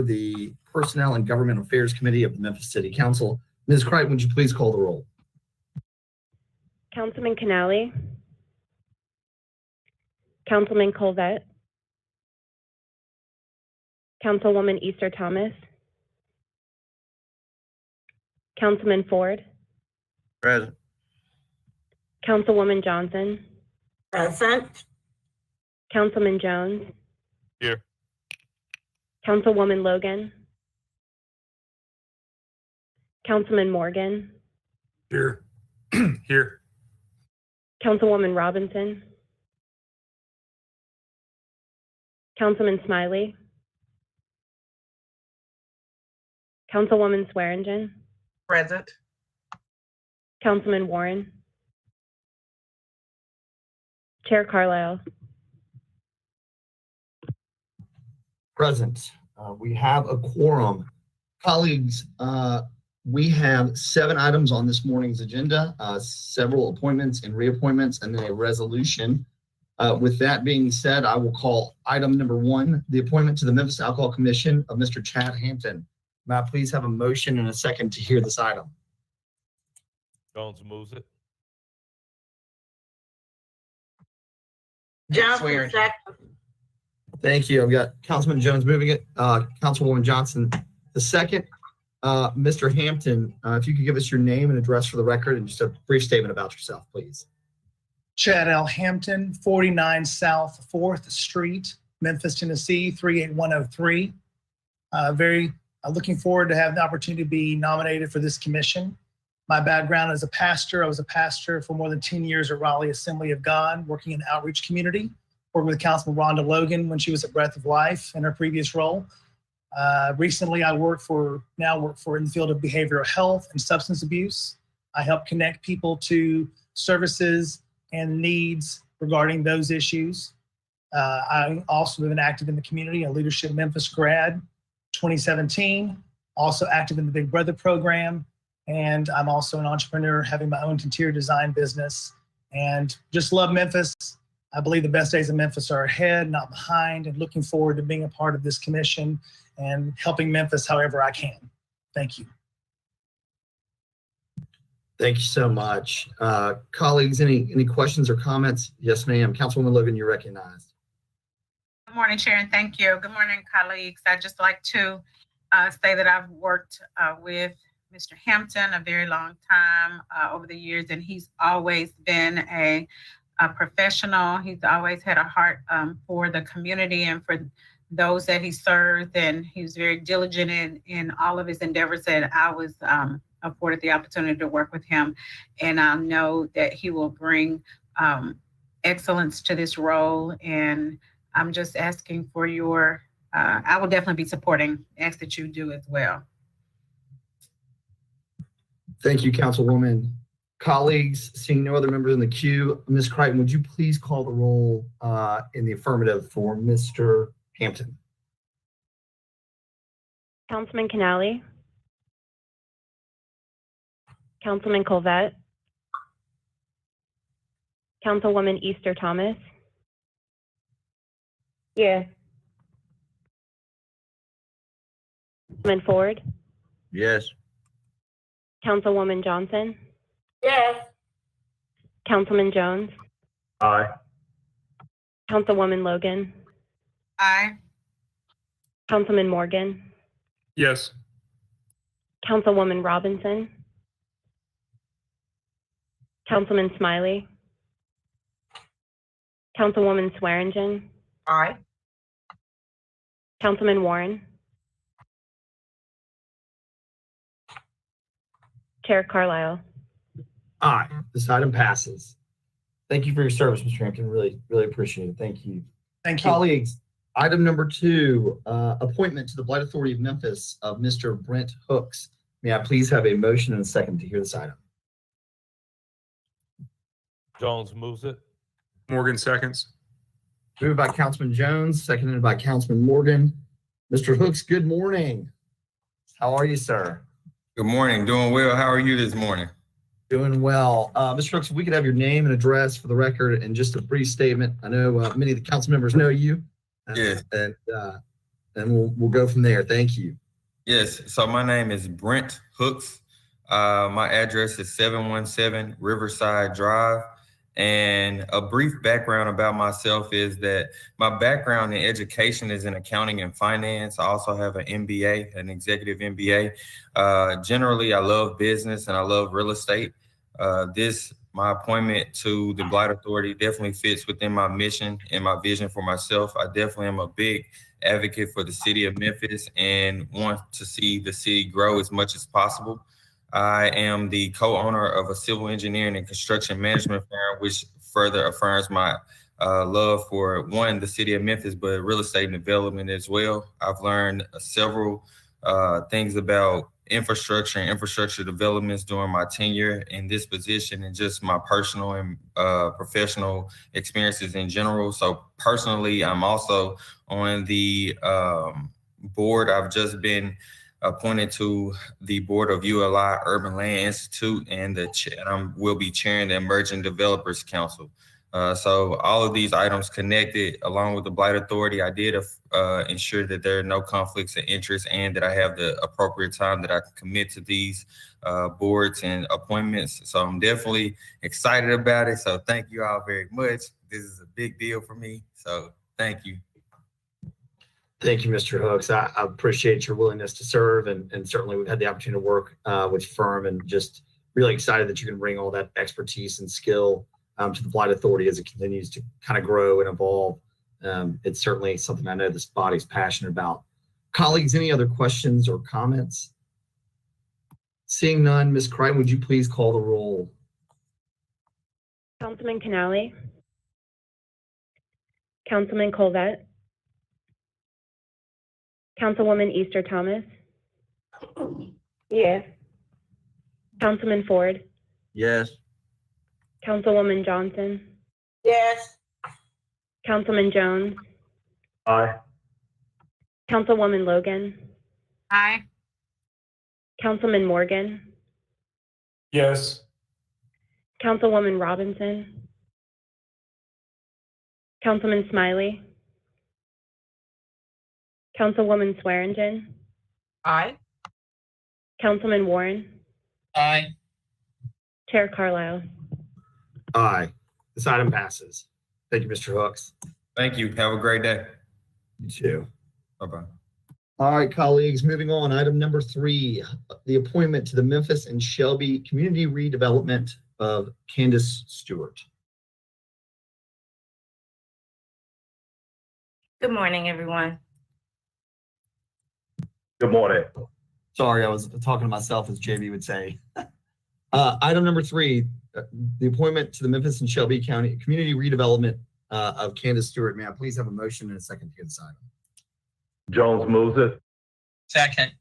the Personnel and Government Affairs Committee of the Memphis City Council. Ms. Crichton, would you please call the roll? Councilman Canale, Councilman Colvette, Councilwoman Easter Thomas, Councilman Ford, Present. Councilwoman Johnson, Present. Councilman Jones, Here. Councilwoman Logan, Councilman Morgan, Here. Here. Councilwoman Robinson, Councilman Smiley, Councilwoman Swearingen, Present. Councilman Warren, Chair Carlisle. Present. We have a quorum. Colleagues, we have 7 items on this morning's agenda, several appointments and reappointments, and then a resolution. With that being said, I will call item number 1, the appointment to the Memphis Alcohol Commission of Mr. Chad Hampton. May I please have a motion and a second to hear this item? Jones moves it. Johnson, second. Thank you. I've got Councilman Jones moving it, Councilwoman Johnson the second. Mr. Hampton, if you could give us your name and address for the record and just a brief statement about yourself, please. Chad L. Hampton, 49 South 4th Street, Memphis, Tennessee, 38103. Very looking forward to having the opportunity to be nominated for this commission. My background as a pastor, I was a pastor for more than 10 years at Raleigh Assembly of God, working in the outreach community, working with Councilman Rhonda Logan when she was at Breath of Life in her previous role. Recently, I work for in the field of behavioral health and substance abuse. I help connect people to services and needs regarding those issues. I also have been active in the community, a Leadership Memphis grad, 2017, also active in the Big Brother program. And I'm also an entrepreneur, having my own interior design business, and just love Memphis. I believe the best days of Memphis are ahead, not behind, and looking forward to being a part of this commission and helping Memphis however I can. Thank you. Thank you so much. Colleagues, any questions or comments? Yes, ma'am. Councilwoman Logan, you're recognized. Good morning, Chair, and thank you. Good morning, colleagues. I'd just like to say that I've worked with Mr. Hampton a very long time over the years, and he's always been a professional. He's always had a heart for the community and for those that he served, and he was very diligent in all of his endeavors, and I was afforded the opportunity to work with him, and I know that he will bring excellence to this role, and I'm just asking for your, I will definitely be supporting, ask that you do as well. Thank you, Councilwoman. Colleagues, seeing no other members in the queue, Ms. Crichton, would you please call the roll in the affirmative for Mr. Hampton? Councilman Canale, Councilman Colvette, Councilwoman Easter Thomas. Yes. Councilman Ford, Yes. Councilwoman Johnson, Yes. Councilman Jones, Aye. Councilwoman Logan, Aye. Councilman Morgan, Yes. Councilwoman Robinson, Councilman Smiley, Councilwoman Swearingen, Aye. Councilman Warren, Chair Carlisle. Aye. This item passes. Thank you for your service, Mr. Hampton. Really, really appreciate it. Thank you. Thank you. Colleagues, item number 2, appointment to the Blight Authority of Memphis of Mr. Brent Hooks. May I please have a motion and a second to hear this item? Jones moves it. Morgan seconds. Moved by Councilman Jones, seconded by Councilman Morgan. Mr. Hooks, good morning. How are you, sir? Good morning. Doing well. How are you this morning? Doing well. Mr. Hooks, if we could have your name and address for the record and just a brief statement. I know many of the council members know you. Yes. And and we'll go from there. Thank you. Yes, so my name is Brent Hooks. My address is 717 Riverside Drive. And a brief background about myself is that my background in education is in accounting and finance. I also have an MBA, an executive MBA. Generally, I love business and I love real estate. My appointment to the Blight Authority definitely fits within my mission and my vision for myself. I definitely am a big advocate for the city of Memphis and want to see the city grow as much as possible. I am the co-owner of a civil engineering and construction management firm, which further affirms my love for, one, the city of Memphis, but real estate and development as well. I've learned several things about infrastructure and infrastructure developments during my tenure in this position, and just my personal and professional experiences in general. So personally, I'm also on the board. I've just been appointed to the board of ULI Urban Land Institute, and I will be chairing the Emerging Developers Council. So all of these items connected, along with the Blight Authority, I did ensure that there are no conflicts of interest and that I have the appropriate time that I can commit to these boards and appointments. So I'm definitely excited about it. So thank you all very much. This is a big deal for me. So thank you. Thank you, Mr. Hooks. I appreciate your willingness to serve, and certainly we've had the opportunity to work with your firm, and just really excited that you can bring all that expertise and skill to the Blight Authority as it continues to kind of grow and evolve. It's certainly something I know this body's passionate about. Colleagues, any other questions or comments? Seeing none, Ms. Crichton, would you please call the roll? Councilman Canale, Councilman Colvette, Councilwoman Easter Thomas, Yes. Councilman Ford, Yes. Councilwoman Johnson, Yes. Councilman Jones, Aye. Councilwoman Logan, Aye. Councilman Morgan, Yes. Councilwoman Robinson, Councilman Smiley, Councilwoman Swearingen, Aye. Councilman Warren, Aye. Chair Carlisle. Aye. This item passes. Thank you, Mr. Hooks. Thank you. Have a great day. You too. Bye-bye. All right, colleagues, moving on. Item number 3, the appointment to the Memphis and Shelby Community Redevelopment of Candace Stewart. Good morning, everyone. Good morning. Sorry, I was talking to myself, as JB would say. Item number 3, the appointment to the Memphis and Shelby County Community Redevelopment of Candace Stewart. May I please have a motion and a second to this item? Jones moves it. Second.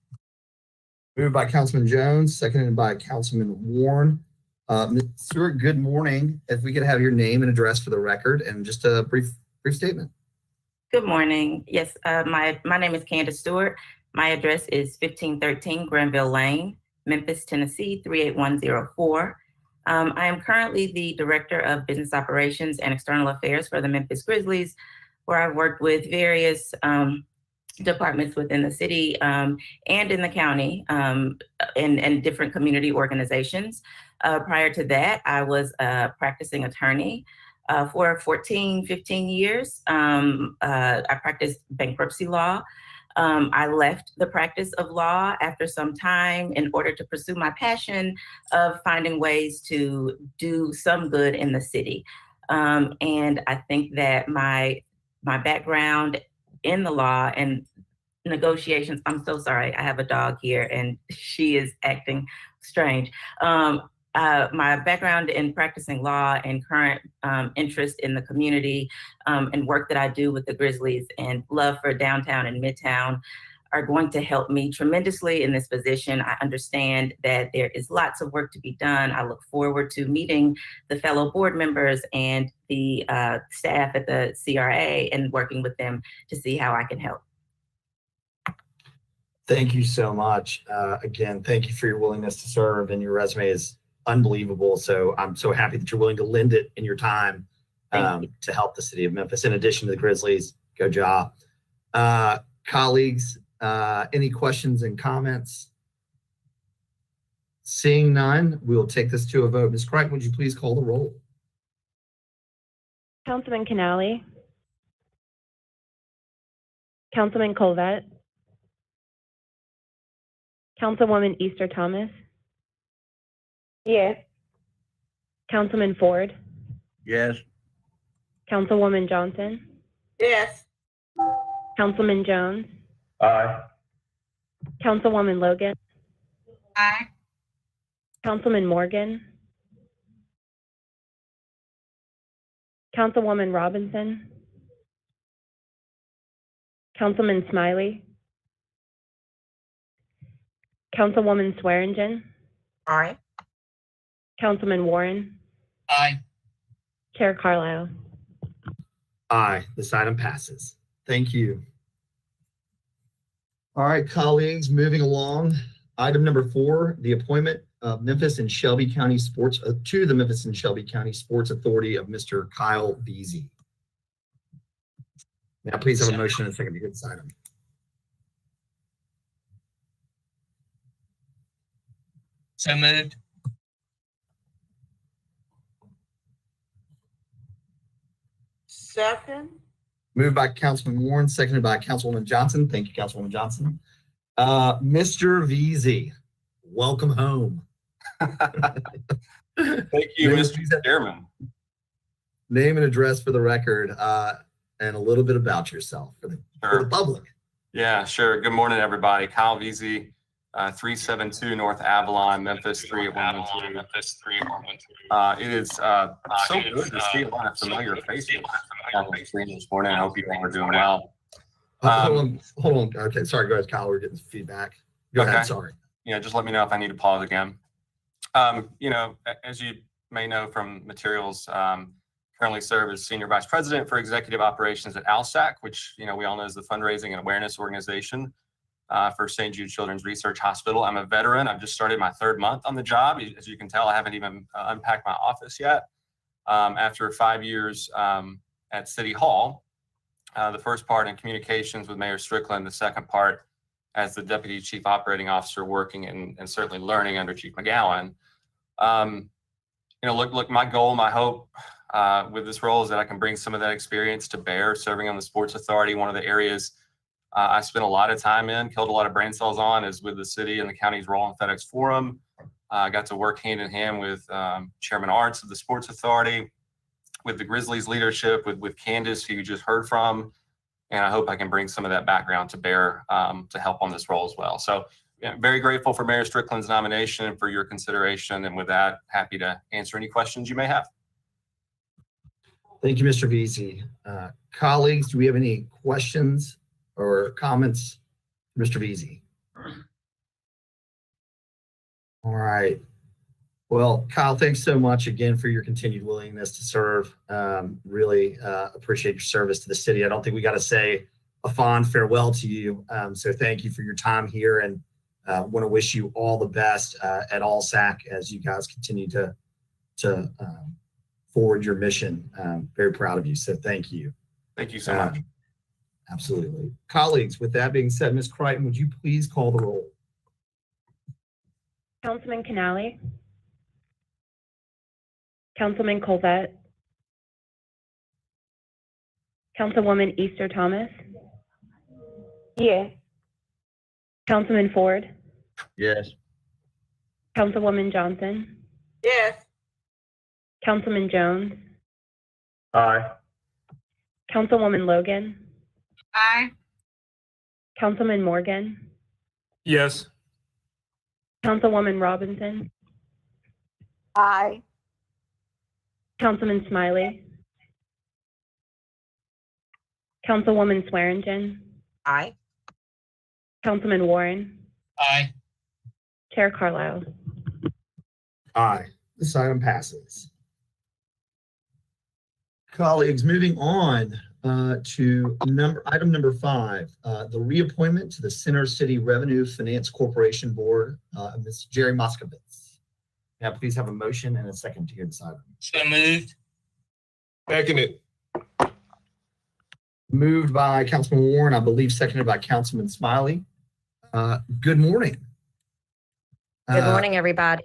Moved by Councilman Jones, seconded by Councilman Warren. Ms. Stewart, good morning. If we could have your name and address for the record and just a brief statement. Good morning. Yes, my name is Candace Stewart. My address is 1513 Granville Lane, Memphis, Tennessee, 38104. I am currently the Director of Business Operations and External Affairs for the Memphis Grizzlies, where I've worked with various departments within the city and in the county and different community organizations. Prior to that, I was a practicing attorney for 15 years. I practiced bankruptcy law. I left the practice of law after some time in order to pursue my passion of finding ways to do some good in the city. And I think that my background in the law and negotiations, I'm so sorry, I have a dog here and she is acting strange. My background in practicing law and current interest in the community and work that I do with the Grizzlies and love for downtown and midtown are going to help me tremendously in this position. I understand that there is lots of work to be done. I look forward to meeting the fellow board members and the staff at the CRA and working with them to see how I can help. Thank you so much. Again, thank you for your willingness to serve, and your resume is unbelievable. So I'm so happy that you're willing to lend it in your time to help the city of Memphis. In addition to the Grizzlies, go job. Colleagues, any questions and comments? Seeing none, we will take this to a vote. Ms. Crichton, would you please call the roll? Councilman Canale, Councilman Colvett, Councilwoman Easter Thomas, Yes. Councilman Ford, Yes. Councilwoman Johnson, Yes. Councilman Jones, Aye. Councilwoman Logan, Aye. Councilman Morgan, Councilwoman Robinson, Councilman Smiley, Councilwoman Swearingen, Aye. Councilman Warren, Aye. Chair Carlisle. Aye, this item passes. Thank you. All right, colleagues, moving along. Item number 4, the appointment of Memphis and Shelby County Sports to the Memphis and Shelby County Sports Authority of Mr. Kyle Veazey. Now, please have a motion and a second to hear this item. So moved. Second. Moved by Councilman Warren, seconded by Councilwoman Johnson. Thank you, Councilwoman Johnson. Mr. Veazey, welcome home. Thank you, Mr. Chairman. Name and address for the record, and a little bit about yourself for the public. Yeah, sure. Good morning, everybody. Kyle Veazey, 372 North Avalon, Memphis 38113. It is so good to see a lot of familiar faces on the screen this morning. I hope you all are doing well. Hold on. Okay, sorry, go ahead, Kyle. We're getting feedback. Go ahead. Sorry. Yeah, just let me know if I need to pause again. As you may know from materials, currently serve as Senior Vice President for Executive Operations at ALSAC, which, we all know is the fundraising and awareness organization for St. Jude Children's Research Hospital. I'm a veteran. I've just started my 3rd month on the job. As you can tell, I haven't even unpacked my office yet. After 5 years at City Hall, the first part in communications with Mayor Strickland, the second part as the Deputy Chief Operating Officer working and certainly learning under Chief McGowan. Look, my goal, my hope with this role is that I can bring some of that experience to bear serving on the Sports Authority. One of the areas I spent a lot of time in, killed a lot of brain cells on, is with the city and the county's role in FedEx Forum. I got to work hand in hand with Chairman Arts of the Sports Authority, with the Grizzlies leadership, with Candace, who you just heard from. And I hope I can bring some of that background to bear to help on this role as well. So very grateful for Mayor Strickland's nomination and for your consideration. And with that, happy to answer any questions you may have. Thank you, Mr. Veazey. Colleagues, do we have any questions or comments for Mr. Veazey? All right. Well, Kyle, thanks so much again for your continued willingness to serve. Really appreciate your service to the city. I don't think we got to say a fond farewell to you. So thank you for your time here, and want to wish you all the best at ALSAC as you guys continue to forward your mission. Very proud of you. So thank you. Thank you so much. Absolutely. Colleagues, with that being said, Ms. Crichton, would you please call the roll? Councilman Canale, Councilman Colvett, Councilwoman Easter Thomas, Yes. Councilman Ford, Yes. Councilwoman Johnson, Yes. Councilman Jones, Aye. Councilwoman Logan, Aye. Councilman Morgan, Yes. Councilwoman Robinson, Aye. Councilman Smiley, Councilwoman Swearingen, Aye. Councilman Warren, Aye. Chair Carlisle. Aye. This item passes. Colleagues, moving on to item number 5, the reappointment to the Center City Revenue Finance Corporation Board, Ms. Jerry Moskowitz. Now, please have a motion and a second to hear this item. So moved. Second it. Moved by Councilman Warren, I believe seconded by Councilman Smiley. Good morning. Good morning, everybody.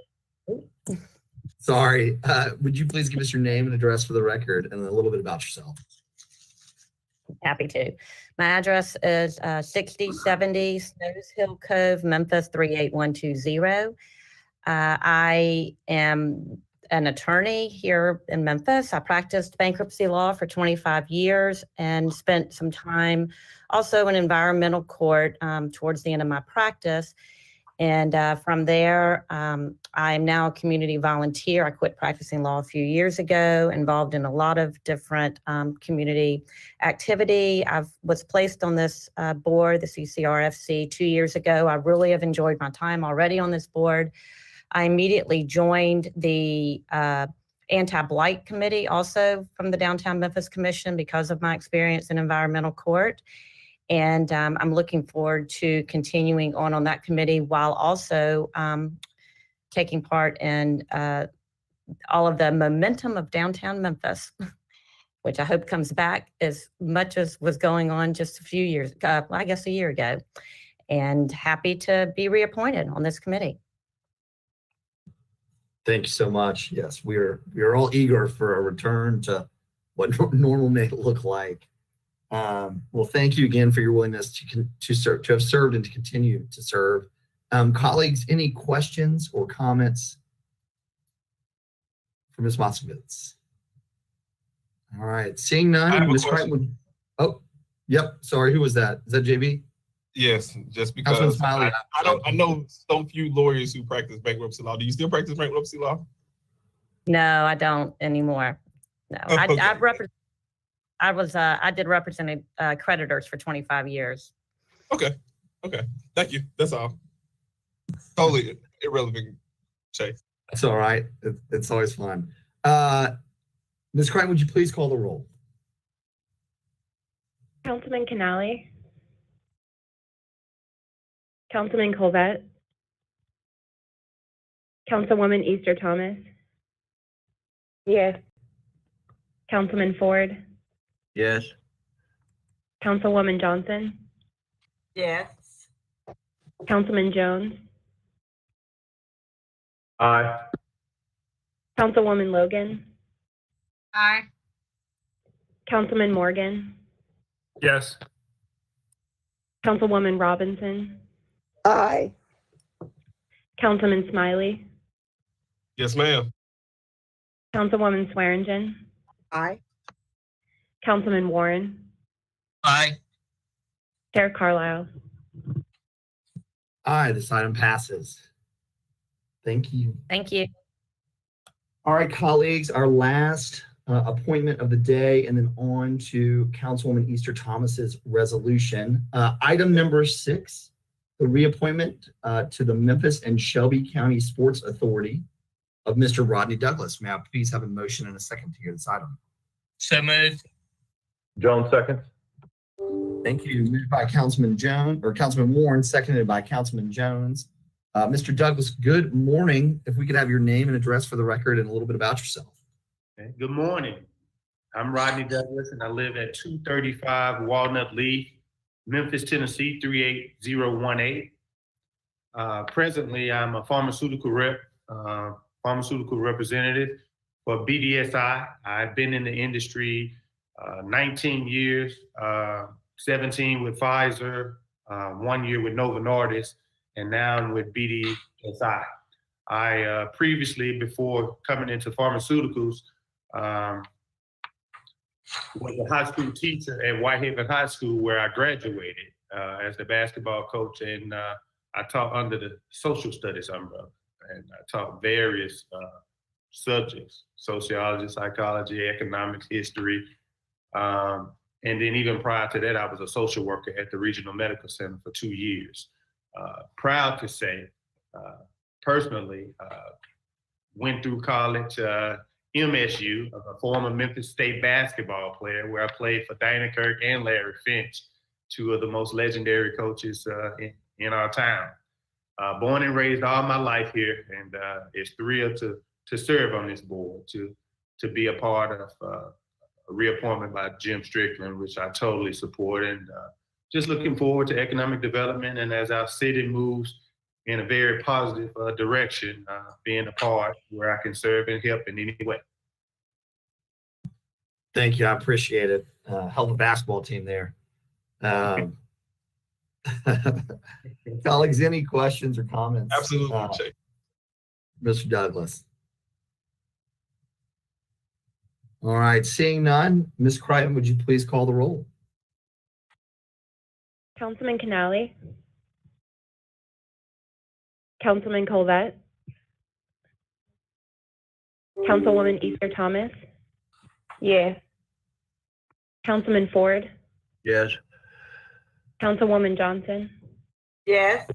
Sorry, would you please give us your name and address for the record and a little bit about yourself? Happy to. My address is 6070 Snows Hill Cove, Memphis 38120. I am an attorney here in Memphis. I practiced bankruptcy law for 25 years and spent some time also in environmental court towards the end of my practice. And from there, I'm now a community volunteer. I quit practicing law a few years ago, involved in a lot of different community activity. I was placed on this board, the CCRFC, 2 years ago. I really have enjoyed my time already on this board. I immediately joined the anti-blight committee also from the Downtown Memphis Commission because of my experience in environmental court. And I'm looking forward to continuing on that committee while also taking part in all of the momentum of downtown Memphis, which I hope comes back as much as was going on just a few years, I guess a year ago. And happy to be reappointed on this committee. Thank you so much. Yes, we are all eager for a return to what normal may look like. Well, thank you again for your willingness to serve, to have served and to continue to serve. Colleagues, any questions or comments for Ms. Moskowitz? All right, seeing none, Ms. Crichton. Oh, yep. Sorry, who was that? Is that JB? Yes, just Councilman because Smiley. I know so few lawyers who practice bankruptcy law. Do you still practice bankruptcy law? No, I don't anymore. No, Oh, okay. I did represent creditors for 25 years. Okay. Thank you. That's all. Totally irrelevant, Chase. That's all right. It's always fun. Ms. Crichton, would you please call the roll? Councilman Canale, Councilman Colvette, Councilwoman Easter Thomas. Yes. Councilman Ford, Yes. Councilwoman Johnson, Yes. Councilman Jones, Aye. Councilwoman Logan, Aye. Councilman Morgan, Yes. Councilwoman Robinson, Aye. Councilman Smiley, Yes, ma'am. Councilwoman Swearingen, Aye. Councilman Warren, Aye. Chair Carlisle. Aye, this item passes. Thank you. Thank you. All right, colleagues, our last appointment of the day, and then on to Councilwoman Easter Thomas's resolution. Item number 6, the reappointment to the Memphis and Shelby County Sports Authority of Mr. Rodney Douglas. May I please have a motion and a second to hear this item? So moved. Jones seconds. Thank you. Moved by Councilman Jones, or Councilman Warren, seconded by Councilman Jones. Mr. Douglas, good morning. If we could have your name and address for the record and a little bit about yourself. Okay. Good morning. I'm Rodney Douglas, and I live at 235 Walnut Leaf, Memphis, Tennessee, 38018. Presently, I'm a pharmaceutical representative for BDSI. I've been in the industry 19 years, 17 with Pfizer, 1 year with Novo Nordisk, and now I'm with BDSI. I previously, before coming into pharmaceuticals, was a high school teacher at Whitehaven High School, where I graduated as a basketball coach, and I taught under the social studies umbrella, and I taught various subjects: sociology, psychology, economics, history. And then even prior to that, I was a social worker at the Regional Medical Center for 2 years. Proud to say, personally, went through college, MSU, a former Memphis State basketball player, where I played for Dana Kirk and Larry Finch, two of the most legendary coaches in our town. Born and raised all my life here, and it's thrilled to serve on this board, to be a part of reappointment by Jim Strickland, which I totally support, and just looking forward to economic development. And as our city moves in a very positive direction, being a part where I can serve and help in any way. Thank you. I appreciate it. Hell of a basketball team there. Colleagues, any questions or comments? Absolutely. Mr. Douglas. All right, seeing none, Ms. Crichton, would you please call the roll? Councilman Canali. Councilman Colvette. Councilwoman Easter Thomas. Yes. Councilman Ford. Yes. Councilwoman Johnson. Yes.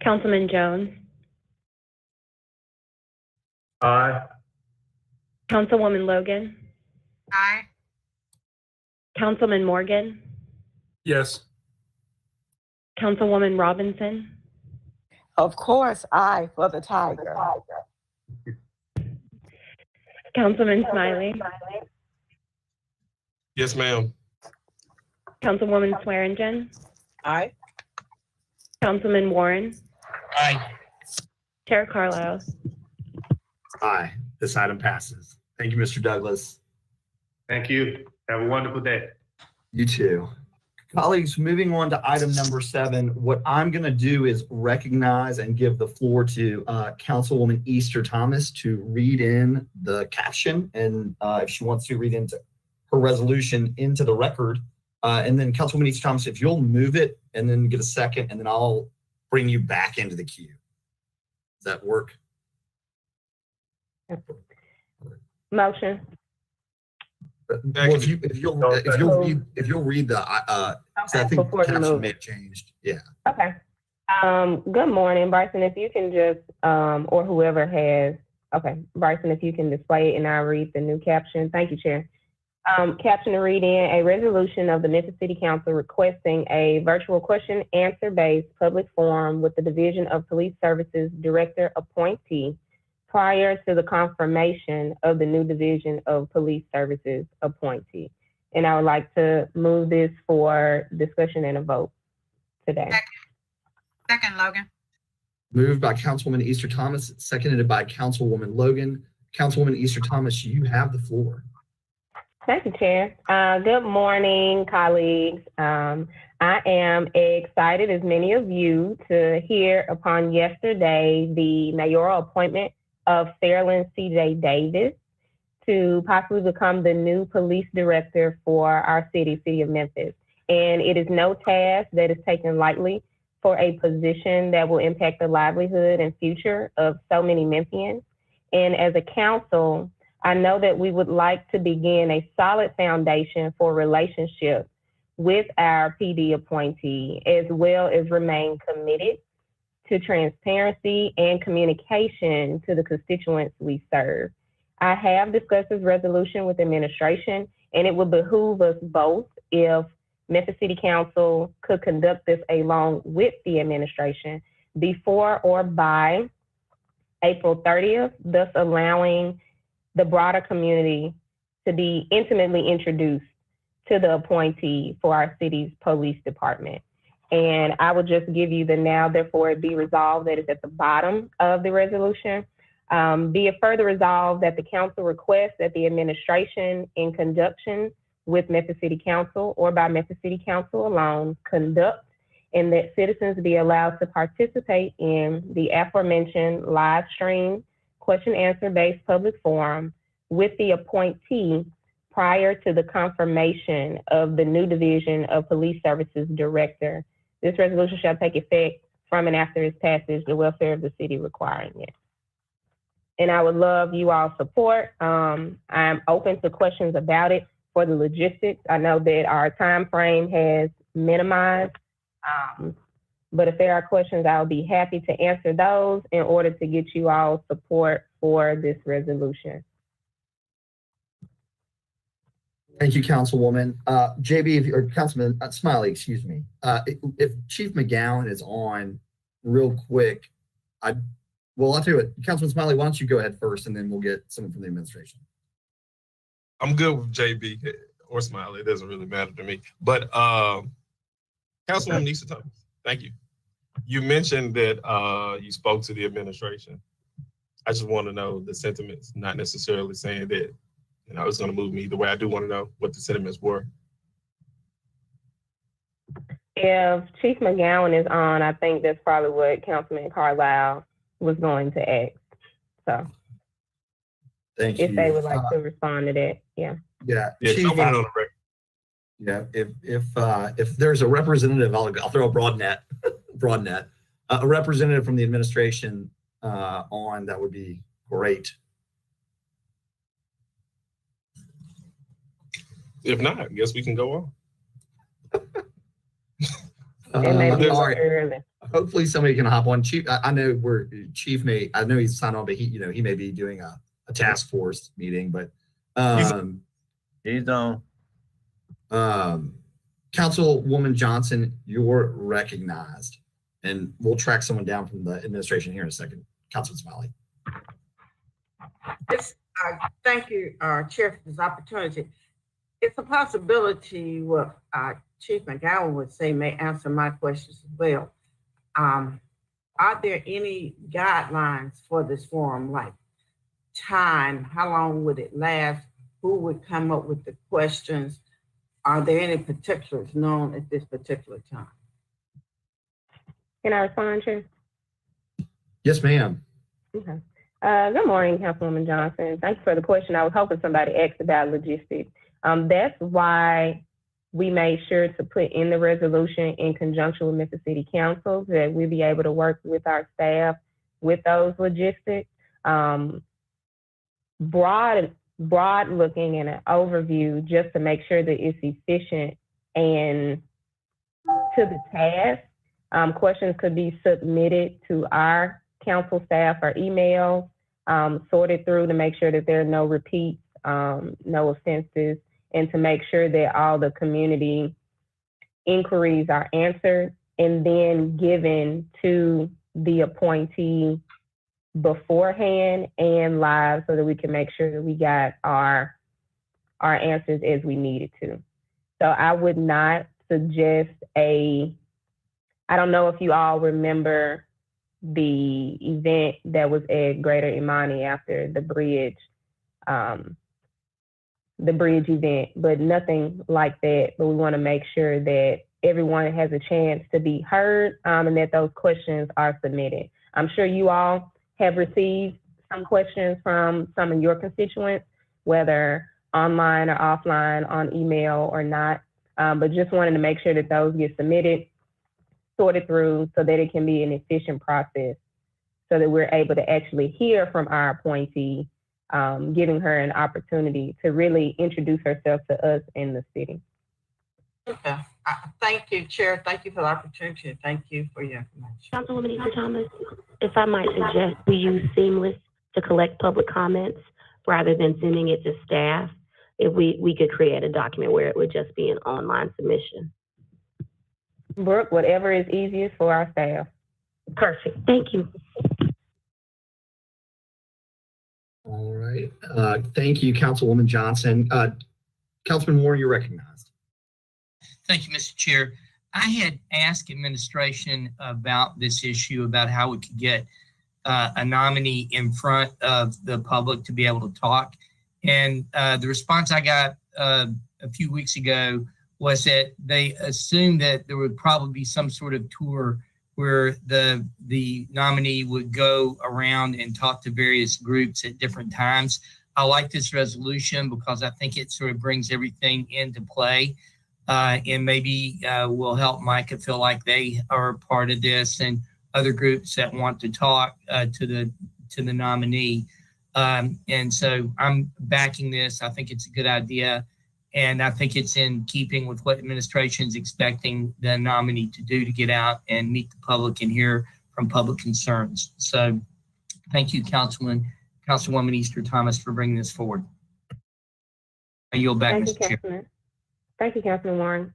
Councilman Jones. Aye. Councilwoman Logan. Aye. Councilman Morgan. Yes. Councilwoman Robinson. Of course, aye for the Tiger. Councilman Smiley. Yes, ma'am. Councilwoman Swearingen. Aye. Councilman Warren. Aye. Chair Carlisle. Aye, this item passes. Thank you, Mr. Douglas. Thank you. Have a wonderful day. You too. Colleagues, moving on to item number 7, what I'm going to do is recognize and give the floor to Councilwoman Easter Thomas to read in the caption, and if she wants to read into her resolution into the record. And then Councilwoman Easter Thomas, if you'll move it and then get a second, and then I'll bring you back into the queue. Does that work? Motion. Well, if you'll read the so I think before you caption move. may have changed. Yeah. Okay. Good morning, Bryson. If you can just, or whoever has, okay, Bryson, if you can display it and I'll read the new caption. Thank you, Chair. Caption to read in a resolution of the Memphis City Council requesting a virtual question answer based public forum with the Division of Police Services Director appointee prior to the confirmation of the new Division of Police Services appointee. And I would like to move this for discussion and a vote today. Second, Logan. Moved by Councilwoman Easter Thomas, seconded by Councilwoman Logan. Councilwoman Easter Thomas, you have the floor. Thank you, Chair. Good morning, colleagues. I am excited, as many of you, to hear upon yesterday the mayoral appointment of Fairland C.J. Davis to possibly become the new police director for our city of Memphis. And it is no task that is taken lightly for a position that will impact the livelihood and future of so many Memphians. And as a council, I know that we would like to begin a solid foundation for relationship with our PD appointee, as well as remain committed to transparency and communication to the constituents we serve. I have discussed this resolution with administration, and it would behoove us both if Memphis City Council could conduct this along with the administration before or by April 30th, thus allowing the broader community to be intimately introduced to the appointee for our city's police department. And I will just give you the now, therefore it be resolved that is at the bottom of the resolution. Be it further resolved that the council requests that the administration, in conjunction with Memphis City Council or by Memphis City Council alone, conduct and that citizens be allowed to participate in the aforementioned live stream question answer based public forum with the appointee prior to the confirmation of the new Division of Police Services Director. This resolution shall take effect from and after its passage, the welfare of the city requiring it. And I would love you all's support. I'm open to questions about it for the logistics. I know that our time frame has minimized, but if there are questions, I'll be happy to answer those in order to get you all support for this resolution. Thank you, Councilwoman. JB, or Councilman Smiley, excuse me. If Chief McGowan is on real quick, I'll tell you what, Councilman Smiley, why don't you go ahead first and then we'll get someone from the administration. I'm good with JB or Smiley. It doesn't really matter to me. But Councilwoman Nisa Thomas, thank you. You mentioned that you spoke to the administration. I just want to know the sentiments, not necessarily saying that it's going to move me either way. I do want to know what the sentiments were. If Chief McGowan is on, I think that's probably what Councilman Carlisle was going to ask. So Thank you. if they would like to respond to that, yeah. Yeah. Yeah, Chief, I want it on the record. Yeah, if there's a representative, I'll throw a broad net, a representative from the administration on, that would be great. If not, I guess we can go on. It may be All right. early. Hopefully somebody can hop on. Chief, I know I know he's signed on, but he may be doing a task force meeting, but he's on. Councilwoman Johnson, you're recognized, and we'll track someone down from the administration here in a second. Councilman Smiley. Thank you, Chair, for this opportunity. It's a possibility what Chief McGowan would say may answer my questions as well. Are there any guidelines for this forum, like time? How long would it last? Who would come up with the questions? Are there any particulars known at this particular time? Can I respond, Chair? Yes, ma'am. Okay. Good morning, Councilwoman Johnson. Thanks for the question. I was hoping somebody asked about logistics. That's why we made sure to put in the resolution in conjunction with Memphis City Council that we'll be able to work with our staff with those logistics. Broad looking and an overview just to make sure that it's efficient and to the task. Questions could be submitted to our council staff or email, sorted through to make sure that there are no repeats, no offenses, and to make sure that all the community inquiries are answered and then given to the appointee beforehand and live so that we can make sure that we got our answers as we needed to. So I would not suggest I don't know if you all remember the event that was at Greater Imani after the bridge event, but nothing like that. But we want to make sure that everyone has a chance to be heard and that those questions are submitted. I'm sure you all have received some questions from some of your constituents, whether online or offline, on email or not, but just wanted to make sure that those get submitted, sorted through so that it can be an efficient process so that we're able to actually hear from our appointee, giving her an opportunity to really introduce herself to us in the city. Okay. Thank you, Chair. Thank you for the opportunity. Thank you for your information. Councilwoman Nisa Thomas, if I might suggest we use Seamless to collect public comments rather than sending it to staff, if we could create a document where it would just be an online submission. Brooke, whatever is easiest for our staff. Perfect. Thank you. All right. Thank you, Councilwoman Johnson. Councilman Moore, you're recognized. Thank you, Mr. Chair. I had asked administration about this issue, about how we could get a nominee in front of the public to be able to talk. And the response I got a few weeks ago was that they assumed that there would probably be some sort of tour where the nominee would go around and talk to various groups at different times. I like this resolution because I think it sort of brings everything into play. And maybe will help Micah feel like they are part of this and other groups that want to talk to the nominee. And so I'm backing this. I think it's a good idea. And I think it's in keeping with what administration is expecting the nominee to do, to get out and meet the public and hear from public concerns. So thank you, Councilwoman Easter Thomas, for bringing this forward. I yield back, Mr. Chair. Thank you, Councilman Warren.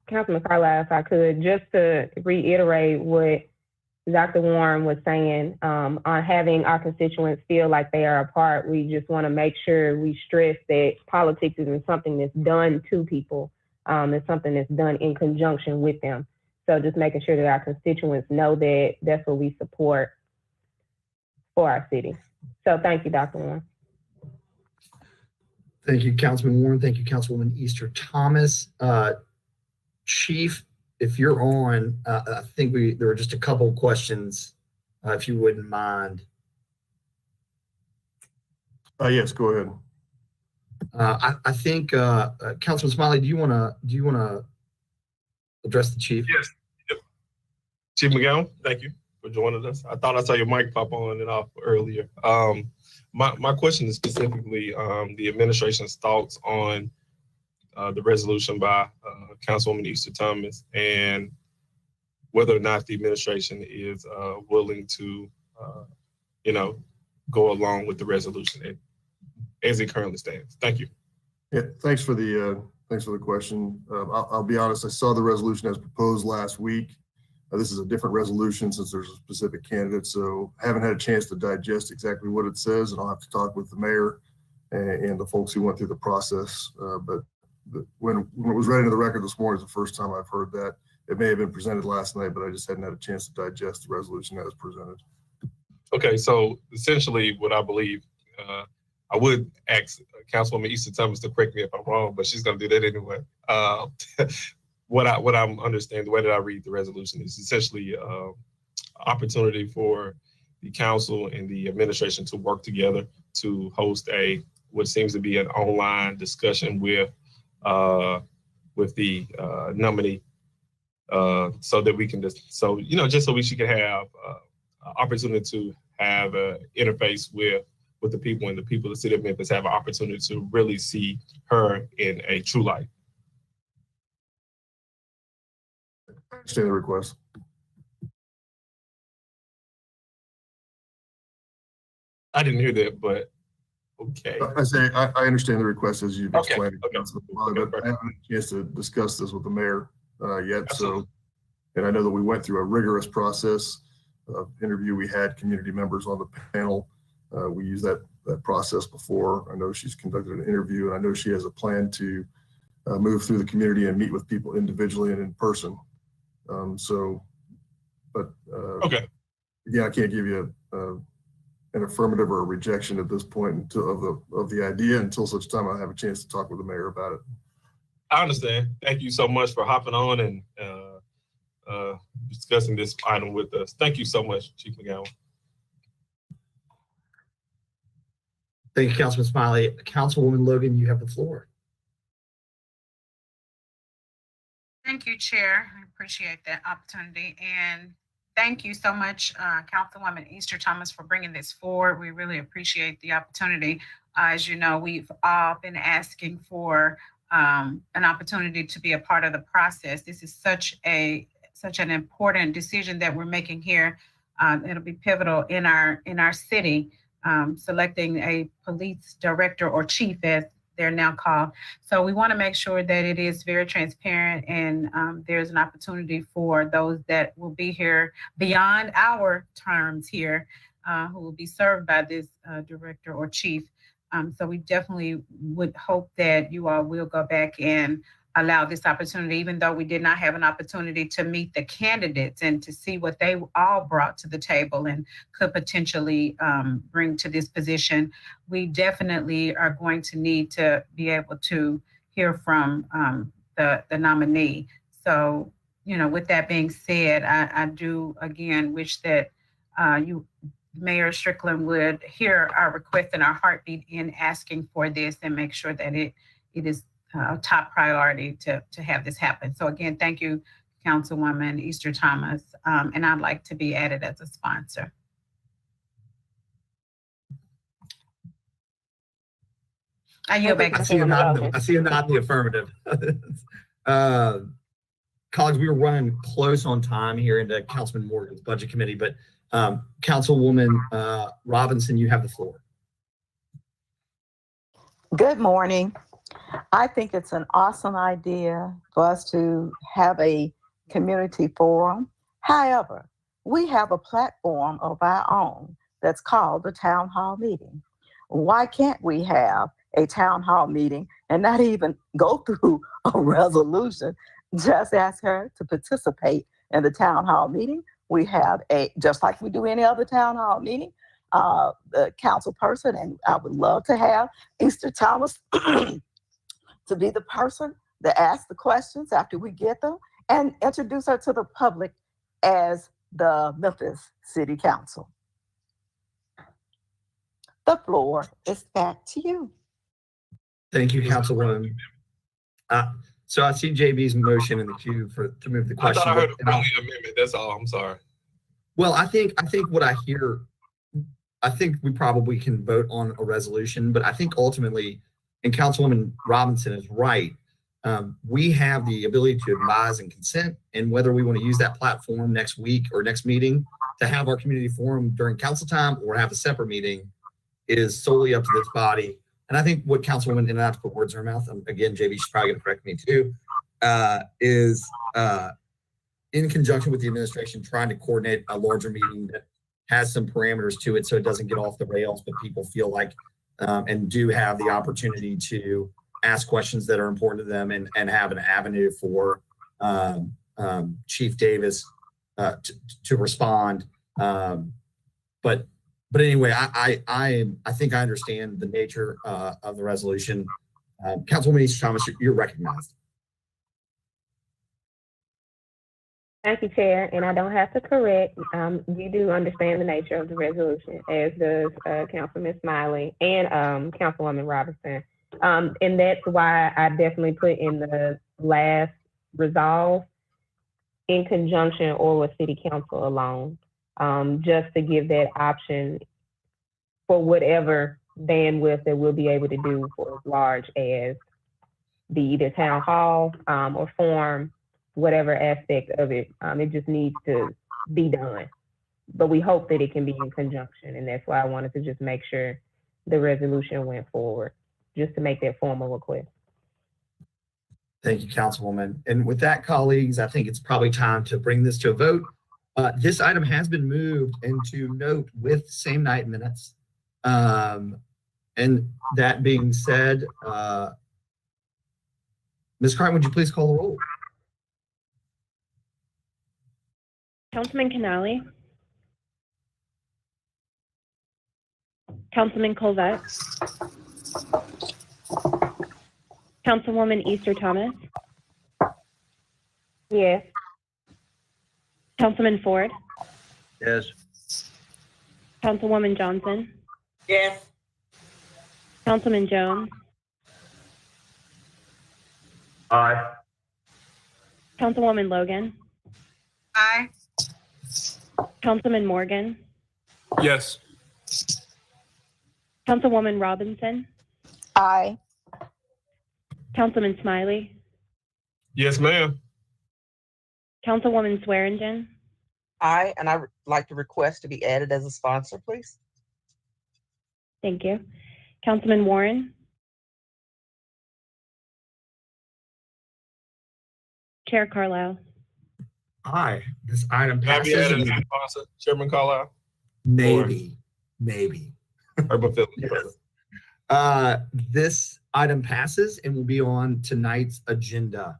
Councilman Carlisle, if I could, just to reiterate what Dr. Warren was saying, on having our constituents feel like they are a part, we just want to make sure we stress that politics isn't something that's done to people. It's something that's done in conjunction with them. So just making sure that our constituents know that that's what we support for our city. So thank you, Dr. Warren. Thank you, Councilman Warren. Thank you, Councilwoman Easter Thomas. Chief, if you're on, I think there were just a couple of questions, if you wouldn't mind. Yes, go ahead. I think Councilman Smiley, do you want to address the chief? Yes. Yep. Chief McGowan, thank you for joining us. I thought I saw your mic pop on and off earlier. My question is specifically the administration's thoughts on the resolution by Councilwoman Easter Thomas, and whether or not the administration is willing to, go along with the resolution as it currently stands. Thank you. Yeah, thanks for the question. I'll be honest, I saw the resolution as proposed last week. This is a different resolution since there's a specific candidate, so I haven't had a chance to digest exactly what it says, and I'll have to talk with the mayor and the folks who went through the process. But when it was read into the record this morning, it's the first time I've heard that. It may have been presented last night, but I just hadn't had a chance to digest the resolution as presented. Okay, so essentially what I believe, I would ask Councilwoman Easter Thomas to correct me if I'm wrong, but she's going to do that anyway. What I'm understanding, the way that I read the resolution is essentially opportunity for the council and the administration to work together to host what seems to be an online discussion with the nominee, so that we can just so we can have opportunity to have an interface with the people, and the people of the city of Memphis have an opportunity to really see her in a true light. I understand the request. I didn't hear that, but okay. I understand the request as you've explained. Okay. But I haven't had a chance to discuss this with the mayor yet. So, and I know that we went through a rigorous process of interview. We had community members on the panel. We used that process before. I know she's conducted an interview, and I know she has a plan to move through the community and meet with people individually and in person. Okay. Again, I can't give you an affirmative or a rejection at this point of the idea until such time I have a chance to talk with the mayor about it. I understand. Thank you so much for hopping on and discussing this item with us. Thank you so much, Chief McGowan. Thank you, Councilman Smiley. Councilwoman Logan, you have the floor. Thank you, Chair. I appreciate that opportunity. And thank you so much, Councilwoman Easter Thomas, for bringing this forward. We really appreciate the opportunity. As you know, we've all been asking for an opportunity to be a part of the process. This is such an important decision that we're making here. It'll be pivotal in our city, selecting a police director or chief, as they're now called. So we want to make sure that it is very transparent, and there's an opportunity for those that will be here beyond our terms here, who will be served by this director or chief. So we definitely would hope that you all will go back and allow this opportunity, even though we did not have an opportunity to meet the candidates and to see what they all brought to the table and could potentially bring to this position. We definitely are going to need to be able to hear from the nominee. So, with that being said, I do again wish that Mayor Strickland would hear our request and our heartbeat in asking for this and make sure that it is a top priority to have this happen. So again, thank you, Councilwoman Easter Thomas, and I'd like to be added as a sponsor. I yield back. I see a nod in the affirmative. Colleagues, we were running close on time here into Councilman Morgan's Budget Committee, but Councilwoman Robinson, you have the floor. Good morning. I think it's an awesome idea for us to have a community forum. However, we have a platform of our own that's called the town hall meeting. Why can't we have a town hall meeting and not even go through a resolution? Just ask her to participate in the town hall meeting. We have just like we do any other town hall meeting, the council person, and I would love to have Easter Thomas to be the person that asks the questions after we get them and introduce her to the public as the Memphis City Council. The floor is back to you. Thank you, Councilwoman. So I see JB's motion in the queue to move the I question. thought I heard a friendly amendment. That's all. I'm sorry. Well, I think what I hear, I think we probably can vote on a resolution, but I think ultimately, and Councilwoman Robinson is right, we have the ability to advise and consent, and whether we want to use that platform next week or next meeting to have our community forum during council time or have a separate meeting is solely up to this body. And I think what Councilwoman, and not to put words in her mouth, again, JB, she's probably going to correct me too, is in conjunction with the administration trying to coordinate a larger meeting that has some parameters to it so it doesn't get off the rails, but people feel like and do have the opportunity to ask questions that are important to them and have an avenue for Chief Davis to respond. But anyway, I think I understand the nature of the resolution. Councilwoman East Thomas, you're recognized. Thank you, Chair. And I don't have to correct. You do understand the nature of the resolution, as does Councilman Smiley and Councilwoman Robinson. And that's why I definitely put in the last resolve in conjunction or with City Council alone, just to give that option for whatever bandwidth that we'll be able to do for as large as the either town hall or forum, whatever aspect of it. It just needs to be done. But we hope that it can be in conjunction, and that's why I wanted to just make sure the resolution went forward, just to make that formal request. Thank you, Councilwoman. And with that, colleagues, I think it's probably time to bring this to a vote. This item has been moved into note with same night minutes. And that being said, Ms. Crichton, would you please call the roll? Councilman Canali, Councilman Colvette, Councilwoman Easter Thomas, Yes. Councilman Ford, Yes. Councilwoman Johnson, Yes. Councilman Jones, Aye. Councilwoman Logan, Aye. Councilman Morgan, Yes. Councilwoman Robinson, Aye. Councilman Smiley, Yes, ma'am. Councilwoman Swearingen, Aye, and I would like to request to be added as a sponsor, please. thank you. Councilman Warren, Chair Carlisle. Aye, this item Can I be passes. added as a sponsor, Chairman Carlisle? Maybe. Urban Phillips. This item passes and will be on tonight's agenda.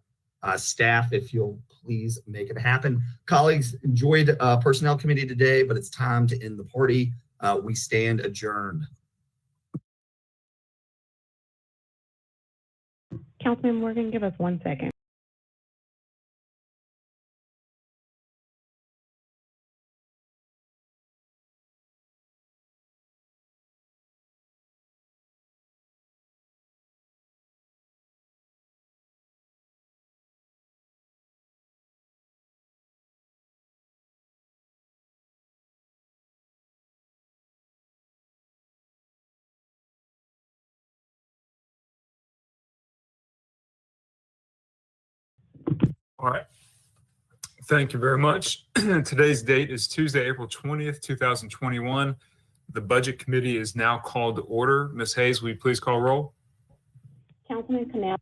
Staff, if you'll please make it happen. Colleagues, enjoyed Personnel Committee today, but it's time to end the party. We stand adjourned. Councilman Morgan, give us 1 second. All right. Thank you very much. Today's date is Tuesday, April 20th, 2021. The Budget Committee is now called to order. Ms. Hayes, will you please call roll? Councilman Canal,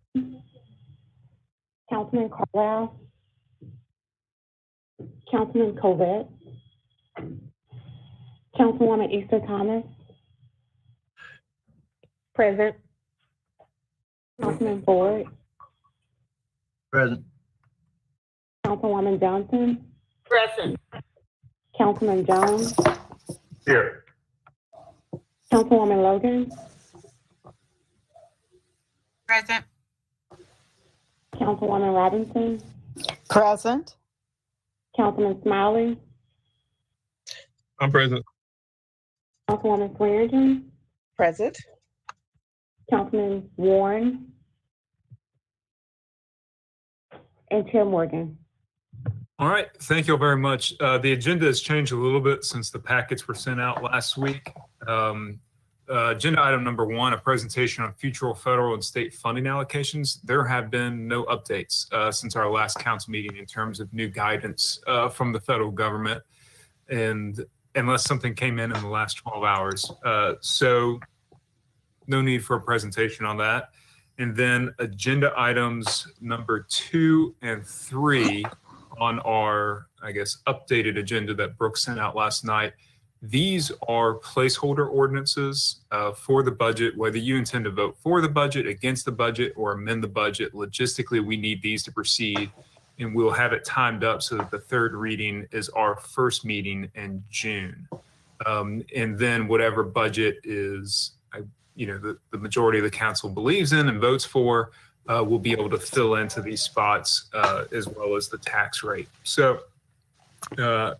Councilman Carlisle, Councilman Colvette, Councilwoman Easter Thomas, Present. Councilman Ford, Present. Councilwoman Johnson, Present. Councilman Jones, Here. Councilwoman Logan, Present. Councilwoman Robinson, Present. Councilman Smiley, I'm present. Councilwoman Swearingen, Present. Councilman Warren, and Chair Morgan. All right, thank you all very much. The agenda has changed a little bit since the packets were sent out last week. Agenda item number 1, a presentation on future federal and state funding allocations. There have been no updates since our last council meeting in terms of new guidance from the federal government, and unless something came in the last 12 hours. So no need for a presentation on that. And then agenda items number 2 and 3 on our, I guess, updated agenda that Brooke sent out last night. These are placeholder ordinances for the budget, whether you intend to vote for the budget, against the budget, or amend the budget. Logistically, we need these to proceed, and we'll have it timed up so that the third reading is our first meeting in June. And then whatever budget is, the majority of the council believes in and votes for, we'll be able to fill into these spots as well as the tax rate. So that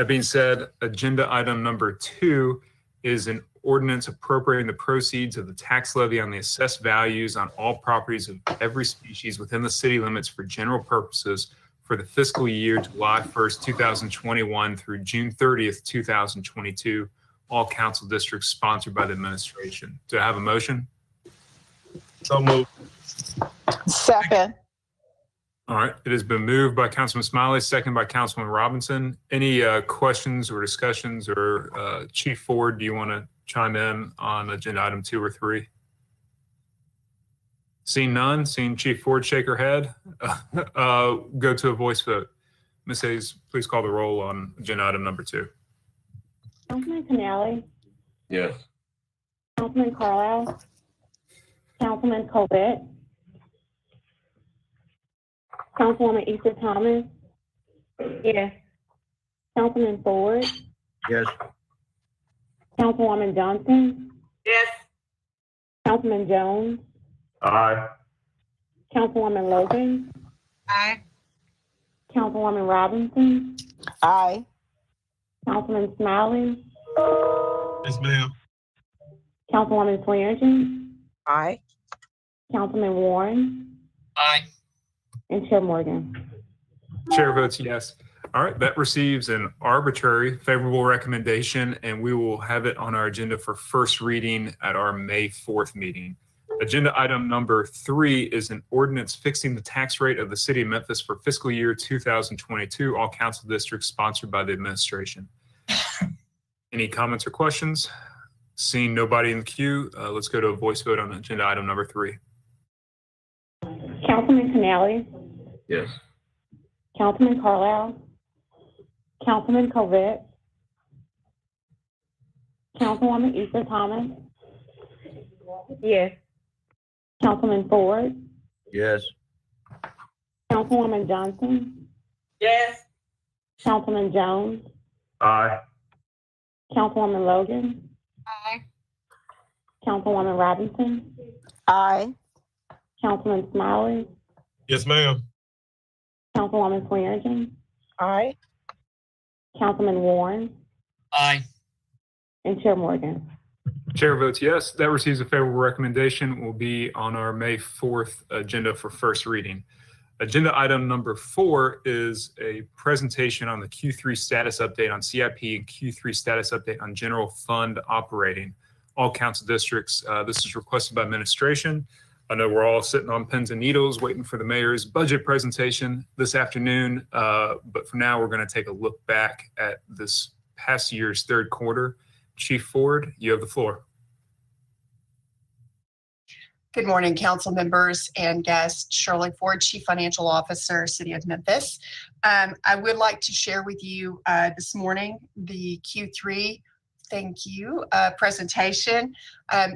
being said, agenda item number 2 is an ordinance appropriating the proceeds of the tax levy on the assessed values on all properties of every species within the city limits for general purposes for the fiscal year July 1st, 2021 through June 30th, 2022. All council districts sponsored by the administration. Do I have a motion? So moved. Second. All right, it has been moved by Councilman Smiley, second by Councilman Robinson. Any questions or discussions, or Chief Ford, do you want to chime in on agenda item 2 or 3? Seeing none, seeing Chief Ford shake her head, go to a voice vote. Ms. Hayes, please call the roll on agenda item number 2. Councilman Canale, Yes. Councilman Carlisle, Councilman Colbert, Councilwoman Easter Thomas, Yes. Councilman Ford, Yes. Councilwoman Johnson, Yes. Councilman Jones, Aye. Councilwoman Logan, Aye. Councilwoman Robinson, Aye. Councilman Smiley, Yes, ma'am. Councilwoman Swearingen, Aye. Councilman Warren, Aye. and Chair Morgan. Chair votes yes. All right, that receives an arbitrary favorable recommendation, and we will have it on our agenda for first reading at our May 4th meeting. Agenda item number 3 is an ordinance fixing the tax rate of the city of Memphis for fiscal year 2022, all council districts sponsored by the administration. Any comments or questions? Seeing nobody in the queue, let's go to a voice vote on agenda item number 3. Councilman Canale, Yes. Councilman Carlisle, Councilman Colbert, Councilwoman Easter Thomas, Yes. Councilman Ford, Yes. Councilwoman Johnson, Yes. Councilman Jones, Aye. Councilwoman Logan, Aye. Councilwoman Robinson, Aye. Councilman Smiley, Yes, ma'am. Councilwoman Swearingen, Aye. Councilman Warren, Aye. and Chair Morgan. Chair votes yes. That receives a favorable recommendation. Will be on our May 4th agenda for first reading. Agenda item number 4 is a presentation on the Q3 status update on CIP and Q3 status update on general fund operating. All council districts, this is requested by administration. I know we're all sitting on pins and needles waiting for the mayor's budget presentation this afternoon, but for now, we're going to take a look back at this past year's third quarter. Chief Ford, you have the floor. Good morning, council members and guests. Shirley Ford, Chief Financial Officer, City of Memphis. I would like to share with you this morning the Q3 presentation.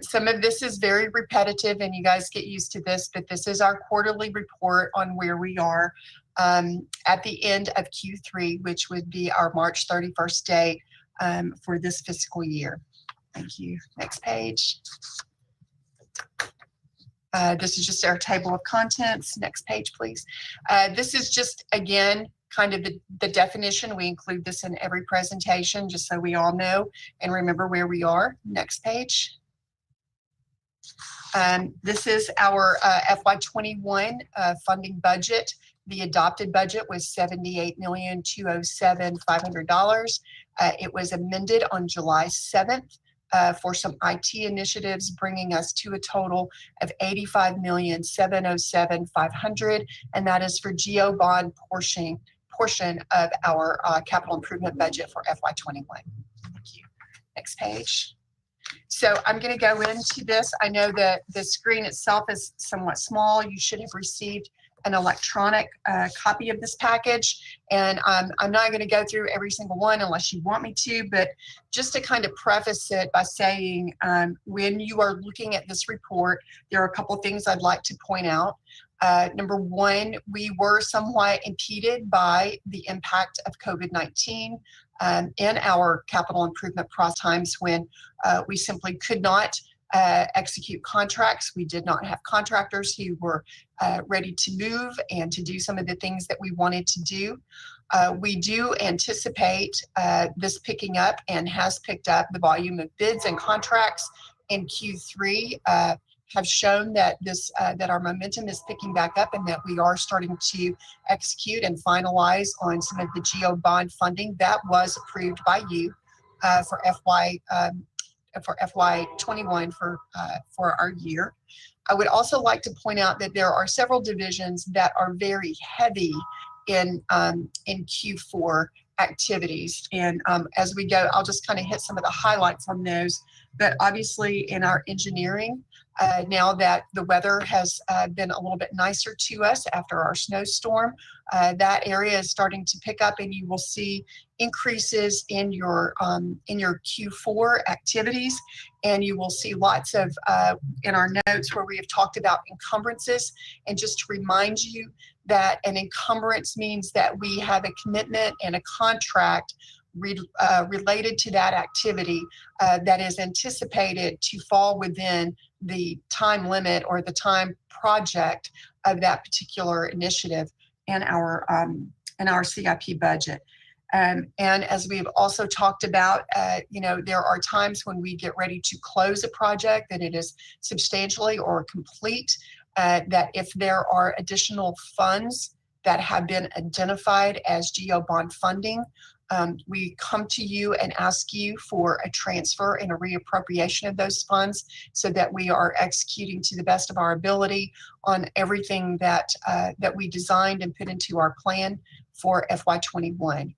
Some of this is very repetitive and you guys get used to this, but this is our quarterly report on where we are at the end of Q3, which would be our March 31st date for this fiscal year. Thank you. Next page. This is just our table of contents. Next page, please. This is just, again, kind of the definition. We include this in every presentation, just so we all know and remember where we are. Next page. This is our FY21 funding budget. The adopted budget was $78,207,500. It was amended on July 7th. For some IT initiatives, bringing us to a total of $85,707,500, and that is for GO bond portion of our capital improvement budget for FY21. Thank you. Next page. So I'm going to go into this. I know that the screen itself is somewhat small. You should have received an electronic copy of this package, and I'm not going to go through every single one unless you want me to, but just to kind of preface it by saying when you are looking at this report, there are a couple of things I'd like to point out. Number one, we were somewhat impeded by the impact of COVID-19 in our capital improvement process times when we simply could not execute contracts. We did not have contractors who were ready to move and to do some of the things that we wanted to do. We do anticipate this picking up and has picked up. The volume of bids and contracts in Q3 have shown that that our momentum is picking back up and that we are starting to execute and finalize on some of the GO bond funding that was approved by you for FY21 for our year. I would also like to point out that there are several divisions that are very heavy in Q4 activities. And as we go, I'll just kind of hit some of the highlights on those. But obviously in our engineering, now that the weather has been a little bit nicer to us after our snowstorm, that area is starting to pick up, and you will see increases in your Q4 activities, and you will see lots of in our notes where we have talked about encumbrances. And just to remind you that an encumbrance means that we have a commitment and a contract related to that activity that is anticipated to fall within the time limit or the time project of that particular initiative in our CIP budget. And as we've also talked about, there are times when we get ready to close a project that it is substantially or complete, that if there are additional funds that have been identified as GO bond funding, we come to you and ask you for a transfer and a reappropriation of those funds so that we are executing to the best of our ability on everything that we designed and put into our plan for FY21.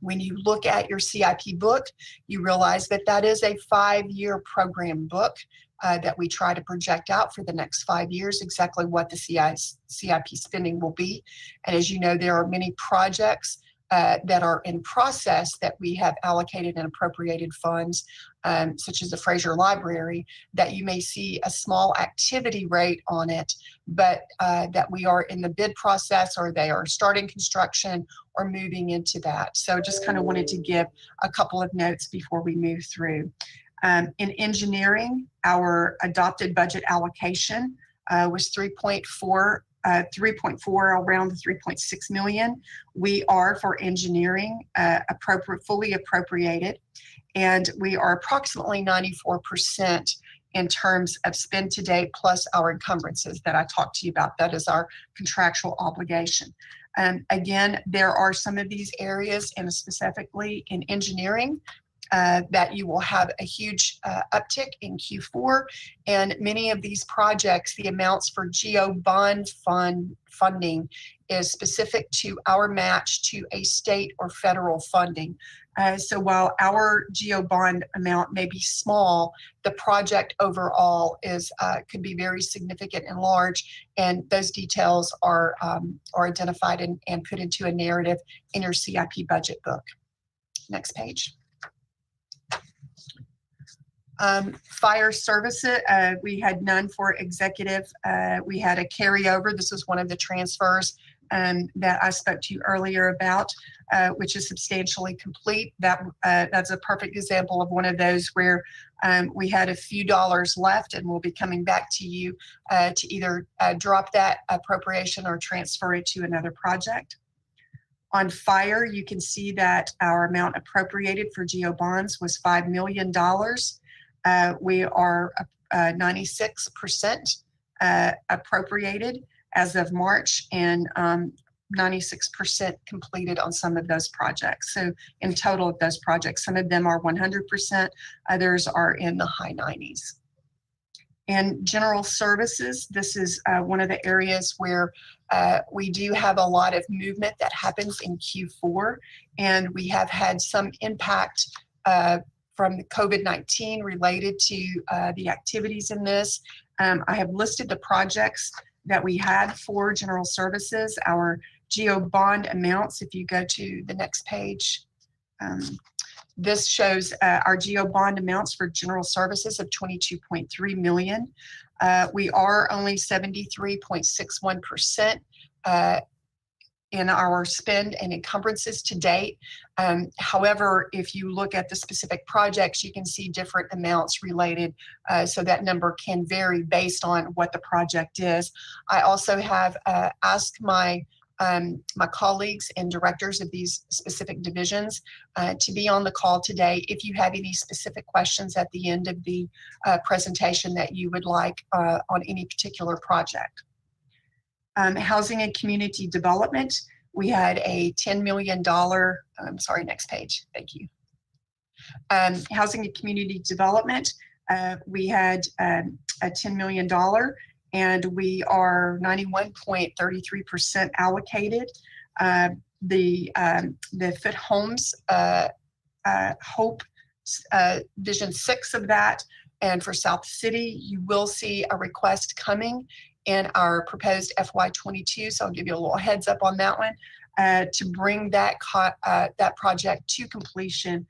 When you look at your CIP book, you realize that that is a 5-year program book that we try to project out for the next 5 years, exactly what the CIP spending will be. And as you know, there are many projects that are in process that we have allocated and appropriated funds, such as the Fraser Library, that you may see a small activity rate on it, but that we are in the bid process or they are starting construction or moving into that. So just kind of wanted to give a couple of notes before we move through. In engineering, our adopted budget allocation was 3.4, around the 3.6 million. We are for engineering fully appropriated, and we are approximately 94% in terms of spend to date plus our encumbrances that I talked to you about. That is our contractual obligation. Again, there are some of these areas, and specifically in engineering, that you will have a huge uptick in Q4. And many of these projects, the amounts for GEO bond funding is specific to our match to a state or federal funding. So while our GEO bond amount may be small, the project overall is could be very significant and large, and those details are identified and put into a narrative in your CIP budget book. Next page. Fire services, we had none for executive. We had a carryover. This was one of the transfers that I spoke to you earlier about, which is substantially complete. That's a perfect example of one of those where we had a few dollars left, and we'll be coming back to you to either drop that appropriation or transfer it to another project. On fire, you can see that our amount appropriated for GEO bonds was $5 million. We are 96% appropriated as of March, and 96% completed on some of those projects. So in total of those projects, some of them are 100%, others are in the high 90s. And general services, this is one of the areas where we do have a lot of movement that happens in Q4, and we have had some impact from the COVID-19 related to the activities in this. I have listed the projects that we had for general services, our GEO bond amounts. If you go to the next page, this shows our GEO bond amounts for general services of $22.3 million. We are only 73.61% in our spend and encumbrances to date. However, if you look at the specific projects, you can see different amounts related, so that number can vary based on what the project is. I also have asked my colleagues and directors of these specific divisions to be on the call today if you have any specific questions at the end of the presentation that you would like on any particular project. Housing and community development, we had a $10 million, next page, thank you. Housing and community development, we had a $10 million, and we are 91.33% allocated. The Fit Homes, Hope Vision 6 of that, and for South City, you will see a request coming in our proposed FY22, so I'll give you a little heads up on that one, to bring that project to completion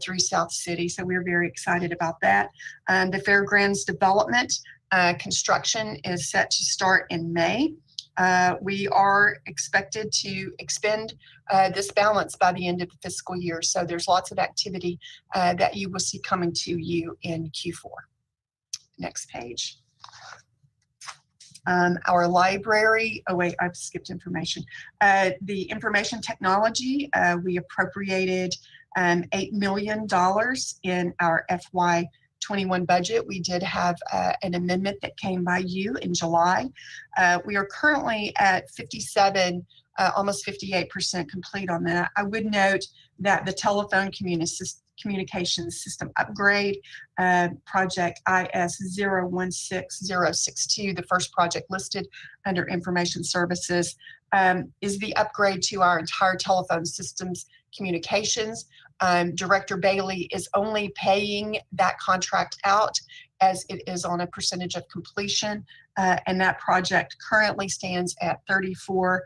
through South City. So we're very excited about that. The Fairgrounds development construction is set to start in May. We are expected to expend this balance by the end of the fiscal year. So there's lots of activity that you will see coming to you in Q4. Next page. Our library, oh wait, I've skipped information. The information technology, we appropriated $8 million in our FY21 budget. We did have an amendment that came by you in July. We are currently at 57, almost 58% complete on that. I would note that the telephone communications system upgrade, project IS016062, the first project listed under information services, is the upgrade to our entire telephone systems communications. Director Bailey is only paying that contract out as it is on a percentage of completion, and that project currently stands at 35%.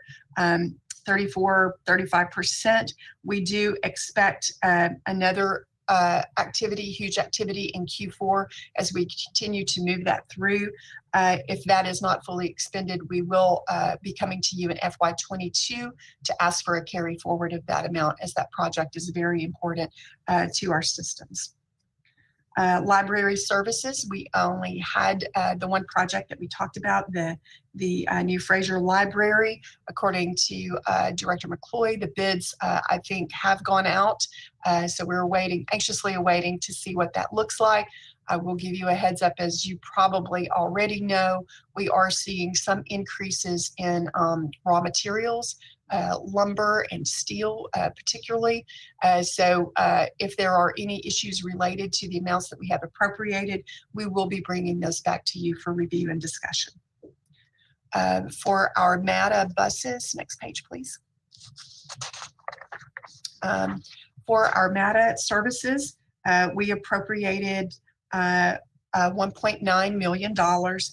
We do expect another huge activity in Q4 as we continue to move that through. If that is not fully expended, we will be coming to you in FY22 to ask for a carry forward of that amount, as that project is very important to our systems. Library services, we only had the one project that we talked about, the new Fraser Library. According to Director McCloy, the bids, I think, have gone out. So we're anxiously awaiting to see what that looks like. I will give you a heads up, as you probably already know, we are seeing some increases in raw materials lumber and steel particularly. So if there are any issues related to the amounts that we have appropriated, we will be bringing those back to you for review and discussion. For our MATA buses, next page, please. For our MATA services, we appropriated $1.9 million.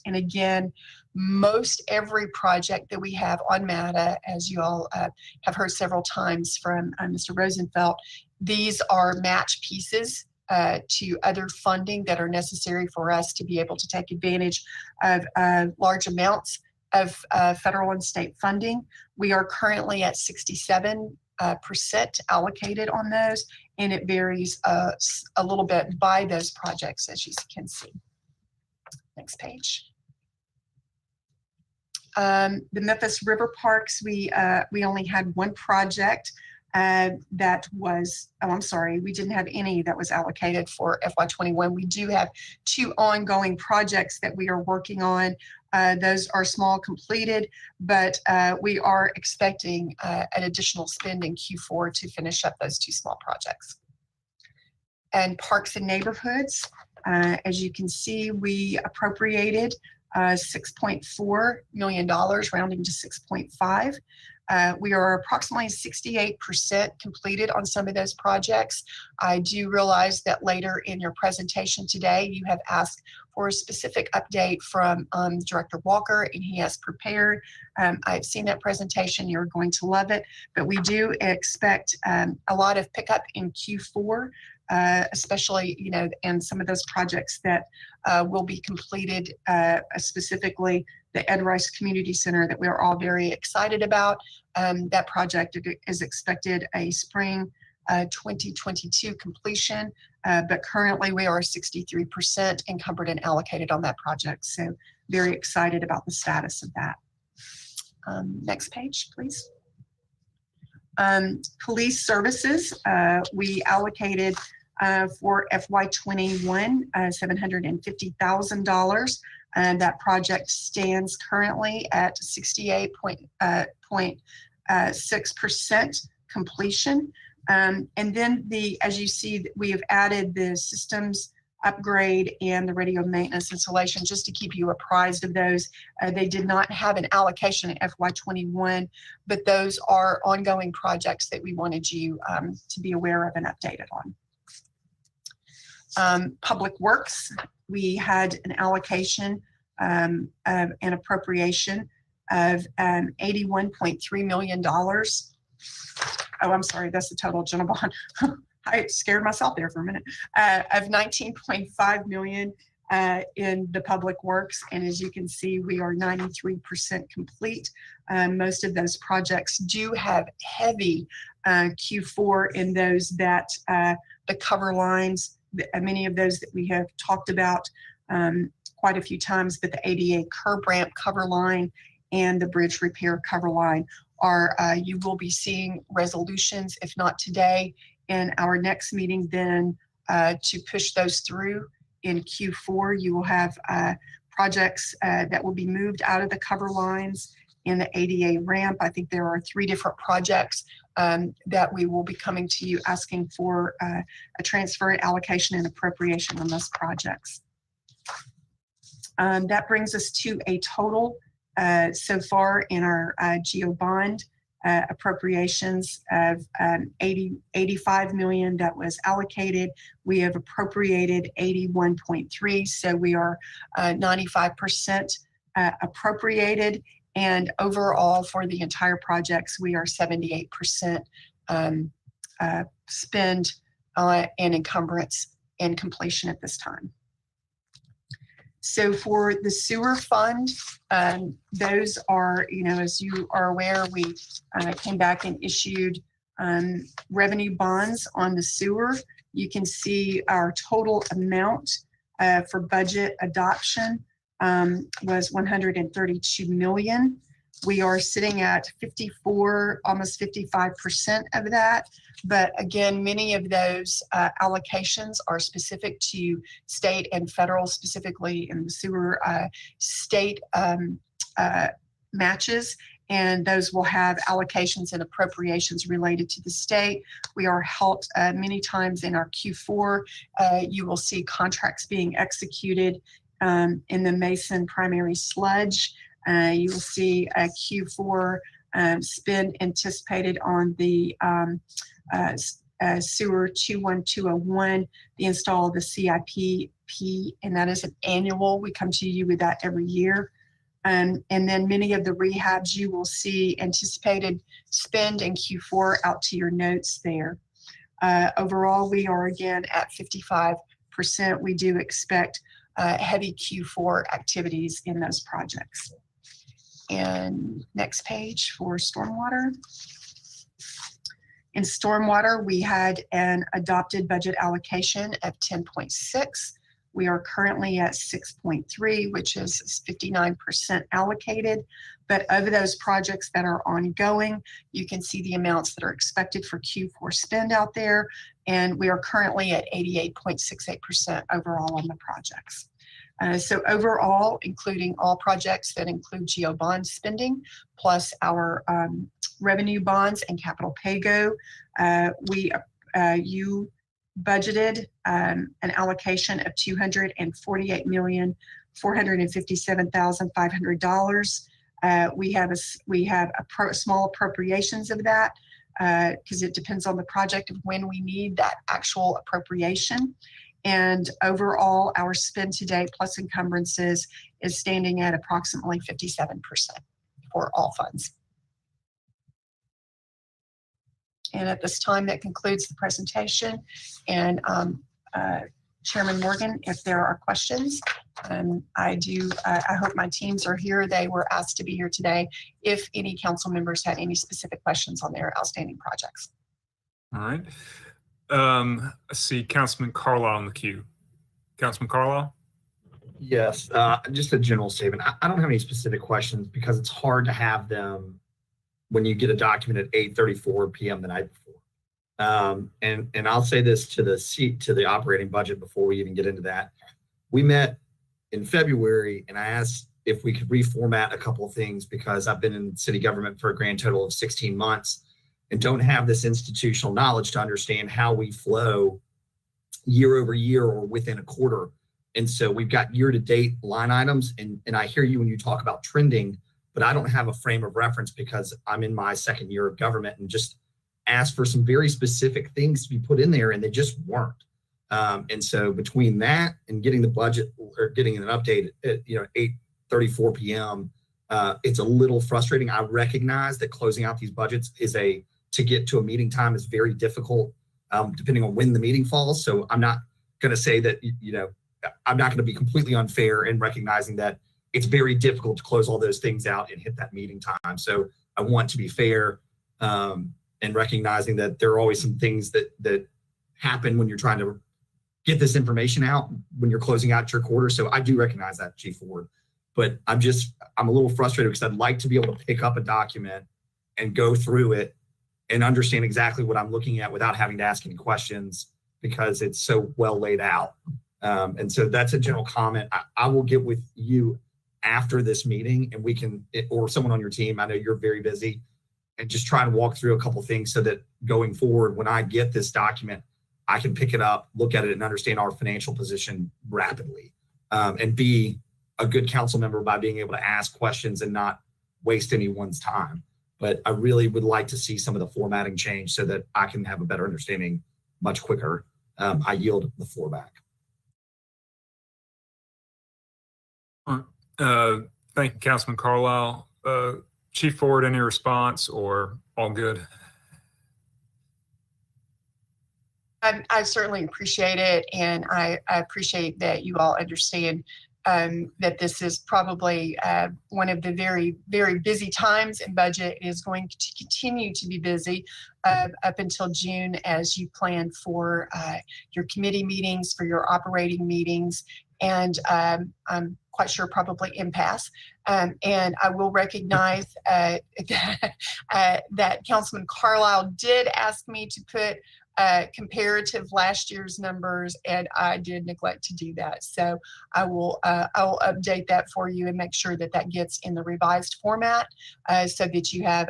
And again, most every project that we have on MATA, as you all have heard several times from Mr. Rosenfeld, these are match pieces to other funding that are necessary for us to be able to take advantage of large amounts of federal and state funding. We are currently at 67% allocated on those, and it varies a little bit by those projects, as you can see. Next page. The Memphis River Parks, we only had one project that was, oh, I'm sorry, we didn't have any that was allocated for FY21. We do have 2 ongoing projects that we are working on. Those are small completed, but we are expecting an additional spend in Q4 to finish up those 2 small projects. And Parks and Neighborhoods, as you can see, we appropriated $6.4 million, rounding to 6.5. We are approximately 68% completed on some of those projects. I do realize that later in your presentation today, you have asked for a specific update from Director Walker, and he has prepared. I've seen that presentation. You're going to love it. But we do expect a lot of pickup in Q4, especially, you know, and some of those projects that will be completed, specifically the Ed Rice Community Center that we are all very excited about. That project is expected a spring 2022 completion, but currently we are 63% encumbered and allocated on that project. So very excited about the status of that. Next page, please. Police services, we allocated for FY21 $750,000. And that project stands currently at 68.6% completion. And then as you see, we have added the systems upgrade and the radio maintenance installation just to keep you apprised of those. They did not have an allocation in FY21, but those are ongoing projects that we wanted you to be aware of and updated on. Public Works, we had an allocation of an appropriation of $81.3 million. Oh, I'm sorry, that's the total general bond. I scared myself there for a minute. Of $19.5 million in the Public Works, and as you can see, we are 93% complete. Most of those projects do have heavy Q4 in those that the cover lines, many of those that we have talked about quite a few times, but the ADA curb ramp cover line and the bridge repair cover line are, you will be seeing resolutions, if not today, in our next meeting, then to push those through in Q4. You will have projects that will be moved out of the cover lines in the ADA ramp. I think there are 3 different projects that we will be coming to you asking for a transfer, allocation, and appropriation on those projects. That brings us to a total so far in our GEO bond appropriations of $85 million that was allocated. We have appropriated 81.3, so we are 95% appropriated. And overall for the entire projects, we are 78% spend and encumbrance and completion at this time. So for the sewer fund, those are, you know, as you are aware, we came back and issued revenue bonds on the sewer. You can see our total amount for budget adoption was $132 million. We are sitting at 54, almost 55% of that. But again, many of those allocations are specific to state and federal, specifically in the sewer state matches. and those will have allocations and appropriations related to the state. We are helped many times in our Q4. You will see contracts being executed in the Mason primary sludge. You will see a Q4 spend anticipated on the sewer 21201, the install of the CIP, and that is an annual. We come to you with that every year. And then many of the rehabs you will see anticipated spend in Q4 out to your notes there. Overall, we are again at 55%. We do expect heavy Q4 activities in those projects. And next page for stormwater. In stormwater, we had an adopted budget allocation of 10.6. We are currently at 6.3, which is 59% allocated. But over those projects that are ongoing, you can see the amounts that are expected for Q4 spend out there. And we are currently at 88.68% overall on the projects. So overall, including all projects that include GO bond spending, plus our revenue bonds and capital pay-go, you budgeted an allocation of $248,457,500. We have small appropriations of that because it depends on the project of when we need that actual appropriation. And overall, our spend today plus encumbrances is standing at approximately 57% for all funds. And at this time, that concludes the presentation. And Chairman Morgan, if there are questions, I hope my teams are here. They were asked to be here today. If any council members had any specific questions on their outstanding projects. All right. I see Councilman Carlisle in the queue. Councilman Carlisle? Yes, just a general statement. I don't have any specific questions because it's hard to have them when you get a document at 8:34 p.m. the night before. And I'll say this to the operating budget before we even get into that. We met in February and I asked if we could reformat a couple of things because I've been in city government for a grand total of 16 months and don't have this institutional knowledge to understand how we flow year over year or within a quarter. And so we've got year-to-date line items, and I hear you when you talk about trending, but I don't have a frame of reference because I'm in my second year of government and just asked for some very specific things to be put in there, and they just weren't. And so between that and getting the budget or getting an update at 8:34 p.m., it's a little frustrating. I recognize that closing out these budgets to get to a meeting time is very difficult, depending on when the meeting falls. So I'm not going to say that, I'm not going to be completely unfair in recognizing that it's very difficult to close all those things out and hit that meeting time. So I want to be fair and recognizing that there are always some things that happen when you're trying to get this information out when you're closing out your quarter. So I do recognize that, Chief Ford, but I'm a little frustrated because I'd like to be able to pick up a document and go through it and understand exactly what I'm looking at without having to ask any questions because it's so well laid out. And so that's a general comment. I will get with you after this meeting and we can, or someone on your team, I know you're very busy, and just try and walk through a couple of things so that going forward, when I get this document, I can pick it up, look at it, and understand our financial position rapidly, and be a good council member by being able to ask questions and not waste anyone's time. But I really would like to see some of the formatting change so that I can have a better understanding much quicker. I yield the floor back. Thank you, Councilman Carlisle. Chief Ford, any response or all good? I certainly appreciate it, and I appreciate that you all understand that this is probably one of the very, very busy times, and budget is going to continue to be busy up until June as you plan for your committee meetings, for your operating meetings, and I'm quite sure probably impasse. And I will recognize that Councilman Carlisle did ask me to put comparative last year's numbers, and I did neglect to do that. So I will update that for you and make sure that that gets in the revised format so that you have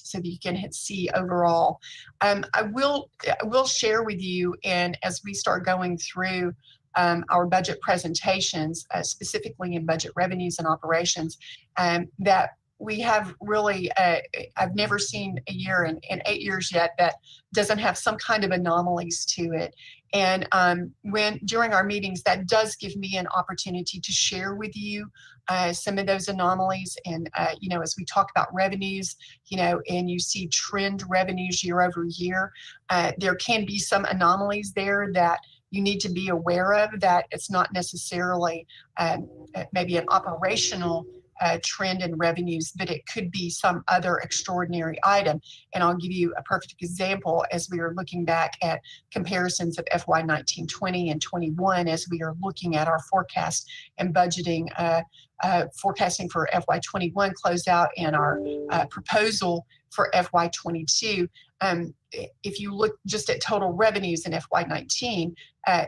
so that you can see overall. I will share with you, and as we start going through our budget presentations, specifically in budget revenues and operations, that we have really, I've never seen a year in 8 years yet that doesn't have some kind of anomalies to it. And when during our meetings, that does give me an opportunity to share with you some of those anomalies. And, you know, as we talk about revenues, you know, and you see trend revenues year over year, there can be some anomalies there that you need to be aware of, that it's not necessarily maybe an operational trend in revenues, but it could be some other extraordinary item. And I'll give you a perfect example as we are looking back at comparisons of FY 19, 20, and 21, as we are looking at our forecast and budgeting, forecasting for FY 21 closeout and our proposal for FY 22. If you look just at total revenues in FY 19,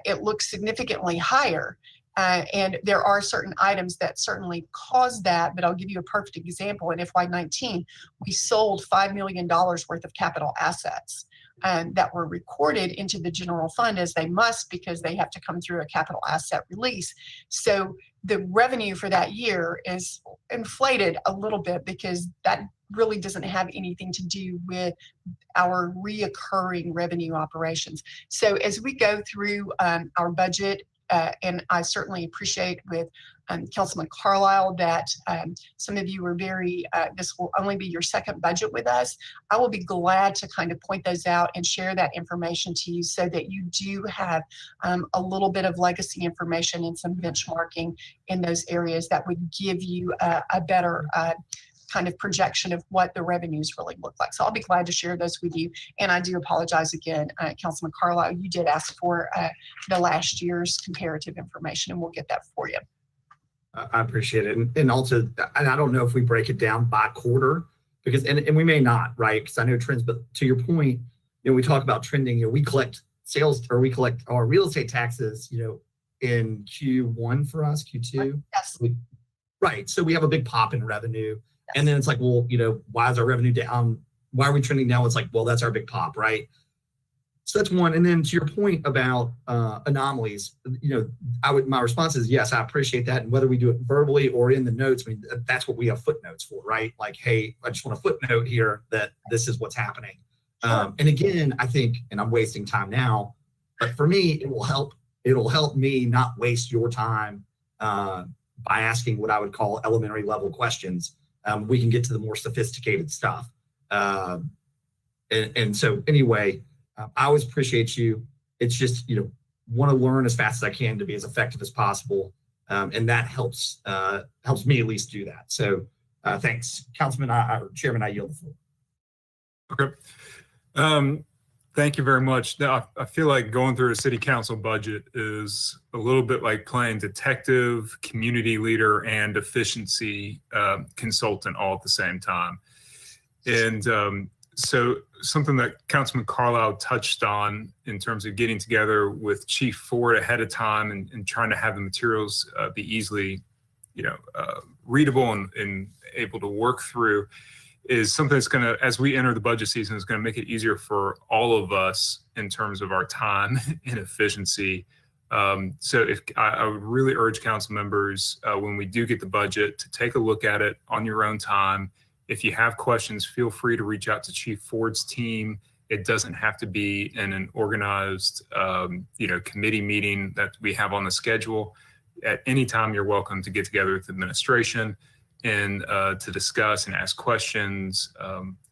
it looks significantly higher. And there are certain items that certainly cause that, but I'll give you a perfect example. In FY 19, we sold $5 million worth of capital assets that were recorded into the general fund, as they must, because they have to come through a capital asset release. So the revenue for that year is inflated a little bit because that really doesn't have anything to do with our reoccurring revenue operations. So as we go through our budget, and I certainly appreciate with Councilman Carlisle that some of you are very, this will only be your second budget with us. I will be glad to kind of point those out and share that information to you so that you do have a little bit of legacy information and some benchmarking in those areas that would give you a better kind of projection of what the revenues really look like. So I'll be glad to share those with you. And I do apologize again, Councilman Carlisle, you did ask for the last year's comparative information, and we'll get that for you. I appreciate it. And also, and I don't know if we break it down by quarter, because, and we may not, right? Because I know trends, but to your point, you know, we talk about trending, you know, we collect sales, or we collect our real estate taxes, you know, in Q1 for us, Q2. Yes. Right. So we have a big pop in revenue. And then it's like, well, you know, why is our revenue down? Why are we trending down? It's like, well, that's our big pop, right? So that's one. And then to your point about anomalies, you know, my response is yes, I appreciate that. And whether we do it verbally or in the notes, I mean, that's what we have footnotes for, right? Like, hey, I just want a footnote here that this is what's happening. And again, I think, and I'm wasting time now, but for me, it'll help me not waste your time by asking what I would call elementary level questions. We can get to the more sophisticated stuff. And so anyway, I always appreciate you. It's just, you know, want to learn as fast as I can to be as effective as possible. And that helps me at least do that. So thanks, Councilman, Chairman, I yield the floor. Okay. Thank you very much. Now, I feel like going through a city council budget is a little bit like playing detective, community leader, and efficiency consultant all at the same time. And so something that Councilman Carlisle touched on in terms of getting together with Chief Ford ahead of time and trying to have the materials be easily, you know, readable and able to work through is something that's going to, as we enter the budget season, is going to make it easier for all of us in terms of our time and efficiency. So if I would really urge council members, when we do get the budget, to take a look at it on your own time. If you have questions, feel free to reach out to Chief Ford's team. It doesn't have to be in an organized, you know, committee meeting that we have on the schedule. At any time, you're welcome to get together with administration and to discuss and ask questions.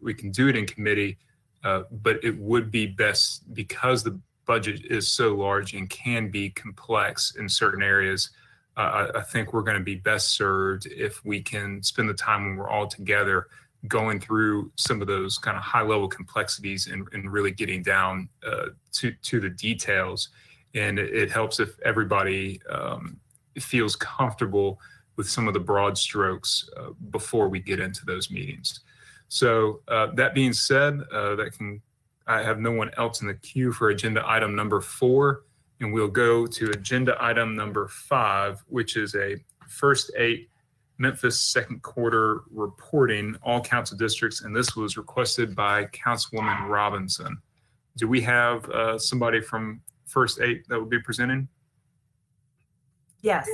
We can do it in committee, but it would be best, because the budget is so large and can be complex in certain areas. I think we're going to be best served if we can spend the time when we're all together going through some of those kind of high level complexities and really getting down to the details. And it helps if everybody feels comfortable with some of the broad strokes before we get into those meetings. So that being said, that I have no one else in the queue for agenda item number 4, and we'll go to agenda item number 5, which is a first 8 Memphis second quarter reporting, all council districts, and this was requested by Councilwoman Robinson. Do we have somebody from first 8 that will be presenting? Yes.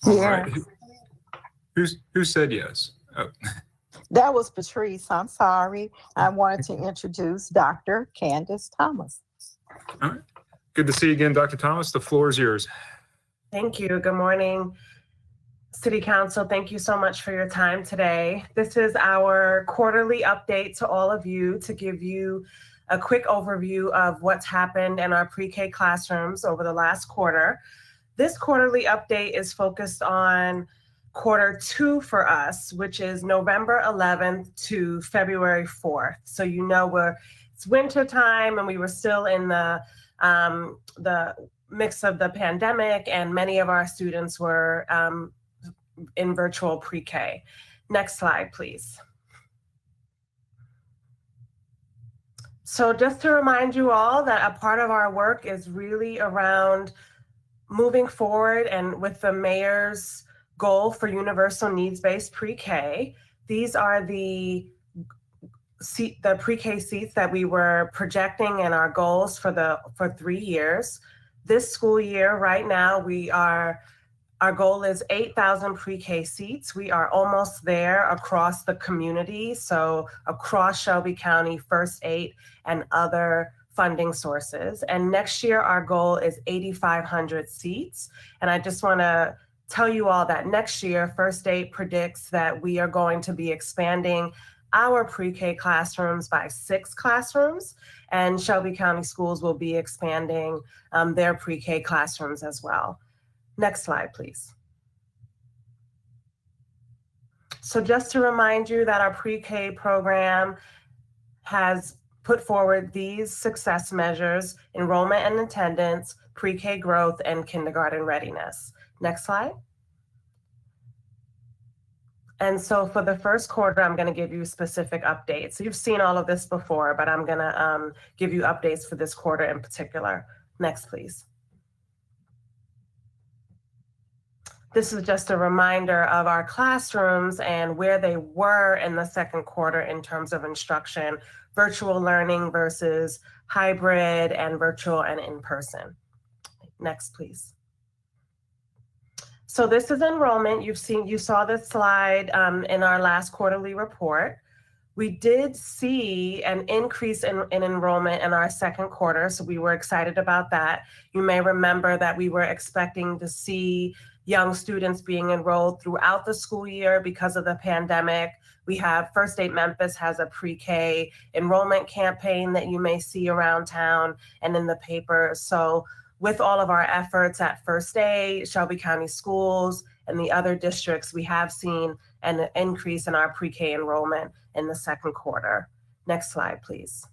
All right. Who said yes? Oh. That was Patrice. I'm sorry. I wanted to introduce Dr. Candace Thomas. All right. Good to see you again, Dr. Thomas. The floor is yours. Thank you. Good morning, City Council. Thank you so much for your time today. This is our quarterly update to all of you to give you a quick overview of what's happened in our pre-K classrooms over the last quarter. This quarterly update is focused on quarter 2 for us, which is November 11th to February 4th. So you know it's winter time and we were still in the mix of the pandemic, and many of our students were in virtual pre-K. Next slide, please. So just to remind you all that a part of our work is really around moving forward and with the mayor's goal for universal needs-based pre-K. These are the pre-K seats that we were projecting in our goals for 3 years. This school year, right now, our goal is 8,000 pre-K seats. We are almost there across the community, so across Shelby County, First 8, and other funding sources. And next year, our goal is 8,500 seats. And I just want to tell you all that next year, First 8 predicts that we are going to be expanding our pre-K classrooms by 6 classrooms, and Shelby County Schools will be expanding their pre-K classrooms as well. Next slide, please. So just to remind you that our pre-K program has put forward these success measures: enrollment and attendance, pre-K growth, and kindergarten readiness. Next slide. And so for the first quarter, I'm going to give you specific updates. So you've seen all of this before, but I'm going to give you updates for this quarter in particular. Next, please. This is just a reminder of our classrooms and where they were in the second quarter in terms of instruction, virtual learning versus hybrid, and virtual and in-person. Next, please. So this is enrollment. You saw this slide in our last quarterly report. We did see an increase in enrollment in our second quarter, so we were excited about that. You may remember that we were expecting to see young students being enrolled throughout the school year because of the pandemic. We have First 8 Memphis has a pre-K enrollment campaign that you may see around town and in the paper. So with all of our efforts at First 8, Shelby County Schools, and the other districts, we have seen an increase in our pre-K enrollment in the second quarter. Next slide, please.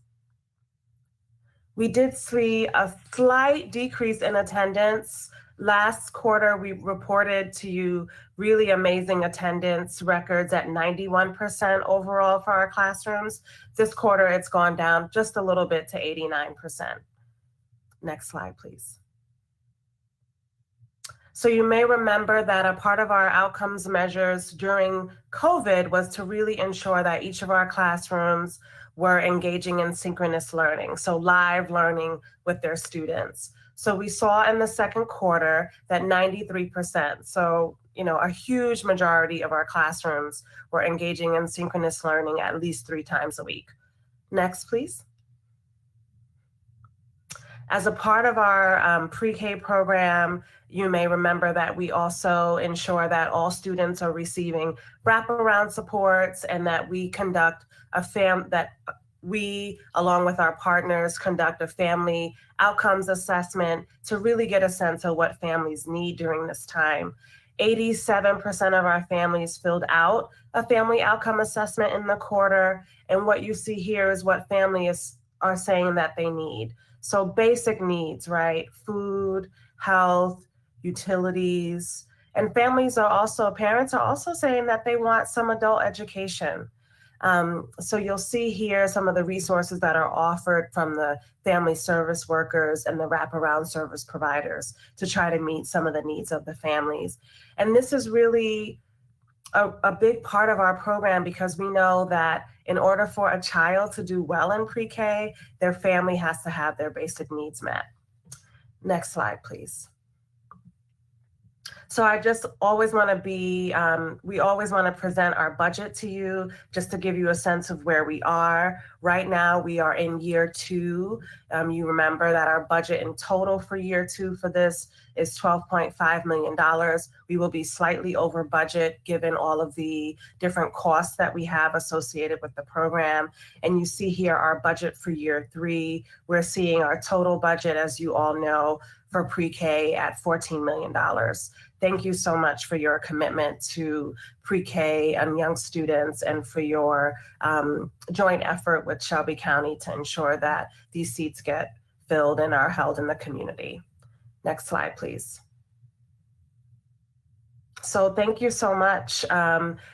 We did see a slight decrease in attendance. Last quarter, we reported to you really amazing attendance records at 91% overall for our classrooms. This quarter, it's gone down just a little bit to 89%. Next slide, please. So you may remember that a part of our outcomes measures during COVID was to really ensure that each of our classrooms were engaging in synchronous learning, so live learning with their students. So we saw in the second quarter that 93%, so a huge majority of our classrooms were engaging in synchronous learning at least 3 times a week. Next, please. As a part of our pre-K program, you may remember that we also ensure that all students are receiving wraparound supports, and that we conduct we, along with our partners, conduct a family outcomes assessment to really get a sense of what families need during this time. 87% of our families filled out a family outcome assessment in the quarter, and what you see here is what families are saying that they need. So basic needs, right? Food, health, utilities, and parents are also saying that they want some adult education. So you'll see here some of the resources that are offered from the family service workers and the wraparound service providers to try to meet some of the needs of the families. And this is really a big part of our program because we know that in order for a child to do well in pre-K, their family has to have their basic needs met. Next slide, please. So I just always want to be, we always want to present our budget to you just to give you a sense of where we are. Right now, we are in year 2. You remember that our budget in total for year 2 for this is $12.5 million. We will be slightly over budget given all of the different costs that we have associated with the program. And you see here our budget for year 3. We're seeing our total budget, as you all know, for pre-K at $14 million. Thank you so much for your commitment to pre-K and young students and for your joint effort with Shelby County to ensure that these seats get filled and are held in the community. Next slide, please. So thank you so much.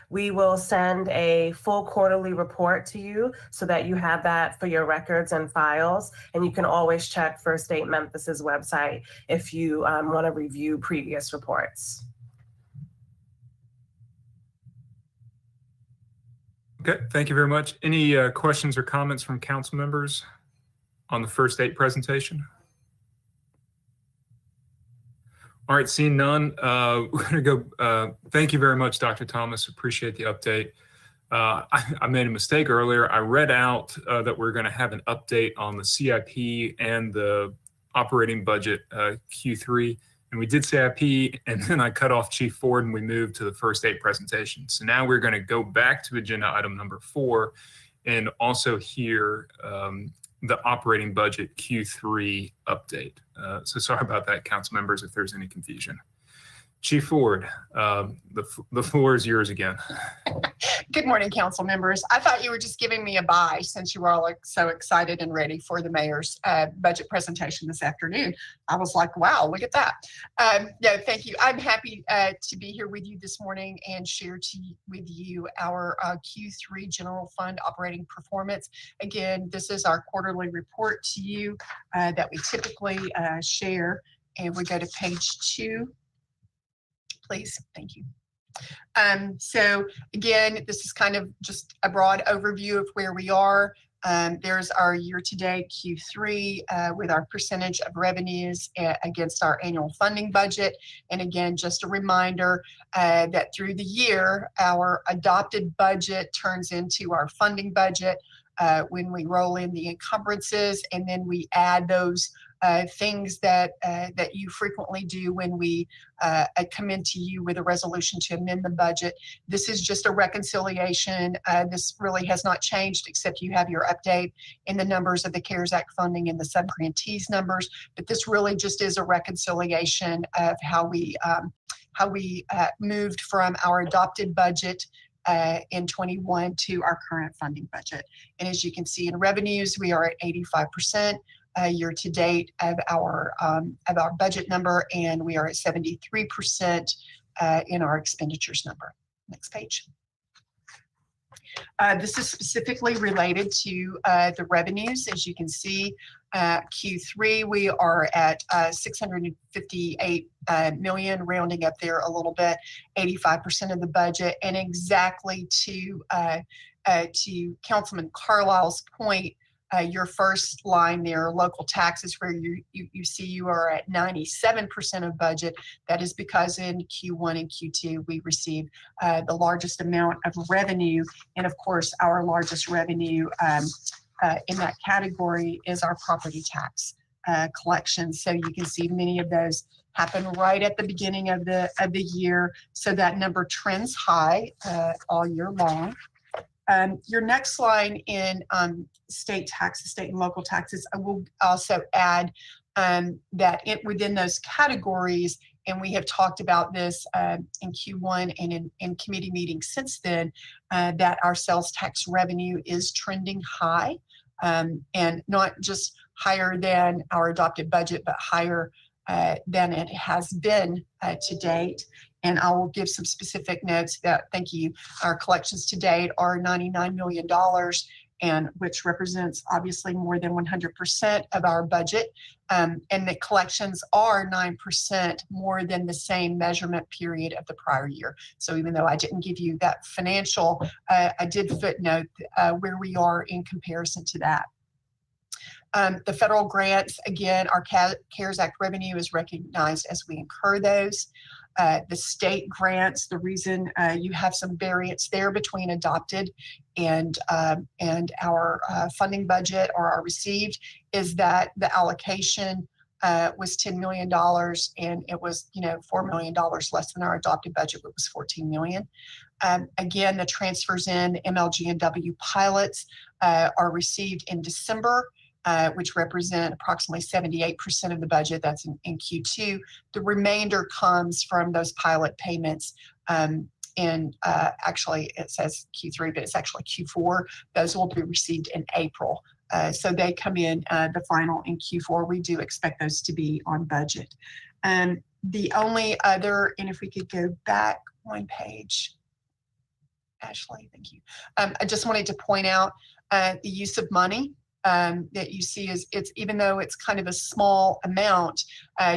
We will send a full quarterly report to you so that you have that for your records and files. And you can always check First State Memphis's website if you want to review previous reports. Okay, thank you very much. Any questions or comments from council members on the First State presentation? All right, seeing none, we're going to go. Thank you very much, Dr. Thomas. Appreciate the update. I made a mistake earlier. I read out that we're going to have an update on the CIP and the operating budget Q3. And we did CIP, and then I cut off Chief Ford and we moved to the First Aid presentation. So now we're going to go back to agenda item number 4 and also hear the operating budget Q3 update. So sorry about that, council members, if there's any confusion. Chief Ford, the floor is yours again. Good morning, council members. I thought you were just giving me a bye since you were all so excited and ready for the mayor's budget presentation this afternoon. I was like, wow, look at that. No, thank you. I'm happy to be here with you this morning and share with you our Q3 general fund operating performance. Again, this is our quarterly report to you that we typically share. And we go to page 2. Please, thank you. So again, this is kind of just a broad overview of where we are. There's our year-to-date Q3 with our percentage of revenues against our annual funding budget. And again, just a reminder that through the year, our adopted budget turns into our funding budget when we roll in the encumbrances, and then we add those things that you frequently do when we come into you with a resolution to amend the budget. This is just a reconciliation. This really has not changed, except you have your update in the numbers of the CARES Act funding and the subgrantees numbers. But this really just is a reconciliation of how we moved from our adopted budget in 21 to our current funding budget. And as you can see in revenues, we are at 85%. Year to date of our budget number, and we are at 73% in our expenditures number. Next page. This is specifically related to the revenues. As you can see, Q3 we are at 658 million, rounding up there a little bit, 85% of the budget, and exactly to Councilman Carlisle's point. Your first line there, local taxes, where you see you are at 97% of budget. That is because in Q1 and Q2 we received the largest amount of revenue, and of course our largest revenue in that category is our property tax collection. So you can see many of those happen right at the beginning of the year, so that number trends high all year long. Your next line in state taxes, state and local taxes, I will also add that within those categories, and we have talked about this in Q1 and in committee meetings since then, that our sales tax revenue is trending high, and not just higher than our adopted budget, but higher than it has been to date. And I will give some specific notes that, thank you, our collections to date are $99 million, and which represents obviously more than 100% of our budget. And the collections are 9% more than the same measurement period of the prior year. So even though I didn't give you that financial, I did footnote where we are in comparison to that. The federal grants, again, our CARES Act revenue is recognized as we incur those. The state grants, the reason you have some variance there between adopted and our funding budget or our received is that the allocation was $10 million, and it was, $4 million less than our adopted budget, but was $14 million. Again, the transfers in MLG and W pilots are received in December, which represent approximately 78% of the budget. That's in Q2. The remainder comes from those pilot payments actually it says Q3, but it's actually Q4. Those will be received in April. So they come in the final in Q4. We do expect those to be on budget. The only other, and if we could go back one page, Ashley, thank you. I just wanted to point out the use of money that you see is even though it's kind of a small amount,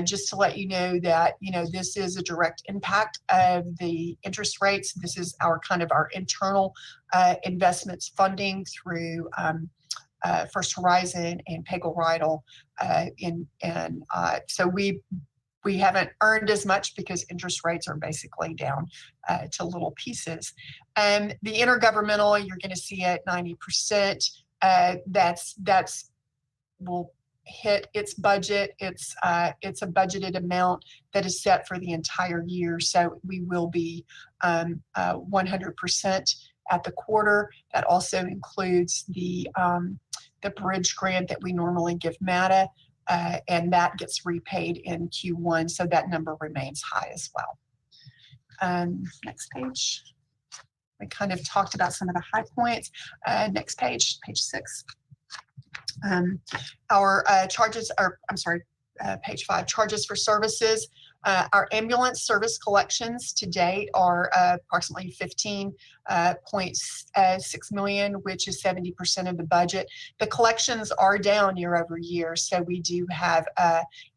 just to let you know that, this is a direct impact of the interest rates. This is our internal investments funding through First Horizon and Pagel-Rydell. So we haven't earned as much because interest rates are basically down to little pieces. The intergovernmental, you're going to see at 90%. That's will hit its budget. It's a budgeted amount that is set for the entire year. So we will be 100% at the quarter. That also includes the bridge grant that we normally give MATA, and that gets repaid in Q1. So that number remains high as well. Next page. We kind of talked about some of the high points. Next page, page 6. Our charges are, page 5, charges for services. Our ambulance service collections to date are approximately $15.6 million, which is 70% of the budget. The collections are down year over year. So we do have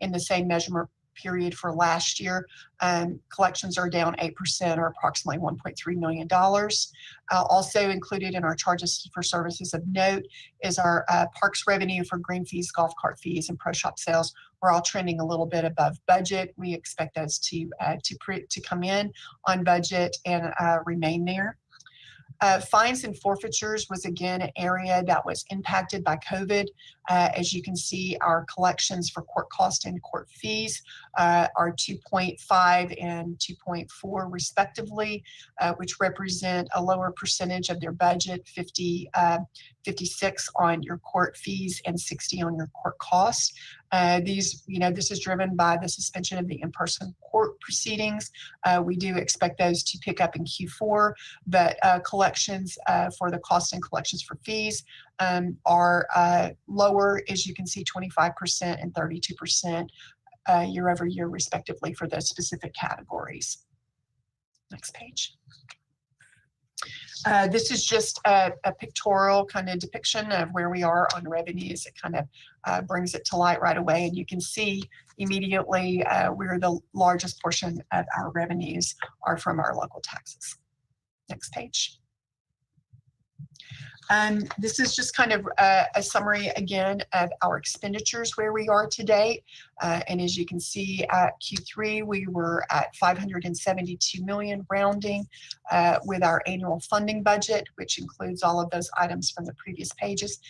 in the same measurement period for last year, collections are down 8% or approximately $1.3 million. Also included in our charges for services of note is our parks revenue for green fees, golf cart fees, and pro shop sales. We're all trending a little bit above budget. We expect those to come in on budget and remain there. Fines and forfeitures was again an area that was impacted by COVID. As you can see, our collections for court cost and court fees are 2.5 and 2.4 respectively, which represent a lower percentage of their budget, 56 on your court fees and 60 on your court costs. This is driven by the suspension of the in-person court proceedings. We do expect those to pick up in Q4, but collections for the cost and collections for fees are lower, as you can see, 25% and 32% year over year, respectively, for those specific categories. Next page. This is just a pictorial kind of depiction of where we are on revenues. It kind of brings it to light right away. And you can see immediately where the largest portion of our revenues are from our local taxes. Next page. This is just kind of a summary again of our expenditures where we are today. And as you can see at Q3, we were at $572 million rounding with our annual funding budget, which includes all of those items from the previous pages.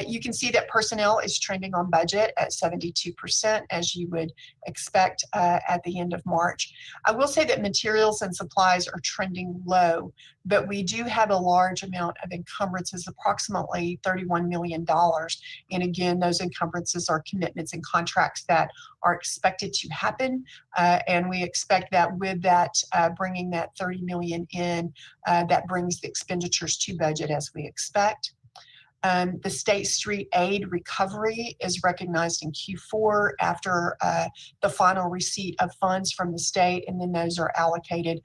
You can see that personnel is trending on budget at 72%, as you would expect at the end of March. I will say that materials and supplies are trending low, but we do have a large amount of encumbrances, approximately $31 million. And again, those encumbrances are commitments and contracts that are expected to happen. And we expect that with that, bringing that 30 million in, that brings the expenditures to budget as we expect. The state street aid recovery is recognized in Q4 after the final receipt of funds from the state, and then those are allocated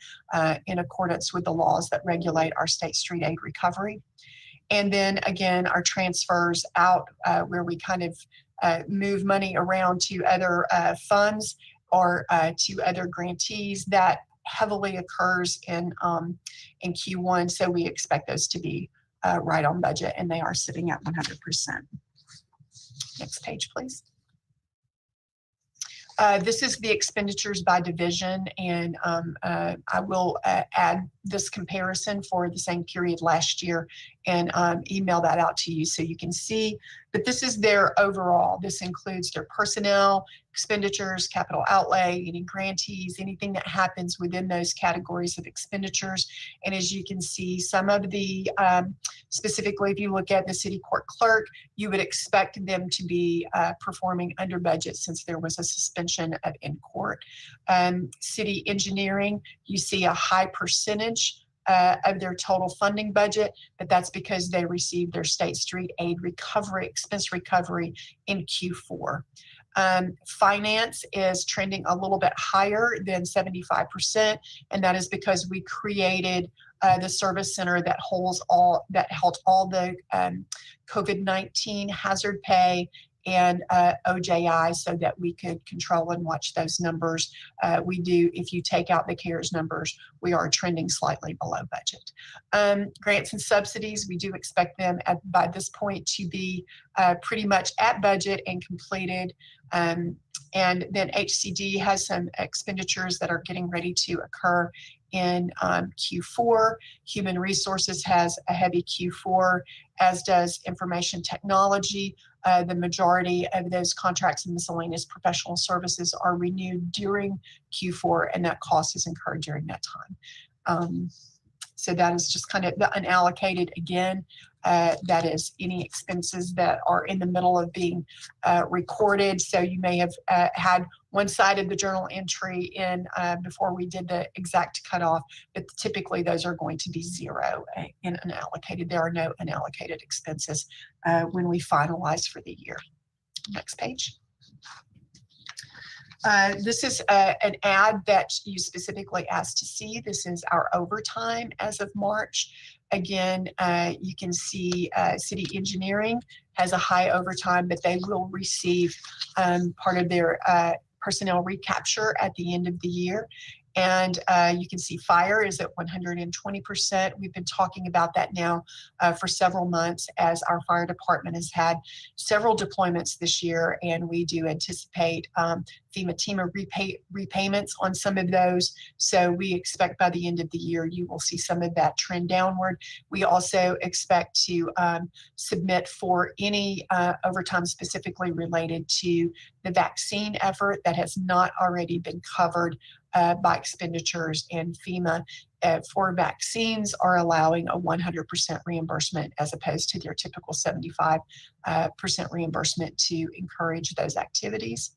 in accordance with the laws that regulate our state street aid recovery. And then again, our transfers out where we kind of move money around to other funds or to other grantees, that heavily occurs in Q1. So we expect those to be right on budget, and they are sitting at 100%. Next page, please. This is the expenditures by division, and I will add this comparison for the same period last year and email that out to you so you can see. But this is their overall. This includes their personnel, expenditures, capital outlay, any grantees, anything that happens within those categories of expenditures. And as you can see, some of the, specifically if you look at the city court clerk, you would expect them to be performing under budget since there was a suspension of in-court. City engineering, you see a high percentage of their total funding budget, but that's because they received their state street aid recovery, expense recovery in Q4. Finance is trending a little bit higher than 75%, and that is because we created the service center that holds all the COVID-19 hazard pay and OJI so that we could control and watch those numbers. We do, if you take out the CARES numbers, we are trending slightly below budget. Grants and subsidies, we do expect them by this point to be pretty much at budget and completed. And then HCD has some expenditures that are getting ready to occur in Q4. Human Resources has a heavy Q4, as does Information Technology. The majority of those contracts and miscellaneous professional services are renewed during Q4, and that cost is incurred during that time. So that is just kind of the unallocated again. That is any expenses that are in the middle of being recorded. So you may have had one side of the journal entry in before we did the exact cutoff, but typically those are going to be zero in unallocated. There are no unallocated expenses when we finalize for the year. Next page. This is an ad that you specifically asked to see. This is our overtime as of March. Again, you can see city engineering has a high overtime, but they will receive part of their personnel recapture at the end of the year. And you can see fire is at 120%. We've been talking about that now for several months as our fire department has had several deployments this year, and we do anticipate FEMA repayments on some of those. So we expect by the end of the year, you will see some of that trend downward. We also expect to submit for any overtime specifically related to the vaccine effort that has not already been covered by expenditures, and FEMA for vaccines are allowing a 100% reimbursement as opposed to their typical 75% reimbursement to encourage those activities.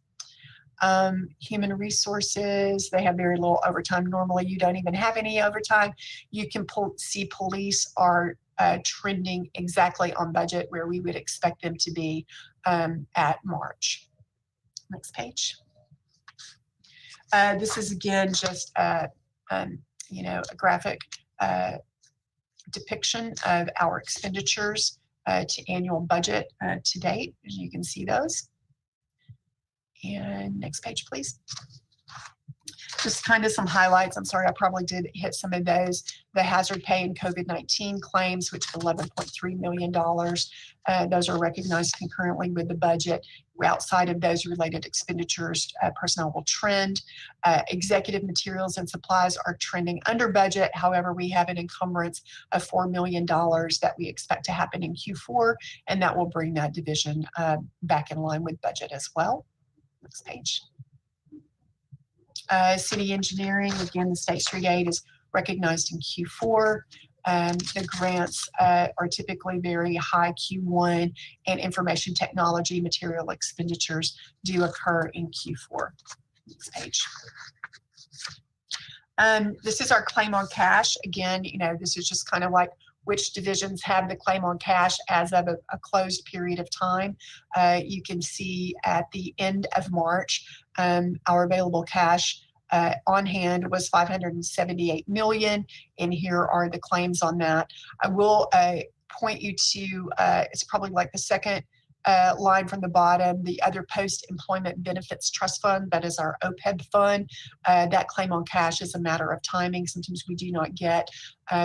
Human Resources, they have very little overtime. Normally, you don't even have any overtime. You can see police are trending exactly on budget where we would expect them to be at March. Next page. This is again just a graphic depiction of our expenditures to annual budget to date. As you can see those. And next page, please. Just kind of some highlights. I'm sorry, I probably did hit some of those. The hazard pay and COVID-19 claims, which are $11.3 million. Those are recognized concurrently with the budget. Outside of those related expenditures, personnel will trend. Executive materials and supplies are trending under budget. However, we have an encumbrance of $4 million that we expect to happen in Q4, and that will bring that division back in line with budget as well. Next page. City engineering, again, the state street aid is recognized in Q4. The grants are typically very high Q1, and information technology material expenditures do occur in Q4. Next page. This is our claim on cash. Again, this is just kind of like which divisions have the claim on cash as of a closed period of time. You can see at the end of March, our available cash on hand was 578 million, and here are the claims on that. I will point you to, it's probably like the second line from the bottom, the other post-employment benefits trust fund, that is our OPEB fund. That claim on cash is a matter of timing. Sometimes we do not get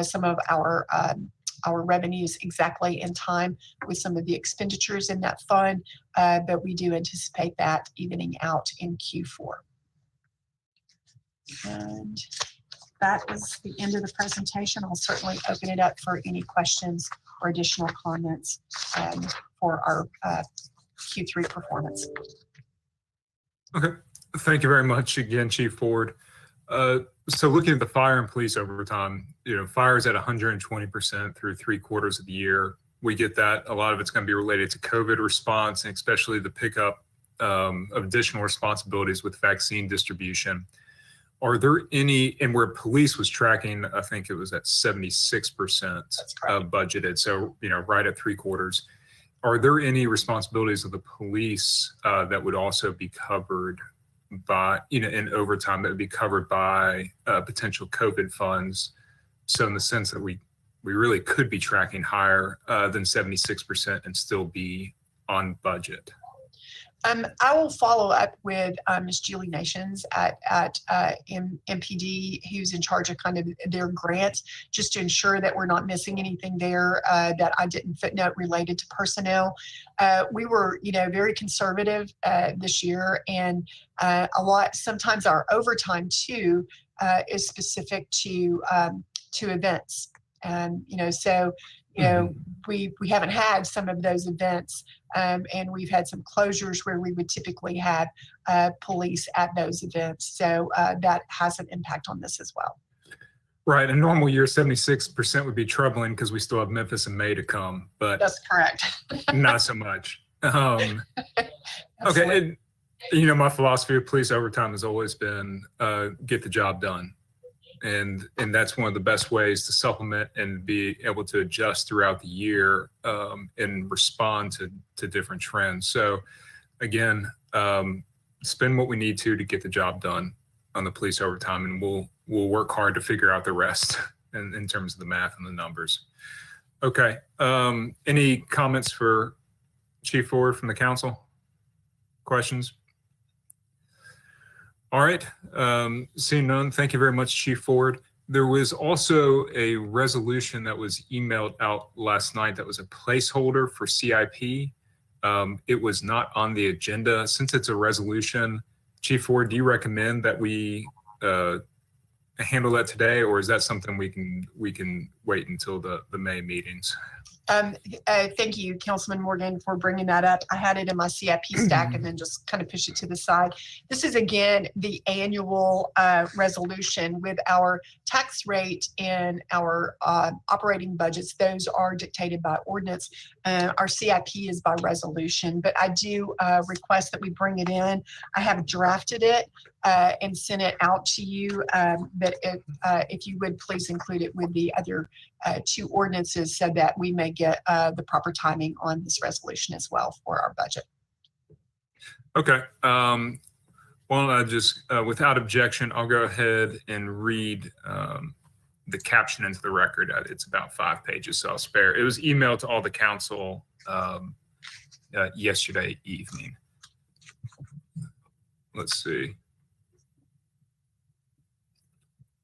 some of our revenues exactly in time with some of the expenditures in that fund, but we do anticipate that evening out in Q4. And that is the end of the presentation. I'll certainly open it up for any questions or additional comments for our Q3 performance. Okay, thank you very much again, Chief Ford. So looking at the fire and police overtime, fire is at 120% through 3/4 of the year. We get that. A lot of it's going to be related to COVID response, and especially the pickup of additional responsibilities with vaccine distribution. Are there any, and where police was tracking, I think it was at 76% budgeted, so right at 3/4. Are there any responsibilities of the police that would also be covered by, in overtime, that would be covered by potential COVID funds? So in the sense that we really could be tracking higher than 76% and still be on budget. I will follow up with Ms. Julie Nations at MPD, who's in charge of kind of their grants, just to ensure that we're not missing anything there that I didn't footnote related to personnel. We were, very conservative this year, and sometimes our overtime too is specific to events. And, we haven't had some of those events, and we've had some closures where we would typically have police at those events. So that has an impact on this as well. Right. A normal year, 76% would be troubling because we still have Memphis and May to come, but that's correct. Not so much. Okay. And, my philosophy of police overtime has always been get the job done. And that's one of the best ways to supplement and be able to adjust throughout the year and respond to different trends. So again, spend what we need to get the job done on the police overtime, and we'll work hard to figure out the rest in terms of the math and the numbers. Okay. Any comments for Chief Ford from the council? Questions? All right, seeing none, thank you very much, Chief Ford. There was also a resolution that was emailed out last night that was a placeholder for CIP. It was not on the agenda. Since it's a resolution, Chief Ford, do you recommend that we handle that today, or is that something we can wait until the May meetings? Thank you, Councilman Morgan, for bringing that up. I had it in my CIP stack and then just kind of push it to the side. This is, again, the annual resolution with our tax rate and our operating budgets. Those are dictated by ordinance. Our CIP is by resolution, but I do request that we bring it in. I have drafted it and sent it out to you, but if you would please include it with the other two ordinances so that we may get the proper timing on this resolution as well for our budget. Okay. Well, I just, without objection, I'll go ahead and read the caption into the record. It's about 5 pages, so I'll spare. It was emailed to all the council yesterday evening. Let's see.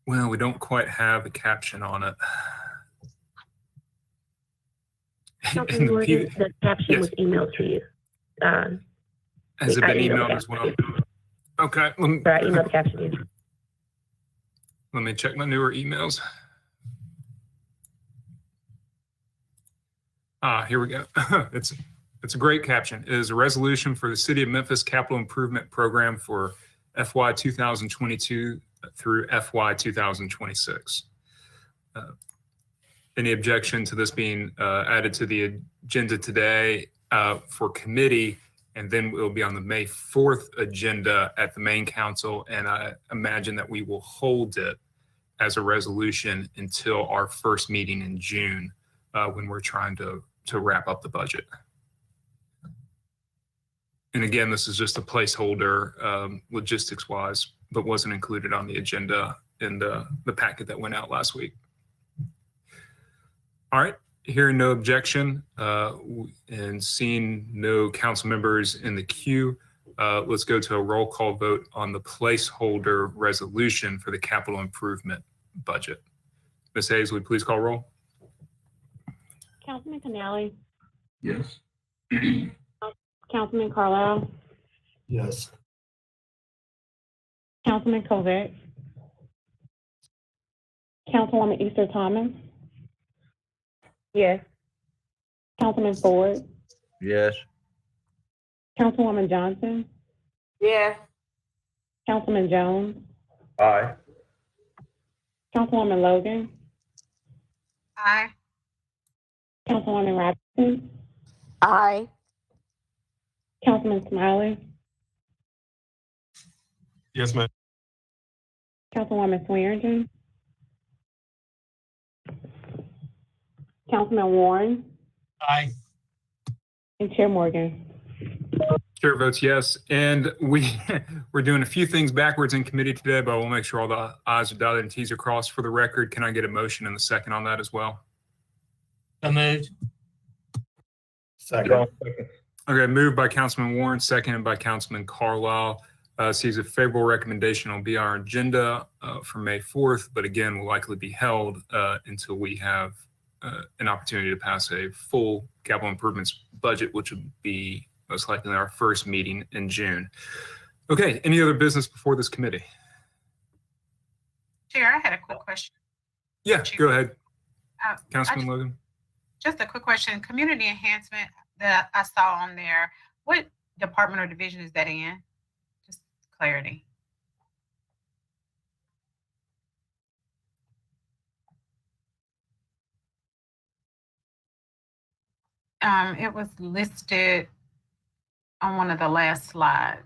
Well, we don't quite have a caption on it. The caption was emailed to you. Has it been emailed as well? Okay. I emailed the caption. Let me check my newer emails. Here we go. It's a great caption. It is a resolution for the City of Memphis Capital Improvement Program for FY 2022 through FY 2026. Any objection to this being added to the agenda today for committee, and then it will be on the May 4th agenda at the main council, and I imagine that we will hold it as a resolution until our first meeting in June. when we're trying to wrap up the budget. And again, this is just a placeholder logistics wise, but wasn't included on the agenda in the packet that went out last week. All right, hearing no objection and seeing no council members in the queue, let's go to a roll call vote on the placeholder resolution for the capital improvement budget. Ms. Hayes, would you please call roll? Councilman Canale, Yes. Councilman Carlisle, Yes. Councilman Covert, Councilwoman Easter Thomas, Yes. Councilman Ford, Yes. Councilwoman Johnson, Yes. Councilman Jones, Aye. Councilwoman Logan, Aye. Councilwoman Robinson, Aye. Councilman Smiley, Yes, ma'am. Councilwoman Swearingen, Councilman Warren, Aye. and Chair Morgan. Chair votes yes. And we're doing a few things backwards in committee today, but we'll make sure all the I's are dotted and T's are crossed for the record. Can I get a motion and a second on that as well? So moved. Second. Okay, moved by Councilman Warren, seconded by Councilman Carlisle. Sees a favorable recommendation will be our agenda for May 4th, but again, will likely be held until we have an opportunity to pass a full capital improvements budget, which would be most likely our first meeting in June. Okay, any other business before this committee? Chair, I had a quick question. Yeah, go ahead. Councilman I Logan. just a quick question. Community enhancement that I saw on there, what department or division is that in? Just clarity. It was listed on one of the last slides.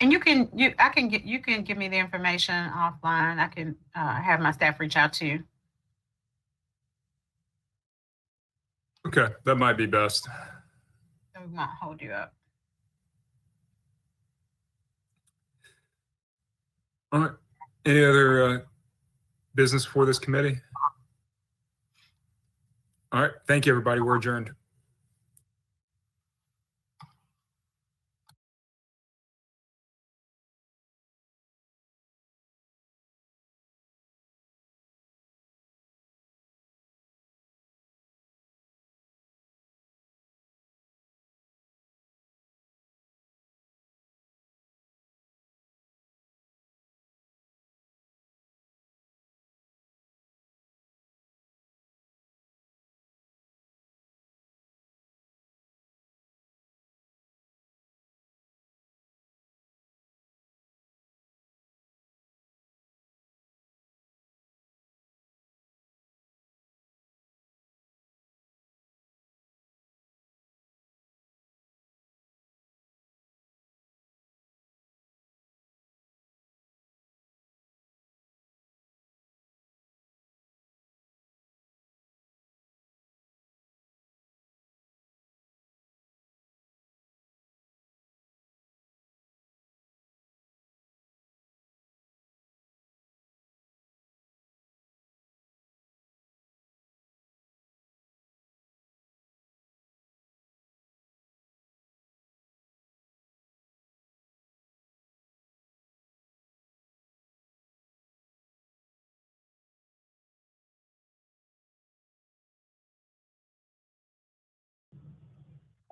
And you can give me the information offline. I can have my staff reach out to you. Okay, that might be best. So we won't hold you up. All right. Any other business for this committee? All right. Thank you, everybody. We're adjourned.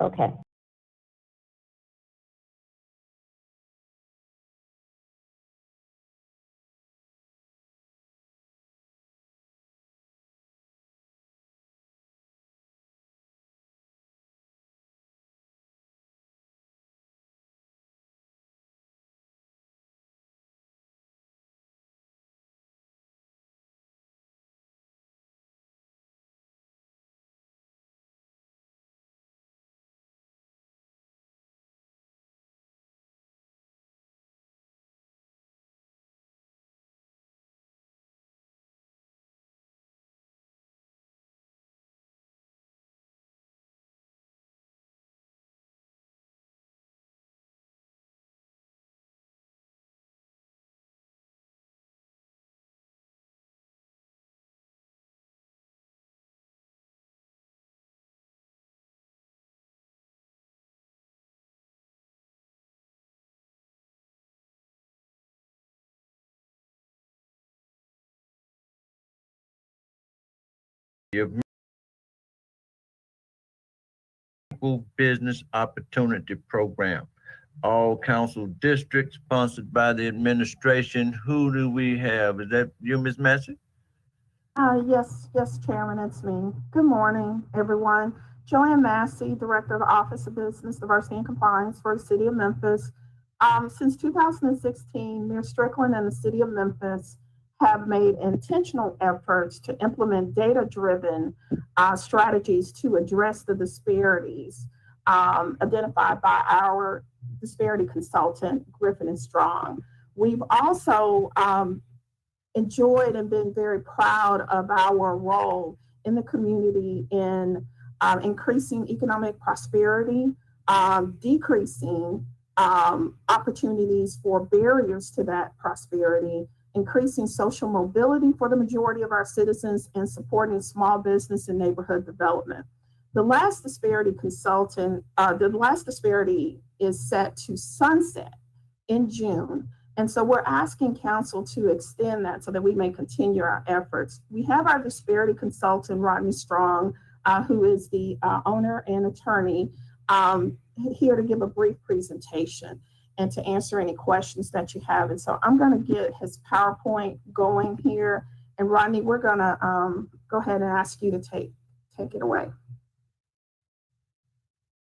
Okay. Equal Business Opportunity Program. All council districts sponsored by the administration. Who do we have? Is that you, Ms. Massey? Yes, Chairman, it's me. Good morning, everyone. Joanne Massey, Director of the Office of Business Diversity and Compliance for the City of Memphis. Since 2016, Mayor Strickland and the City of Memphis have made intentional efforts to implement data-driven strategies to address the disparities identified by our disparity consultant, Griffin and Strong. We've also enjoyed and been very proud of our role in the community in increasing economic prosperity, decreasing opportunities for barriers to that prosperity, increasing social mobility for the majority of our citizens, and supporting small business and neighborhood development. The last disparity is set to sunset in June. And so we're asking council to extend that so that we may continue our efforts. We have our disparity consultant, Rodney Strong, who is the owner and attorney, here to give a brief presentation and to answer any questions that you have. And so I'm going to get his PowerPoint going here. And Rodney, we're going to go ahead and ask you to take it away.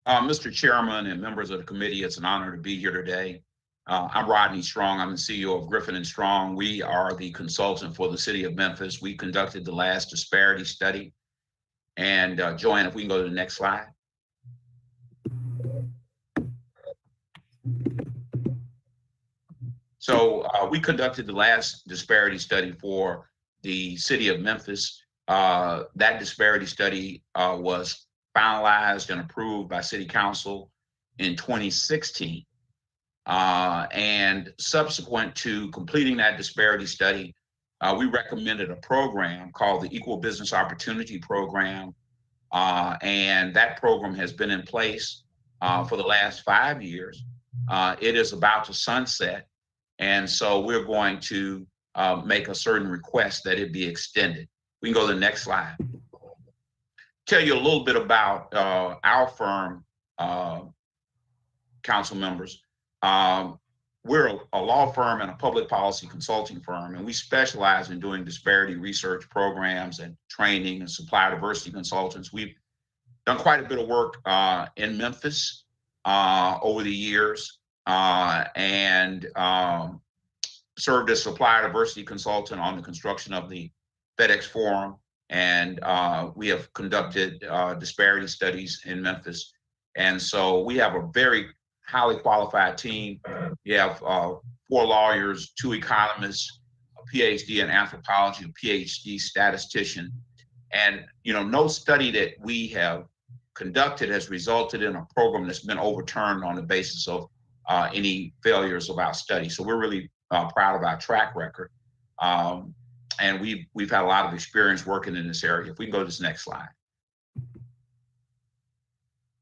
Mr. Chairman and members of the committee, it's an honor to be here today. I'm Rodney Strong. I'm the CEO of Griffin and Strong. We are the consultant for the City of Memphis. We conducted the last disparity study. And Joanne, if we can go to the next slide. So we conducted the last disparity study for the City of Memphis. That disparity study was finalized and approved by City Council in 2016. And subsequent to completing that disparity study, we recommended a program called the Equal Business Opportunity Program. And that program has been in place for the last 5 years. It is about to sunset. And so we're going to make a certain request that it be extended. We can go to the next slide. Tell you a little bit about our firm, council members. We're a law firm and a public policy consulting firm, and we specialize in doing disparity research programs and training and supplier diversity consultants. We've done quite a bit of work in Memphis over the years and served as supplier diversity consultant on the construction of the FedEx Forum. And we have conducted disparity studies in Memphis. And so we have a very highly qualified team. We have 4 lawyers, 2 economists, a PhD in anthropology, a PhD statistician. And no study that we have conducted has resulted in a program that's been overturned on the basis of any failures of our study. So we're really proud of our track record. And we've had a lot of experience working in this area. If we can go to this next slide.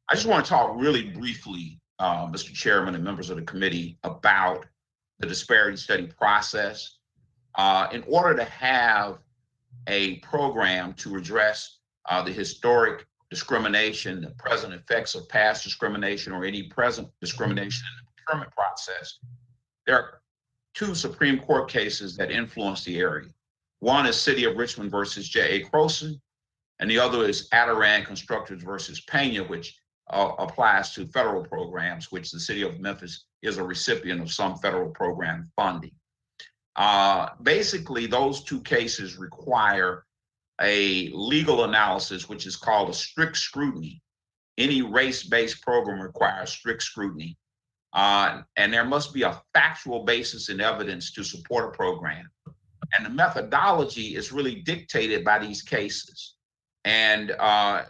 I just want to talk really briefly, Mr. Chairman and members of the committee, about the disparity study process. In order to have a program to address the historic discrimination, the present effects of past discrimination, or any present discrimination in the procurement process, there are 2 Supreme Court cases that influence the area. One is City of Richmond versus J.A. Croson, and the other is Adirond Constructors versus Pena, which applies to federal programs, which the City of Memphis is a recipient of some federal program funding. Basically, those 2 cases require a legal analysis, which is called a strict scrutiny. Any race-based program requires strict scrutiny. And there must be a factual basis and evidence to support a program. And the methodology is really dictated by these cases. And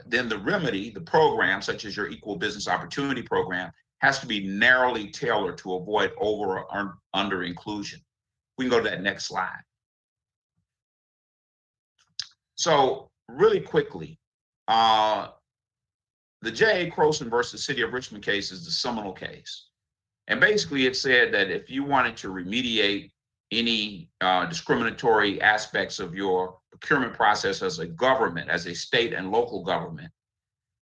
then the remedy, the program, such as your Equal Business Opportunity Program, has to be narrowly tailored to avoid over or under inclusion. We can go to that next slide. So really quickly, the J.A. Croson versus City of Richmond case is the seminal case. And basically it said that if you wanted to remediate any discriminatory aspects of your procurement process as a government, as a state and local government,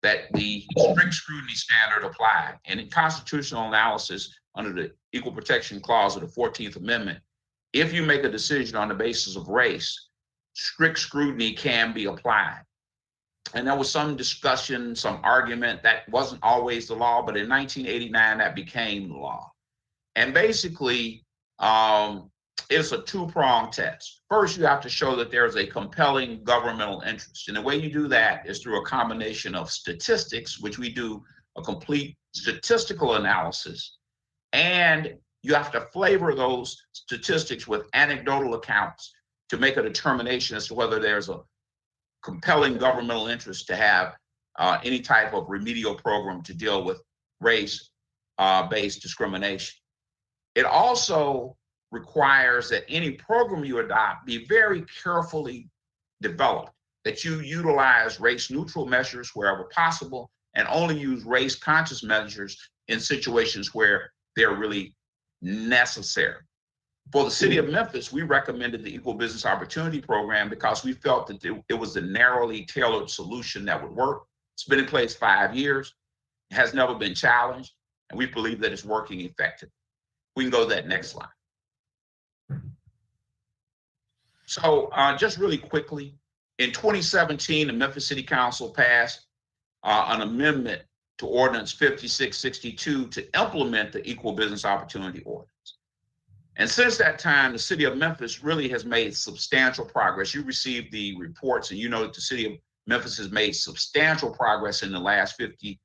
that the strict scrutiny standard apply. And in constitutional analysis under the Equal Protection Clause of the 14th Amendment, if you make a decision on the basis of race, strict scrutiny can be applied. And there was some discussion, some argument that wasn't always the law, but in 1989, that became the law. And basically, it's a two-pronged test. First, you have to show that there's a compelling governmental interest. And the way you do that is through a combination of statistics, which we do a complete statistical analysis, and you have to flavor those statistics with anecdotal accounts to make a determination as to whether there's a compelling governmental interest to have any type of remedial program to deal with race-based discrimination. It also requires that any program you adopt be very carefully developed, that you utilize race-neutral measures wherever possible, and only use race-conscious measures in situations where they're really necessary. For the city of Memphis, we recommended the Equal Business Opportunity Program because we felt that it was a narrowly tailored solution that would work. It's been in place 5 years, it has never been challenged, and we believe that it's working effectively. We can go to that next slide. So just really quickly, in 2017, the Memphis City Council passed an amendment to Ordinance 5662 to implement the Equal Business Opportunity Ordinance. And since that time, the city of Memphis really has made substantial progress. You received the reports, and you know that the city of Memphis has made substantial progress in the last 5 years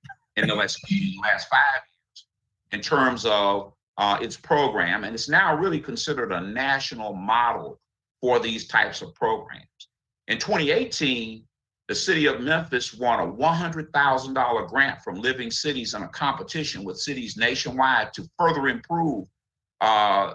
in terms of its program, and it's now really considered a national model for these types of programs. In 2018, the city of Memphis won a $100,000 grant from Living Cities in a competition with cities nationwide to further improve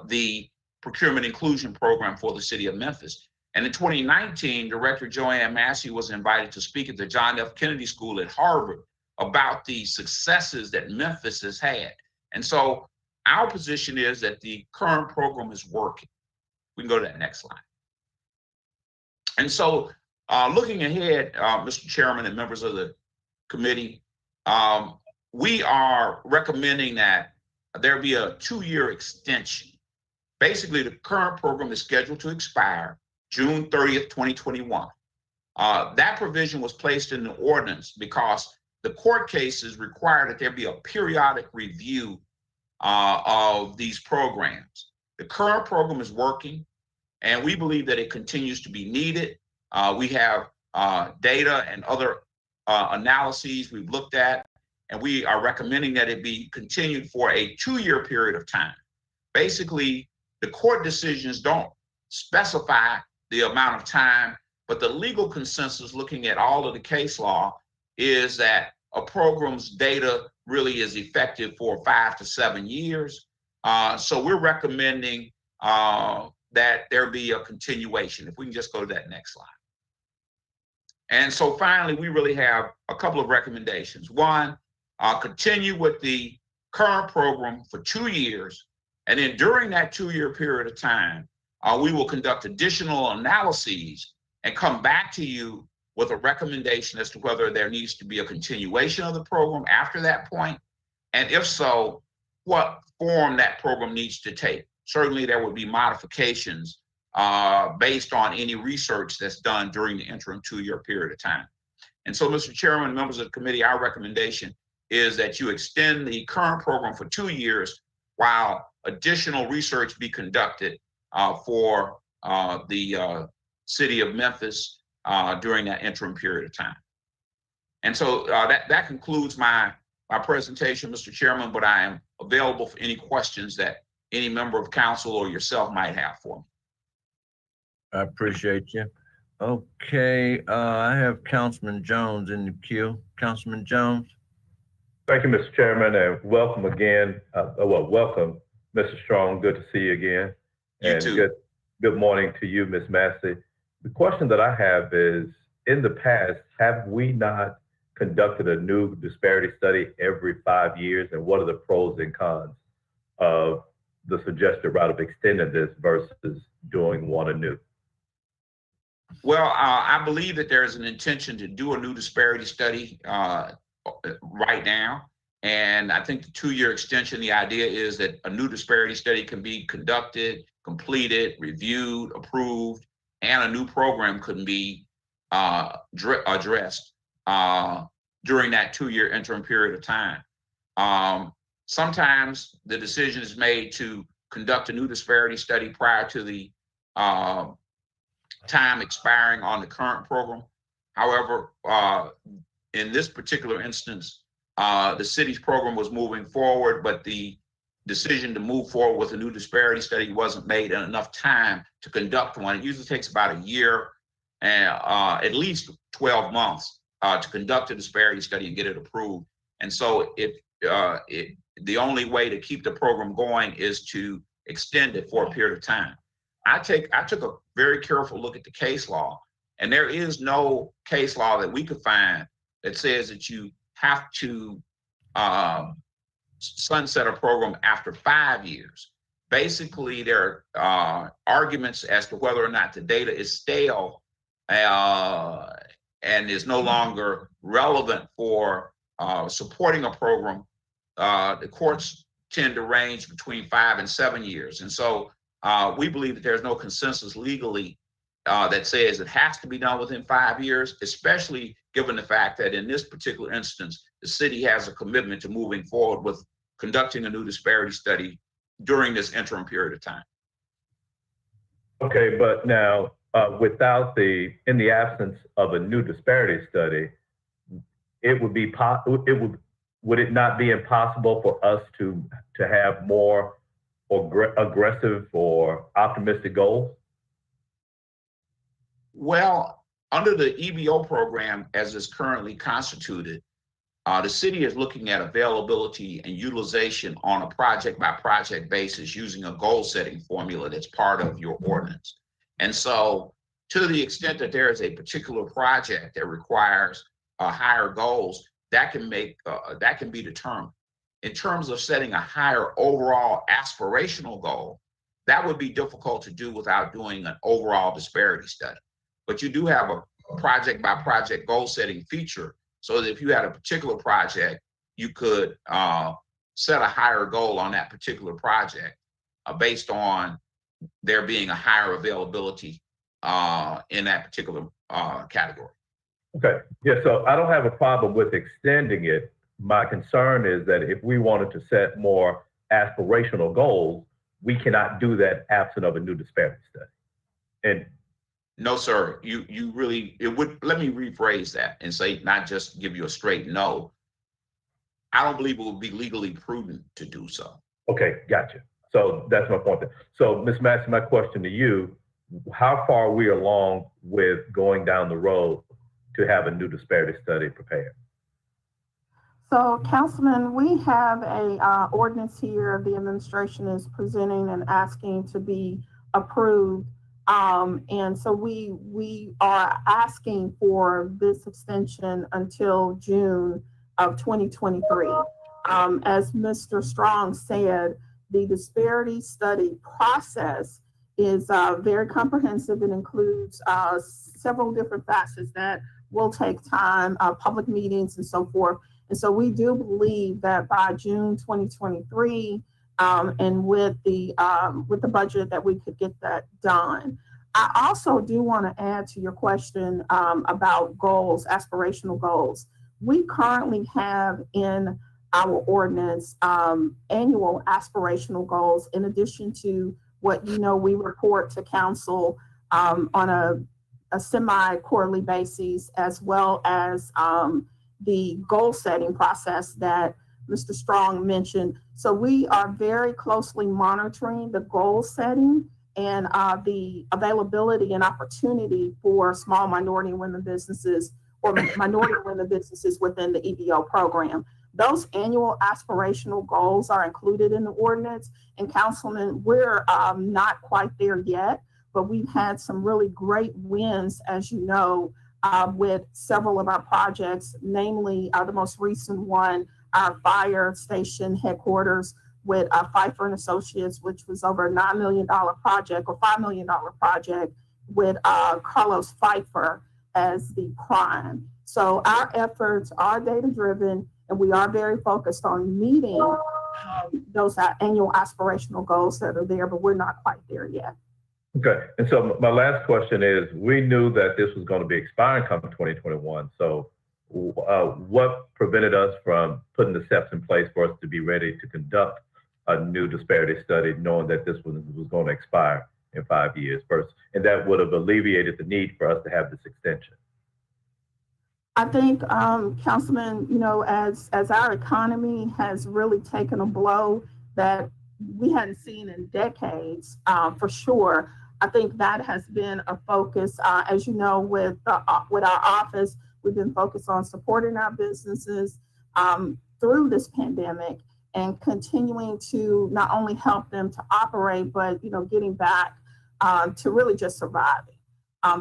the procurement inclusion program for the city of Memphis. And in 2019, Director Joanne Massey was invited to speak at the John F. Kennedy School at Harvard about the successes that Memphis has had. And so our position is that the current program is working. We can go to that next slide. And so looking ahead, Mr. Chairman and members of the committee, we are recommending that there be a 2-year extension. Basically, the current program is scheduled to expire June 30th, 2021. That provision was placed in the ordinance because the court cases require that there be a periodic review of these programs. The current program is working, and we believe that it continues to be needed. We have data and other analyses we've looked at, and we are recommending that it be continued for a 2-year period of time. Basically, the court decisions don't specify the amount of time, but the legal consensus looking at all of the case law is that a program's data really is effective for 5 to 7 years. So we're recommending that there be a continuation. If we can just go to that next slide. And so finally, we really have a couple of recommendations. One, continue with the current program for 2 years. And then during that 2-year period of time, we will conduct additional analyses and come back to you with a recommendation as to whether there needs to be a continuation of the program after that point. And if so, what form that program needs to take. Certainly there would be modifications based on any research that's done during the interim 2-year period of time. And so, Mr. Chairman, members of the committee, our recommendation is that you extend the current program for 2 years while additional research be conducted for the city of Memphis during that interim period of time. And so that concludes my presentation, Mr. Chairman, but I am available for any questions that any member of council or yourself might have for me. I appreciate you. Okay, I have Councilman Jones in the queue. Councilman Jones. Thank you, Mr. Chairman, and welcome again. Welcome, Mr. Strong. Good to see you again. You and too. Good morning to you, Ms. Massey. The question that I have is, in the past, have we not conducted a new disparity study every 5 years? And what are the pros and cons of the suggested route of extending this versus doing one anew? Well, I believe that there is an intention to do a new disparity study right now. And I think the 2-year extension, the idea is that a new disparity study can be conducted, completed, reviewed, approved, and a new program could be addressed during that 2-year interim period of time. Sometimes the decision is made to conduct a new disparity study prior to the time expiring on the current program. However, in this particular instance, the city's program was moving forward, but the decision to move forward with a new disparity study wasn't made in enough time to conduct one. It usually takes about a year and at least 12 months to conduct a disparity study and get it approved. And so the only way to keep the program going is to extend it for a period of time. I took a very careful look at the case law, and there is no case law that we could find that says that you have to sunset a program after 5 years. Basically, there are arguments as to whether or not the data is stale and is no longer relevant for supporting a program. The courts tend to range between 5 and 7 years. And so we believe that there's no consensus legally that says it has to be done within 5 years, especially given the fact that in this particular instance, the city has a commitment to moving forward with conducting a new disparity study during this interim period of time. Okay, but now in the absence of a new disparity study, would it not be impossible for us to have more aggressive or optimistic goals? Well, under the EBO program, as it's currently constituted, the city is looking at availability and utilization on a project-by-project basis using a goal-setting formula that's part of your ordinance. And so, to the extent that there is a particular project that requires higher goals, that can be determined. In terms of setting a higher overall aspirational goal, that would be difficult to do without doing an overall disparity study. But you do have a project-by-project goal-setting feature, so that if you had a particular project, you could set a higher goal on that particular project based on there being a higher availability in that particular category. Okay, yeah, so I don't have a problem with extending it. My concern is that if we wanted to set more aspirational goals, we cannot do that absent of a new disparity study. And no, sir, let me rephrase that and say, not just give you a straight no. I don't believe it would be legally prudent to do so. Okay, gotcha. So that's my point there. So Ms. Massey, my question to you, how far are we along with going down the road to have a new disparity study prepared? So, Councilman, we have a ordinance here the administration is presenting and asking to be approved. And so we are asking for this extension until June of 2023. As Mr. Strong said, the disparity study process is very comprehensive. It includes several different facets that will take time, public meetings and so forth. And so we do believe that by June 2023, and with the budget, that we could get that done. I also do want to add to your question about goals, aspirational goals. We currently have in our ordinance annual aspirational goals, in addition to what we report to council on a semi-quarterly basis, as well as the goal setting process that Mr. Strong mentioned. So we are very closely monitoring the goal setting and the availability and opportunity for small minority women businesses or minority women businesses within the EBO program. Those annual aspirational goals are included in the ordinance. And Councilman, we're not quite there yet, but we've had some really great wins, as you know, with several of our projects, namely the most recent one, our fire station headquarters with Pfeiffer and Associates, which was over a $9 million project or $5 million project with Carlos Pfeiffer as the prime. So our efforts are data-driven, and we are very focused on meeting those annual aspirational goals that are there, but we're not quite there yet. Okay, and so my last question is, we knew that this was going to be expiring come 2021. So what prevented us from putting the steps in place for us to be ready to conduct a new disparity study, knowing that this was going to expire in 5 years first, and that would have alleviated the need for us to have this extension? I think, Councilman, you know, as our economy has really taken a blow that we hadn't seen in decades, for sure, I think that has been a focus. As you know, with our office, we've been focused on supporting our businesses through this pandemic and continuing to not only help them to operate, but, you know, getting back to really just surviving.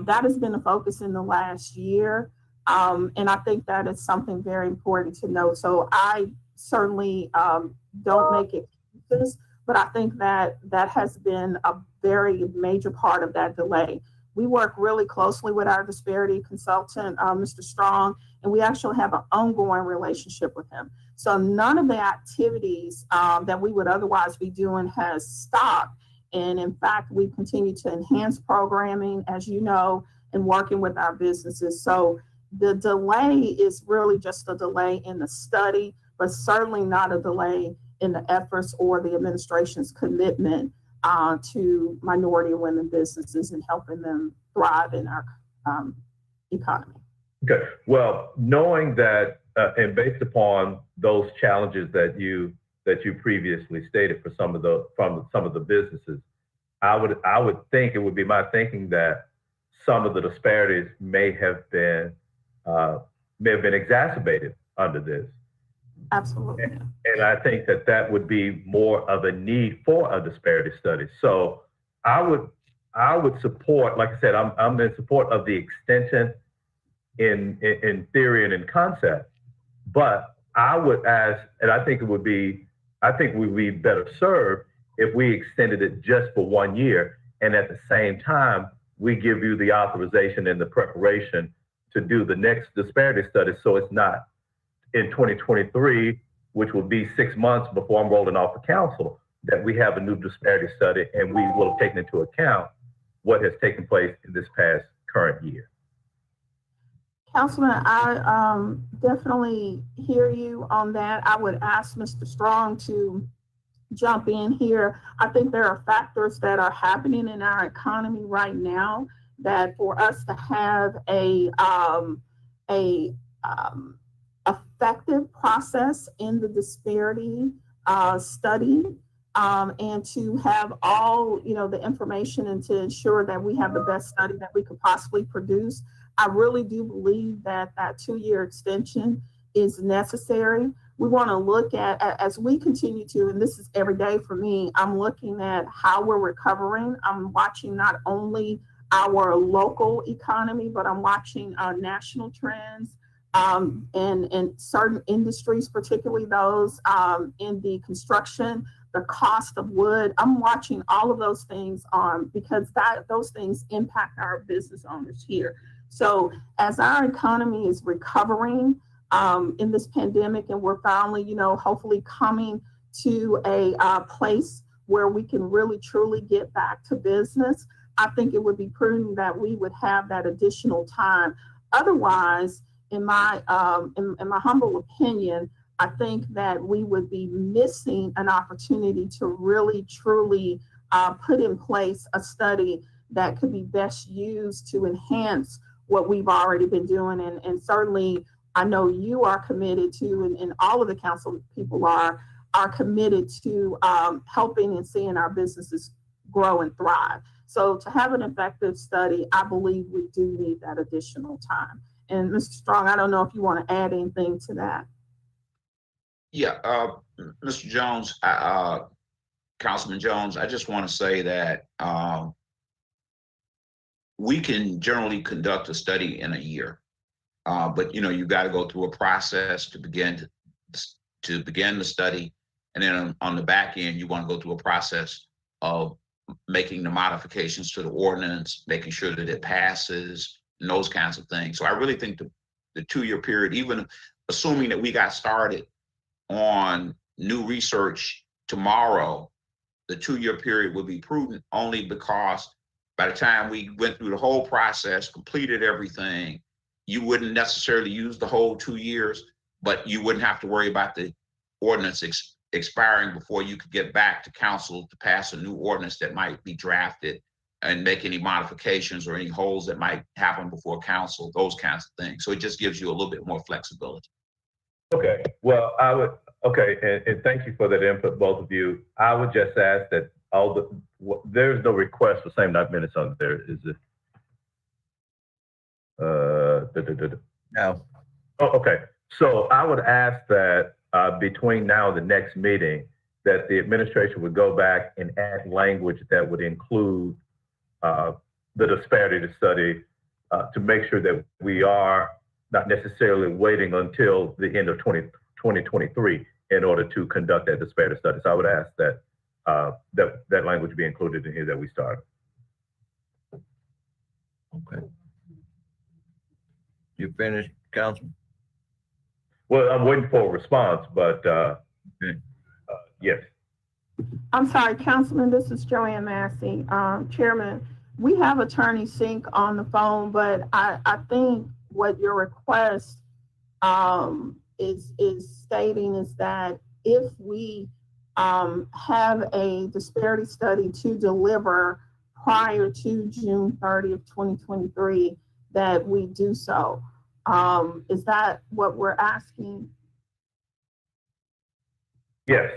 That has been a focus in the last year. And I think that is something very important to note. So I certainly don't make excuses, but I think that that has been a very major part of that delay. We work really closely with our disparity consultant, Mr. Strong, and we actually have an ongoing relationship with him. So none of the activities that we would otherwise be doing has stopped. And in fact, we continue to enhance programming, as you know, and working with our businesses. So the delay is really just a delay in the study, but certainly not a delay in the efforts or the administration's commitment to minority and women businesses and helping them thrive in our economy. Okay, well, knowing that and based upon those challenges that you previously stated for some of the businesses, I would think, it would be my thinking that some of the disparities may have been exacerbated under this. Absolutely. And I think that would be more of a need for a disparity study. So I would support, like I said, I'm in support of the extension in theory and in concept, but I would ask, and I think we'd be better served if we extended it just for 1 year, and at the same time, we give you the authorization and the preparation to do the next disparity study, so it's not in 2023, which will be 6 months before I'm rolling off the council, that we have a new disparity study and we will have taken into account what has taken place in this past current year. Councilman, I definitely hear you on that. I would ask Mr. Strong to jump in here. I think there are factors that are happening in our economy right now that for us to have a effective process in the disparity study and to have all the information and to ensure that we have the best study that we could possibly produce. I really do believe that 2-year extension is necessary. We want to look at, as we continue to, and this is every day for me, I'm looking at how we're recovering. I'm watching not only our local economy, but I'm watching national trends and certain industries, particularly those in the construction, the cost of wood. I'm watching all of those things because those things impact our business owners here. So as our economy is recovering in this pandemic, and we're finally, hopefully coming to a place where we can really truly get back to business, I think it would be prudent that we would have that additional time. Otherwise, in my humble opinion, I think that we would be missing an opportunity to really truly put in place a study that could be best used to enhance what we've already been doing. And certainly, I know you are committed to, and all of the council people are committed to helping and seeing our businesses grow and thrive. So to have an effective study, I believe we do need that additional time. And Mr. Strong, I don't know if you want to add anything to that. Yeah, Mr. Jones, Councilman Jones, I just want to say that we can generally conduct a study in a year, but you got to go through a process to begin the study. And then on the back end, you want to go through a process of making the modifications to the ordinance, making sure that it passes, and those kinds of things. So I really think the 2-year period, even assuming that we got started on new research tomorrow, the 2-year period would be prudent only because by the time we went through the whole process, completed everything, you wouldn't necessarily use the whole 2 years, but you wouldn't have to worry about the ordinance expiring before you could get back to council to pass a new ordinance that might be drafted and make any modifications or any holes that might happen before council, those kinds of things. So it just gives you a little bit more flexibility. Okay, well, and thank you for that input, both of you. I would just ask that there's no request for same night minutes on there, is it? No. Oh, okay. So I would ask that between now and the next meeting, that the administration would go back and add language that would include the disparity study to make sure that we are not necessarily waiting until the end of 2023 in order to conduct that disparity study. So I would ask that that language be included in here that we started. Okay. You finished, Councilman? Well, I'm waiting for a response, but yes. I'm sorry, Councilman, this is Joanne Massey. Chairman, we have Attorney Sink on the phone, but I think what your request is stating is that if we have a disparity study to deliver prior to June 30th, 2023, that we do so. Is that what we're asking? Yes.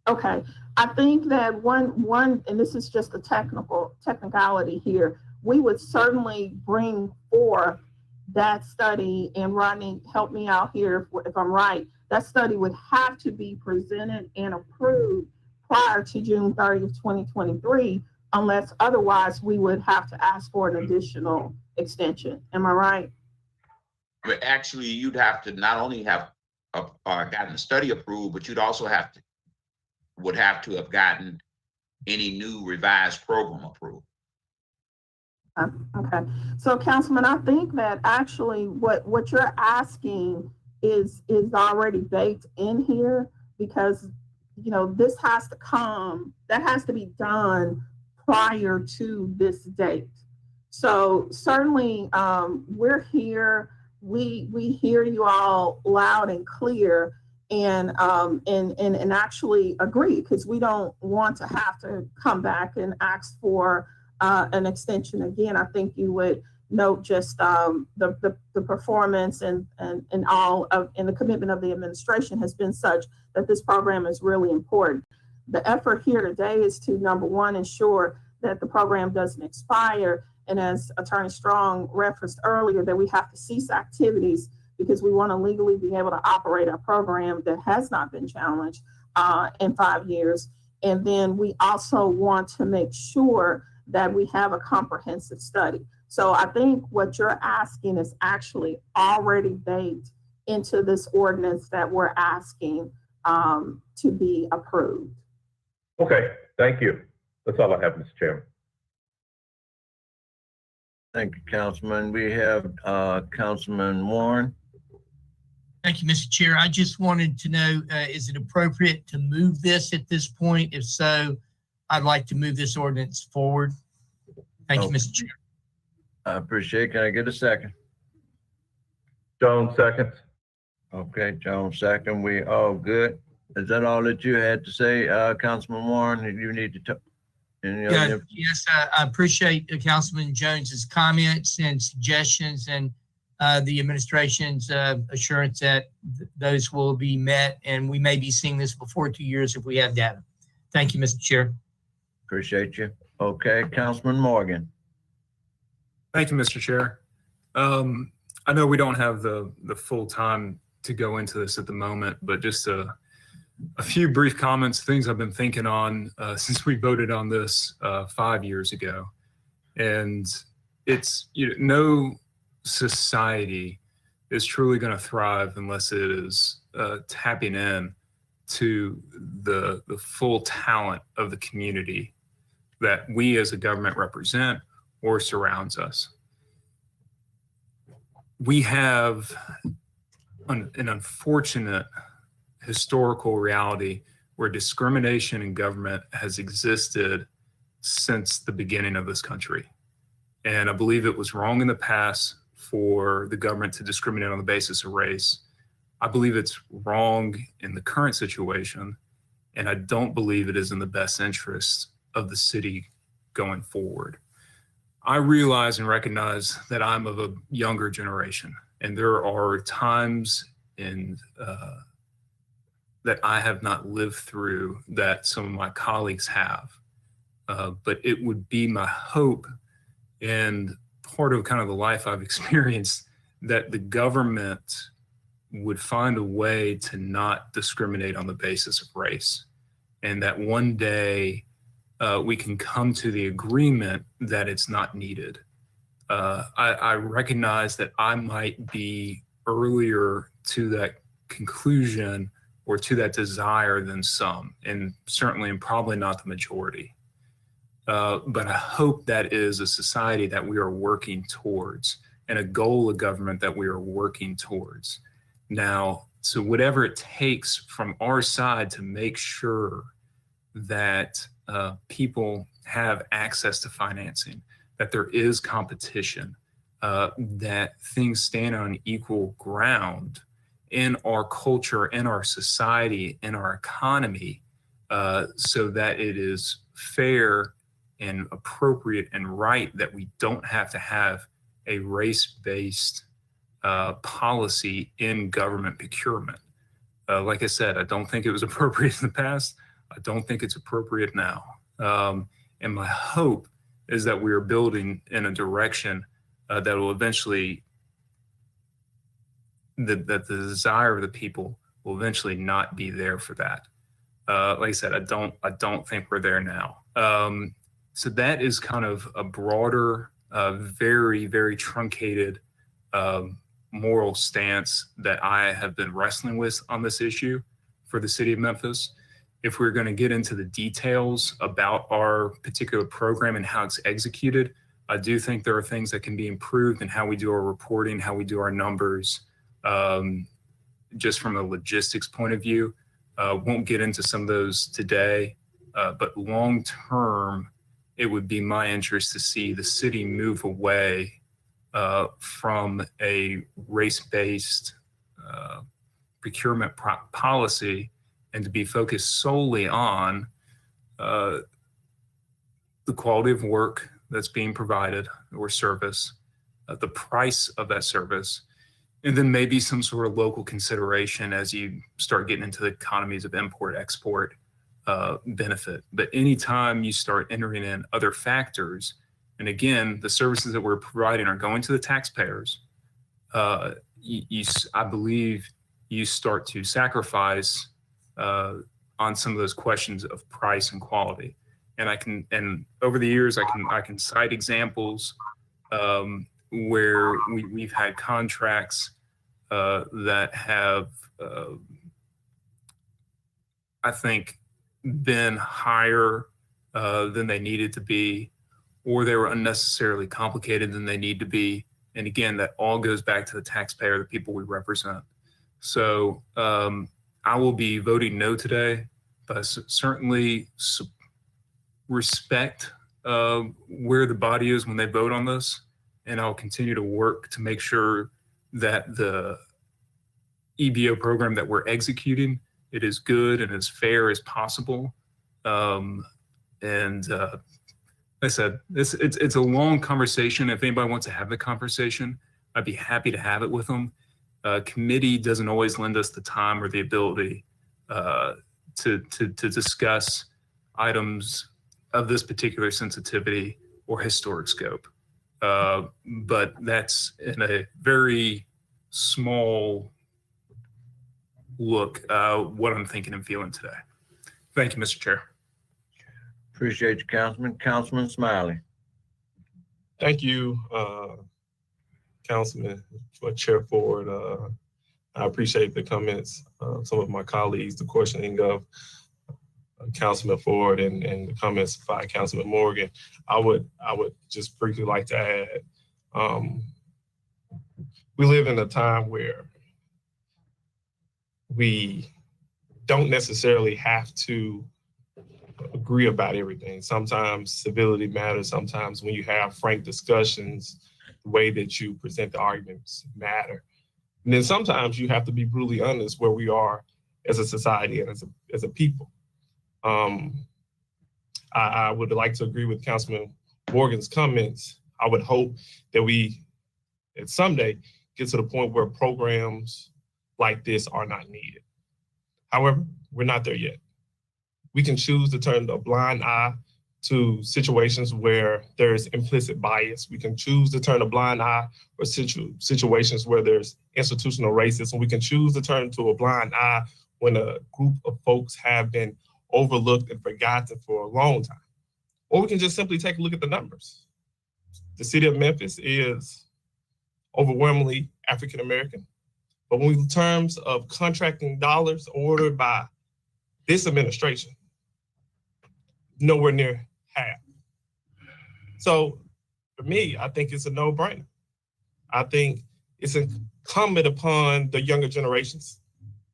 Okay, I think that one, and this is just a technicality here, we would certainly bring forth that study, and Rodney, help me out here if I'm right, that study would have to be presented and approved prior to June 30th, 2023, unless otherwise we would have to ask for an additional extension. Am I right? But actually, you'd have to not only have gotten the study approved, but you'd also would have to have gotten any new revised program approved. Okay, so Councilman, I think that actually what you're asking is already baked in here, because this has to be done prior to this date. So certainly we're here, we hear you all loud and clear, and actually agree, because we don't want to have to come back and ask for an extension again. I think you would note just the performance and all of, and the commitment of the administration has been such that this program is really important. The effort here today is to, number one, ensure that the program doesn't expire, and as Attorney Strong referenced earlier, that we have to cease activities because we want to legally be able to operate a program that has not been challenged in 5 years. And then we also want to make sure that we have a comprehensive study. So I think what you're asking is actually already baked into this ordinance that we're asking to be approved. Okay, thank you. That's all I have, Mr. Chairman. Thank you, Councilman. We have Councilman Warren. Thank you, Mr. Chair. I just wanted to know, is it appropriate to move this at this point? If so, I'd like to move this ordinance forward. Thank you, Mr. Chair. I appreciate it. Can I get a second? Jones, second. Okay, Jones, second. We all good? Is that all that you had to say, Councilman Warren? You need to talk. Yes, I appreciate Councilman Jones's comments and suggestions, and the administration's assurance that those will be met, and we may be seeing this before 2 years if we have data. Thank you, Mr. Chair. Appreciate you. Okay, Councilman Morgan. Thank you, Mr. Chair. I know we don't have the full time to go into this at the moment, but just a few brief comments, things I've been thinking on since we voted on this 5 years ago. And it's, no society is truly going to thrive unless it is tapping in to the full talent of the community that we as a government represent or surrounds us. We have an unfortunate historical reality where discrimination in government has existed since the beginning of this country. And I believe it was wrong in the past for the government to discriminate on the basis of race. I believe it's wrong in the current situation, and I don't believe it is in the best interest of the city going forward. I realize and recognize that I'm of a younger generation, and there are times in that I have not lived through that some of my colleagues have. But it would be my hope, and part of kind of the life I've experienced, that the government would find a way to not discriminate on the basis of race, and that one day we can come to the agreement that it's not needed. I recognize that I might be earlier to that conclusion or to that desire than some, and certainly and probably not the majority. But I hope that is a society that we are working towards and a goal of government that we are working towards. Now, so whatever it takes from our side to make sure that people have access to financing, that there is competition, that things stand on equal ground in our culture, in our society, in our economy, so that it is fair and appropriate and right that we don't have to have a race-based policy in government procurement. Like I said, I don't think it was appropriate in the past. I don't think it's appropriate now. And my hope is that we are building in a direction that will eventually, that the desire of the people will eventually not be there for that. Like I said, I don't think we're there now. So that is kind of a broader, very, very truncated moral stance that I have been wrestling with on this issue for the city of Memphis. If we're going to get into the details about our particular program and how it's executed, I do think there are things that can be improved in how we do our reporting, how we do our numbers, just from a logistics point of view. Won't get into some of those today, but long term, it would be my interest to see the city move away from a race-based procurement policy and to be focused solely on the quality of work that's being provided or service, the price of that service, and then maybe some sort of local consideration as you start getting into the economies of import-export benefit. But anytime you start entering in other factors, and again, the services that we're providing are going to the taxpayers, I believe you start to sacrifice on some of those questions of price and quality. And over the years, I can cite examples where we've had contracts that have, I think, been higher than they needed to be, or they were unnecessarily complicated than they need to be. And again, that all goes back to the taxpayer, the people we represent. So I will be voting no today, but I certainly respect where the body is when they vote on this. And I'll continue to work to make sure that the EBO program that we're executing, it is good and as fair as possible. Like I said, it's a long conversation. If anybody wants to have the conversation, I'd be happy to have it with them. Committee doesn't always lend us the time or the ability to discuss items of this particular sensitivity or historic scope. But that's in a very small look what I'm thinking and feeling today. Thank you, Mr. Chair. Appreciate you, Councilman. Councilman Smiley. Thank you, Councilman, for Chair Ford. I appreciate the comments, some of my colleagues, the questioning of Councilman Ford and the comments by Councilman Morgan. I would just briefly like to add, we live in a time where we don't necessarily have to agree about everything. Sometimes civility matters. Sometimes when you have frank discussions, the way that you present the arguments matter. And then sometimes you have to be brutally honest where we are as a society and as a people. I would like to agree with Councilman Morgan's comments. I would hope that we, at someday, get to the point where programs like this are not needed. However, we're not there yet. We can choose to turn a blind eye to situations where there's implicit bias. We can choose to turn a blind eye for situations where there's institutional racism. We can choose to turn to a blind eye when a group of folks have been overlooked and forgotten for a long time. Or we can just simply take a look at the numbers. The city of Memphis is overwhelmingly African American. But when in terms of contracting dollars ordered by this administration, nowhere near half. So for me, I think it's a no-brainer. I think it's incumbent upon the younger generations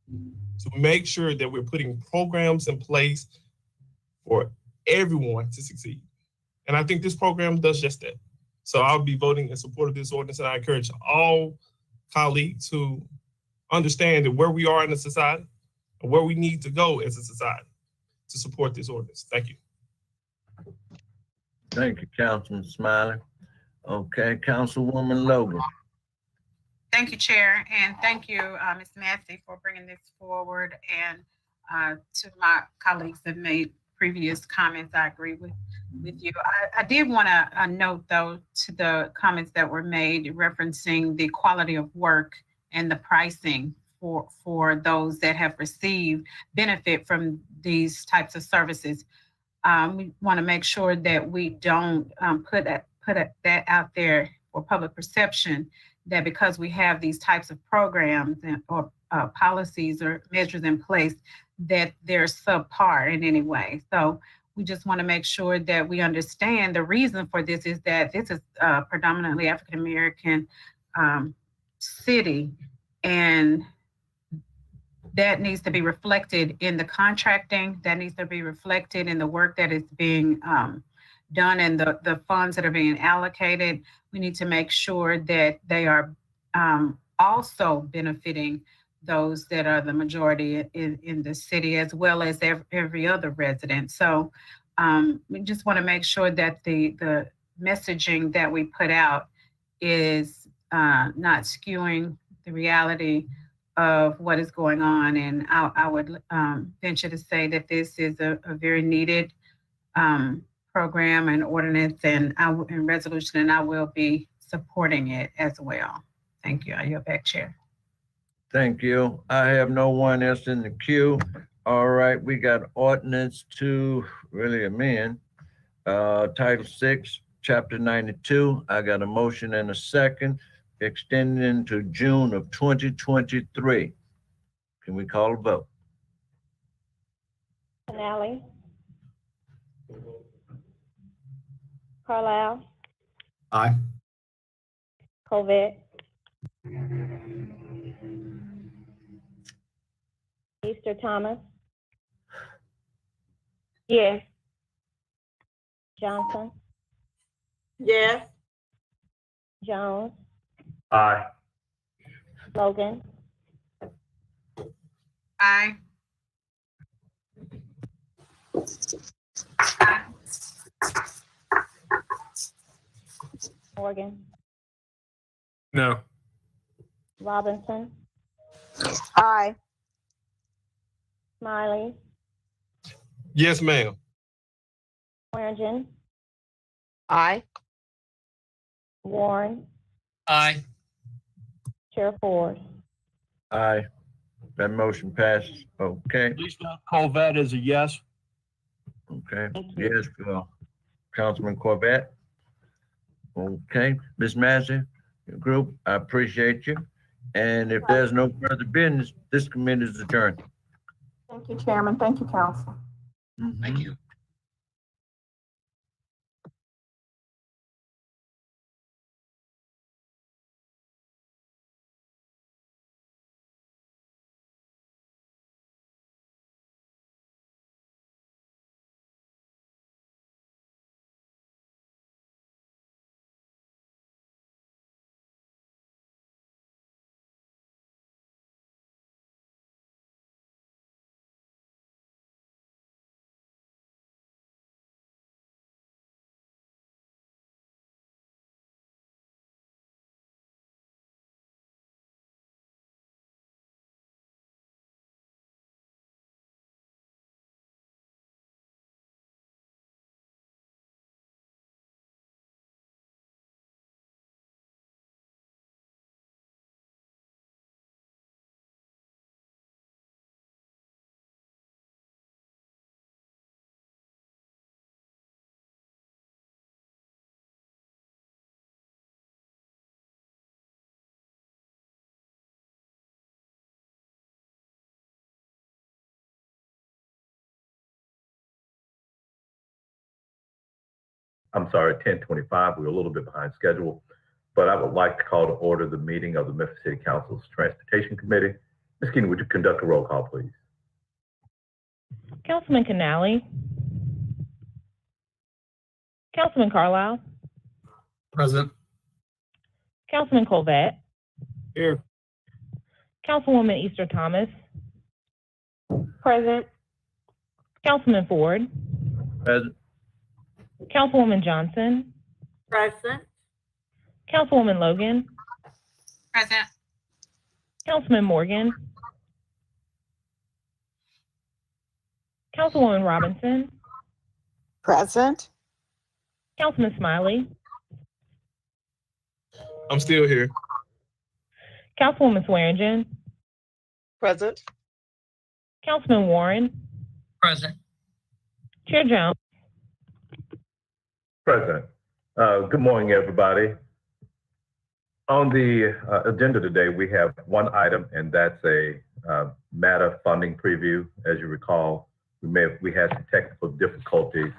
to make sure that we're putting programs in place for everyone to succeed. And I think this program does just that. So I'll be voting in support of this ordinance, and I encourage all colleagues to understand that where we are in the society and where we need to go as a society to support this ordinance. Thank you. Thank you, Councilman Smiley. Okay, Councilwoman Logan. Thank you, Chair, and thank you, Ms. Massey, for bringing this forward. And to my colleagues that made previous comments, I agree with you. I did want to note, though, to the comments that were made referencing the quality of work and the pricing for those that have received benefit from these types of services. We want to make sure that we don't put that out there for public perception, that because we have these types of programs or policies or measures in place, that they're subpar in any way. So we just want to make sure that we understand the reason for this is that this is a predominantly African American city, and that needs to be reflected in the contracting, that needs to be reflected in the work that is being done and the funds that are being allocated. We need to make sure that they are also benefiting those that are the majority in the city, as well as every other resident. So we just want to make sure that the messaging that we put out is not skewing the reality of what is going on. And I would venture to say that this is a very needed program and ordinance and resolution, and I will be supporting it as well. Thank you. I yield back, Chair. Thank you. I have no one else in the queue. All right, we got ordinance to really amend Title 6, Chapter 92. I got a motion and a second, extending to June of 2023. Can we call a vote? Finale. Carlisle. Aye. Covette. Easter Thomas. Yes. Johnson. Yes. Jones. Aye. Logan. Aye. Morgan. No. Robinson. Aye. Smiley. Yes, ma'am. Swearingen. Aye. Warren. Aye. Chair Ford. Aye. That motion passes. Okay. Lisa Colvett is a yes. Okay. Yes, Councilman Corvette. Okay. Ms. Massey, your group, I appreciate you. And if there's no further business, this committee is adjourned. Thank you, Chairman. Thank you, Council. Thank you. I'm sorry, 10:25. We're a little bit behind schedule, but I would like to call to order the meeting of the Memphis City Council's Transportation Committee. Ms. Keenan, would you conduct a roll call, please? Councilman Canali. Councilman Carlisle. Present. Councilman Colvett. Here. Councilwoman Easter Thomas. Present. Councilman Ford. Present. Councilwoman Johnson. Present. Councilwoman Logan. Present. Councilman Morgan. Councilwoman Robinson. Present. Councilman Smiley. I'm still here. Councilwoman Swearingen. Present. Councilman Warren. Present. Chair Jones. Present. Good morning, everybody. On the agenda today, we have one item, and that's a MATA funding preview. As you recall, we had some technical difficulties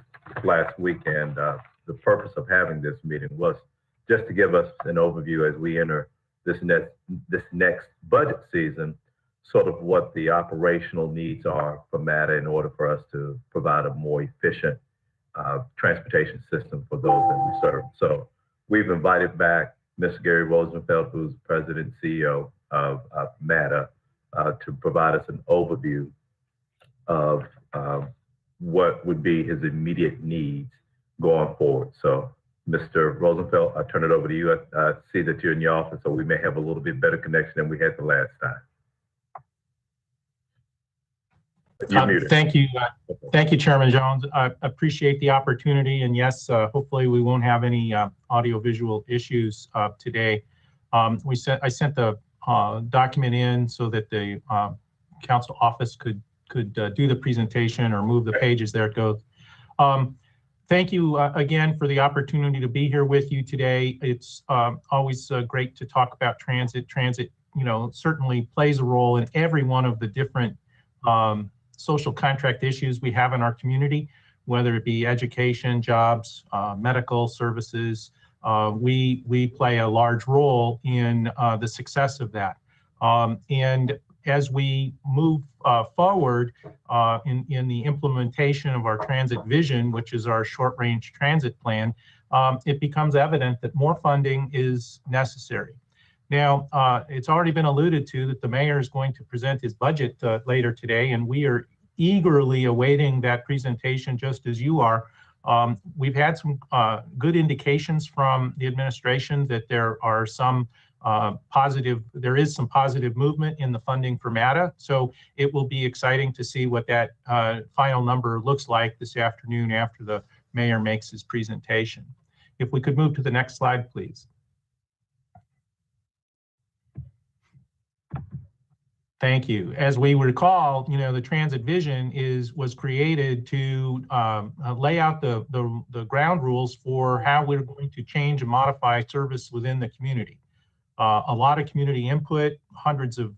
last week, and the purpose of having this meeting was just to give us an overview as we enter this next budget season, sort of what the operational needs are for MATA in order for us to provide a more efficient transportation system for those that we serve. So we've invited back Mr. Gary Rosenfeld, who's President and CEO of MATA, to provide us an overview of what would be his immediate needs going forward. So Mr. Rosenfeld, I turn it over to you. I see that you're in your office, so we may have a little bit better connection than we had the last time. Thank you. Thank you, Chairman Jones. I appreciate the opportunity. And yes, hopefully we won't have any audio-visual issues today. I sent the document in so that the council office could do the presentation or move the pages. There it goes. Thank you again for the opportunity to be here with you today. It's always great to talk about transit. Transit, certainly plays a role in every one of the different social contract issues we have in our community, whether it be education, jobs, medical services. We play a large role in the success of that. And as we move forward in the implementation of our transit vision, which is our short-range transit plan, it becomes evident that more funding is necessary. Now, it's already been alluded to that the mayor is going to present his budget later today, and we are eagerly awaiting that presentation just as you are. We've had some good indications from the administration that there is some positive movement in the funding for MATA. So it will be exciting to see what that final number looks like this afternoon after the mayor makes his presentation. If we could move to the next slide, please. Thank you. As we recall, the transit vision was created to lay out the ground rules for how we're going to change and modify service within the community. a lot of community input, hundreds of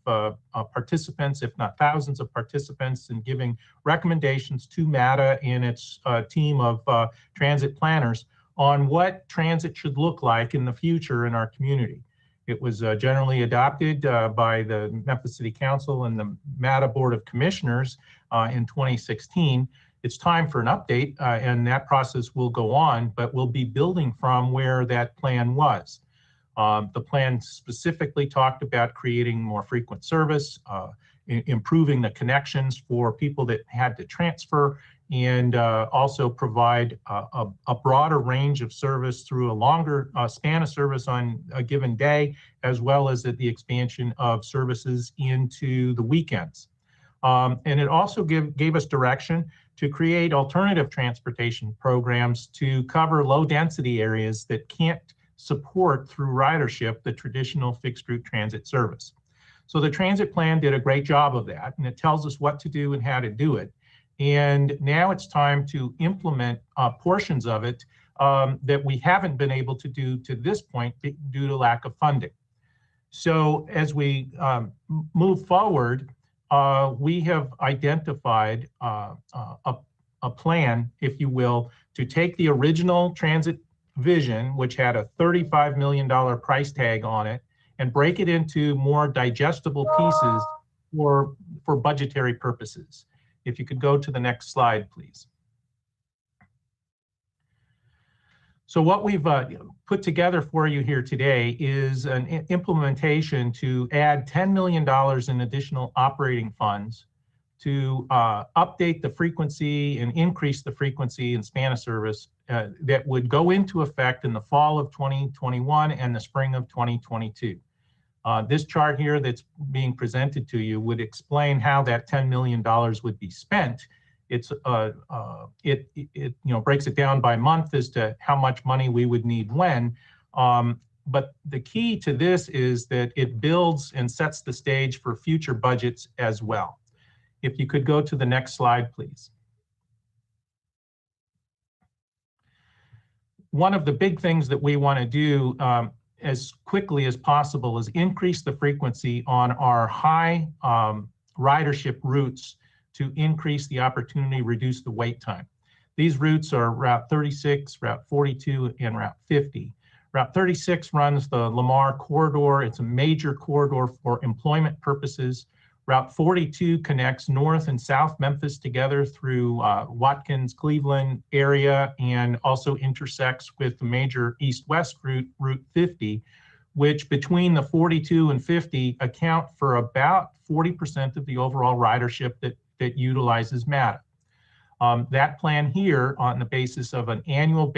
participants, if not thousands of participants, in giving recommendations to MATA and its team of transit planners on what transit should look like in the future in our community. It was generally adopted by the Memphis City Council and the MATA Board of Commissioners in 2016. It's time for an update, and that process will go on, but we'll be building from where that plan was. The plan specifically talked about creating more frequent service, improving the connections for people that had to transfer, and also provide a broader range of service through a longer span of service on a given day, as well as the expansion of services into the weekends. And it also gave us direction to create alternative transportation programs to cover low density areas that can't support through ridership the traditional fixed route transit service. So the transit plan did a great job of that, and it tells us what to do and how to do it. And now it's time to implement portions of it that we haven't been able to do to this point due to lack of funding. So as we move forward, we have identified a plan, if you will, to take the original transit vision, which had a $35 million price tag on it, and break it into more digestible pieces for budgetary purposes. If you could go to the next slide, please. So what we've put together for you here today is an implementation to add $10 million in additional operating funds to update the frequency and increase the frequency and span of service that would go into effect in the fall of 2021 and the spring of 2022. This chart here that's being presented to you would explain how that $10 million would be spent. It breaks it down by month as to how much money we would need when. But the key to this is that it builds and sets the stage for future budgets as well. If you could go to the next slide, please. One of the big things that we want to do as quickly as possible is increase the frequency on our high ridership routes to increase the opportunity, reduce the wait time. These routes are Route 36, Route 42, and Route 50. Route 36 runs the Lamar corridor. It's a major corridor for employment purposes. Route 42 connects North and South Memphis together through Watkins, Cleveland area, and also intersects with the major east-west route, Route 50, which between the 42 and 50 account for about 40% of the overall ridership that utilizes MATA. That plan here, on the basis of an annual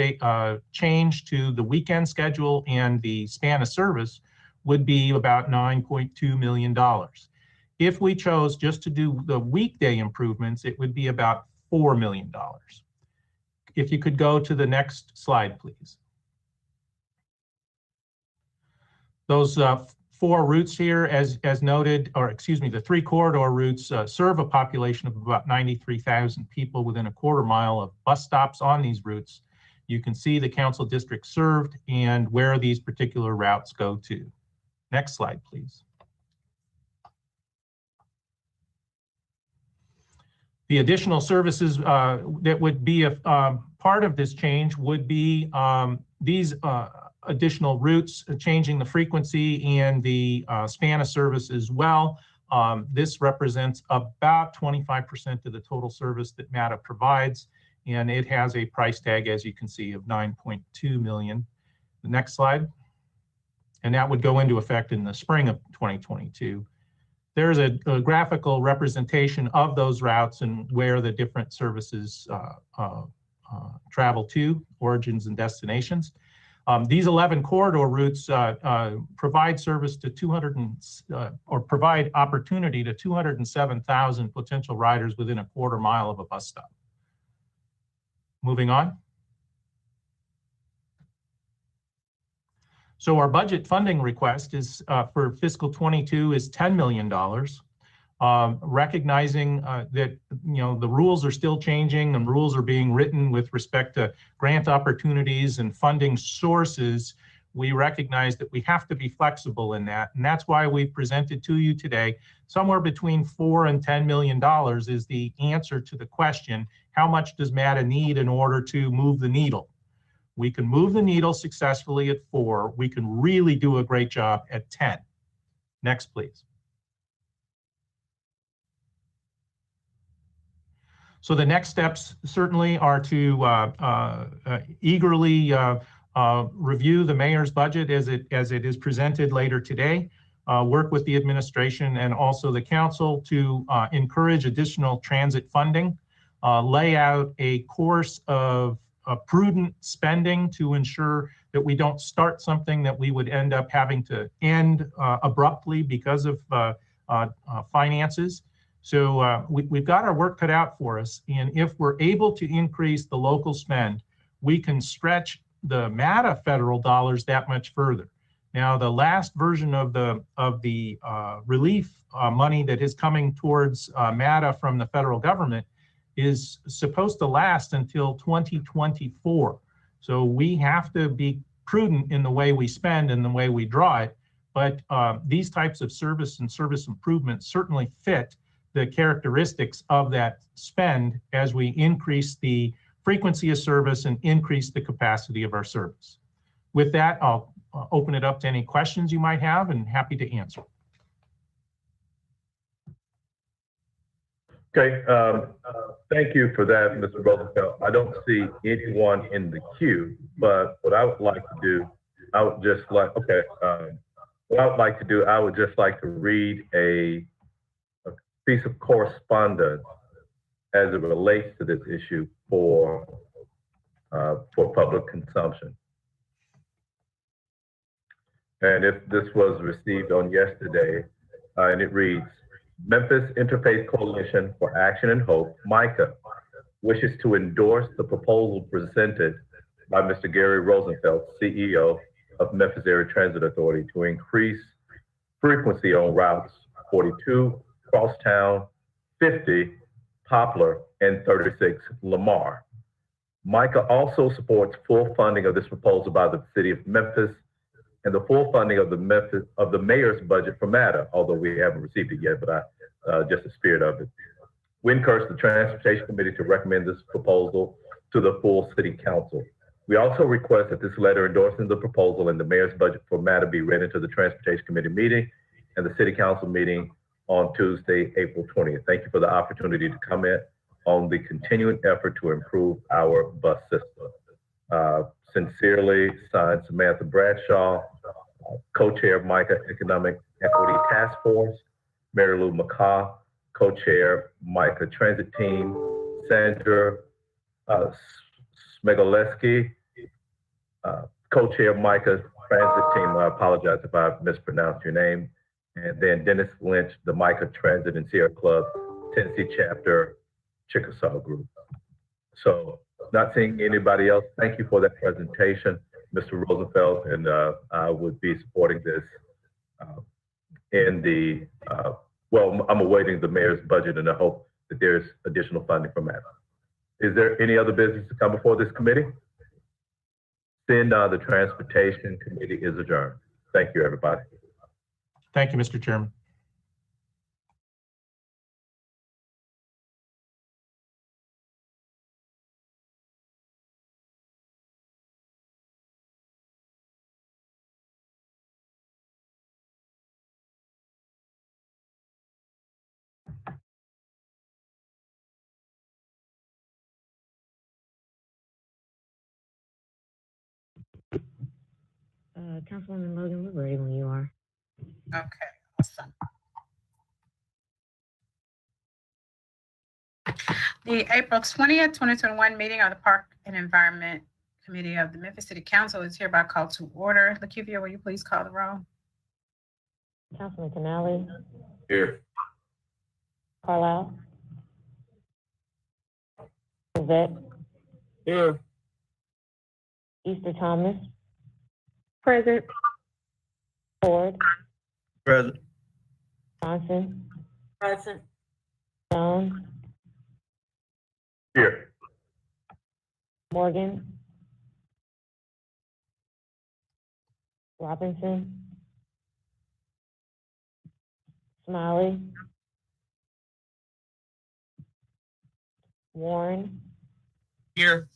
change to the weekend schedule and the span of service, would be about $9.2 million. If we chose just to do the weekday improvements, it would be about $4 million. If you could go to the next slide, please. Those four routes here, as noted, or excuse me, the three corridor routes serve a population of about 93,000 people within a quarter mile of bus stops on these routes. You can see the council district served and where these particular routes go to. Next slide, please. The additional services that would be a part of this change would be these additional routes, changing the frequency and the span of service as well. This represents about 25% of the total service that MATA provides, and it has a price tag, as you can see, of $9.2 million. The next slide. And that would go into effect in the spring of 2022. There's a graphical representation of those routes and where the different services travel to, origins and destinations. These 11 corridor routes provide service to provide opportunity to 207,000 potential riders within a quarter mile of a bus stop. Moving on. So our budget funding request is for fiscal 22 is $10 million, recognizing that the rules are still changing and rules are being written with respect to grant opportunities and funding sources. we recognize that we have to be flexible in that. And that's why we presented to you today, somewhere between $4 and $10 million is the answer to the question, how much does MATA need in order to move the needle? We can move the needle successfully at 4. We can really do a great job at 10. Next, please. So the next steps certainly are to eagerly review the mayor's budget as it is presented later today, work with the administration and also the council to encourage additional transit funding, lay out a course of prudent spending to ensure that we don't start something that we would end up having to end abruptly because of finances. So we've got our work cut out for us. And if we're able to increase the local spend, we can stretch the MATA federal dollars that much further. Now, the last version of the relief money that is coming towards MATA from the federal government is supposed to last until 2024. So we have to be prudent in the way we spend and the way we draw it. But these types of service and service improvements certainly fit the characteristics of that spend as we increase the frequency of service and increase the capacity of our service. With that, I'll open it up to any questions you might have and happy to answer. Okay, thank you for that, Mr. Rosenfeld. I don't see anyone in the queue, but what I would like to do, I would just like to read a piece of correspondence as it relates to this issue for public consumption. And if this was received on yesterday, and it reads, Memphis Interfaith Coalition for Action and Hope, MICA, wishes to endorse the proposal presented by Mr. Gary Rosenfeld, CEO of Memphis Area Transit Authority, to increase frequency on routes 42, Crosstown, 50, Poplar, and 36, Lamar. MICA also supports full funding of this proposal by the city of Memphis and the full funding of the mayor's budget for MATA, although we haven't received it yet, but just the spirit of it. We encourage the Transportation Committee to recommend this proposal to the full city council. We also request that this letter endorsing the proposal and the mayor's budget for MATA be read into the Transportation Committee meeting and the city council meeting on Tuesday, April 20th. Thank you for the opportunity to comment on the continuing effort to improve our bus system. Sincerely, signed, Samantha Bradshaw, co-chair of MICA Economic Equity Task Force, Mary Lou McCaw, co-chair, MICA Transit Team, Sandra Smegoleski, co-chair of MICA Transit Team. I apologize if I mispronounced your name. And then Dennis Lynch, the MICA Transit and Sierra Club, Tennessee Chapter, Chickasaw Group. So, not seeing anybody else. Thank you for that presentation, Mr. Rosenfeld, and I would be supporting this well, I'm awaiting the mayor's budget and I hope that there's additional funding from that. Is there any other business to come before this committee? Then the Transportation Committee is adjourned. Thank you, everybody. Thank you, Mr. Chairman. Councilwoman Logan, we're ready when you are. Okay, awesome. The April 20th, 2021 meeting of the Park and Environment Committee of the Memphis City Council is hereby called to order. Lakivia, will you please call the roll? Councilman Canale, Here. Carlisle, Yvette, Here. Easter Thomas, Present. Ford, Present. Johnson, Present. Jones, Here. Morgan, Robinson, Smiley, Warren, Here.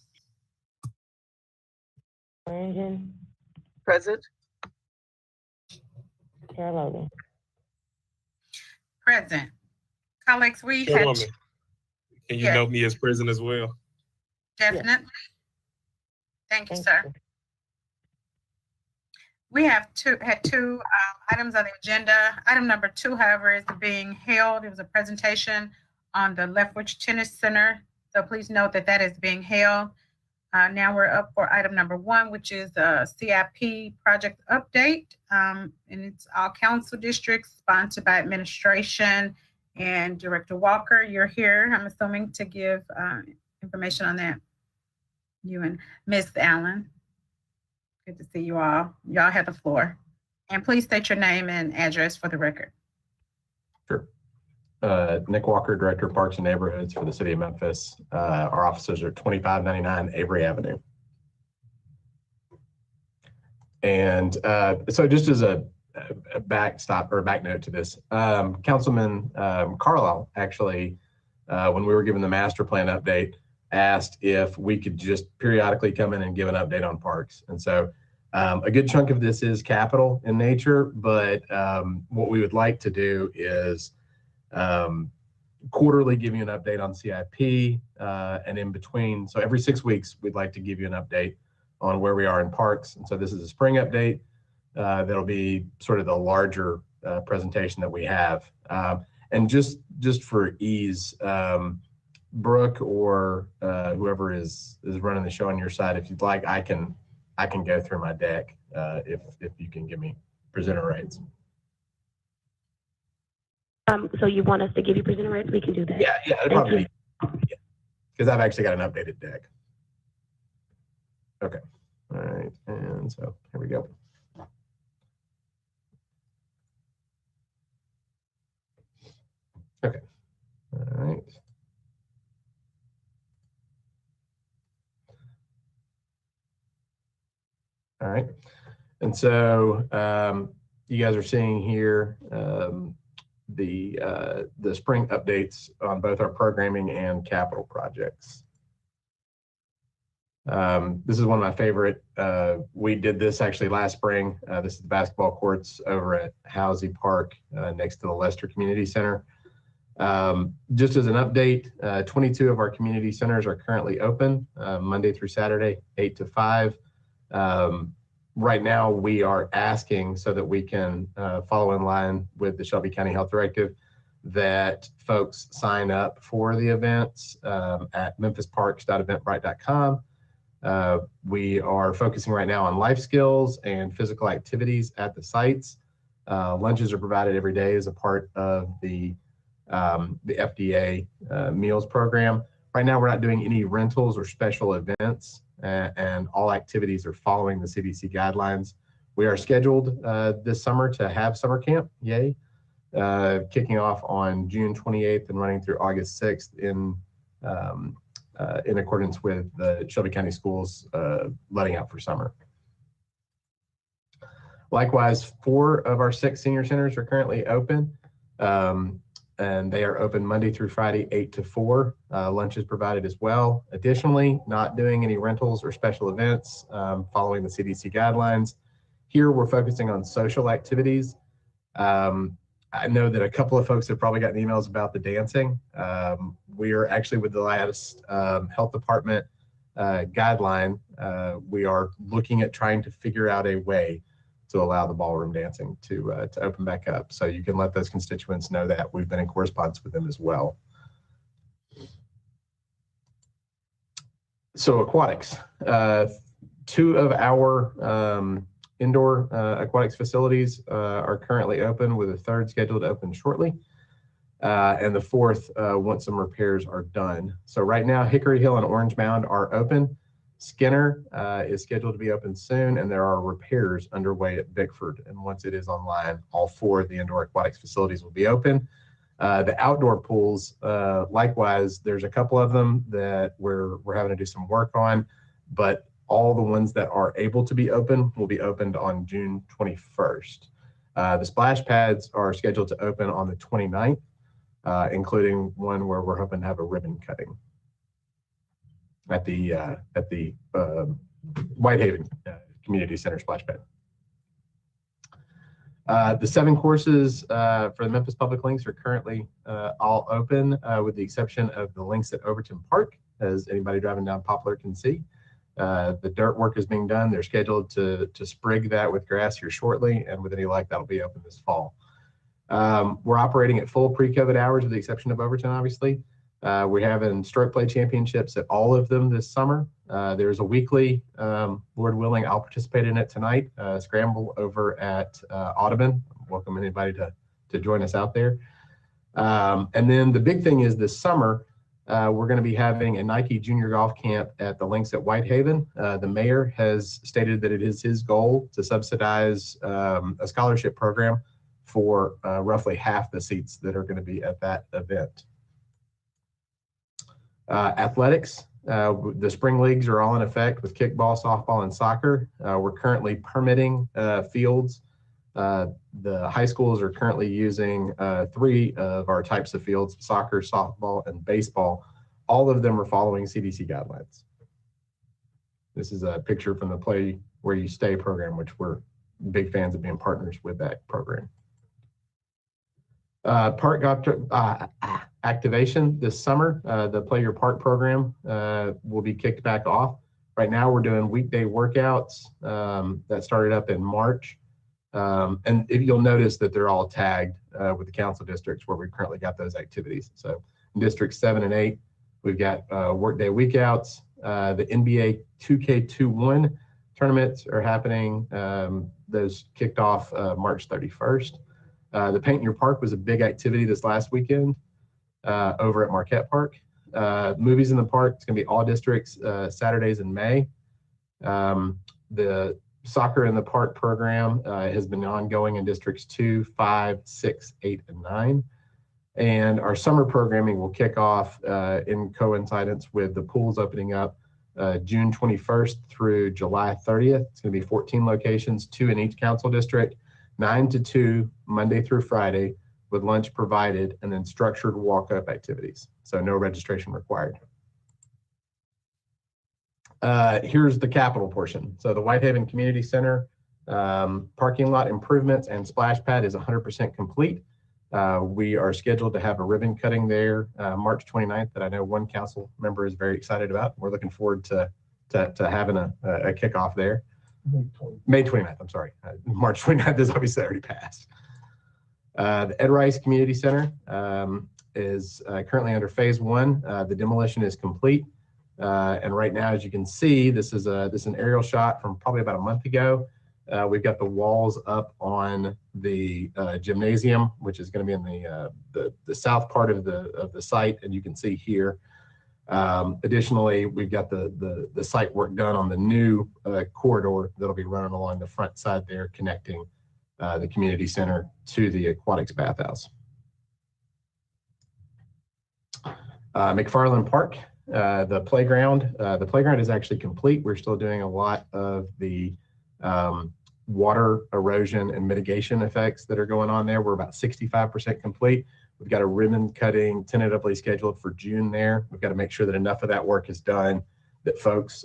Swearingen, Present. Chair Logan. Present. Colleagues, we had, Chairwoman, can you Yes. note me as present as well? definitely. Thank you, Thank sir. you. We had two items on the agenda. Item number 2, however, is being held. It was a presentation on the Leftwich Tennis Center. So please note that that is being held. Now we're up for item number 1, which is a CIP project update. And it's all council districts sponsored by administration and Director Walker. You're here, I'm assuming, to give information on that. You and Ms. Allen. Good to see you all. Y'all have the floor. And please state your name and address for the record. Sure. Nick Walker, Director of Parks and Neighborhoods for the City of Memphis. Our offices are at 2599 Avery Avenue. And so just as a backstop or a back note to this, Councilman Carlisle actually, when we were given the master plan update, asked if we could just periodically come in and give an update on parks. And so a good chunk of this is capital in nature, but what we would like to do is quarterly give you an update on CIP and in between. So every 6 weeks, we'd like to give you an update on where we are in parks. And so this is a spring update. That'll be sort of the larger presentation that we have. And just for ease, Brooke or whoever is running the show on your side, if you'd like, I can go through my deck if you can give me presenter rights. So you want us to give you presenter rights? We can do that. Yeah, it'd probably be, because I've actually got an updated deck. Okay, all right, and so here we go. Okay, all right. All right, and so you guys are seeing here the spring updates on both our programming and capital projects. This is one of my favorite. We did this actually last spring. This is the basketball courts over at Housie Park next to the Lester Community Center. Just as an update, 22 of our community centers are currently open Monday through Saturday, 8 to 5. Right now, we are asking so that we can follow in line with the Shelby County Health Directive that folks sign up for the events at memphisparks.eventbrite.com. We are focusing right now on life skills and physical activities at the sites. Lunches are provided every day as a part of the FDA meals program. Right now, we're not doing any rentals or special events, and all activities are following the CDC guidelines. We are scheduled this summer to have summer camp, yay, kicking off on June 28th and running through August 6th in accordance with the Shelby County Schools letting out for summer. Likewise, 4 of our 6 senior centers are currently open. And they are open Monday through Friday, 8 to 4. Lunch is provided as well. Additionally, not doing any rentals or special events following the CDC guidelines. Here, we're focusing on social activities. I know that a couple of folks have probably gotten emails about the dancing. We are actually with the last health department guideline. We are looking at trying to figure out a way to allow the ballroom dancing to open back up. So you can let those constituents know that. We've been in correspondence with them as well. So aquatics. 2 of our indoor aquatics facilities are currently open, with a 3rd scheduled to open shortly. And the 4th, once some repairs are done. So right now, Hickory Hill and Orange Mound are open. Skinner is scheduled to be open soon, and there are repairs underway at Bickford. And once it is online, all 4 of the indoor aquatics facilities will be open. The outdoor pools, likewise, there's a couple of them that we're having to do some work on, but all the ones that are able to be open will be opened on June 21st. The splash pads are scheduled to open on the 29th, including one where we're hoping to have a ribbon cutting at the Whitehaven Community Center splash pad. The 7 courses for the Memphis Public Links are currently all open, with the exception of the links at Overton Park, as anybody driving down Poplar can see. The dirt work is being done. They're scheduled to sprig that with grass here shortly, and with any luck, that'll be open this fall. We're operating at full pre-COVID hours, with the exception of Overton, obviously. We're having stroke play championships at all of them this summer. There's a weekly, Lord willing, I'll participate in it tonight, scramble over at Audubon. Welcome anybody to join us out there. And then the big thing is this summer, we're going to be having a Nike Junior Golf Camp at the links at Whitehaven. The mayor has stated that it is his goal to subsidize a scholarship program for roughly half the seats that are going to be at that event. Athletics, the spring leagues are all in effect with kickball, softball, and soccer. We're currently permitting fields. The high schools are currently using 3 of our types of fields: soccer, softball, and baseball. All of them are following CDC guidelines. This is a picture from the Play Where You Stay program, which we're big fans of being partners with that program. Park activation this summer, the Play Your Park program will be kicked back off. Right now we're doing weekday workouts that started up in March. And if you'll notice that they're all tagged with the council districts where we've currently got those activities. So in districts 7 and 8, we've got workday weekouts. The NBA 2K21 tournaments are happening. Those kicked off March 31st. The Paint in Your Park was a big activity this last weekend over at Marquette Park. Movies in the Park, it's going to be all districts Saturdays in May. The Soccer in the Park program has been ongoing in districts 2, 5, 6, 8, and 9. And our summer programming will kick off in coincidence with the pools opening up June 21st through July 30th. It's going to be 14 locations, 2 in each council district, 9 to 2, Monday through Friday, with lunch provided, and then structured walk-up activities. So no registration required. Here's the capital portion. So the Whitehaven Community Center parking lot improvements and splash pad is 100% complete. We are scheduled to have a ribbon cutting there March 29th that I know one council member is very excited about. We're looking forward to having a kickoff there. May 29th, I'm sorry. March 29th is obviously already passed. The Ed Rice Community Center is currently under phase 1. The demolition is complete. And right now, as you can see, this is an aerial shot from probably about a month ago. We've got the walls up on the gymnasium, which is going to be in the south part of the site, and you can see here. Additionally, we've got the site work done on the new corridor that'll be running along the front side there, connecting the community center to the aquatics bathhouse. McFarland Park, the playground is actually complete. We're still doing a lot of the water erosion and mitigation effects that are going on there. We're about 65% complete. We've got a ribbon cutting tentatively scheduled for June there. We've got to make sure that enough of that work is done that folks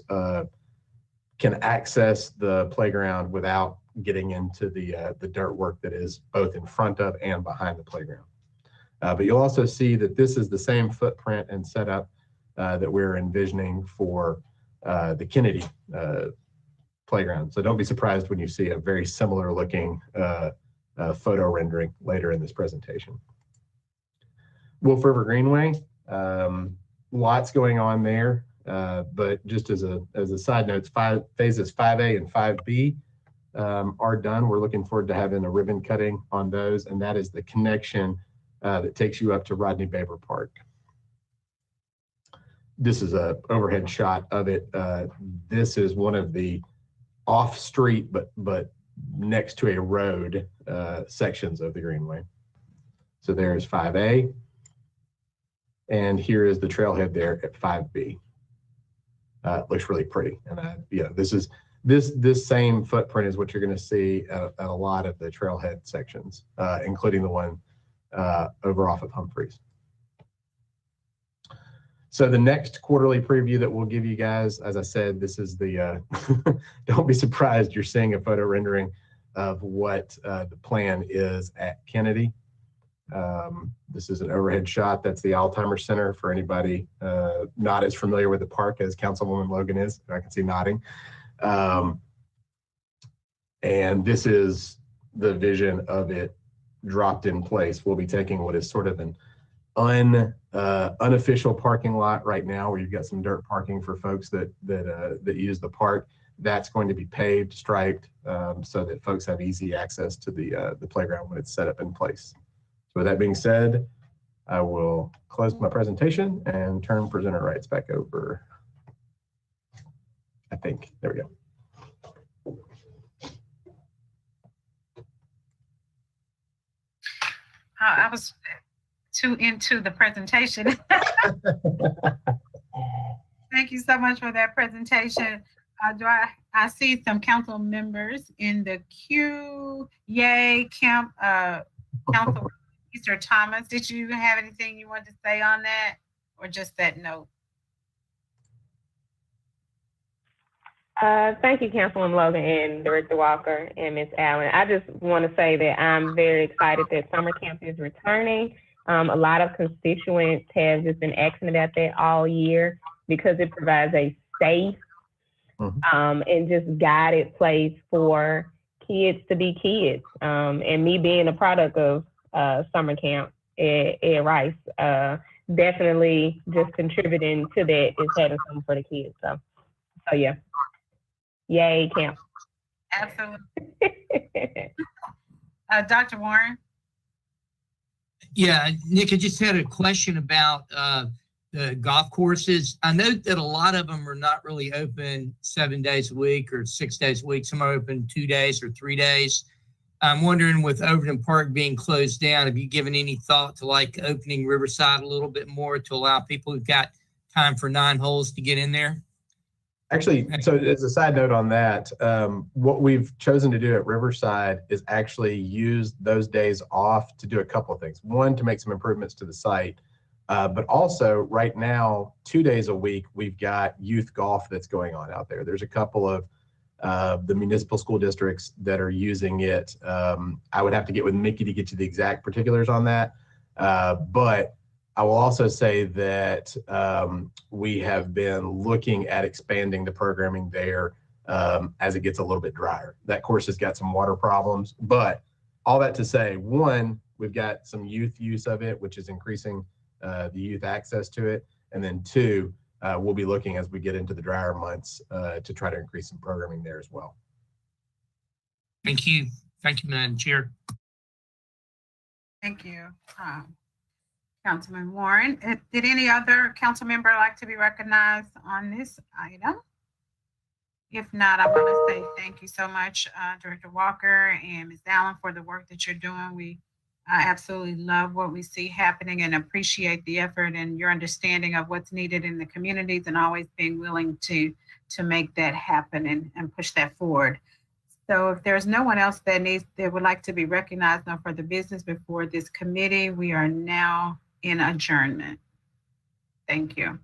can access the playground without getting into the dirt work that is both in front of and behind the playground. But you'll also see that this is the same footprint and setup that we're envisioning for the Kennedy playground. So don't be surprised when you see a very similar looking photo rendering later in this presentation. Wolf River Greenway, lots going on there, but just as a side note, phases 5A and 5B are done. We're looking forward to having a ribbon cutting on those, and that is the connection that takes you up to Rodney Baber Park. This is an overhead shot of it. This is one of the off-street, but next to a road sections of the Greenway. So there's 5A, and here is the trailhead there at 5B. It looks really pretty. And this same footprint is what you're going to see at a lot of the trailhead sections, including the one over off of Humphreys. So the next quarterly preview that we'll give you guys, as I said, this is the, don't be surprised you're seeing a photo rendering of what the plan is at Kennedy. This is an overhead shot. That's the Alzheimer's Center for anybody not as familiar with the park as Councilwoman Logan is. I can see nodding. And this is the vision of it dropped in place. We'll be taking what is sort of an unofficial parking lot right now, where you've got some dirt parking for folks that use the park. That's going to be paved, striped, so that folks have easy access to the playground when it's set up in place. So with that being said, I will close my presentation and turn presenter rights back over. I think, there we go. I was too into the presentation. Thank you so much for that presentation. I see some council members in the queue. Yay, Council Mr. Thomas, did you have anything you wanted to say on that, or just that note? Thank you, Councilwoman Logan and Director Walker and Ms. Allen. I just want to say that I'm very excited that summer camp is returning. A lot of constituents have just been asking about that all year because it provides a safe and just guided place for kids to be kids. And me being a product of summer camp at Rice, definitely just contributing to that is having something for the kids. So yeah. Yay, camp. Absolutely. Dr. Warren? Yeah, Nick, I just had a question about the golf courses. I know that a lot of them are not really open 7 days a week or 6 days a week. Some are open 2 days or 3 days. I'm wondering, with Overton Park being closed down, have you given any thought to like opening Riverside a little bit more to allow people who've got time for 9 holes to get in there? Actually, so as a side note on that, what we've chosen to do at Riverside is actually use those days off to do a couple of things. One, to make some improvements to the site, but also right now, 2 days a week, we've got youth golf that's going on out there. There's a couple of the municipal school districts that are using it. I would have to get with Mickey to get you the exact particulars on that, but I will also say that we have been looking at expanding the programming there as it gets a little bit drier. That course has got some water problems, but all that to say, one, we've got some youth use of it, which is increasing the youth access to it. And then two, we'll be looking as we get into the drier months to try to increase some programming there as well. Thank you. Thank you, Madam Chair. Thank you. Councilman Warren. Did any other council member like to be recognized on this item? If not, I want to say thank you so much, Director Walker and Ms. Allen, for the work that you're doing. We absolutely love what we see happening and appreciate the effort and your understanding of what's needed in the communities and always being willing to make that happen and push that forward. So if there's no one else that would like to be recognized for the business before this committee, we are now in adjournment. Thank you.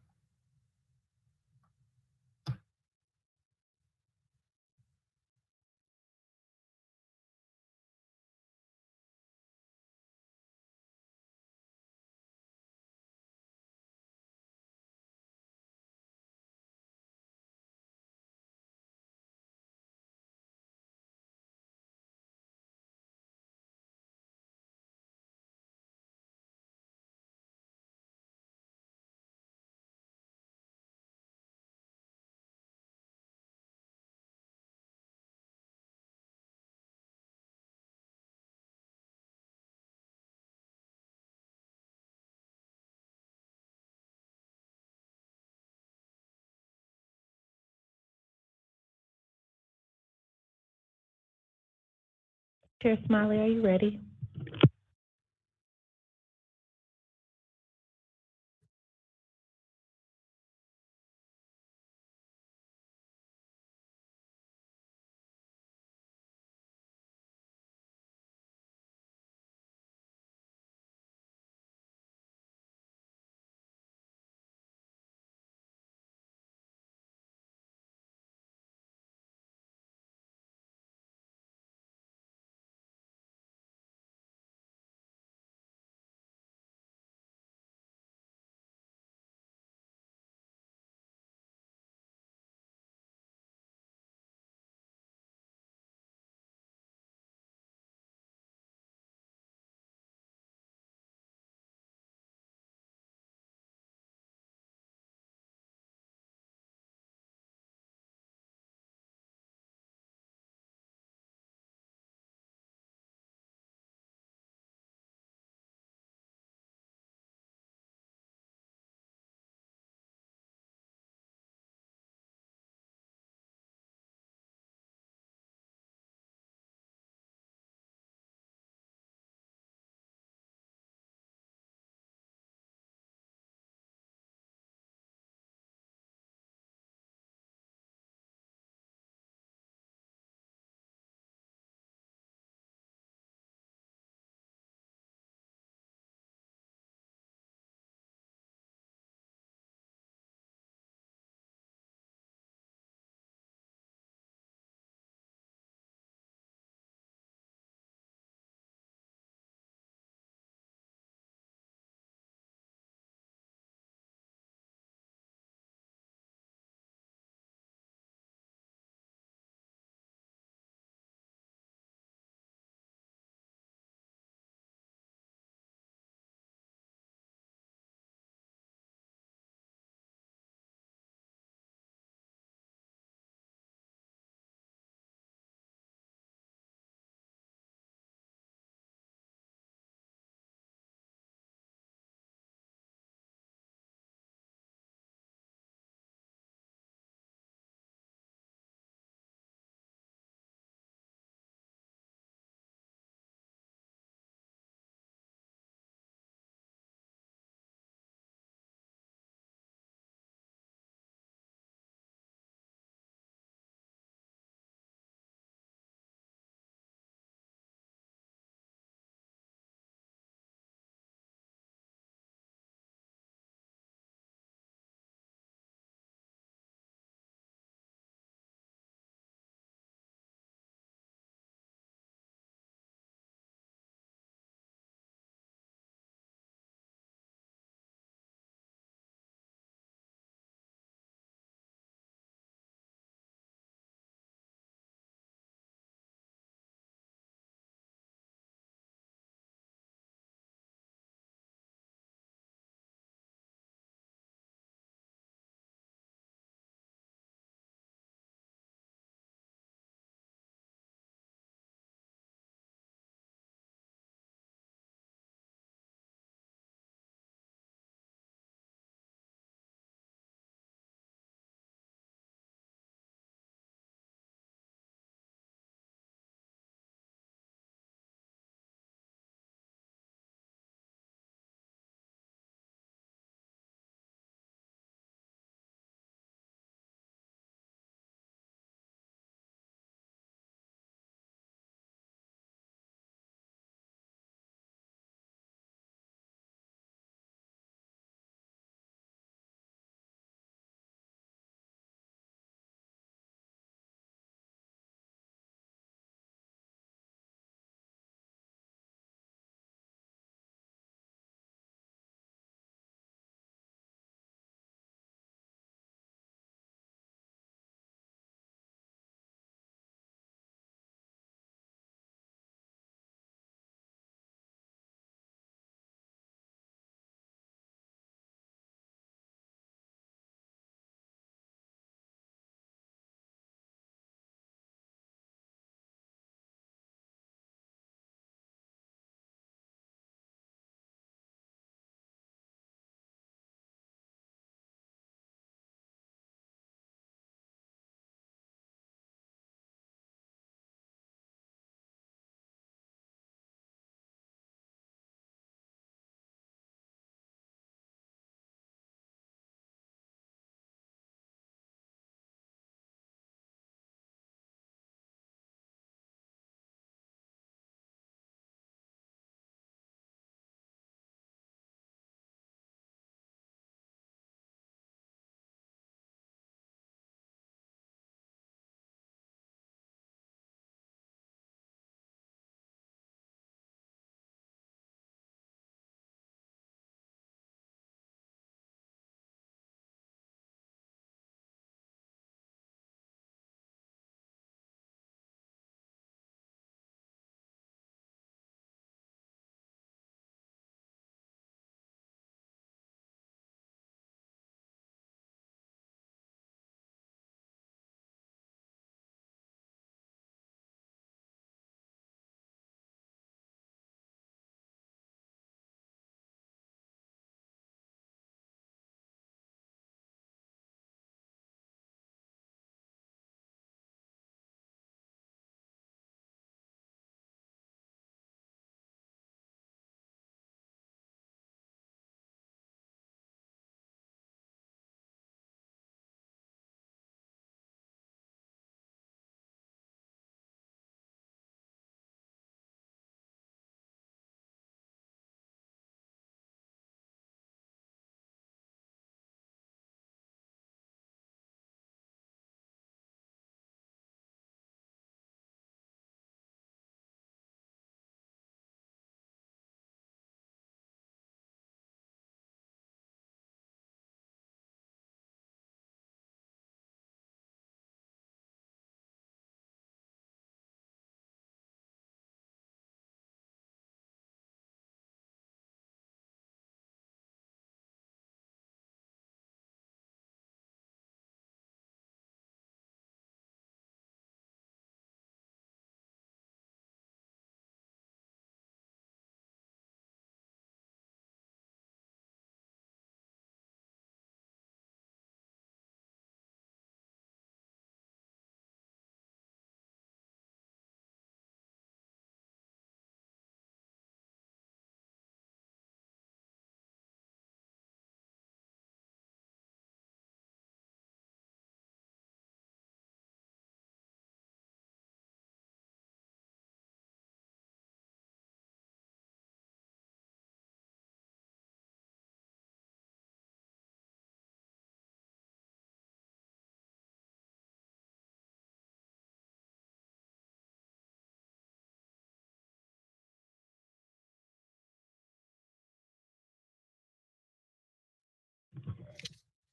Chair Smiley, are you ready?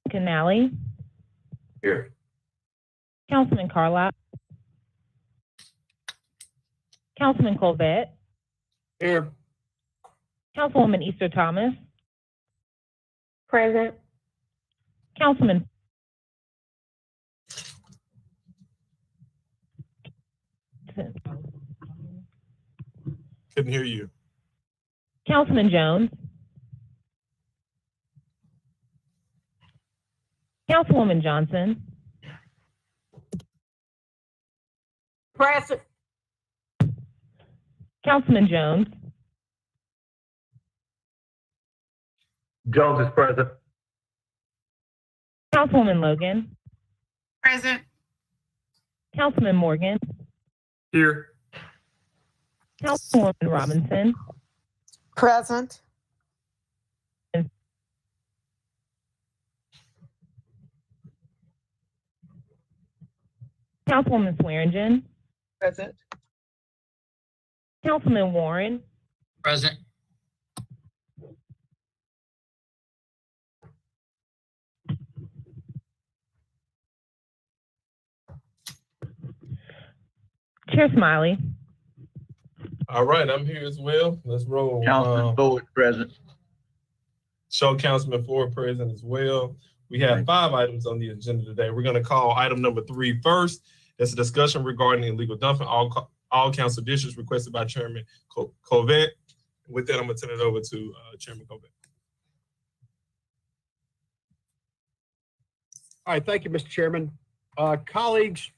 Canali, Here. Councilman Carlisle, Councilman Colvette, Here. Councilwoman Easter Thomas, Present. Councilman Couldn't hear you. Councilman Jones, Councilwoman Johnson, Present. Councilman Jones, Jones is present. Councilwoman Logan, Present. Councilman Morgan, Here. Councilwoman Robinson, Present. Councilwoman Swearingen, Present. Councilman Warren, Present. Chair Smiley. All right, I'm here as well. Let's roll. Councilman Ford present. Show Councilman Ford present as well. We have 5 items on the agenda today. We're going to call item number 3 first. It's a discussion regarding illegal dumping. All council districts requested by Chairman Colvette. With that, I'm going to turn it over to Chairman Colvette. All right, thank you, Mr. Chairman. Colleagues,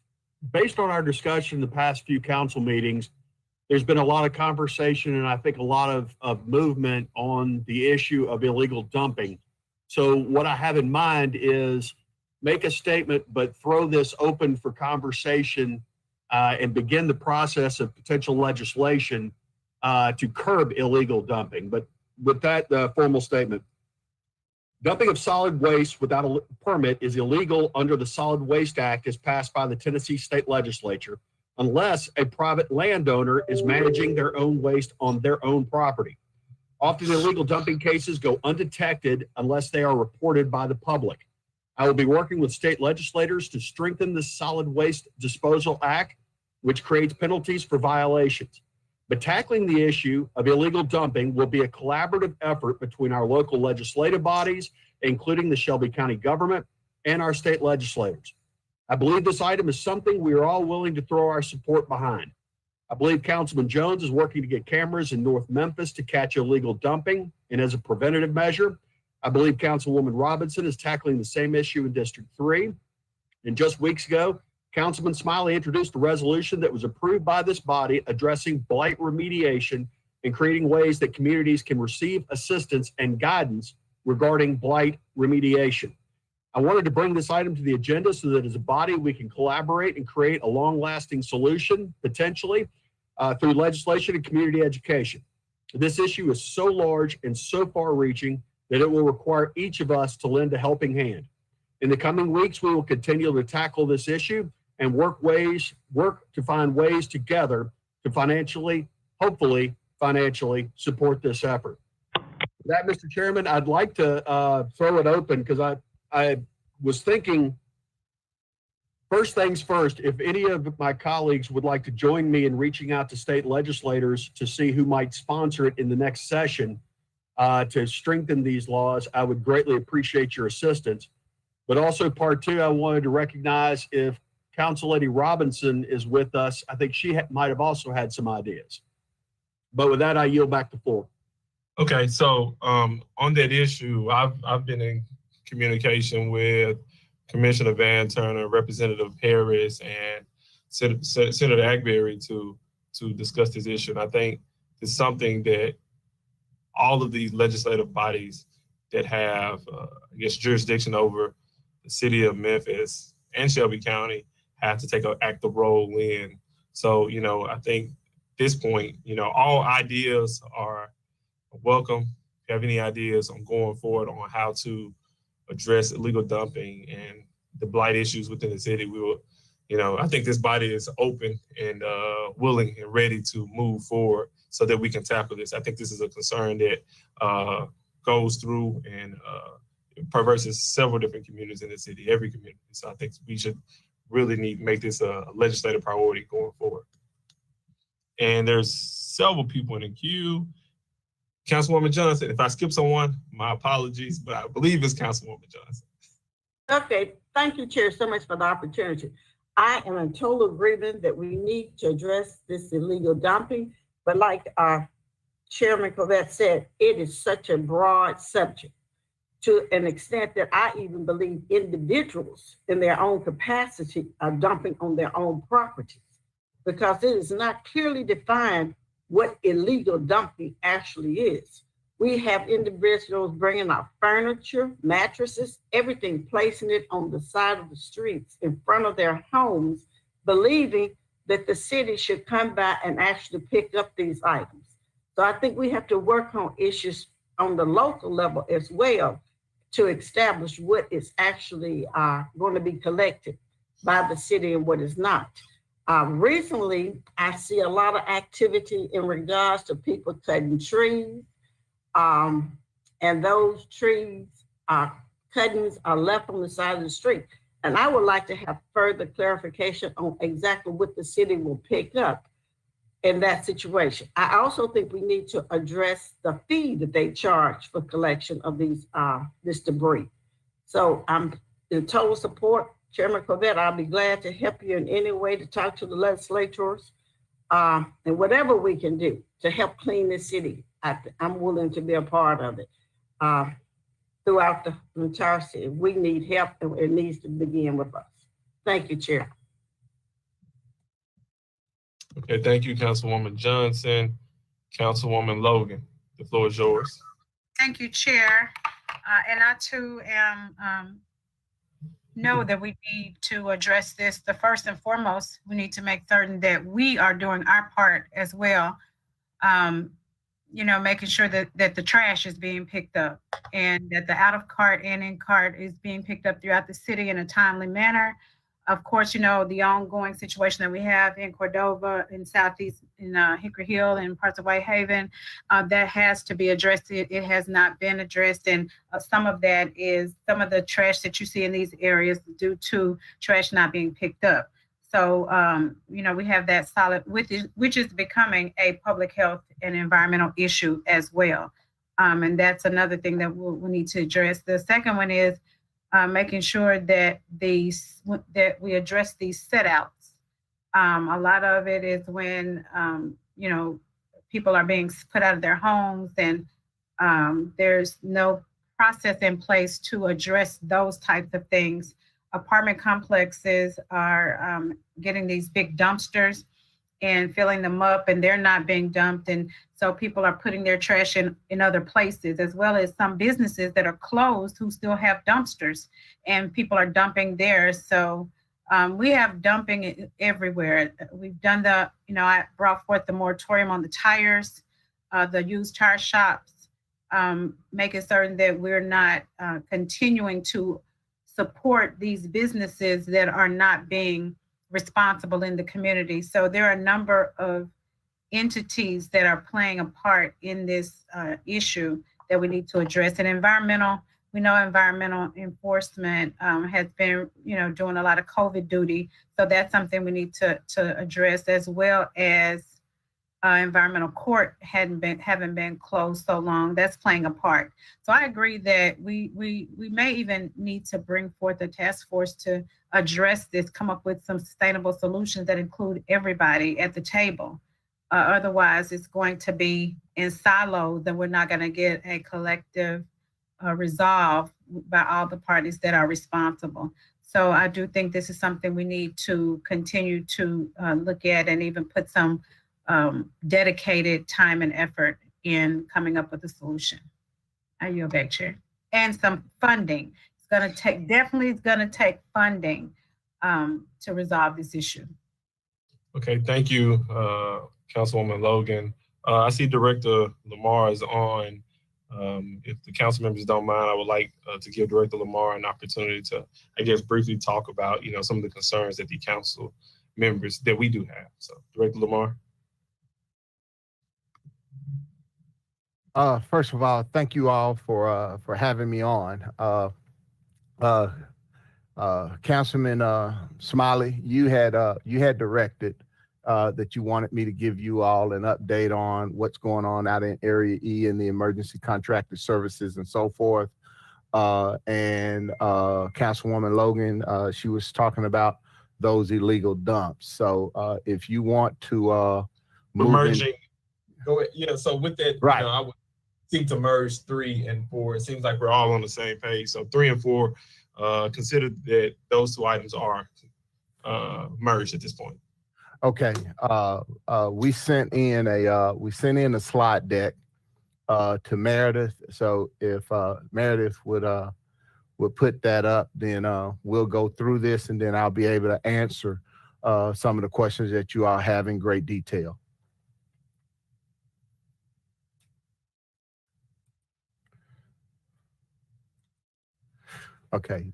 based on our discussion in the past few council meetings, there's been a lot of conversation and I think a lot of movement on the issue of illegal dumping. So what I have in mind is make a statement, but throw this open for conversation and begin the process of potential legislation to curb illegal dumping. But with that formal statement, dumping of solid waste without a permit is illegal under the Solid Waste Act as passed by the Tennessee State Legislature, unless a private landowner is managing their own waste on their own property. Often illegal dumping cases go undetected unless they are reported by the public. I will be working with state legislators to strengthen the Solid Waste Disposal Act, which creates penalties for violations. But tackling the issue of illegal dumping will be a collaborative effort between our local legislative bodies, including the Shelby County government and our state legislators. I believe this item is something we are all willing to throw our support behind. I believe Councilman Jones is working to get cameras in North Memphis to catch illegal dumping and as a preventative measure. I believe Councilwoman Robinson is tackling the same issue in District 3. And just weeks ago, Councilman Smiley introduced a resolution that was approved by this body addressing blight remediation and creating ways that communities can receive assistance and guidance regarding blight remediation. I wanted to bring this item to the agenda so that as a body, we can collaborate and create a long-lasting solution, potentially, through legislation and community education. This issue is so large and so far-reaching that it will require each of us to lend a helping hand. In the coming weeks, we will continue to tackle this issue and work to find ways together to hopefully financially support this effort. With that, Mr. Chairman, I'd like to throw it open because I was thinking, first things first, if any of my colleagues would like to join me in reaching out to state legislators to see who might sponsor it in the next session to strengthen these laws, I would greatly appreciate your assistance. But also part 2, I wanted to recognize if Council Lady Robinson is with us. I think she might have also had some ideas. But with that, I yield back the floor. Okay, so on that issue, I've been in communication with Commissioner Van Turner, Representative Harris, and Senator Agberry to discuss this issue. And I think it's something that all of these legislative bodies that have, jurisdiction over the city of Memphis and Shelby County have to take an active role in. So, I think at this point, all ideas are welcome. If you have any ideas on going forward on how to address illegal dumping and the blight issues within the city, we will, I think this body is open and willing and ready to move forward so that we can tackle this. I think this is a concern that goes through, and versus several different communities in the city, every community. So I think we should really make this a legislative priority going forward. And there's several people in the queue. Councilwoman Johnson, if I skip someone, my apologies, but I believe it's Councilwoman Johnson. Okay, thank you, Chair, so much for the opportunity. I am in total agreement that we need to address this illegal dumping, but like Chairman Covette said, it is such a broad subject to an extent that I even believe individuals in their own capacity are dumping on their own properties, because it is not clearly defined what illegal dumping actually is. We have individuals bringing out furniture, mattresses, everything, placing it on the side of the streets in front of their homes, believing that the city should come by and actually pick up these items. So I think we have to work on issues on the local level as well to establish what is actually going to be collected by the city and what is not. Recently, I see a lot of activity in regards to people cutting trees, and those trees cuttings are left on the side of the street. And I would like to have further clarification on exactly what the city will pick up in that situation. I also think we need to address the fee that they charge for collection of these this debris. So I'm in total support. Chairman Covette, I'll be glad to help you in any way to talk to the legislators and whatever we can do to help clean this city. I'm willing to be a part of it throughout the entire city. We need help, and it needs to begin with us. Thank you, Chair. Okay, thank you, Councilwoman Johnson. Councilwoman Logan, the floor is yours. Thank you, Chair. And I too am know that we need to address this. The first and foremost, we need to make certain that we are doing our part as well. Making sure that the trash is being picked up and that the out of cart and in cart is being picked up throughout the city in a timely manner. Of course, the ongoing situation that we have in Cordova, in Southeast, in Hickory Hill, and parts of Whitehaven, that has to be addressed. It has not been addressed, and some of that is some of the trash that you see in these areas due to trash not being picked up. So, we have that solid, which is becoming a public health and environmental issue as well. And that's another thing that we need to address. The second one is making sure that we address these set outs. A lot of it is when, people are being put out of their homes and there's no process in place to address those types of things. Apartment complexes are getting these big dumpsters and filling them up, and they're not being dumped. And so people are putting their trash in other places, as well as some businesses that are closed who still have dumpsters, and people are dumping there. So we have dumping everywhere. We've done I brought forth the moratorium on the tires, the used tire shops, making certain that we're not continuing to support these businesses that are not being responsible in the community. So there are a number of entities that are playing a part in this issue that we need to address. And we know environmental enforcement has been, doing a lot of COVID duty. So that's something we need to address, as well as environmental court haven't been closed so long. That's playing a part. So I agree that we may even need to bring forth a task force to address this, come up with some sustainable solutions that include everybody at the table. Otherwise, it's going to be in silos, and we're not going to get a collective resolve by all the parties that are responsible. So I do think this is something we need to continue to look at, and even put some dedicated time and effort in coming up with a solution. I yield back, Chair. And some funding. It's going to take funding to resolve this issue. Okay, thank you, Councilwoman Logan. I see Director Lamar is on. If the council members don't mind, I would like to give Director Lamar an opportunity to, briefly talk about, some of the concerns that the council members that we do have. So, Director Lamar. First of all, thank you all for having me on. Councilman Smiley, you had directed that you wanted me to give you all an update on what's going on out in Area E and the emergency contracted services and so forth. And Councilwoman Logan, she was talking about those illegal dumps. So if you want to move merging. Go ahead. Yeah. So with that, right. I would seek to merge 3 and 4. It seems like we're all on the same page. So 3 and 4, consider that those 2 items are merged at this point. Okay. We sent in a slide deck to Meredith. So if Meredith would put that up, then we'll go through this, and then I'll be able to answer some of the questions that you all have in great detail. Okay.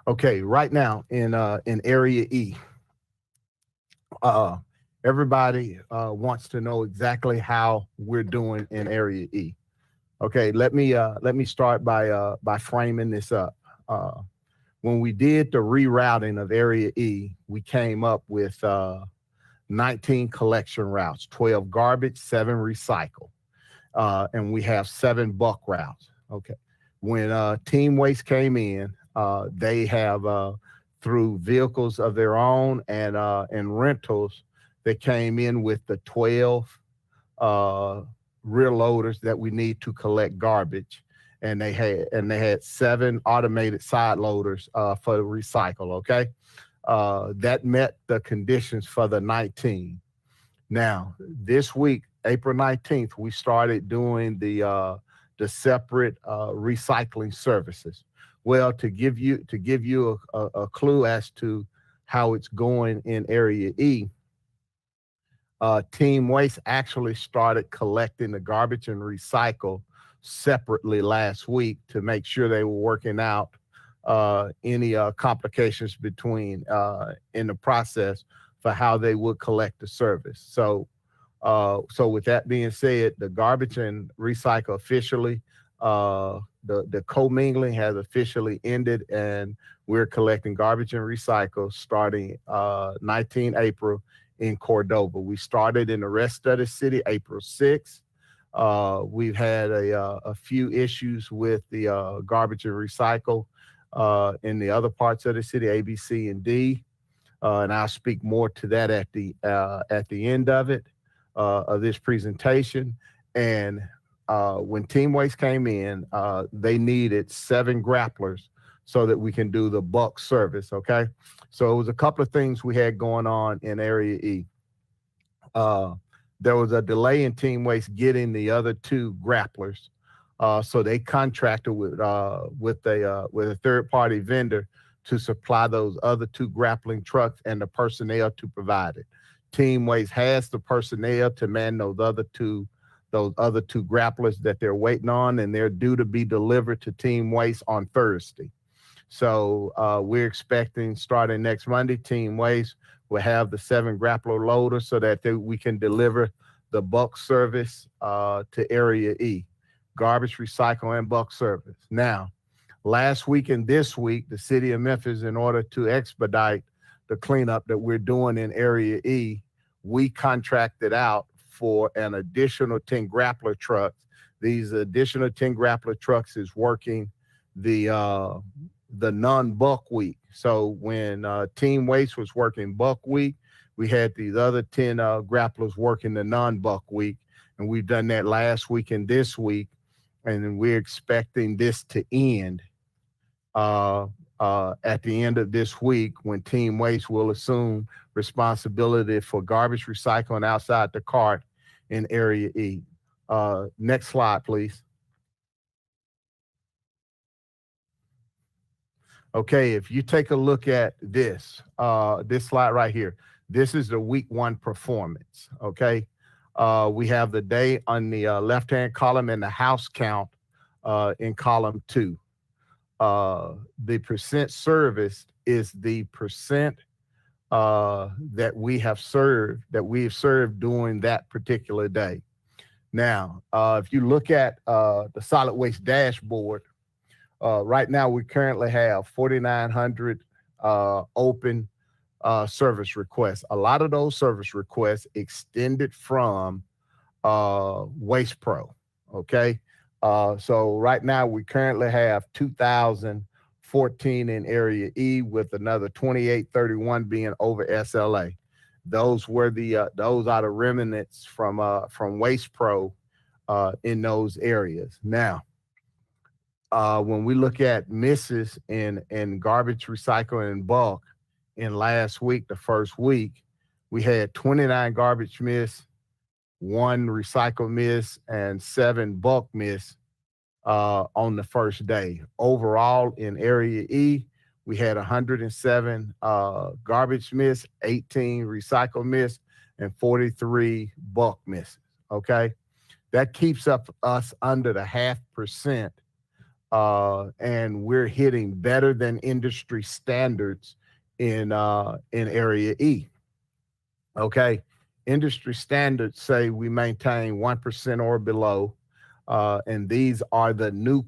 Okay. Right now in Area E, everybody wants to know exactly how we're doing in Area E. Okay. Let me start by framing this up. When we did the rerouting of Area E, we came up with 19 collection routes, 12 garbage, 7 recycle, and we have 7 buck routes. Okay. When Team Waste came in, they have through vehicles of their own and rentals, they came in with the 12 rear loaders that we need to collect garbage, and they had 7 automated side loaders for the recycle. Okay, that met the conditions for the 19. Now this week, April 19th, we started doing the separate recycling services. Well, to give you a clue as to how it's going in Area E, Team Waste actually started collecting the garbage and recycle separately last week to make sure they were working out any complications between in the process for how they would collect the service. So with that being said, the garbage and recycle officially, the commingling has officially ended, and we're collecting garbage and recycle starting 19 April in Cordova. We started in the rest of the city April 6th. We've had a few issues with the garbage and recycle in the other parts of the city, A, B, C, and D, and I'll speak more to that at the end of this presentation. And when Team Waste came in, they needed 7 grapplers so that we can do the bulk service. Okay, so it was a couple of things we had going on in Area E. There was a delay in Team Waste getting the other 2 grapplers, so they contracted with a third-party vendor to supply those other 2 grappling trucks and the personnel to provide it. Team Waste has the personnel to man those other two grapplers that they're waiting on, and they're due to be delivered to Team Waste on Thursday. So we're expecting starting next Monday, Team Waste will have the 7 grappler loaders so that we can deliver the bulk service to Area E, garbage, recycle, and bulk service. Now, last week and this week, the city of Memphis, in order to expedite the cleanup that we're doing in Area E, we contracted out for an additional 10 grappler trucks. These additional 10 grappler trucks is working the non-bulk week. So when Team Waste was working bulk week, we had these other 10 grapplers working the non-bulk week, and we've done that last week and this week, and we're expecting this to end at the end of this week, when Team Waste will assume responsibility for garbage recycling outside the cart in Area E. Next slide, please. Okay, if you take a look at this slide right here, this is the week 1 performance. Okay, we have the day on the left-hand column and the house count in column 2. The percent serviced is the percent that we have served during that particular day. Now, if you look at the solid waste dashboard, right now we currently have 4,900 open service requests. A lot of those service requests extended from Waste Pro. Okay. So right now we currently have 2,014 in Area E, with another 2,831 being over SLA. Those were those are the remnants from Waste Pro in those areas. Now, when we look at misses in garbage recycling in bulk, in last week, the first week, we had 29 garbage miss, 1 recycle miss, and 7 bulk miss on the first day. Overall, in Area E, we had 107 garbage miss, 18 recycle miss, and 43 bulk misses. Okay, that keeps us under the 0.5%, and we're hitting better than industry standards in Area E. Okay, industry standards say we maintain 1% or below, and these are new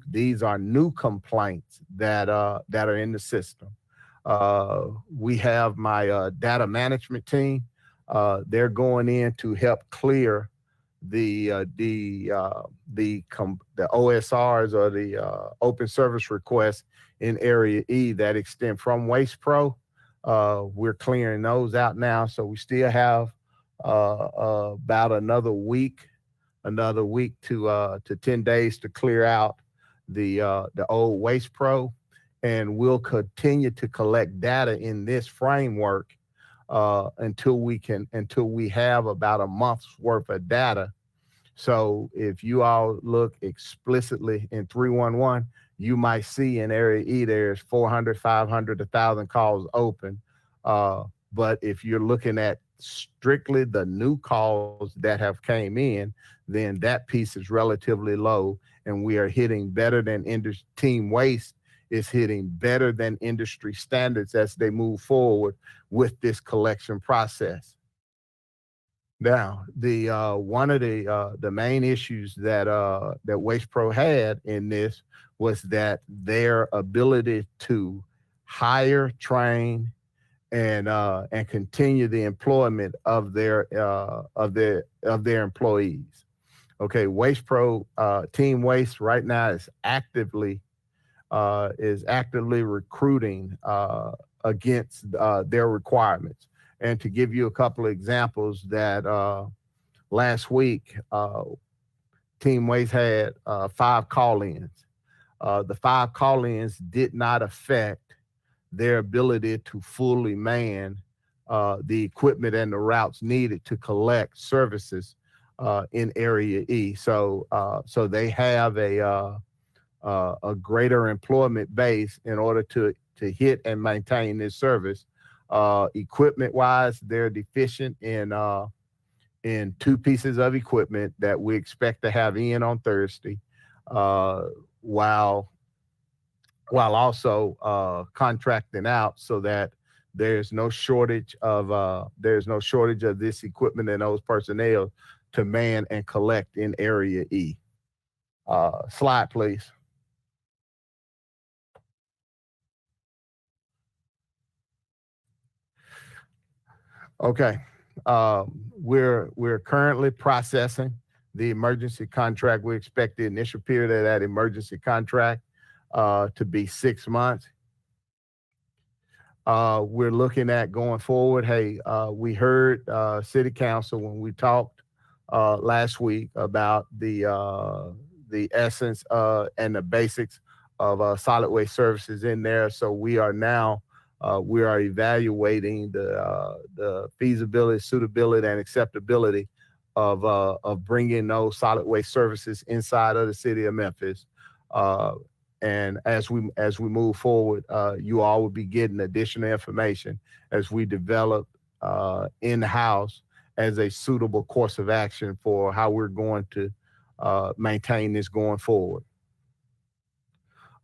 complaints that are in the system. We have my data management team. They're going in to help clear the OSRs, or the open service requests in Area E that extend from Waste Pro. We're clearing those out now, so we still have about another week to 10 days to clear out the old Waste Pro, and we'll continue to collect data in this framework until we have about a month's worth of data. So if you all look explicitly in 311, you might see in Area E there's 400, 500, 1,000 calls open. But if you're looking at strictly the new calls that have came in, then that piece is relatively low, and we are hitting better than Team Waste is hitting better than industry standards as they move forward with this collection process. Now, the one of the main issues that Waste Pro had in this was that their ability to hire, train, and continue the employment of their employees. Okay, Waste Pro, Team Waste right now is actively recruiting against their requirements. And to give you a couple of examples, that last week, Team Waste had 5 call-ins. The 5 call-ins did not affect their ability to fully man the equipment and the routes needed to collect services in Area E. So they have a greater employment base in order to hit and maintain this service. Equipment-wise, they're deficient in 2 pieces of equipment that we expect to have in on Thursday, while also contracting out so that there's no shortage of this equipment and those personnel to man and collect in Area E. Slide, please. Okay, we're currently processing the emergency contract. We expect the initial period of that emergency contract to be 6 months. We're looking at going forward. Hey, we heard City Council when we talked last week about the essence and the basics of solid waste services in there. So we are now evaluating the feasibility, suitability, and acceptability of bringing those solid waste services inside of the city of Memphis. And as we move forward, you all will be getting additional information as we develop in-house as a suitable course of action for how we're going to maintain this going forward.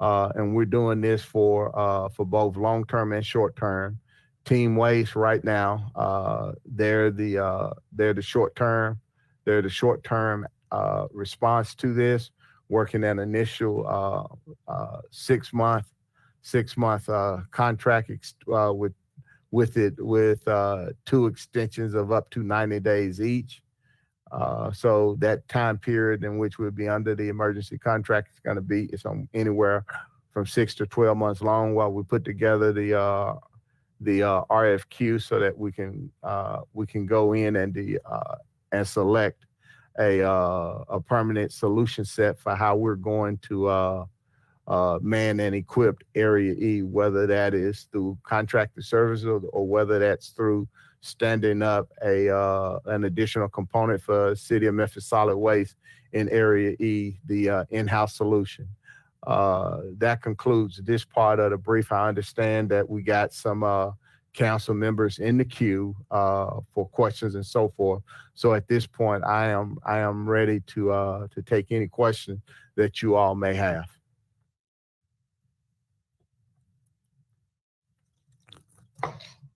And we're doing this for both long-term and short-term. Team Waste right now, they're the short-term response to this, working an initial 6-month contract with 2 extensions of up to 90 days each. So that time period in which we'll be under the emergency contract is going to be anywhere from 6 to 12 months long while we put together the RFQ so that we can go in and select a permanent solution set for how we're going to man and equipped Area E, whether that is through contracted services or whether that's through standing up an additional component for City of Memphis Solid Waste in Area E, the in-house solution. That concludes this part of the brief. I understand that we got some council members in the queue for questions and so forth. So at this point, I am ready to take any questions that you all may have.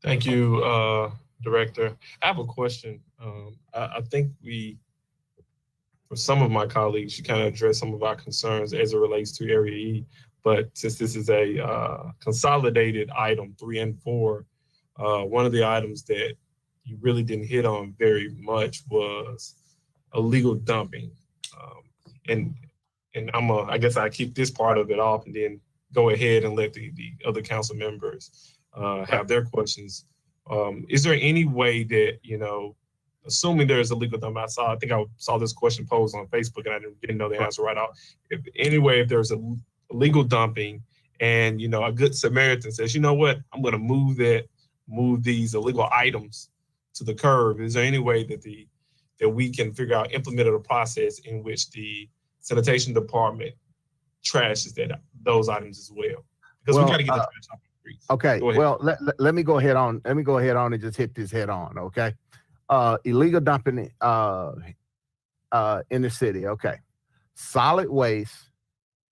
Thank you, Director. I have a question. I think for some of my colleagues, you kind of addressed some of our concerns as it relates to Area E, but since this is a consolidated item, 3 and 4, one of the items that you really didn't hit on very much was illegal dumping. And I guess I keep this part of it off and then go ahead and let the other council members have their questions. Is there any way that, assuming there is illegal dumping, I think I saw this question posed on Facebook and I didn't know the answer right off. If there's a illegal dumping and, a good Samaritan says, you know what, I'm going to move these illegal items to the curb. Is there any way that we can figure out, implement a process in which the sanitation department trashes those items as well? Because we got to get the trash off the streets. Okay. Well, let me go ahead on. Let me go ahead on and just hit this head on. Okay. Illegal dumping in the city. Okay. Solid waste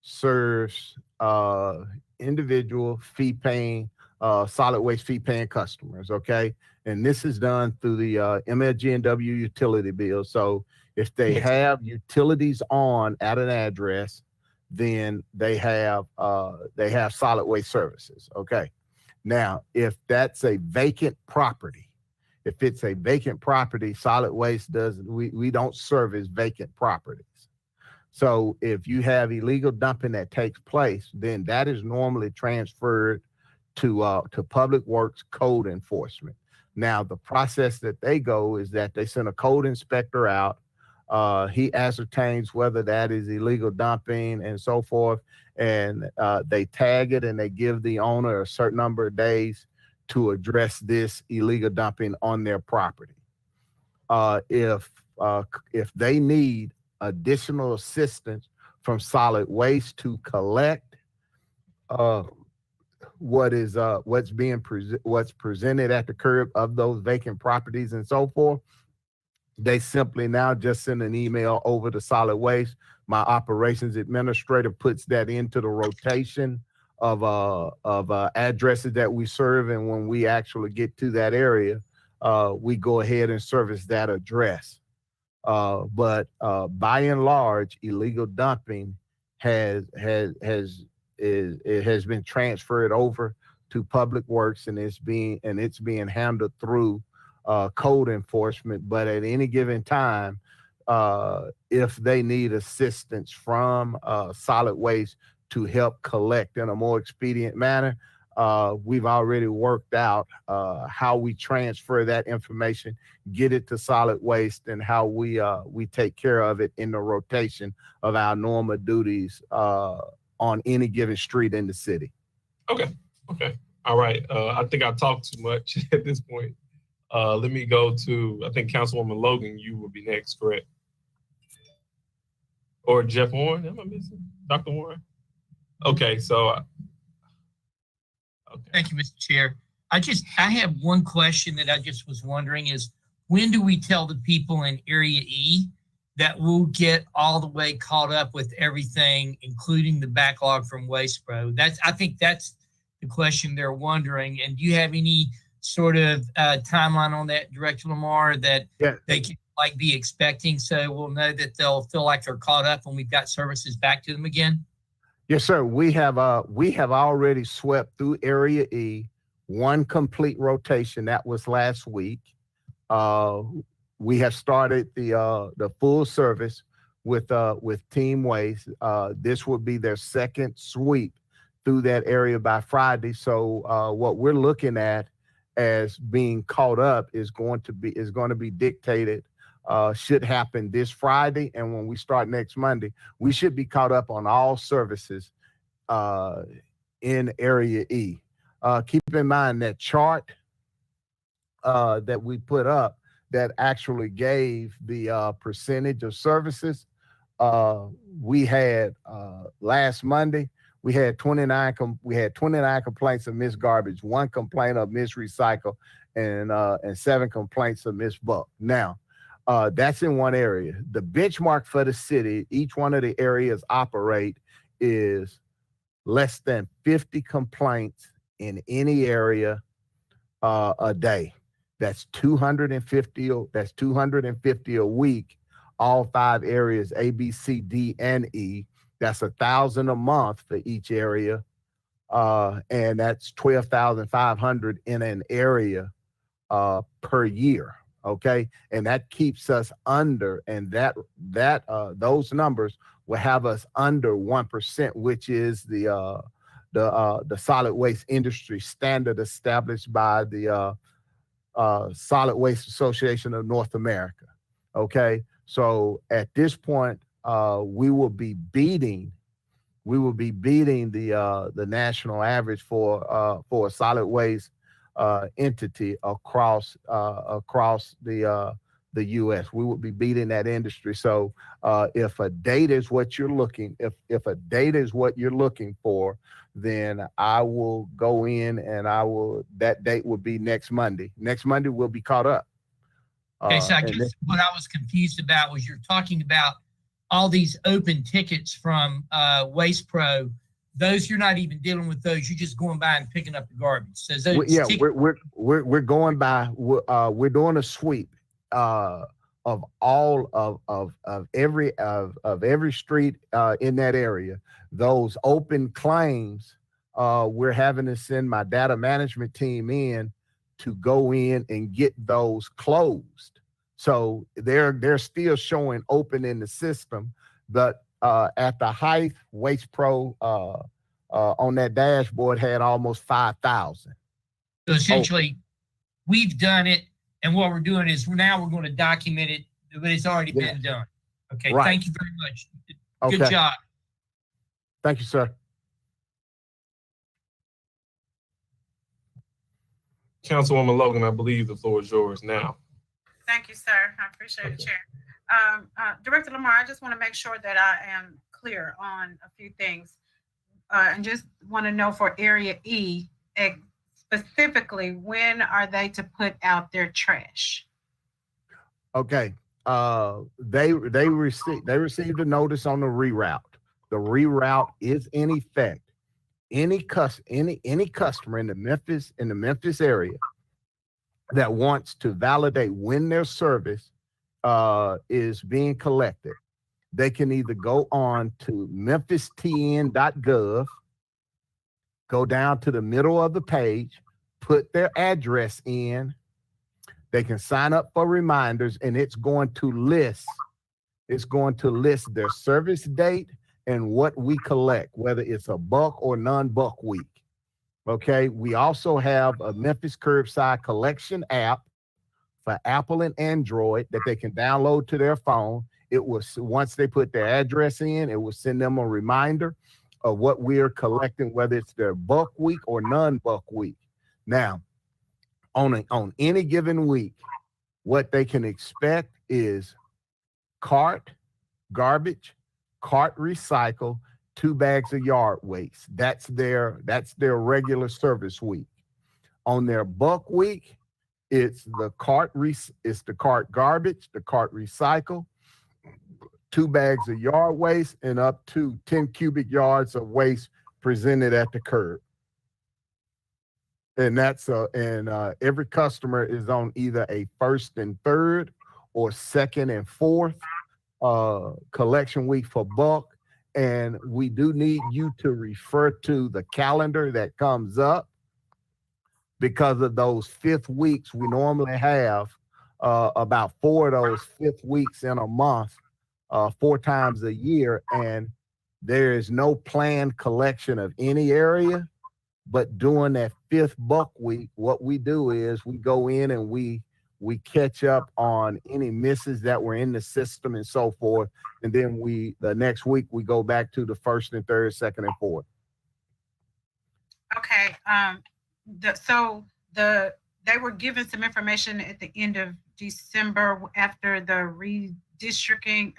serves individual fee-paying, solid waste fee-paying customers. Okay. And this is done through the MLG&W utility bill. So if they have utilities on at an address, then they have solid waste services. Okay. Now, if that's a vacant property, if it's a vacant property, solid waste we don't service vacant properties. So if you have illegal dumping that takes place, then that is normally transferred to Public Works code enforcement. Now, the process that they go is that they send a code inspector out. He ascertains whether that is illegal dumping and so forth, and they tag it and they give the owner a certain number of days to address this illegal dumping on their property. If they need additional assistance from solid waste to collect what's presented at the curb of those vacant properties and so forth, they simply now just send an email over to solid waste. My operations administrator puts that into the rotation of addresses that we serve, and when we actually get to that area, we go ahead and service that address. But by and large, illegal dumping has been transferred over to Public Works, and it's being handled through code enforcement. But at any given time, if they need assistance from solid waste to help collect in a more expedient manner, we've already worked out how we transfer that information, get it to solid waste, and how we take care of it in the rotation of our normal duties on any given street in the city. Okay. All right. I think I talked too much at this point. Let me go to, I think Councilwoman Logan, you will be next, correct? Or Jeff Warren, am I missing? Dr. Warren? Okay, so. Okay. Thank you, Mr. Chair. I have one question that I just was wondering is, when do we tell the people in Area E that we'll get all the way caught up with everything, including the backlog from Waste Pro? I think that's the question they're wondering. And do you have any sort of timeline on that, Director Lamar, that they can like be expecting, so we'll know that they'll feel like they're caught up when we've got services back to them again? Yes, sir. We have already swept through Area E, one complete rotation. That was last week. We have started the full service with Team Waste. This will be their second sweep through that area by Friday. So what we're looking at as being caught up is going to be dictated. Should happen this Friday, and when we start next Monday, we should be caught up on all services in Area E. Keep in mind that chart that we put up that actually gave the percentage of services. We had last Monday, we had 29 complaints of missed garbage, 1 complaint of missed recycle, and 7 complaints of missed bulk. Now, that's in one area. The benchmark for the city, each one of the areas operate, is less than 50 complaints in any area a day. That's 250. That's 250 a week. All 5 areas, A, B, C, D, and E. That's 1,000 a month for each area, and that's 12,500 in an area per year. Okay, and that keeps us under, and those numbers will have us under 1%, which is the solid waste industry standard established by the Solid Waste Association of North America. Okay, so at this point, we will be beating the national average for a solid waste entity across the U.S. We would be beating that industry. So if a date is what you're looking, if a date is what you're looking for, then I will go in and that date will be next Monday. Next Monday we'll be caught up. Okay, so I guess what I was confused about was you're talking about all these open tickets from Waste Pro. Those, you're not even dealing with those. You're just going by and picking up the garbage. So those we're going by. We're doing a sweep of all of every street in that area. Those open claims, we're having to send my data management team in to go in and get those closed. So they're still showing open in the system, but at the height, Waste Pro on that dashboard had almost 5,000. So essentially, we've done it, and what we're doing is now we're going to document it, but it's already been done. Okay, right. Thank you very much. Good job. Thank you, sir. Councilwoman Logan, I believe the floor is yours now. Thank you, sir. I appreciate it, Chair. Director Lamar, I just want to make sure that I am clear on a few things. And just want to know for Area E, specifically, when are they to put out their trash? Okay. They received a notice on the reroute. The reroute is in effect. Any customer in the Memphis area that wants to validate when their service is being collected, they can either go on to memphistn.gov, go down to the middle of the page, put their address in. They can sign up for reminders, and it's going to list their service date and what we collect, whether it's a bulk or non-bulk week. Okay, we also have a Memphis Curbside Collection app for Apple and Android that they can download to their phone. It was, once they put their address in, it will send them a reminder of what we are collecting, whether it's their bulk week or non-bulk week. Now, on any given week, what they can expect is cart garbage, cart recycle, 2 bags of yard waste. That's their regular service week. On their bulk week, it's the cart garbage, the cart recycle, 2 bags of yard waste, and up to 10 cubic yards of waste presented at the curb. And that's every customer is on either a first and third or second and fourth collection week for bulk. And we do need you to refer to the calendar that comes up, because of those fifth weeks. We normally have about 4 of those fifth weeks in a month, 4 times a year, and there is no planned collection of any area. But during that fifth bulk week, what we do is we go in and we catch up on any misses that were in the system and so forth. And then the next week we go back to the first and third, second and fourth. Okay. They were given some information at the end of December after the redistricting.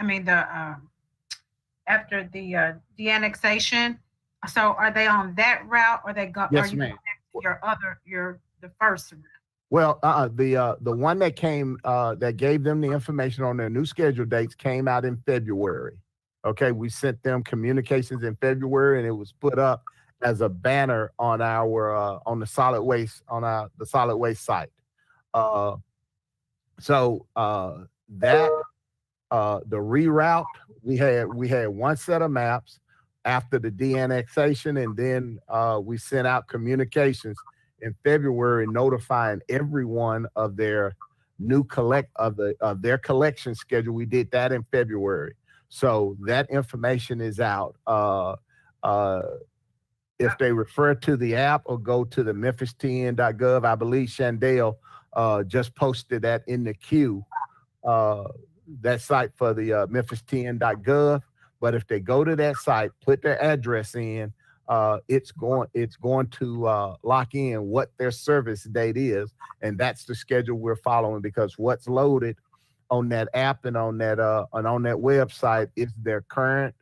After the de-annexation. So are they on that route, or they go? Yes, are you ma'am. The first route? Well, the one that came that gave them the information on their new schedule dates came out in February. Okay, we sent them communications in February, and it was put up as a banner on our on the solid waste the solid waste site. The reroute, we had one set of maps after the de-annexation, and then we sent out communications in February notifying everyone of their new their collection schedule. We did that in February, so that information is out. If they refer to the app or go to the memphistn.gov, I believe Chandale just posted that in the queue, that site for the memphistn.gov. But if they go to that site, put their address in, it's going to lock in what their service date is, and that's the schedule we're following, because what's loaded on that app and on that website is their current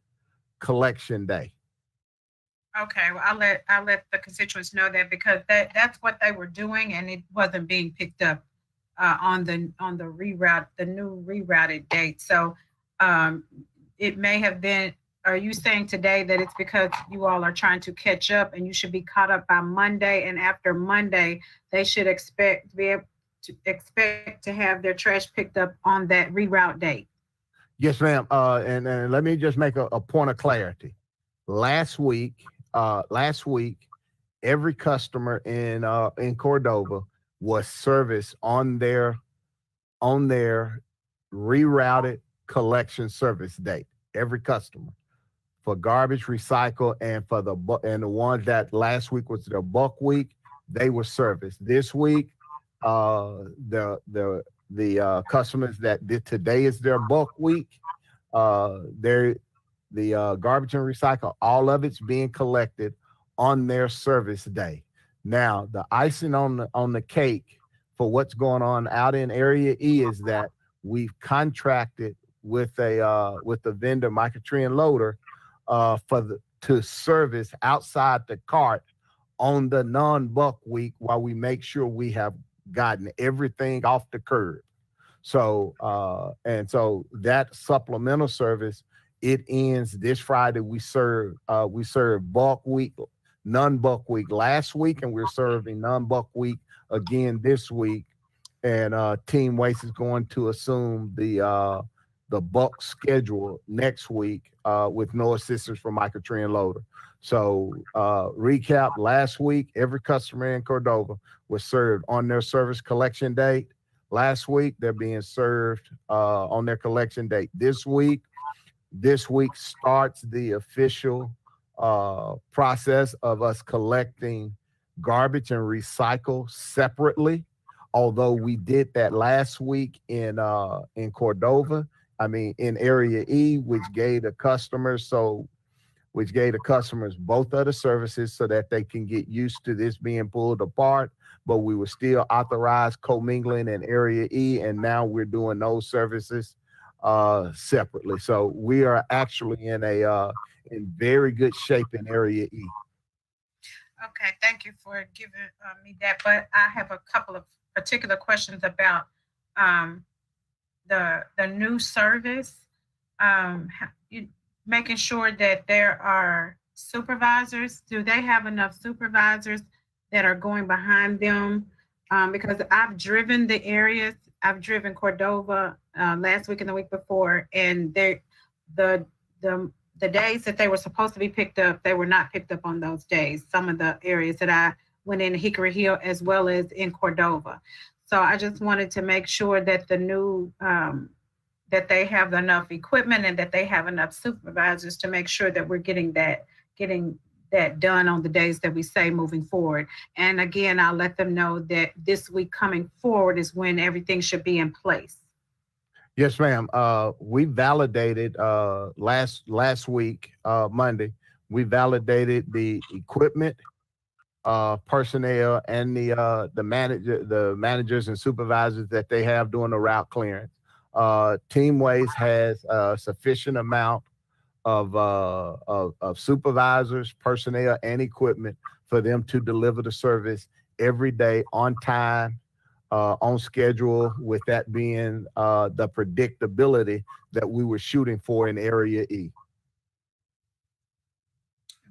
collection day. Okay, well, I'll let the constituents know that, because that's what they were doing, and it wasn't being picked up on the reroute, the new rerouted date. So it may have been. Are you saying today that it's because you all are trying to catch up, and you should be caught up by Monday, and after Monday they should expect to have their trash picked up on that reroute date? Yes, ma'am. And let me just make a point of clarity. Last week, every customer in Cordova was serviced on their rerouted collection service date. Every customer, for garbage, recycle, and for the ones that last week was their bulk week, they were serviced. This week, the customers that did today is their bulk week. The garbage and recycle, all of it's being collected on their service day. Now, the icing on the cake for what's going on out in Area E is that we've contracted with the vendor, Microtree and Loader, to service outside the cart on the non-bulk week, while we make sure we have gotten everything off the curb. So that supplemental service, it ends this Friday. We served bulk week, non-bulk week last week, and we're serving non-bulk week again this week. And Team Waste is going to assume the bulk schedule next week with no assistance from Microtree and Loader. So recap, last week, every customer in Cordova was served on their service collection date. Last week, they're being served on their collection date this week. This week starts the official process of us collecting garbage and recycle separately. Although we did that last week in Cordova, in Area E, which gave the customers both of the services so that they can get used to this being pulled apart. But we were still authorized commingling in Area E, and now we're doing those services separately. So we are actually in very good shape in Area E. Okay, thank you for giving me that. But I have a couple of particular questions about the new service. Making sure that there are supervisors. Do they have enough supervisors that are going behind them? Because I've driven the areas. I've driven Cordova last week and the week before, and the days that they were supposed to be picked up, they were not picked up on those days. Some of the areas that I went in Hickory Hill as well as in Cordova. So I just wanted to make sure that the new that they have enough equipment and that they have enough supervisors to make sure that we're getting that done on the days that we say moving forward. And again, I'll let them know that this week coming forward is when everything should be in place. Yes, ma'am. We validated last week, Monday, we validated the equipment, personnel, and the managers and supervisors that they have doing the route clearance. Team Waste has a sufficient amount of supervisors, personnel, and equipment for them to deliver the service every day on time, on schedule, with that being the predictability that we were shooting for in Area E.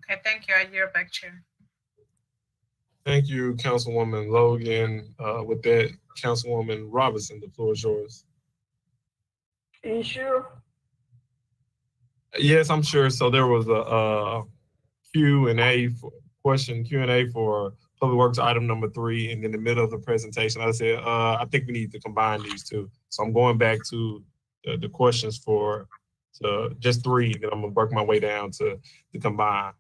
Okay, thank you. I yield back, Chair. Thank you, Councilwoman Logan. With that, Councilwoman Robinson, the floor is yours. Are you sure? Yes, I'm sure. So there was a Q&A for Public Works item number 3, and in the middle of the presentation, I said, I think we need to combine these two. So I'm going back to the questions for just 3, then I'm gonna work my way down to combine.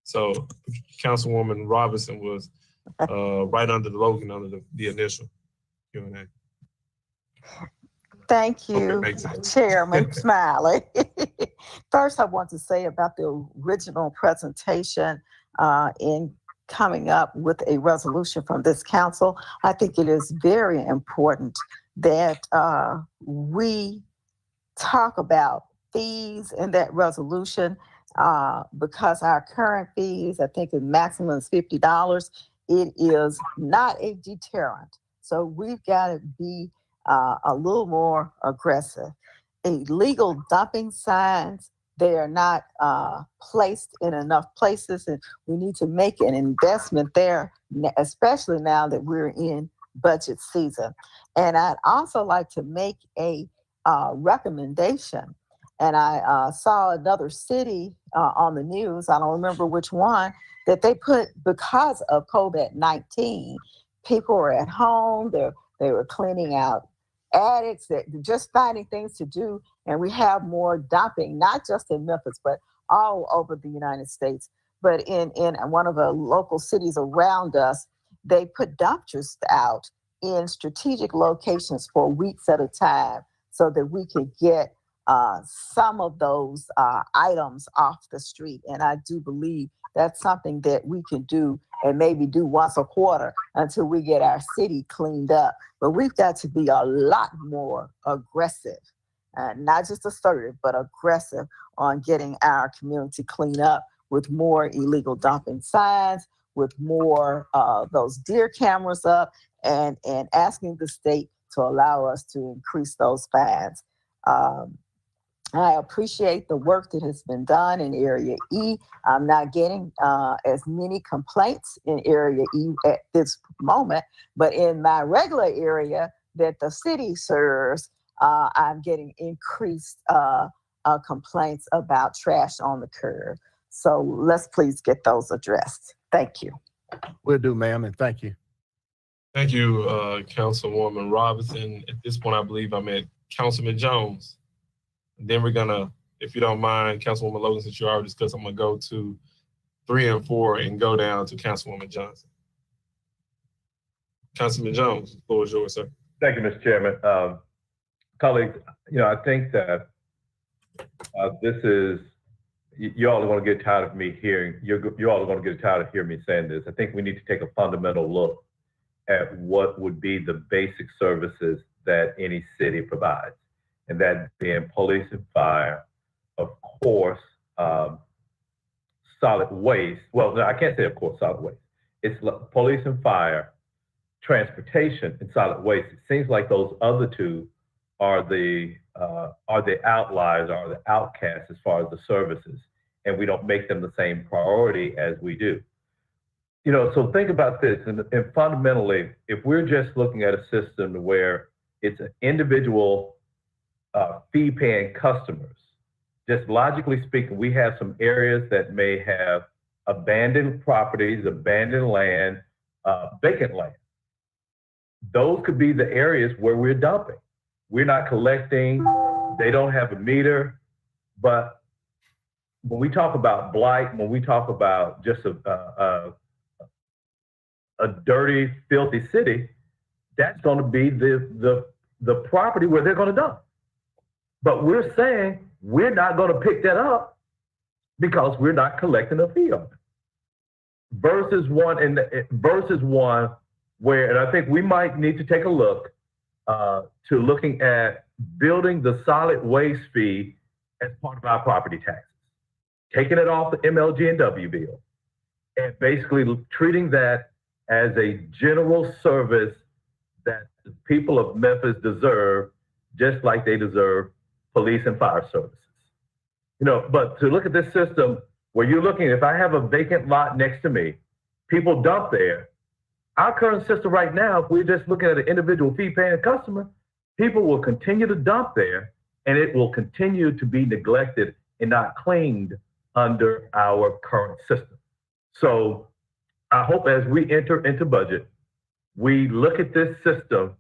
So Councilwoman Robinson was right under the Logan, under the initial Q&A. Thank you, Chairman Smiley. First, I want to say about the original presentation in coming up with a resolution from this council. I think it is very important that we talk about fees in that resolution because our current fees, I think the maximum is $50. It is not a deterrent. So we've got to be a little more aggressive. Illegal dumping signs, they are not placed in enough places, and we need to make an investment there, especially now that we're in budget season. And I'd also like to make a recommendation. And I saw another city on the news, I don't remember which one, that they put, because of COVID-19, people were at home, they were cleaning out attics, that just finding things to do, and we have more dumping, not just in Memphis, but all over the United States. But in one of the local cities around us, they put dumpsters out in strategic locations for weeks at a time so that we could get some of those items off the street. And I do believe that's something that we can do and maybe do once a quarter until we get our city cleaned up. But we've got to be a lot more aggressive, not just assertive, but aggressive on getting our community cleaned up with more illegal dumping signs, with more those deer cameras up, and asking the state to allow us to increase those fines. I appreciate the work that has been done in Area E. I'm not getting as many complaints in Area E at this moment, but in my regular area that the city serves, I'm getting increased complaints about trash on the curb. So let's please get those addressed. Thank you. Will do, ma'am, and thank you. Thank you, Councilwoman Robinson. At this point, I believe I'm at Councilman Jones. And then we're gonna, if you don't mind, Councilwoman Logan, since you already discussed, I'm gonna go to 3 and 4 and go down to Councilwoman Johnson. Councilman Jones, the floor is yours, sir. Thank you, Mr. Chairman. Colleagues, I think that this is, you all are going to get tired of me hearing, you all are going to get tired of hearing me saying this. I think we need to take a fundamental look at what would be the basic services that any city provides. And that being police and fire, of course, solid waste. Well, no, I can't say, of course, solid waste. It's police and fire, transportation, and solid waste. It seems like those other two are the outliers, are the outcasts as far as the services, and we don't make them the same priority as we do. So think about this, and fundamentally, if we're just looking at a system where it's an individual fee paying customers. Just logically speaking, we have some areas that may have abandoned properties, abandoned land, vacant land. Those could be the areas where we're dumping. We're not collecting, they don't have a meter, but when we talk about blight, when we talk about just a dirty, filthy city, that's going to be the property where they're going to dump. But we're saying we're not going to pick that up because we're not collecting a fee on it. Versus one where, and I think we might need to take a look to looking at building the solid waste fee as part of our property taxes, taking it off the MLG&W bill, and basically treating that as a general service that the people of Memphis deserve, just like they deserve police and fire services. You know, but to look at this system where you're looking, if I have a vacant lot next to me, people dump there. Our current system right now, if we're just looking at an individual fee paying customer, people will continue to dump there and it will continue to be neglected and not cleaned under our current system. So I hope as we enter into budget, we look at this system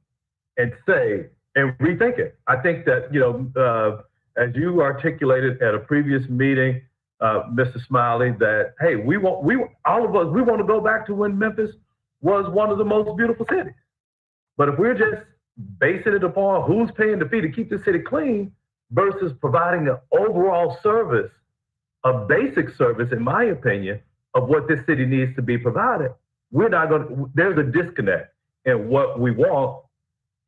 and say, and rethink it. I think that, you know, as you articulated at a previous meeting, Mr. Smiley, that, hey, all of us want to go back to when Memphis was one of the most beautiful cities. But if we're just basing it upon who's paying the fee to keep the city clean versus providing an overall service, a basic service, in my opinion, of what this city needs to be provided, there's a disconnect in what we want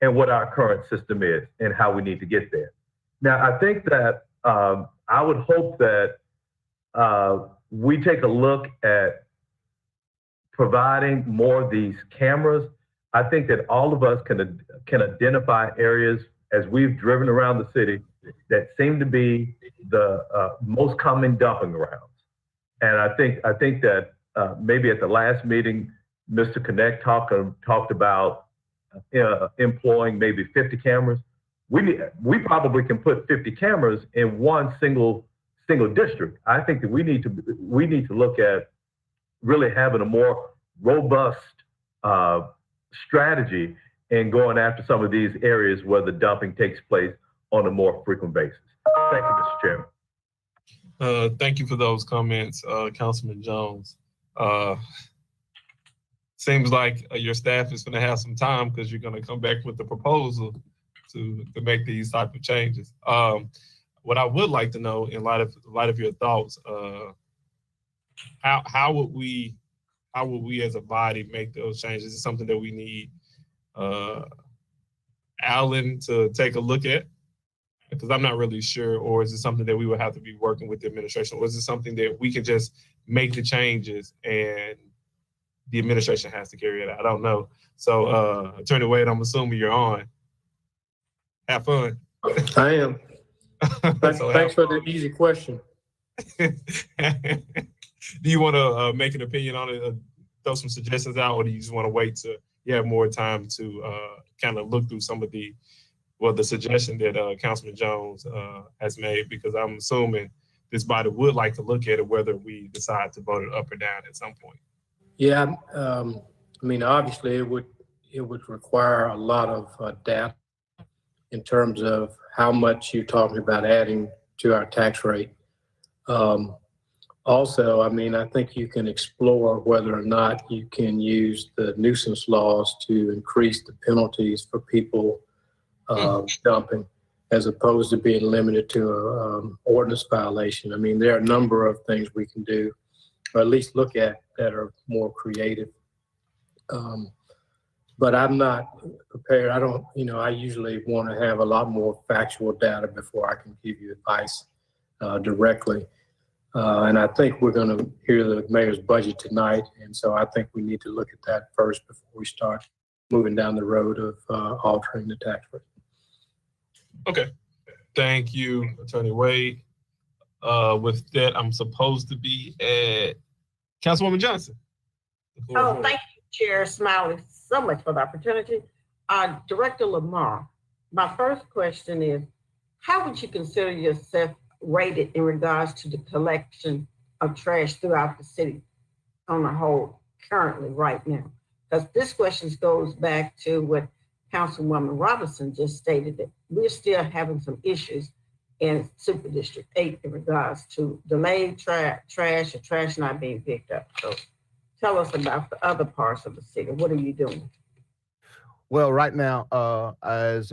and what our current system is and how we need to get there. Now, I think that I would hope that we take a look at providing more of these cameras. I think that all of us can identify areas as we've driven around the city that seem to be the most common dumping grounds. And I think that maybe at the last meeting, Mr. Connect talked about employing maybe 50 cameras. We probably can put 50 cameras in one single district. I think that we need to look at really having a more robust strategy in going after some of these areas where the dumping takes place on a more frequent basis. Thank you, Mr. Chairman. Thank you for those comments, Councilman Jones. Seems like your staff is going to have some time because you're going to come back with the proposal to make these type of changes. What I would like to know, in light of your thoughts, how would we as a body make those changes? Is it something that we need Alan to take a look at? Because I'm not really sure. Or is it something that we would have to be working with the administration? Or is it something that we can just make the changes and the administration has to carry it out? I don't know. So Attorney Wade, I'm assuming you're on. Have fun. I am. Thanks for the easy question. Do you want to make an opinion on it, throw some suggestions out, or do you just want to wait till you have more time to kind of look through some of the suggestion that Councilman Jones has made? Because I'm assuming this body would like to look at it, whether we decide to vote it up or down at some point. Yeah, I mean, obviously it would require a lot of data in terms of how much you're talking about adding to our tax rate. Also, I mean, I think you can explore whether or not you can use the nuisance laws to increase the penalties for people dumping, as opposed to being limited to an ordinance violation. I mean, there are a number of things we can do, or at least look at, that are more creative. But I'm not prepared. I usually want to have a lot more factual data before I can give you advice directly. And I think we're going to hear the mayor's budget tonight. And so I think we need to look at that first before we start moving down the road of altering the tax rate. Okay. Thank you, Attorney Wade. With that, I'm supposed to be at Councilwoman Johnson. Oh, thank you, Chair Smiley, so much for the opportunity. Director Lamar, my first question is, how would you consider yourself rated in regards to the collection of trash throughout the city on the whole currently right now? Because this question goes back to what Councilwoman Robinson just stated, that we're still having some issues in Super District 8 in regards to delayed trash or trash not being picked up. So tell us about the other parts of the city. What are you doing? Well, right now, as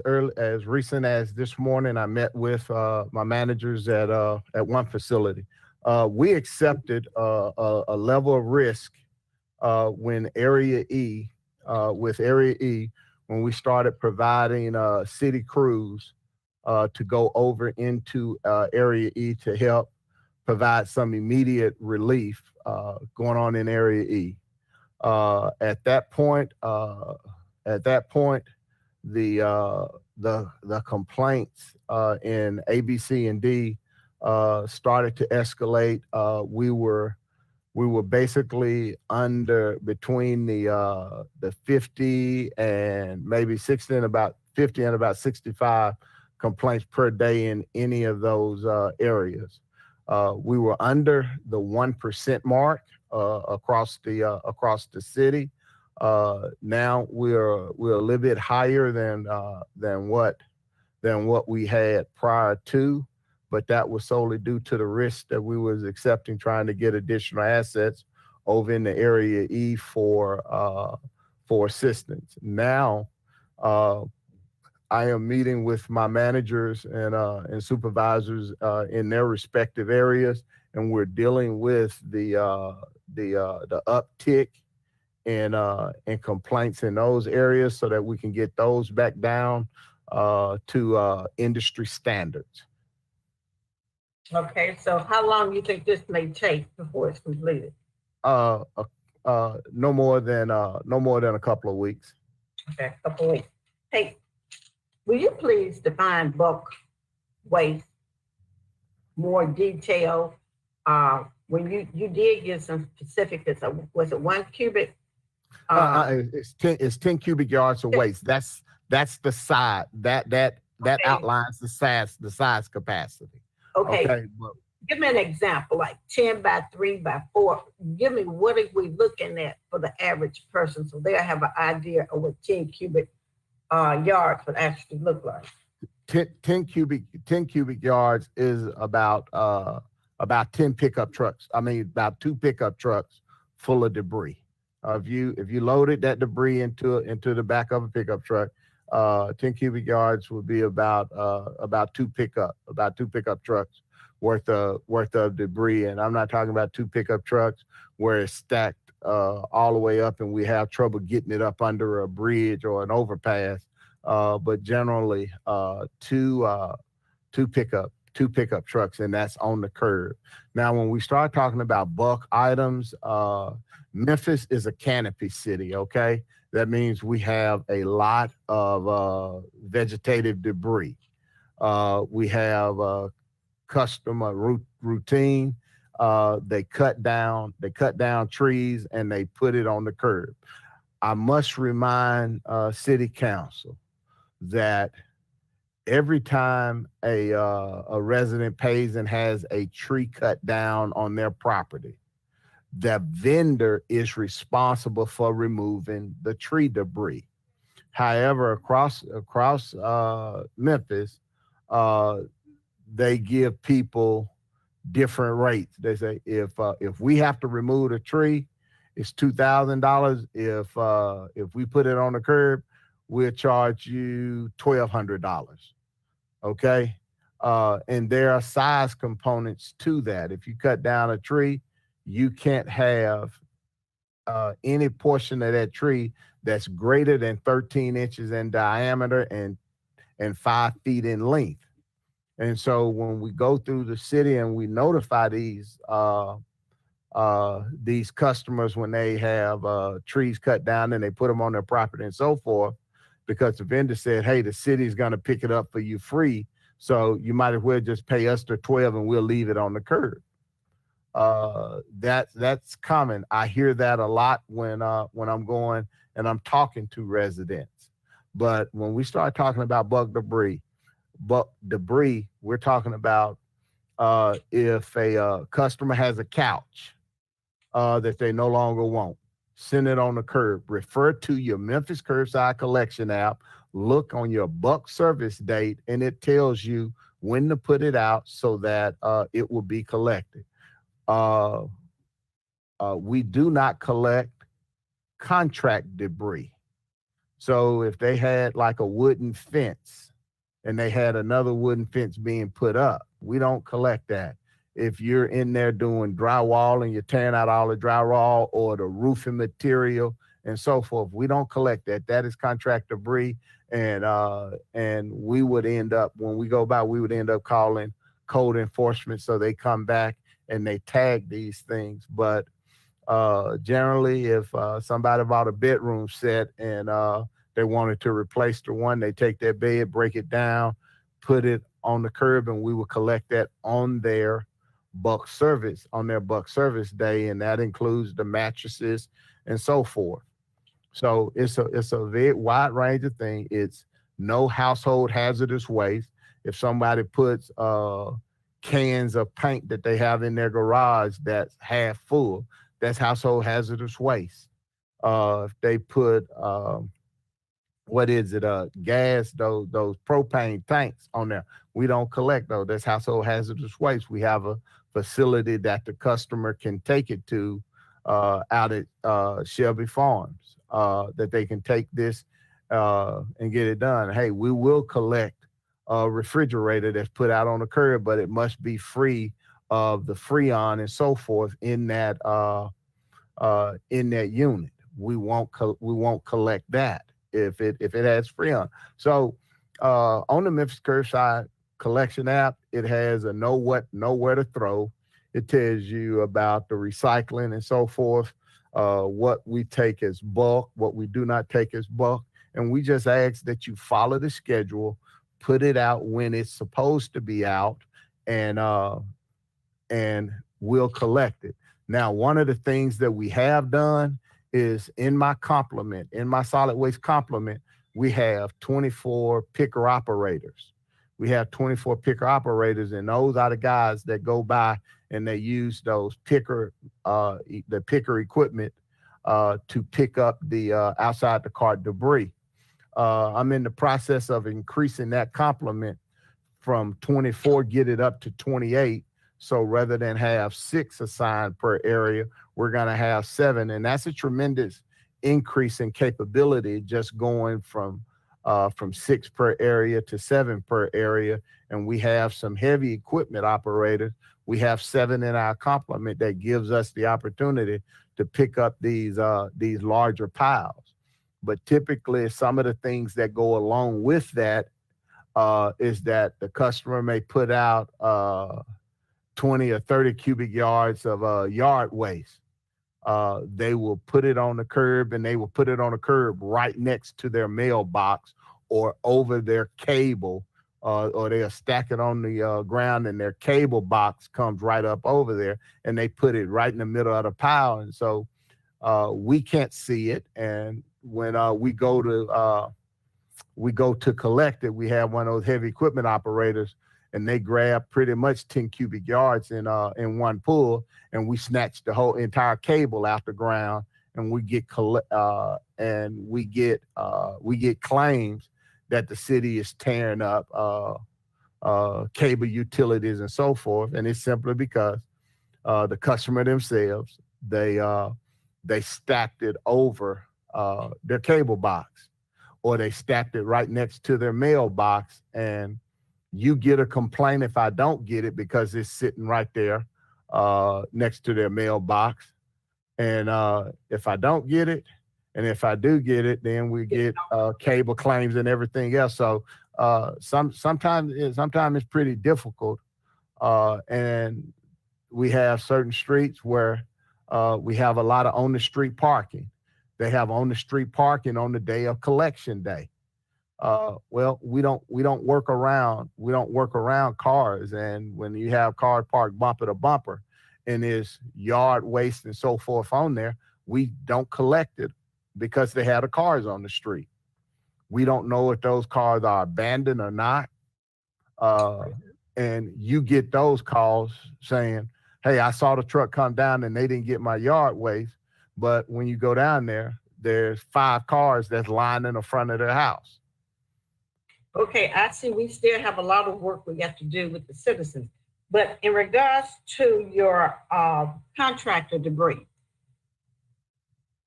recent as this morning, I met with my managers at one facility. We accepted a level of risk when Area E, when we started providing city crews to go over into Area E to help provide some immediate relief going on in Area E. At that point, the complaints in A, B, C, and D started to escalate. We were basically under between the 50 and maybe 60 and about 50 and about 65 complaints per day in any of those areas. We were under the 1% mark across the city. Now we're a little bit higher than what we had prior to, but that was solely due to the risk that we was accepting, trying to get additional assets over in the Area E for assistance. Now, I am meeting with my managers and supervisors in their respective areas, and we're dealing with the uptick in complaints in those areas so that we can get those back down to industry standards. Okay, so how long do you think this may take before it's completed? No more than a couple of weeks. Okay, a couple of weeks. Hey, will you please define bulk waste more detail? When you did give some specifics, was it 1 cubic? It's 10 cubic yards of waste. That's the size that Okay. outlines the size capacity. Okay. Give me an example, like 10 by 3 by 4. Give me what are we looking at for the average person, so they'll have an idea of what 10 cubic yards would actually look like. 10 cubic yards is about 10 pickup trucks. I mean, about 2 pickup trucks full of debris. If you loaded that debris into the back of a pickup truck, 10 cubic yards would be about 2 pickup trucks worth of debris. And I'm not talking about 2 pickup trucks where it's stacked all the way up and we have trouble getting it up under a bridge or an overpass. But generally, two pickup trucks, and that's on the curb. Now, when we start talking about bulk items, Memphis is a canopy city, okay? That means we have a lot of vegetative debris. We have customer routine. They cut down trees and they put it on the curb. I must remind City Council that every time a resident pays and has a tree cut down on their property, the vendor is responsible for removing the tree debris. However, across Memphis, they give people different rates. They say if we have to remove a tree, it's $2,000. If we put it on the curb, we'll charge you $1,200. Okay, and there are size components to that. If you cut down a tree, you can't have any portion of that tree that's greater than 13 inches in diameter and 5 feet in length. And so when we go through the city and we notify these customers when they have trees cut down and they put them on their property and so forth, because the vendor said, hey, the city's gonna pick it up for you free, so you might as well just pay us the 12 and we'll leave it on the curb. That's common. I hear that a lot when I'm going and I'm talking to residents. But when we start talking about bulk debris, bulk debris, we're talking about if a customer has a couch that they no longer want, send it on the curb. Refer to your Memphis Curbside Collection app. Look on your bulk service date, and it tells you when to put it out so that it will be collected. We do not collect contract debris. So if they had like a wooden fence and they had another wooden fence being put up, we don't collect that. If you're in there doing drywall and you're tearing out all the drywall or the roofing material and so forth, we don't collect that. That is contract debris. And we would end up, when we go by, we would end up calling code enforcement so they come back and they tag these things. But generally, if somebody bought a bedroom set and they wanted to replace the one, they take their bed, break it down, put it on the curb, and we will collect that on their bulk service day, and that includes the mattresses and so forth. So it's a very wide range of things. It's no household hazardous waste. If somebody puts cans of paint that they have in their garage that's half full, that's household hazardous waste. If they put gas, those propane tanks on there, we don't collect those. That's household hazardous waste. We have a facility that the customer can take it to out at Shelby Farms, that they can take this and get it done. Hey, we will collect a refrigerator that's put out on the curb, but it must be free of the Freon and so forth in that unit. We won't collect that if it has Freon. So on the Memphis Curbside Collection app, it has a nowhere to throw. It tells you about the recycling and so forth, what we take as bulk, what we do not take as bulk. And we just ask that you follow the schedule, put it out when it's supposed to be out, and we'll collect it. Now, one of the things that we have done is in my solid waste complement, we have 24 picker operators. We have 24 picker operators, and those are the guys that go by and they use those picker equipment to pick up the outside the cart debris. I'm in the process of increasing that complement from 24, get it up to 28. So rather than have 6 assigned per area, we're going to have 7. And that's a tremendous increase in capability, just going from 6 per area to 7 per area. And we have some heavy equipment operators. We have 7 in our complement that gives us the opportunity to pick up these larger piles. But typically, some of the things that go along with that is that the customer may put out 20 or 30 cubic yards of yard waste. They will put it on the curb, and they will put it on the curb right next to their mailbox or over their cable, or they'll stack it on the ground, and their cable box comes right up over there, and they put it right in the middle of the pile. And so we can't see it. And when we go to collect it, we have one of those heavy equipment operators, and they grab pretty much 10 cubic yards in one pull, and we snatch the whole entire cable out the ground, and we get claims that the city is tearing up cable utilities and so forth. And it's simply because the customer themselves, they stacked it over their cable box, or they stacked it right next to their mailbox. And you get a complaint if I don't get it, because it's sitting right there next to their mailbox. And if I don't get it, and if I do get it, then we get cable claims and everything else. So sometimes it's pretty difficult. And we have certain streets where we have a lot of on-the-street parking. They have on-the-street parking on the day of collection day. Well, we don't work around cars. And when you have cars parked bumper to bumper and there's yard waste and so forth on there, we don't collect it because they have the cars on the street. We don't know if those cars are abandoned or not. and you get those calls saying, hey, I saw the truck come down and they didn't get my yard waste. But when you go down there, there's 5 cars that's lined in the front of their house. Okay, I see we still have a lot of work we got to do with the citizens. But in regards to your contractor debris,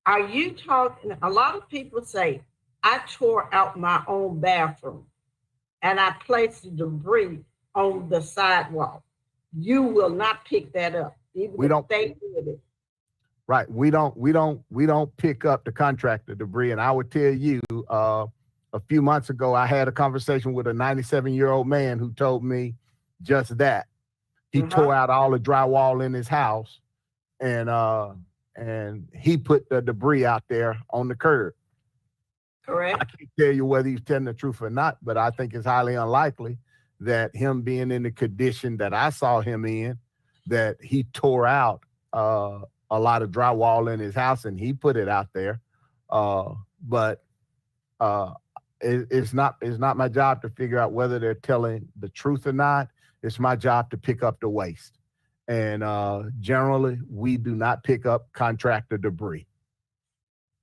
are you talking, a lot of people say, I tore out my own bathroom and I placed the debris on the sidewalk. You will not pick that up. Even if they did it. Right. We don't pick up the contractor debris. And I would tell you, a few months ago, I had a conversation with a 97-year-old man who told me just that. He tore out all the drywall in his house and he put the debris out there on the curb. Correct. I can't tell you whether he's telling the truth or not, but I think it's highly unlikely that him being in the condition that I saw him in, that he tore out a lot of drywall in his house and he put it out there. But it's not my job to figure out whether they're telling the truth or not. It's my job to pick up the waste. And generally, we do not pick up contractor debris.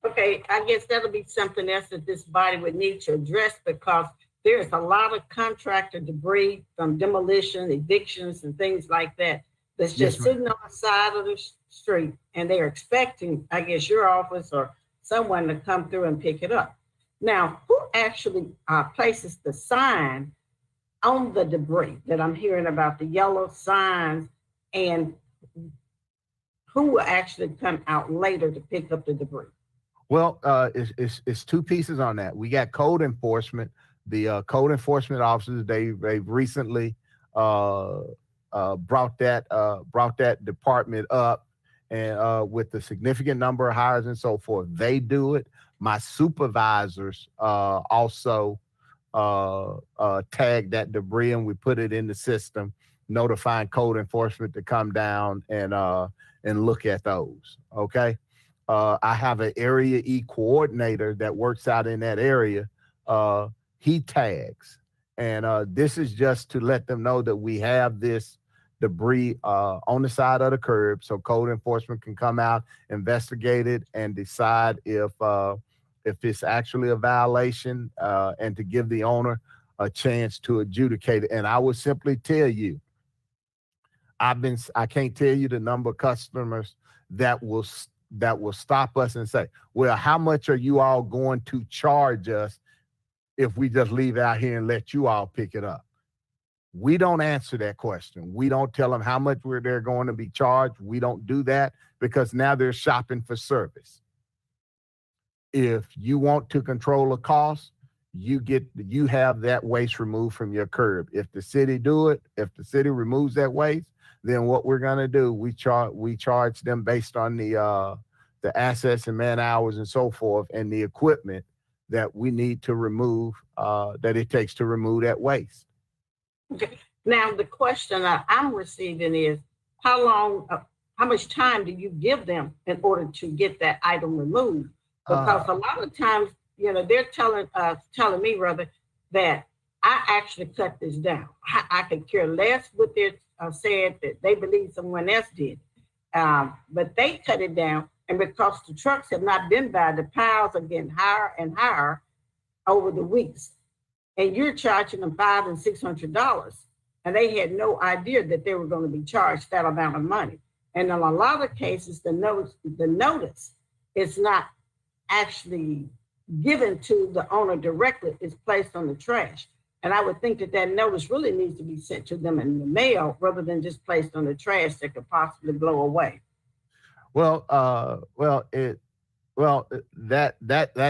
Okay, I guess that'll be something else that this body would need to address, because there's a lot of contractor debris from demolition, evictions, and things like that that's just sitting on the side of the street, and they're expecting, I guess, your office or someone to come through and pick it up. Now, who actually places the sign on the debris that I'm hearing about, the yellow signs, and who will actually come out later to pick up the debris? Well, it's 2 pieces on that. We got code enforcement. The code enforcement officers, they've recently brought that department up, and with the significant number of hires and so forth, they do it. My supervisors also tag that debris, and we put it in the system, notifying code enforcement to come down and look at those. Okay. I have an Area E coordinator that works out in that area. He tags, and this is just to let them know that we have this debris on the side of the curb, so code enforcement can come out, investigate it, and decide if it's actually a violation, and to give the owner a chance to adjudicate it. And I would simply tell you, I can't tell you the number of customers that will stop us and say, well, how much are you all going to charge us if we just leave it out here and let you all pick it up? We don't answer that question. We don't tell them how much they're going to be charged. We don't do that, because now they're shopping for service. If you want to control the cost, you have that waste removed from your curb. If the city if the city removes that waste, then what we're going to do, we charge them based on the assets and man hours and so forth, and the equipment that we need to remove, that it takes to remove that waste. Okay. Now, the question that I'm receiving is, how much time do you give them in order to get that item removed? Because a lot of times, they're telling me rather that I actually cut this down. I could care less what they're said that they believe someone else did, but they cut it down. And because the trucks have not been by, the piles are getting higher and higher over the weeks, and you're charging them $500 and $600, and they had no idea that they were going to be charged that amount of money. And in a lot of cases, the notice is not actually given to the owner directly; it's placed on the trash. And I would think that notice really needs to be sent to them in the mail rather than just placed on the trash that could possibly blow away. That's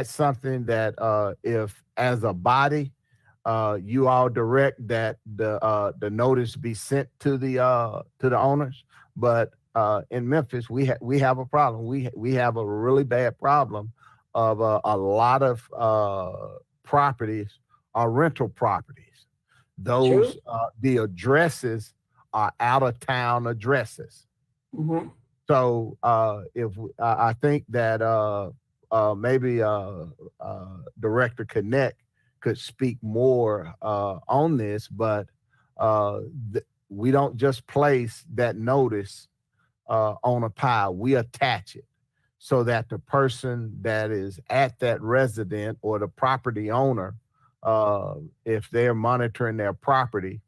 something that if as a body, you all direct that the notice be sent to the owners. But in Memphis, we have a problem. We have a really bad problem of a lot of properties are rental properties. Those the addresses are out of town addresses. Mm-hmm. So I think that maybe Director Connect could speak more on this, but We don't just place that notice on a pile. We attach it so that the person that is at that resident or the property owner, if they're monitoring their property,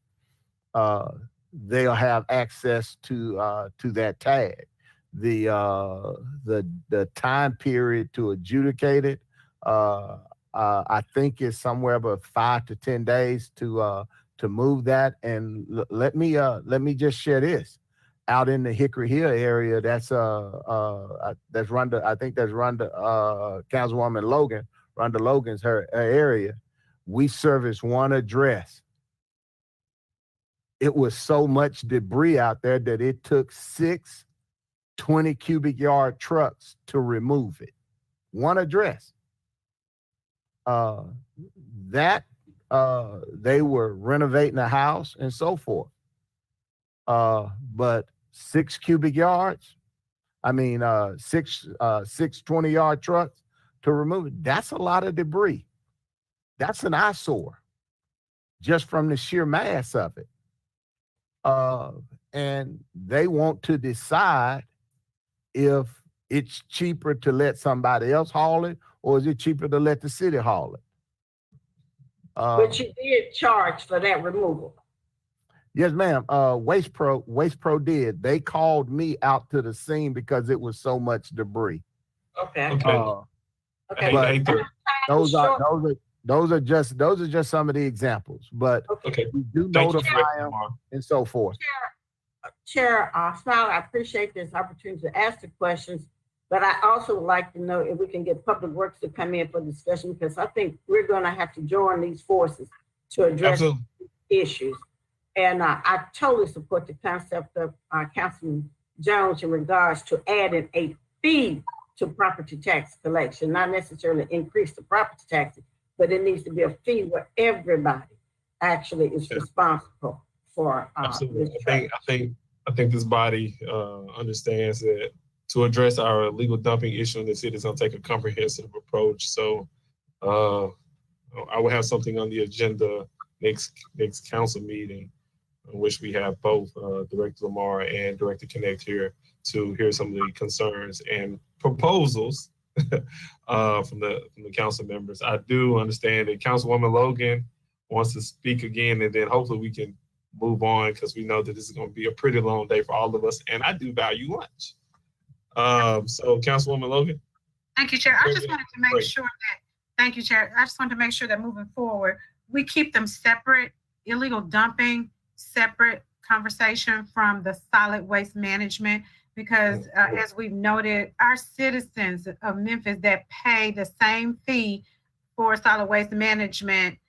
they'll have access to that tag. The time period to adjudicate it, I think is somewhere about 5 to 10 days to move that. And let me just share this. Out in the Hickory Hill area, that's Rhonda. I think that's Rhonda, Councilwoman Logan. Rhonda Logan's her area. We service one address. It was so much debris out there that it took 6 20 cubic yard trucks to remove it. One address. They were renovating a house and so forth. But 6 cubic yards, six 20-yard trucks to remove it. That's a lot of debris. That's an eyesore just from the sheer mass of it. And they want to decide if it's cheaper to let somebody else haul it, or is it cheaper to let the city haul it? But you did charge for that removal. Yes, ma'am. Waste Pro did. They called me out to the scene because it was so much debris. Okay. Okay. But those are just some of the examples. But we do notify them and so forth. Chair Smiley, I appreciate this opportunity to ask the questions, but I also would like to know if we can get Public Works to come in for discussion, because I think we're going to have to join these forces to address issues. And I totally support the concept of Councilman Jones in regards to adding a fee to property tax collection, not necessarily increase the property taxes, but it needs to be a fee where everybody actually is responsible for. Absolutely. I think this body understands that to address our illegal dumping issue in the city is going to take a comprehensive approach. So I will have something on the agenda next council meeting, in which we have both Director Lamar and Director Connect here to hear some of the concerns and proposals from the council members. I do understand that Councilwoman Logan wants to speak again, and then hopefully we can move on, because we know that this is going to be a pretty long day for all of us, and I do value lunch. So Councilwoman Logan. Thank you, Chair. I just wanted to make sure that, thank you, Chair. I just wanted to make sure that moving forward, we keep them separate. Illegal dumping, separate conversation from the solid waste management, because as we've noted, our citizens of Memphis that pay the same fee for solid waste management,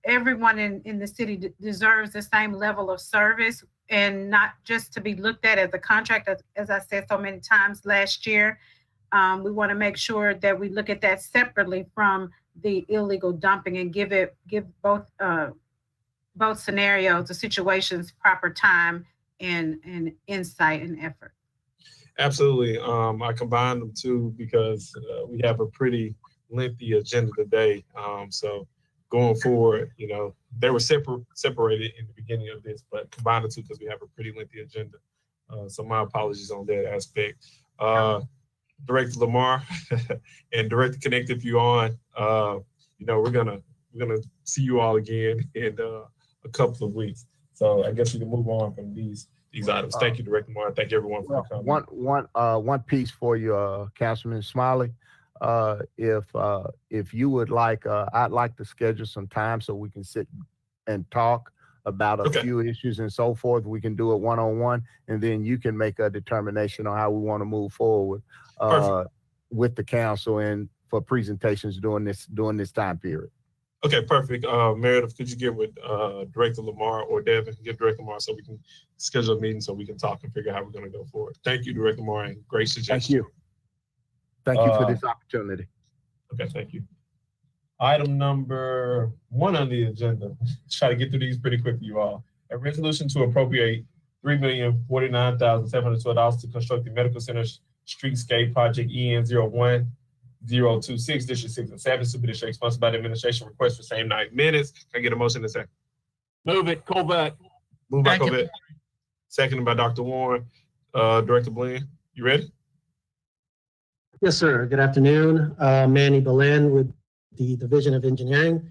everyone in the city deserves the same level of service, and not just to be looked at as a contract, as I said so many times last year. We want to make sure that we look at that separately from the illegal dumping and give both scenarios, the situations, proper time and insight and effort. Absolutely. I combined them too because we have a pretty lengthy agenda today. So going forward, they were separated in the beginning of this, but combined the two because we have a pretty lengthy agenda. So my apologies on that aspect. Director Lamar and Director Connect, if you're on, we're gonna see you all again in a couple of weeks. So I guess we can move on from these items. Thank you, Director Lamar. Thank you, everyone, for coming. One piece for you, Councilman Smiley. If you would like, I'd like to schedule some time so we can sit and talk about a few issues and so forth. We can do it one-on-one, and then you can make a determination on how we want to move forward with the council and for presentations during this time period. Okay, perfect. Meredith, could you get with Director Lamar or Devin? Get Director Lamar so we can schedule a meeting so we can talk and figure out how we're going to go forward. Thank you, Director Lamar, and great suggestion. Thank you. Thank you for this opportunity. Okay, thank you. Item number 1 on the agenda. Try to get through these pretty quickly, you all. A resolution to appropriate $3,049,712 to construct the Medical Center Streetscape Project EN 01026, District 6 and 7, Super District, sponsored by the administration. Request for same 9 minutes. Can I get a motion in a second? Move it, Colvette. Moved by Second. Covette, seconded by Dr. Warren. Director Bland, you ready? Yes, sir. Good afternoon. Manny Belen with the Division of Engineering.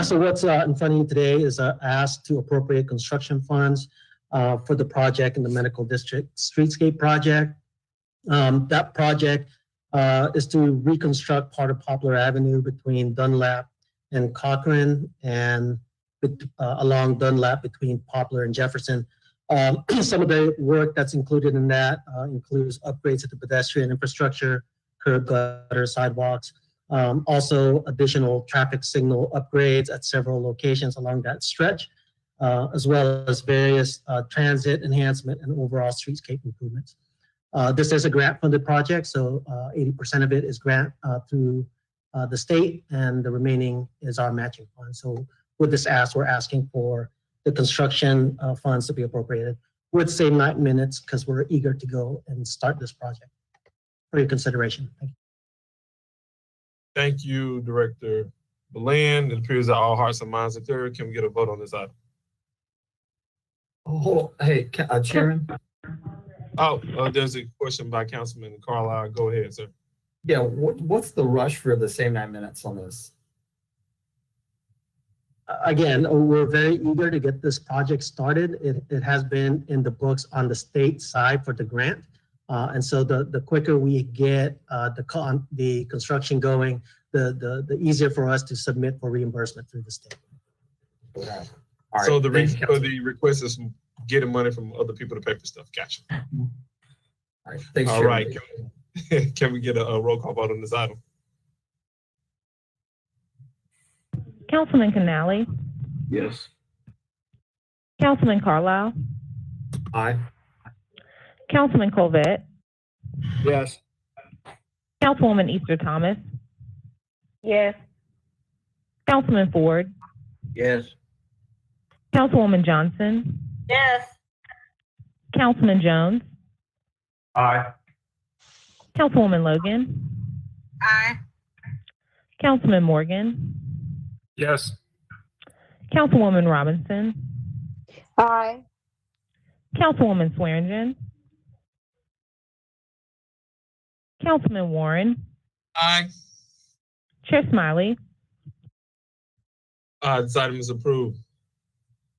So what's in front of you today is asked to appropriate construction funds for the project in the Medical District Streetscape Project. That project is to reconstruct part of Poplar Avenue between Dunlap and Cochrane and along Dunlap between Poplar and Jefferson. Some of the work that's included in that includes upgrades to the pedestrian infrastructure, curb gutter, sidewalks, also additional traffic signal upgrades at several locations along that stretch, as well as various transit enhancement and overall streetscape improvements. This is a grant-funded project, so 80% of it is grant through the state, and the remaining is our matching fund. So with this ask, we're asking for the construction funds to be appropriated. Would save 9 minutes because we're eager to go and start this project for your consideration. Thank you. Thank you, Director Bland. It appears that all hearts and minds are clear. Can we get a vote on this item? Oh, hold on. Hey, Chairman. There's a question by Councilman Carlisle. Go ahead, sir. Yeah, what's the rush for the same 9 minutes on this? Again, we're very eager to get this project started. It has been in the books on the state side for the grant. And so the quicker we get the construction going, the easier for us to submit for reimbursement through the state. All right. So the request is getting money from other people to pay for stuff. Gotcha. All right. Thanks, all right. Can we get a roll call vote on this item? Councilman Canali. Yes. Councilman Carlisle. Aye. Councilman Colvette. Yes. Councilwoman Easter Thomas. Yes. Councilman Ford. Yes. Councilwoman Johnson. Yes. Councilman Jones. Aye. Councilwoman Logan. Aye. Councilman Morgan. Yes. Councilwoman Robinson. Aye. Councilwoman Swearingen. Councilman Warren. Aye. Chair Smiley. This item is approved.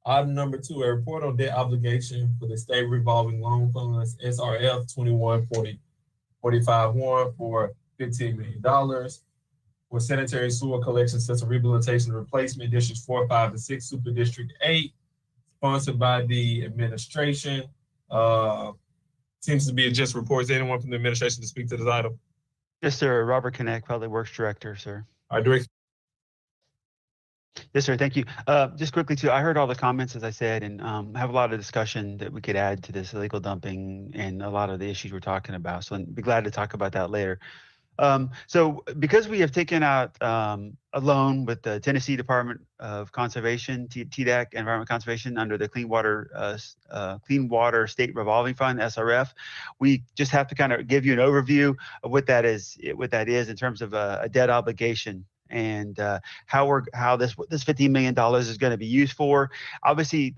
Item number 2, a report on debt obligation for the state revolving loan funds, SRF 2140-45-1 for $15 million for sanitary sewer collection system rehabilitation and replacement districts 4, 5, and 6, Super District 8, sponsored by the administration. Seems to be a just report. Is anyone from the administration to speak to this item? Yes, sir. Robert Connect, Public Works Director, sir. All right, Director. Yes, sir. Thank you. Just quickly, too, I heard all the comments, as I said, and have a lot of discussion that we could add to this illegal dumping and a lot of the issues we're talking about. So I'd be glad to talk about that later. So because we have taken out a loan with the Tennessee Department of Conservation, TDEC, Environment Conservation, under the Clean Water State Revolving Fund, SRF, we just have to kind of give you an overview of what that is in terms of a debt obligation and how this $15 million is going to be used for. Obviously,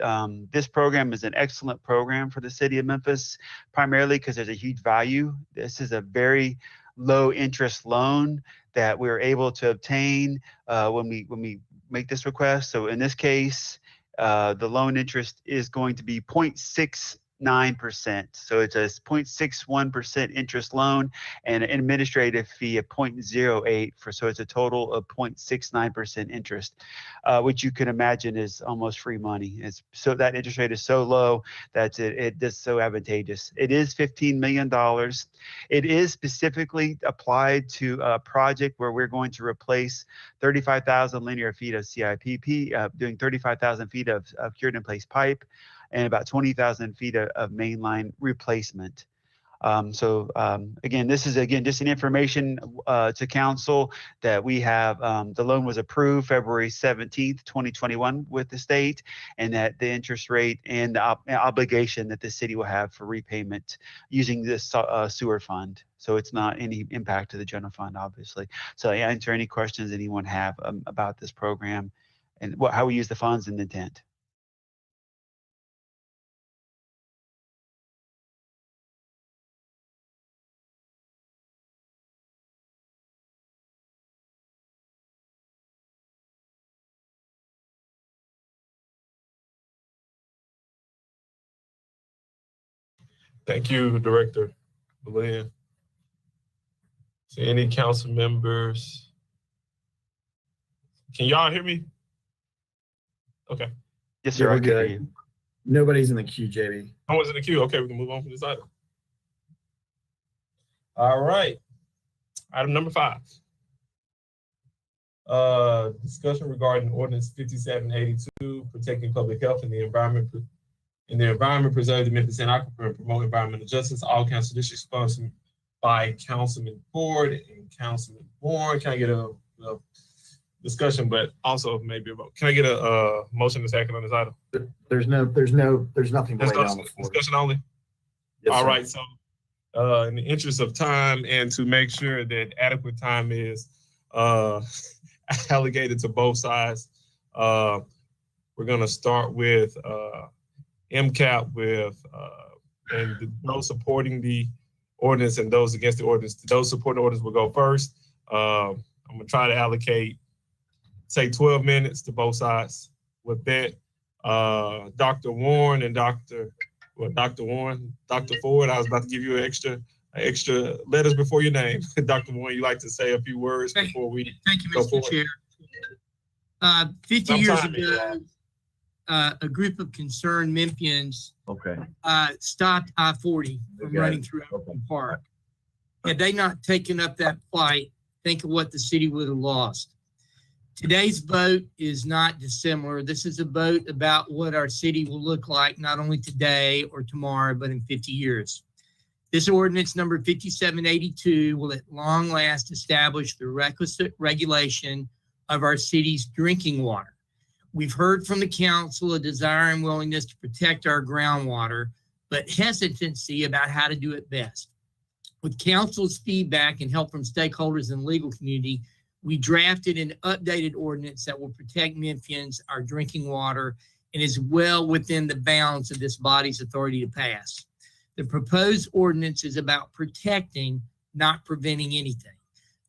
this program is an excellent program for the city of Memphis, primarily because there's a huge value. This is a very low interest loan that we're able to obtain when we make this request. So in this case, the loan interest is going to be 0.69%. So it's a 0.61% interest loan and an administrative fee of 0.08 so it's a total of 0.69% interest, which you can imagine is almost free money. So that interest rate is so low that it's so advantageous. It is $15 million. It is specifically applied to a project where we're going to replace 35,000 linear feet of CIPP, doing 35,000 feet of cured in place pipe, and about 20,000 feet of mainline replacement. Again, this is just an information to council that we have. The loan was approved February 17th, 2021 with the state, and that the interest rate and the obligation that the city will have for repayment using this sewer fund. So it's not any impact to the general fund, obviously. So I answer any questions anyone have about this program and how we use the funds and the intent. Thank you, Director Belen. So any council members? Can y'all hear me? Okay. Yes, sir. I can hear you. Nobody's in the queue, JB. I was in the queue. Okay, we can move on from this item. All right. Item number 5. Discussion regarding ordinance 5782, protecting public health and the environment preserve the Memphis and aquifer and promote environmental justice. All council districts sponsored by Councilman Ford and Councilman Bourne. Can I get a discussion, but also maybe a vote? Can I get a motion to second on this item? There's nothing to lay down on the floor. Discussion only? Yes, All sir. right, so in the interest of time and to make sure that adequate time is allocated to both sides, we're gonna start with MCAP with and those supporting the ordinance and those against the ordinance. Those supporting the ordinance will go first. I'm gonna try to allocate, say, 12 minutes to both sides. With that, Dr. Warren and Dr. Ford, I was about to give you extra letters before your name. Dr. Warren, you like to say a few words before we Thank you, go Mr. forward? Chair. 50 Some years time, ago, a group of concerned Memphians stopped I-40 from running through Oakland Park. Had they not taken up that fight, think of what the city would have lost. Today's vote is not dissimilar. This is a vote about what our city will look like, not only today or tomorrow, but in 50 years. This ordinance number 5782 will at long last establish the requisite regulation of our city's drinking water. We've heard from the council a desire and willingness to protect our groundwater, but hesitancy about how to do it best. With council's feedback and help from stakeholders in the legal community, we drafted an updated ordinance that will protect Memphians, our drinking water, and is well within the bounds of this body's authority to pass. The proposed ordinance is about protecting, not preventing anything.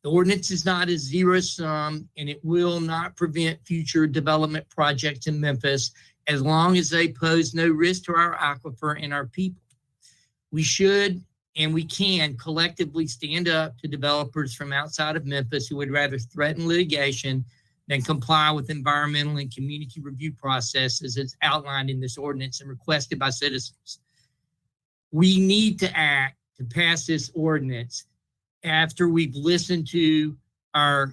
The ordinance is not a zero sum, and it will not prevent future development projects in Memphis as long as they pose no risk to our aquifer and our people. We should and we can collectively stand up to developers from outside of Memphis who would rather threaten litigation than comply with environmental and community review processes as outlined in this ordinance and requested by citizens. We need to act to pass this ordinance after we've listened to our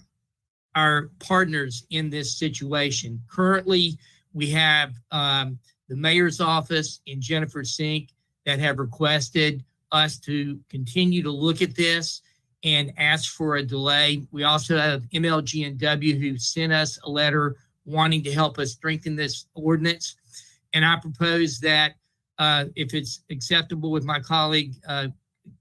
partners in this situation. Currently, we have the mayor's office and Jennifer Sink that have requested us to continue to look at this and ask for a delay. We also have MLG&W who sent us a letter wanting to help us strengthen this ordinance. And I propose that if it's acceptable with my colleague,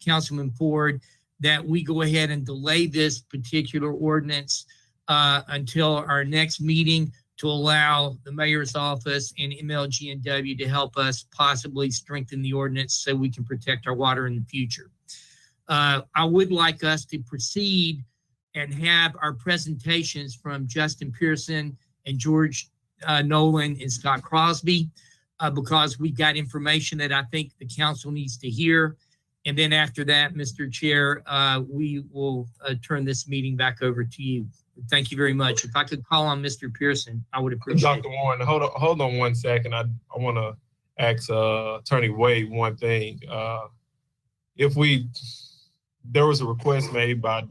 Councilman Ford, that we go ahead and delay this particular ordinance until our next meeting to allow the mayor's office and MLG&W to help us possibly strengthen the ordinance so we can protect our water in the future. I would like us to proceed and have our presentations from Justin Pearson and George Nolan and Scott Crosby because we've got information that I think the council needs to hear. And then after that, Mr. Chair, we will turn this meeting back over to you. Thank you very much. If I could call on Mr. Pearson, I would appreciate it. Dr. Warren, hold on 1 second. I want to ask Attorney Wade one thing. There was a request made by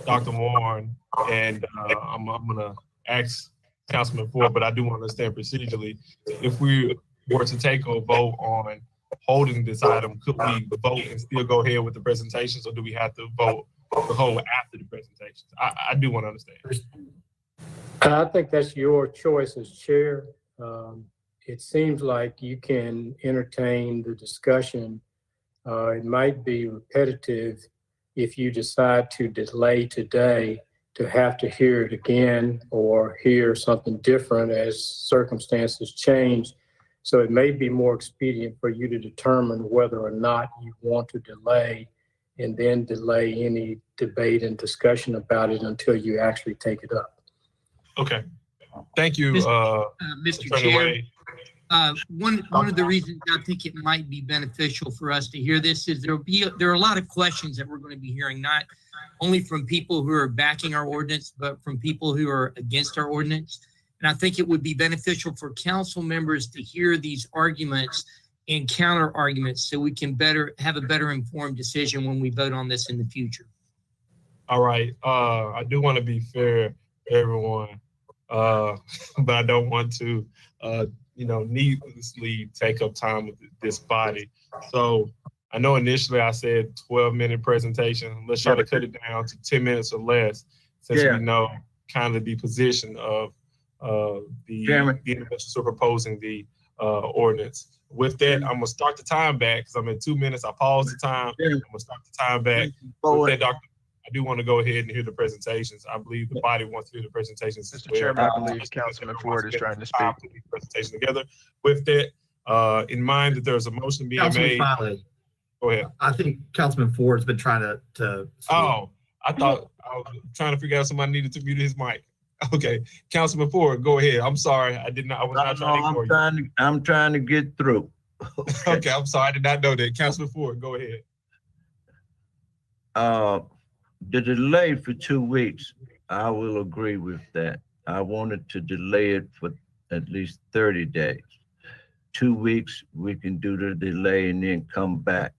Dr. Warren, and I'm going to ask Councilman Ford, but I do want to understand procedurally. If we were to take a vote on holding this item, could we vote and still go ahead with the presentations, or do we have to vote the whole after the presentations? I do want to understand. I think that's your choice as chair. It seems like you can entertain the discussion. It might be repetitive if you decide to delay today to have to hear it again or hear something different as circumstances change. So it may be more expedient for you to determine whether or not you want to delay and then delay any debate and discussion about it until you actually take it up. Okay. Thank you, Mr. Attorney Chair. Wade. One of the reasons I think it might be beneficial for us to hear this is there are a lot of questions that we're going to be hearing, not only from people who are backing our ordinance, but from people who are against our ordinance. And I think it would be beneficial for council members to hear these arguments and counter arguments so we can have a better informed decision when we vote on this in the future. All right. I do want to be fair to everyone, but I don't want to, needlessly take up time with this body. So I know initially I said 12-minute presentation. Let's try to cut it down to 10 minutes or less, since we know kind of the position of the individuals who are proposing the ordinance. With that, I'm gonna start the time back because I'm at 2 minutes. I paused the time. I'm gonna start the time back. With that, Doctor, I do want to go ahead and hear the presentations. I believe the body wants to hear the presentations as Mr. well. Chairman, I believe Councilman Ford is trying to speak. Put these presentations together. With that, in mind that there's a motion being made. Go ahead. I think Councilman Ford's been trying to speak. Oh, I thought I was trying to figure out somebody needed to mute his mic. Okay, Councilman Ford, go ahead. I'm sorry, I was not trying to ignore you. I'm trying to get through. Okay, I'm sorry, I did not know that. Councilman Ford, go ahead. The delay for 2 weeks, I will agree with that. I wanted to delay it for at least 30 days. 2 weeks, we can do the delay and then come back.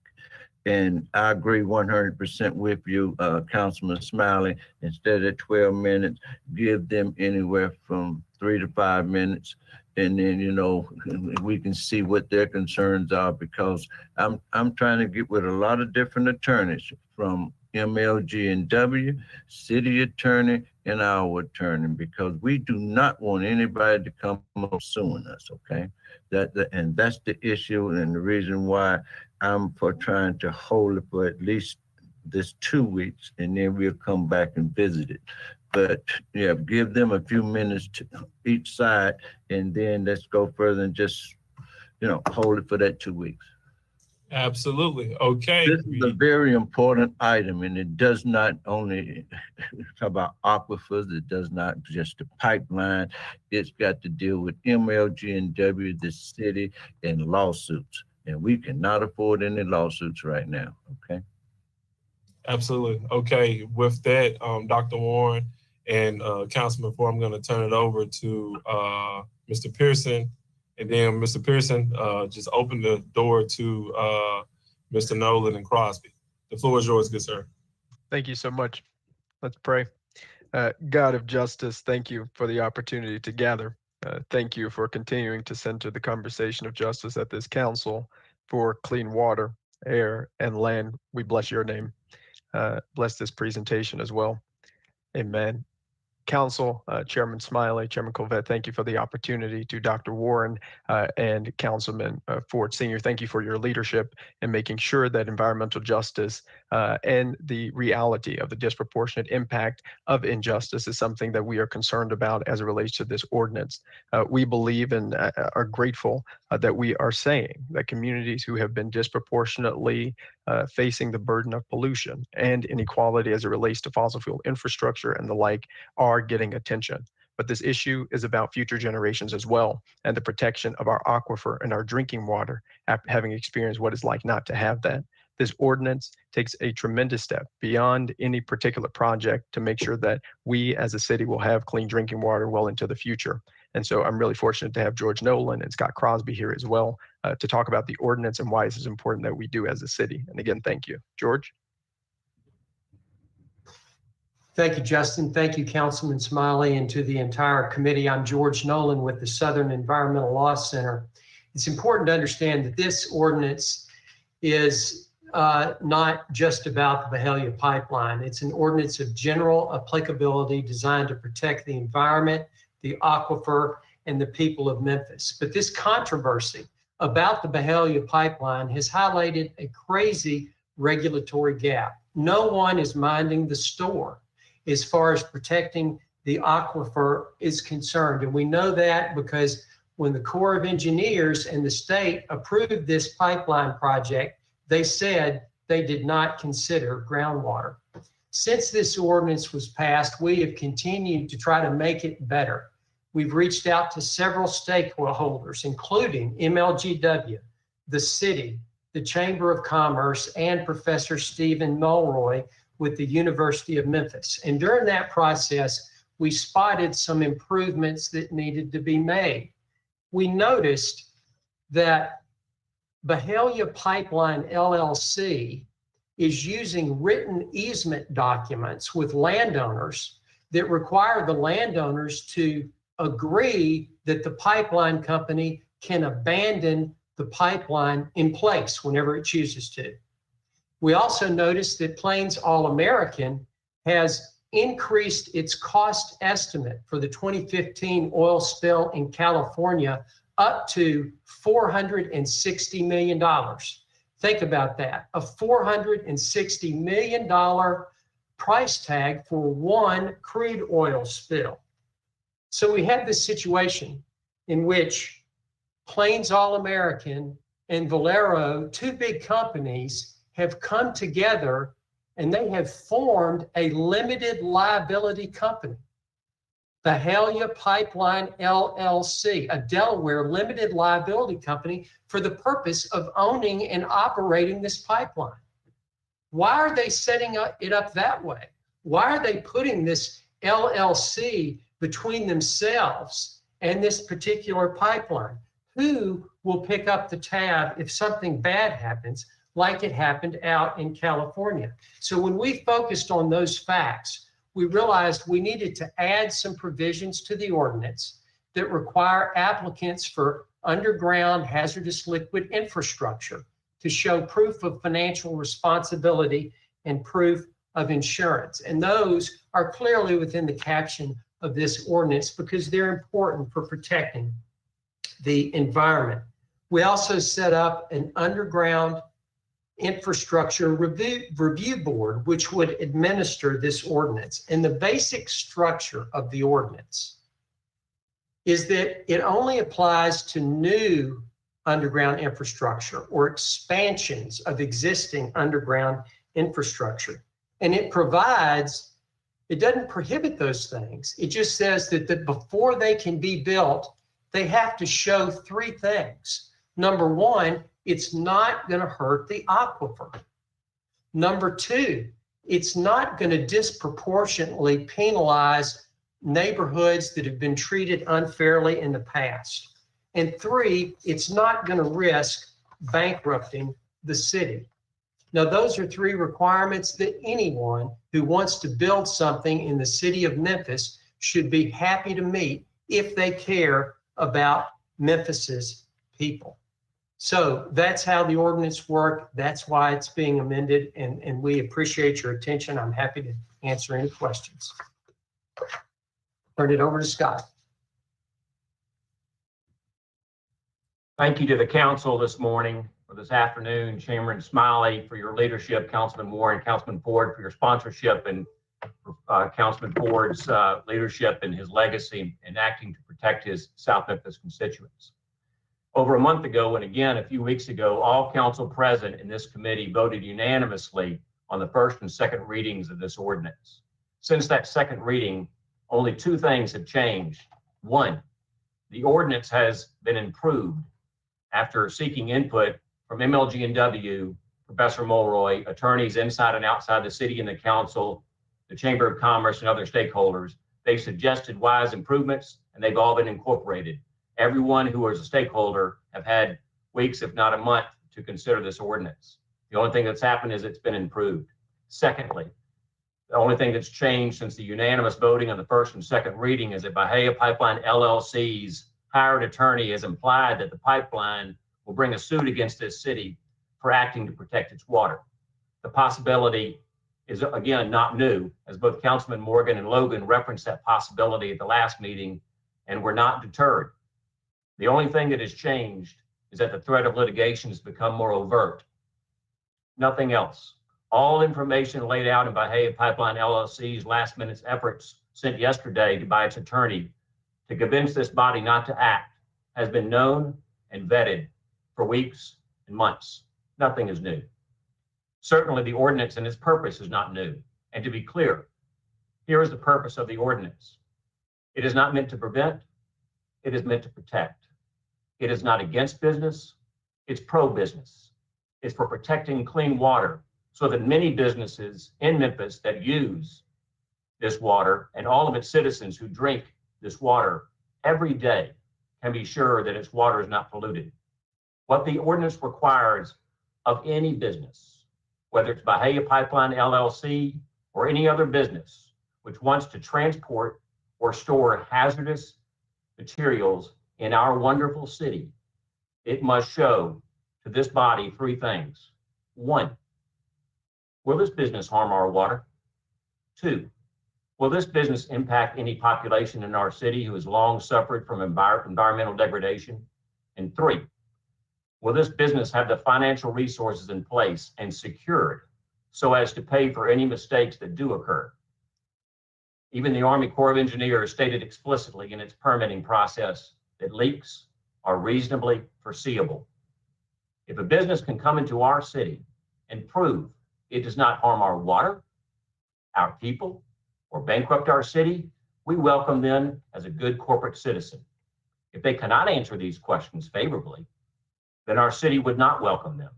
And I agree 100% with you, Councilman Smiley. Instead of 12 minutes, give them anywhere from 3 to 5 minutes. And then, we can see what their concerns are, because I'm trying to get with a lot of different attorneys, from MLG&W, city attorney, and our attorney, because we do not want anybody to come up suing us, okay? And that's the issue, and the reason why I'm for trying to hold it for at least this 2 weeks, and then we'll come back and visit it. But yeah, give them a few minutes to each side, and then let's go further and just, hold it for that 2 weeks. Absolutely. Okay. This is a very important item, and it does not only talk about aquifers, it does not just the pipeline. It's got to deal with MLG&W, the city, and lawsuits. And we cannot afford any lawsuits right now, okay? Absolutely. Okay, with that, Dr. Warren and Councilman Ford, I'm gonna turn it over to Mr. Pearson. And then Mr. Pearson, just open the door to Mr. Nolan and Crosby. The floor is yours, good sir. Thank you so much. Let's pray. God of justice, thank you for the opportunity to gather. Thank you for continuing to center the conversation of justice at this council for clean water, air, and land. We bless your name. Bless this presentation as well. Amen. Council, Chairman Smiley, Chairman Colvett, thank you for the opportunity. To Dr. Warren and Councilman Ford Sr., thank you for your leadership in making sure that environmental justice and the reality of the disproportionate impact of injustice is something that we are concerned about as it relates to this ordinance. We believe and are grateful that we are saying that communities who have been disproportionately facing the burden of pollution and inequality as it relates to fossil fuel infrastructure and the like are getting attention. But this issue is about future generations as well, and the protection of our aquifer and our drinking water, after having experienced what it's like not to have that. This ordinance takes a tremendous step beyond any particular project to make sure that we as a city will have clean drinking water well into the future. And so I'm really fortunate to have George Nolan and Scott Crosby here as well to talk about the ordinance and why this is important that we do as a city. And again, thank you. George? Thank you, Justin. Thank you, Councilman Smiley, and to the entire committee. I'm George Nolan with the Southern Environmental Law Center. It's important to understand that this ordinance is not just about the Byhalia pipeline. It's an ordinance of general applicability designed to protect the environment, the aquifer, and the people of Memphis. But this controversy about the Byhalia pipeline has highlighted a crazy regulatory gap. No one is minding the store as far as protecting the aquifer is concerned. And we know that because when the Corps of Engineers and the state approved this pipeline project, they said they did not consider groundwater. Since this ordinance was passed, we have continued to try to make it better. We've reached out to several stakeholders, including MLGW, the city, the Chamber of Commerce, and Professor Stephen Mulroy with the University of Memphis. And during that process, we spotted some improvements that needed to be made. We noticed that Bahalia Pipeline LLC is using written easement documents with landowners that require the landowners to agree that the pipeline company can abandon the pipeline in place whenever it chooses to. We also noticed that Plains All-American has increased its cost estimate for the 2015 oil spill in California up to $460 million. Think about that, a $460 million price tag for one crude oil spill. So we have this situation in which Plains All-American and Valero, two big companies, have come together and they have formed a limited liability company, Bahalia Pipeline LLC, a Delaware limited liability company for the purpose of owning and operating this pipeline. Why are they setting it up that way? Why are they putting this LLC between themselves and this particular pipeline? Who will pick up the tab if something bad happens, like it happened out in California? So when we focused on those facts, we realized we needed to add some provisions to the ordinance that require applicants for underground hazardous liquid infrastructure to show proof of financial responsibility and proof of insurance. And those are clearly within the caption of this ordinance because they're important for protecting the environment. We also set up an underground infrastructure review board, which would administer this ordinance. And the basic structure of the ordinance is that it only applies to new underground infrastructure or expansions of existing underground infrastructure. And it provides, it doesn't prohibit those things. It just says that before they can be built, they have to show three things. Number one, it's not going to hurt the aquifer. Number two, it's not going to disproportionately penalize neighborhoods that have been treated unfairly in the past. And three, it's not going to risk bankrupting the city. Now, those are three requirements that anyone who wants to build something in the city of Memphis should be happy to meet if they care about Memphis's people. So that's how the ordinance worked. That's why it's being amended, and we appreciate your attention. I'm happy to answer any questions. Turn it over to Scott. Thank you to the council this morning or this afternoon, Chairman Smiley for your leadership, Councilman Warren, Councilman Ford for your sponsorship, and Councilman Ford's leadership and his legacy in acting to protect his South Memphis constituents. Over a month ago, and again a few weeks ago, all council present in this committee voted unanimously on the first and second readings of this ordinance. Since that second reading, only two things have changed. One, the ordinance has been improved after seeking input from MLG&W, Professor Mulroy, attorneys inside and outside the city and the council, the Chamber of Commerce, and other stakeholders. They suggested wise improvements, and they've all been incorporated. Everyone who is a stakeholder have had weeks, if not a month, to consider this ordinance. The only thing that's happened is it's been improved. Secondly, the only thing that's changed since the unanimous voting on the first and second reading is that Bahalia Pipeline LLC's hired attorney has implied that the pipeline will bring a suit against this city for acting to protect its water. The possibility is, again, not new, as both Councilman Morgan and Logan referenced that possibility at the last meeting, and we're not deterred. The only thing that has changed is that the threat of litigation has become more overt. Nothing else. All information laid out in Bahalia Pipeline LLC's last minute efforts sent yesterday by its attorney to convince this body not to act has been known and vetted for weeks and months. Nothing is new. Certainly the ordinance and its purpose is not new. And to be clear, here is the purpose of the ordinance. It is not meant to prevent it is meant to protect. It is not against business, it's pro-business. It's for protecting clean water so that many businesses in Memphis that use this water and all of its citizens who drink this water every day can be sure that its water is not polluted. What the ordinance requires of any business, whether it's Bahia Pipeline LLC or any other business which wants to transport or store hazardous materials in our wonderful city, it must show to this body three things. One, will this business harm our water? Two, will this business impact any population in our city who has long suffered from environmental degradation? And three, will this business have the financial resources in place and secured so as to pay for any mistakes that do occur? Even the Army Corps of Engineers stated explicitly in its permitting process that leaks are reasonably foreseeable. If a business can come into our city and prove it does not harm our water, our people, or bankrupt our city, we welcome them as a good corporate citizen. If they cannot answer these questions favorably, then our city would not welcome them.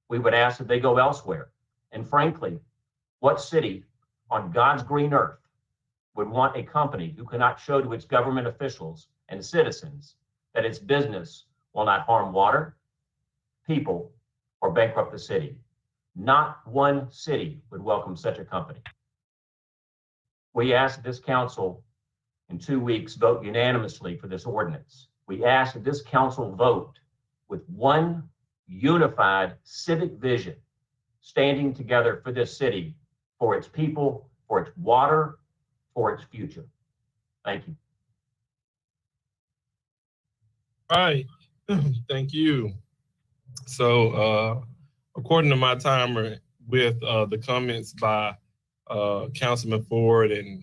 We would ask that they go elsewhere. And frankly, what city on God's green earth would want a company who cannot show to its government officials and citizens that its business will not harm water, people, or bankrupt the city? Not one city would welcome such a company. We ask that this council in 2 weeks vote unanimously for this ordinance. We ask that this council vote with one unified civic vision, standing together for this city, for its people, for its water, for its future. Thank you. All right, thank you. So according to my timer, with the comments by Councilman Ford and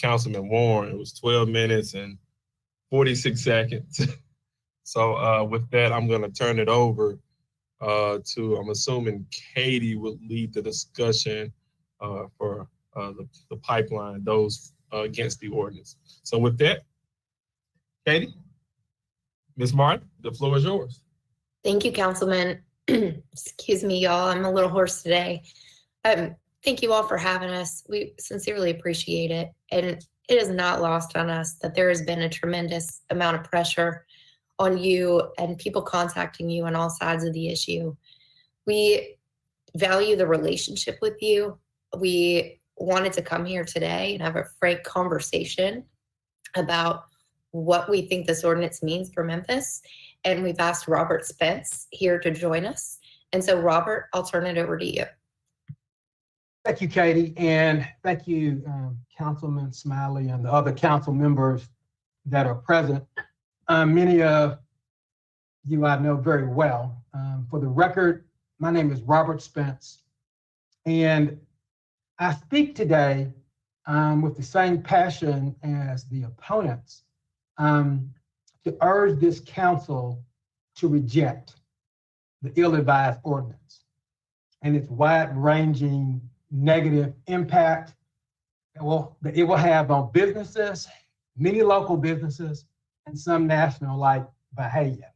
Councilman Warren, it was 12 minutes and 46 seconds. So with that, I'm gonna turn it over to, I'm assuming Katie will lead the discussion for the pipeline, those against the ordinance. So with that, Katie, Ms. Martin, the floor is yours. Thank you, Councilman. Excuse me, y'all. I'm a little hoarse today. Thank you all for having us. We sincerely appreciate it. And it is not lost on us that there has been a tremendous amount of pressure on you and people contacting you on all sides of the issue. We value the relationship with you. We wanted to come here today and have a frank conversation about what we think this ordinance means for Memphis. And we've asked Robert Spence here to join us. And so, Robert, I'll turn it over to you. Thank you, Katie, and thank you, Councilman Smiley and the other council members that are present. Many of you I know very well. For the record, my name is Robert Spence, and I speak today with the same passion as the opponents to urge this council to reject the ill-advised ordinance and its wide-ranging negative impact that it will have on businesses, many local businesses, and some national like Bahia.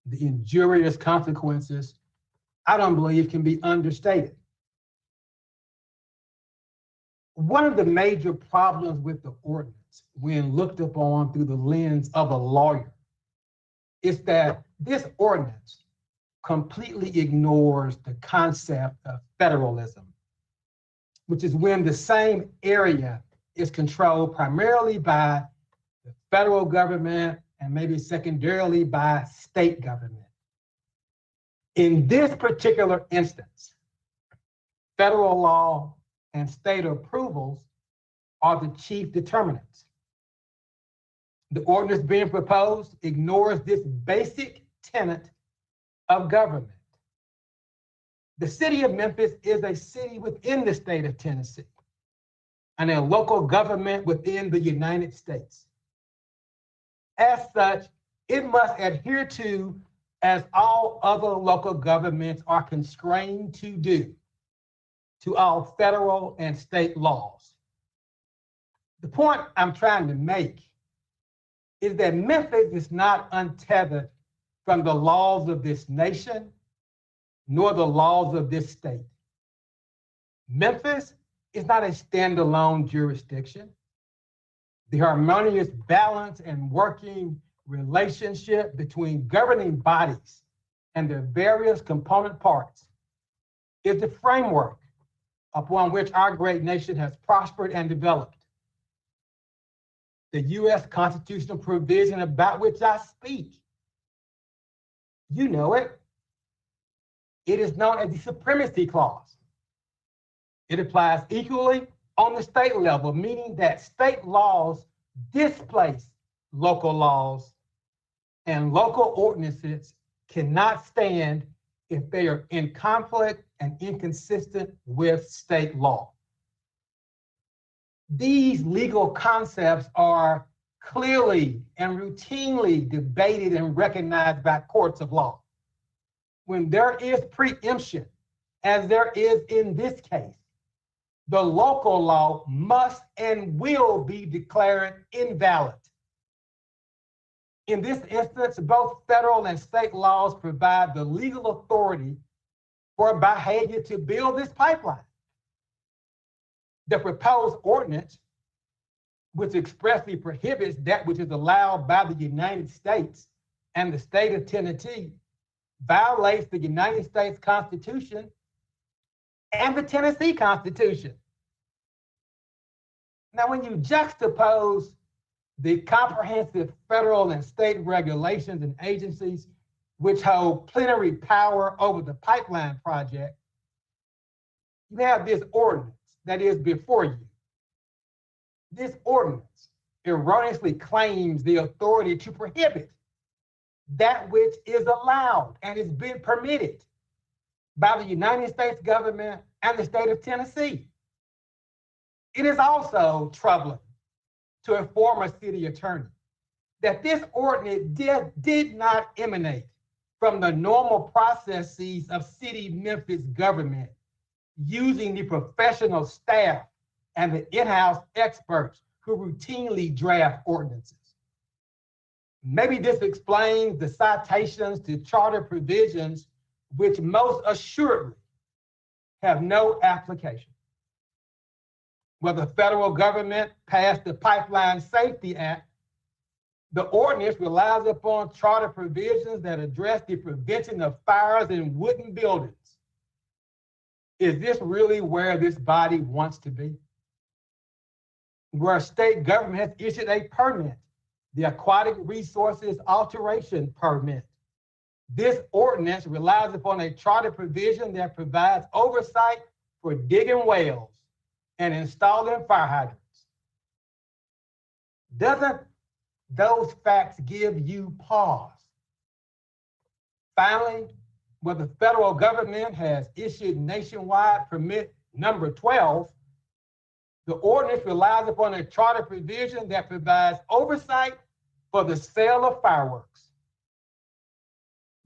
The injurious consequences, I don't believe, can be understated. One of the major problems with the ordinance, when looked upon through the lens of a lawyer, is that this ordinance completely ignores the concept of federalism, which is when the same area is controlled primarily by the federal government and maybe secondarily by state government. In this particular instance, federal law and state approvals are the chief determinants. The ordinance being proposed ignores this basic tenet of government. The city of Memphis is a city within the state of Tennessee and a local government within the United States. As such, it must adhere to, as all other local governments are constrained to do, to all federal and state laws. The point I'm trying to make is that Memphis is not untethered from the laws of this nation, nor the laws of this state. Memphis is not a standalone jurisdiction. The harmonious balance and working relationship between governing bodies and their various component parts is the framework upon which our great nation has prospered and developed. The U.S. constitutional provision about which I speak, you know it. It is known as the Supremacy Clause. It applies equally on the state level, meaning that state laws displace local laws, and local ordinances cannot stand if they are in conflict and inconsistent with state law. These legal concepts are clearly and routinely debated and recognized by courts of law. When there is preemption, as there is in this case, the local law must and will be declared invalid. In this instance, both federal and state laws provide the legal authority for behavior to build this pipeline. The proposed ordinance, which expressly prohibits that which is allowed by the United States and the state of Tennessee, violates the United States Constitution and the Tennessee Constitution. Now, when you juxtapose the comprehensive federal and state regulations and agencies which hold plenary power over the pipeline project, you have this ordinance that is before you. This ordinance erroneously claims the authority to prohibit that which is allowed and is being permitted by the United States government and the state of Tennessee. It is also troubling to a former city attorney that this ordinance did not emanate from the normal processes of city Memphis government using the professional staff and the in-house experts who routinely draft ordinances. Maybe this explains the citations to charter provisions which most assuredly have no application. When the federal government passed the Pipeline Safety Act, the ordinance relies upon charter provisions that address the prevention of fires in wooden buildings. Is this really where this body wants to be? Where state government has issued a permit, the Aquatic Resources Alteration Permit. This ordinance relies upon a charter provision that provides oversight for digging wells and installing fire hydrants. Doesn't those facts give you pause? Finally, where the federal government has issued nationwide permit number 12, the ordinance relies upon a charter provision that provides oversight for the sale of fireworks.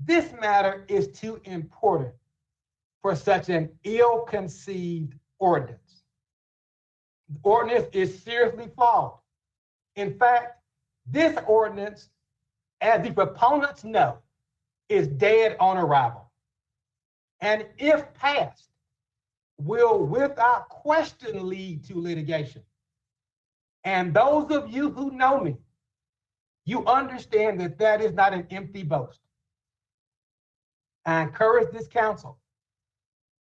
This matter is too important for such an ill-conceived ordinance. The ordinance is seriously flawed. In fact, this ordinance, as the proponents know, is dead on arrival. And if passed, will without question lead to litigation. And those of you who know me, you understand that that is not an empty boast. I encourage this council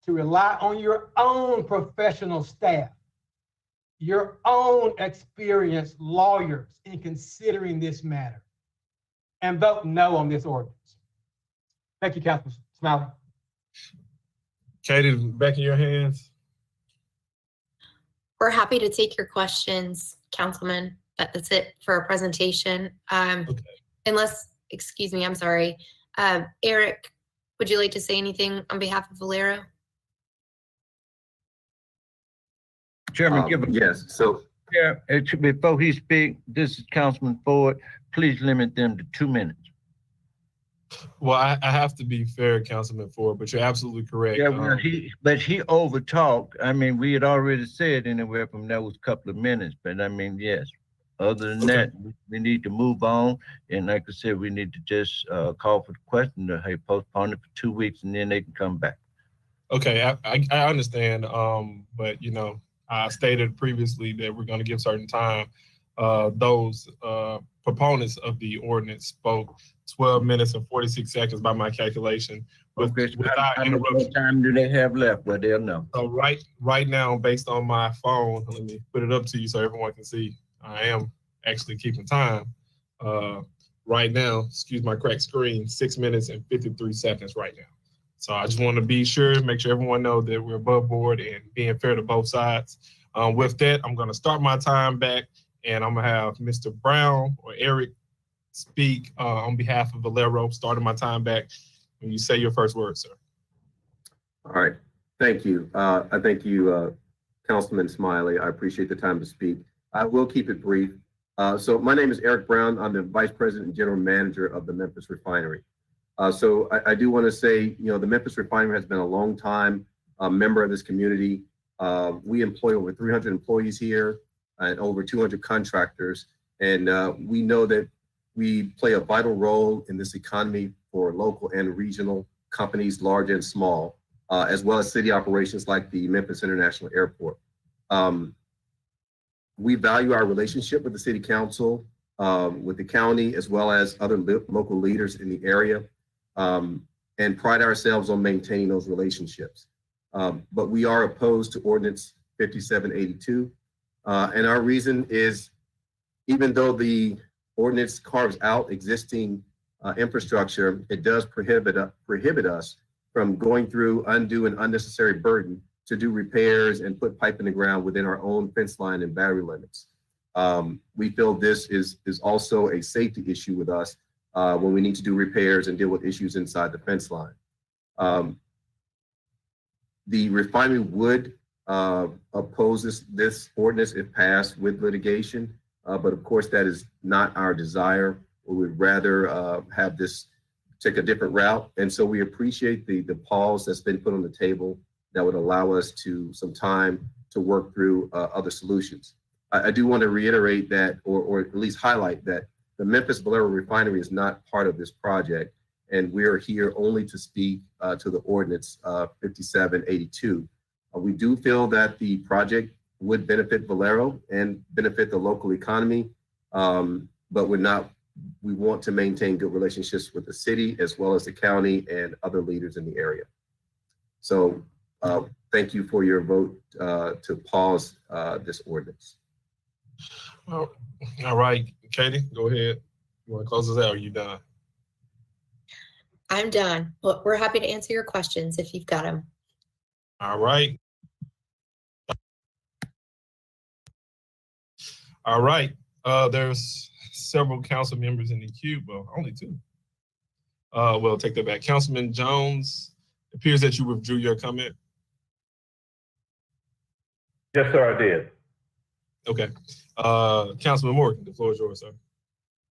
to rely on your own professional staff, your own experienced lawyers in considering this matter, and vote no on this ordinance. Thank you, Councilman Smiley. Katie, back in your hands. We're happy to take your questions, Councilman. That's it for our presentation. Okay. Unless, excuse me, I'm sorry. Eric, would you like to say anything on behalf of Valero? Chairman, give a. Yes, so Yeah, before he speak, this is Councilman Ford. Please limit them to 2 minutes. Well, I have to be fair, Councilman Ford, but you're absolutely correct. Yeah, well, he overtalked. I mean, we had already said anywhere from that was a couple of minutes, but I mean, yes. Other than Okay. that, we need to move on. And like I said, we need to just call for the question to, hey, postpone it for 2 weeks and then they can come back. Okay, I understand, but you know, I stated previously that we're going to give certain time. Those proponents of the ordinance spoke 12 minutes and 46 seconds by my calculation. Okay, so without how much more interruption. time do they have left? Well, they'll know. So right now, based on my phone, let me put it up to you so everyone can see. I am actually keeping time. Right now, excuse my cracked screen, 6 minutes and 53 seconds right now. So I just want to be sure, make sure everyone know that we're above board and being fair to both sides. With that, I'm going to start my time back, and I'm going to have Mr. Brown or Eric speak on behalf of Valero, starting my time back when you say your first word, sir. All right, thank you. I thank you, Councilman Smiley. I appreciate the time to speak. I will keep it brief. So my name is Eric Brown. I'm the Vice President and General Manager of the Memphis Refinery. So I do want to say, you know, the Memphis Refinery has been a long time member of this community. We employ over 300 employees here and over 200 contractors. And we know that we play a vital role in this economy for local and regional companies, large and small, as well as city operations like the Memphis International Airport. We value our relationship with the city council, with the county, as well as other local leaders in the area, and pride ourselves on maintaining those relationships. But we are opposed to Ordinance 5782. And our reason is, even though the ordinance carves out existing infrastructure, it does prohibit us from going through undue and unnecessary burden to do repairs and put pipe in the ground within our own fence line and battery limits. We feel this is also a safety issue with us when we need to do repairs and deal with issues inside the fence line. The refinery would oppose this ordinance if passed with litigation, but of course that is not our desire. We would rather have this take a different route. And so we appreciate the pause that's been put on the table that would allow us some time to work through other solutions. I do want to reiterate that, or at least highlight that the Memphis Valero Refinery is not part of this project, and we are here only to speak to the ordinance 5782. We do feel that the project would benefit Valero and benefit the local economy, but we want to maintain good relationships with the city as well as the county and other leaders in the area. So thank you for your vote to pause this ordinance. All right, Katie, go ahead. You want to close us out? Or are you done? I'm done. Well, we're happy to answer your questions if you've got them. All right. All right. There's several council members in the queue, but only two. We'll take that back. Councilman Jones, it appears that you withdrew your comment. Yes, sir, I did. Okay. Councilman Morgan, the floor is yours, sir.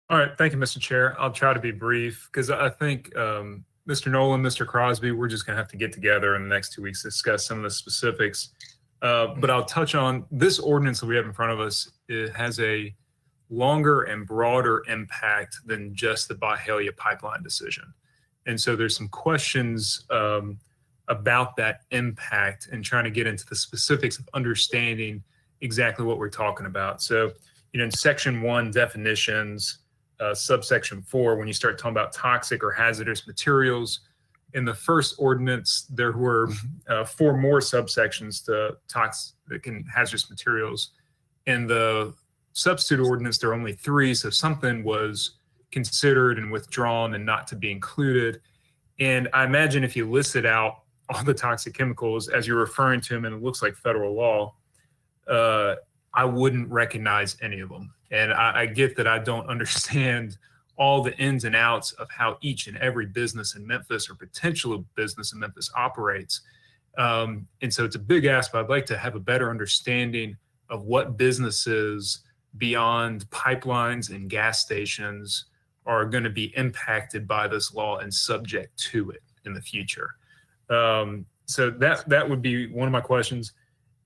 All right, thank you, Mr. Chair. I'll try to be brief because I think Mr. Nolan, Mr. Crosby, we're just going to have to get together in the next 2 weeks to discuss some of the specifics. But I'll touch on this ordinance that we have in front of us. It has a longer and broader impact than just the Byhalia pipeline decision. And so there's some questions about that impact and trying to get into the specifics of understanding exactly what we're talking about. So, you know, in Section 1 definitions, subsection 4, when you start talking about toxic or hazardous materials, in the first ordinance, there were 4 more subsections to toxic and hazardous materials. In the substitute ordinance, there are only 3, so something was considered and withdrawn and not to be included. And I imagine if you listed out all the toxic chemicals as you're referring to them, and it looks like federal law, I wouldn't recognize any of them. And I get that I don't understand all the ins and outs of how each and every business in Memphis or potential business in Memphis operates. And so it's a big ask, but I'd like to have a better understanding of what businesses beyond pipelines and gas stations are going to be impacted by this law and subject to it in the future. So that would be one of my questions.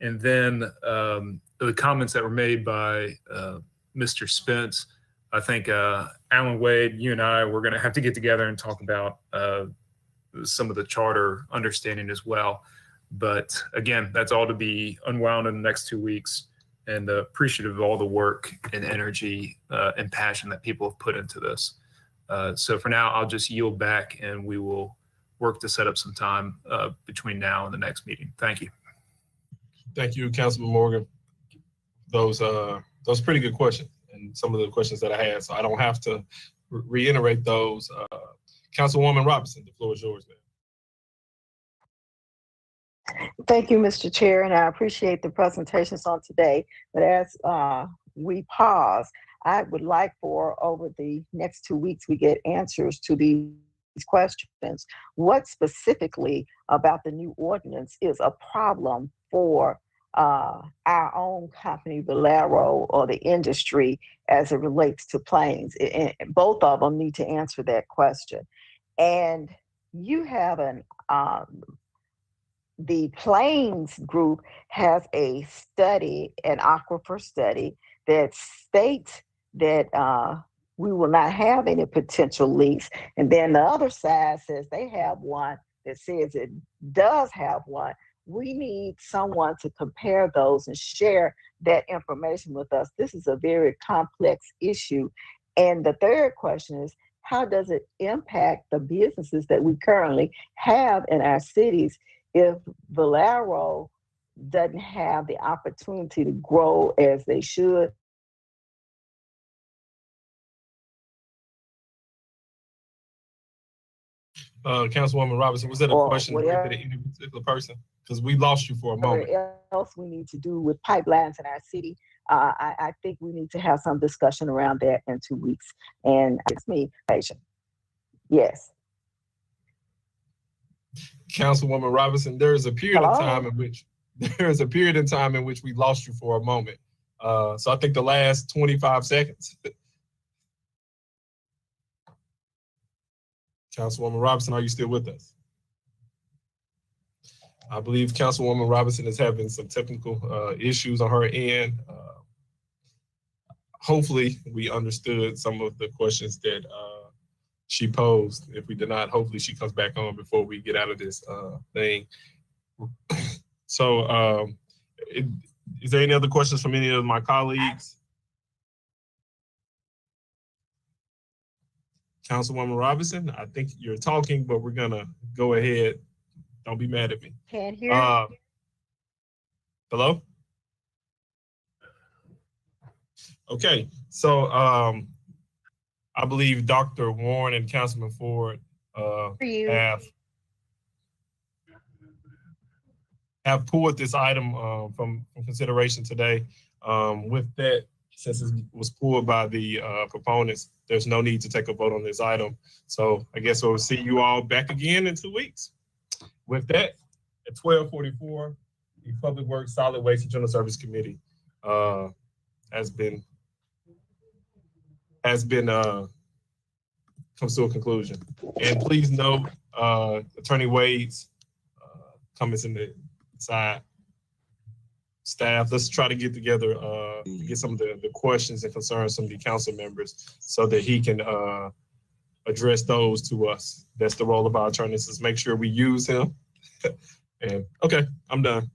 And then the comments that were made by Mr. Spence. I think Alan Wade, you and I, we're going to have to get together and talk about some of the charter understanding as well. But again, that's all to be unwound in the next 2 weeks, and appreciative of all the work and energy and passion that people have put into this. So for now, I'll just yield back, and we will work to set up some time between now and the next meeting. Thank you. Thank you, Councilman Morgan. Those pretty good questions, and some of the questions that I had, so I don't have to reiterate those. Councilwoman Robinson, the floor is yours, ma'am. Thank you, Mr. Chair, and I appreciate the presentations on today. But as we pause, I would like for over the next 2 weeks, we get answers to these questions. What specifically about the new ordinance is a problem for our own company, Valero, or the industry as it relates to planes? And both of them need to answer that question. And you have the Plains group has a study, an aquifer study, that states that we will not have any potential leaks. And then the other side says they have one that says it does have one. We need someone to compare those and share that information with us. This is a very complex issue. And the third question is, how does it impact the businesses that we currently have in our cities if Valero doesn't have the opportunity to grow as they should? Councilwoman Robinson, was that a question directed at any particular person? Because we lost you for a moment. Whatever else we need to do with pipelines in our city, I think we need to have some discussion around that in 2 weeks. And it's me, patient. Yes. Councilwoman Robinson, there is a period of time in which we lost you for a moment. So I think the last 25 seconds. Councilwoman Robinson, are you still with us? I believe Councilwoman Robinson is having some technical issues on her end. Hopefully we understood some of the questions that she posed. If we did not, hopefully she comes back on before we get out of this thing. So is there any other questions from any of my colleagues? Councilwoman Robinson, I think you're talking, but we're gonna go ahead. Don't be mad at me. Can't hear you. Hello? Okay, so I believe Dr. Warren and Councilman Ford have pulled this item from consideration today. With that, since it was pulled by the proponents, there's no need to take a vote on this item. So I guess we'll see you all back again in 2 weeks. With that, at 12:44, the Public Works, Solid Waste, and General Service Committee has been comes to a conclusion. And please note, Attorney Wade's comments in the side. Staff, let's try to get together to get some of the questions and concerns from the council members so that he can address those to us. That's the role of our attorneys, is make sure we use him. And okay, I'm done.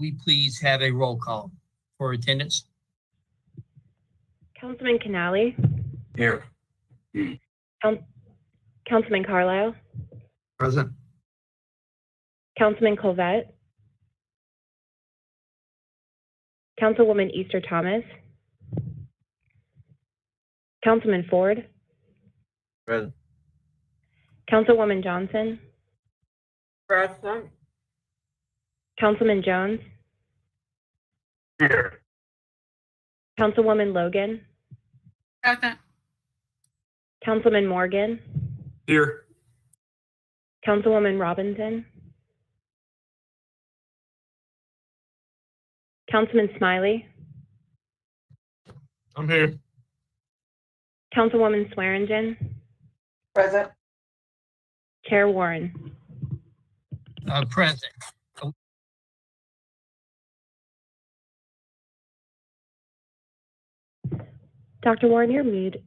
We please have a roll call for attendance. Councilman Canali, Here. Councilman Carlisle, Present. Councilman Colvette, Councilwoman Easter Thomas, Councilman Ford, Present. Councilwoman Johnson, Present. Councilman Jones, Here. Councilwoman Logan, Present. Councilman Morgan, Here. Councilwoman Robinson, Councilman Smiley, I'm here. Councilwoman Swearingen, Present. Chair Warren. Present. Dr. Warren, you're muted.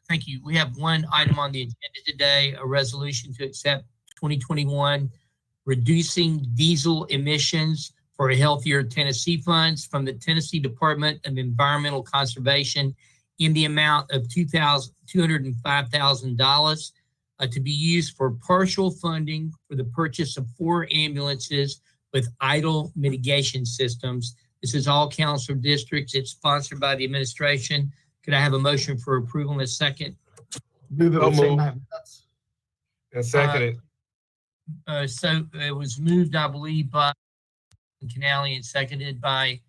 Thank you. We have one item on the agenda today, a resolution to accept 2021 Reducing Diesel Emissions for a Healthier Tennessee funds from the Tennessee Department of Environmental Conservation in the amount of $205,000 to be used for partial funding for the purchase of 4 ambulances with idle mitigation systems. This is all council districts. It's sponsored by the administration. Could I have a motion for approval in a second? Move it. And seconded. So it was moved, I believe, by Canali and seconded by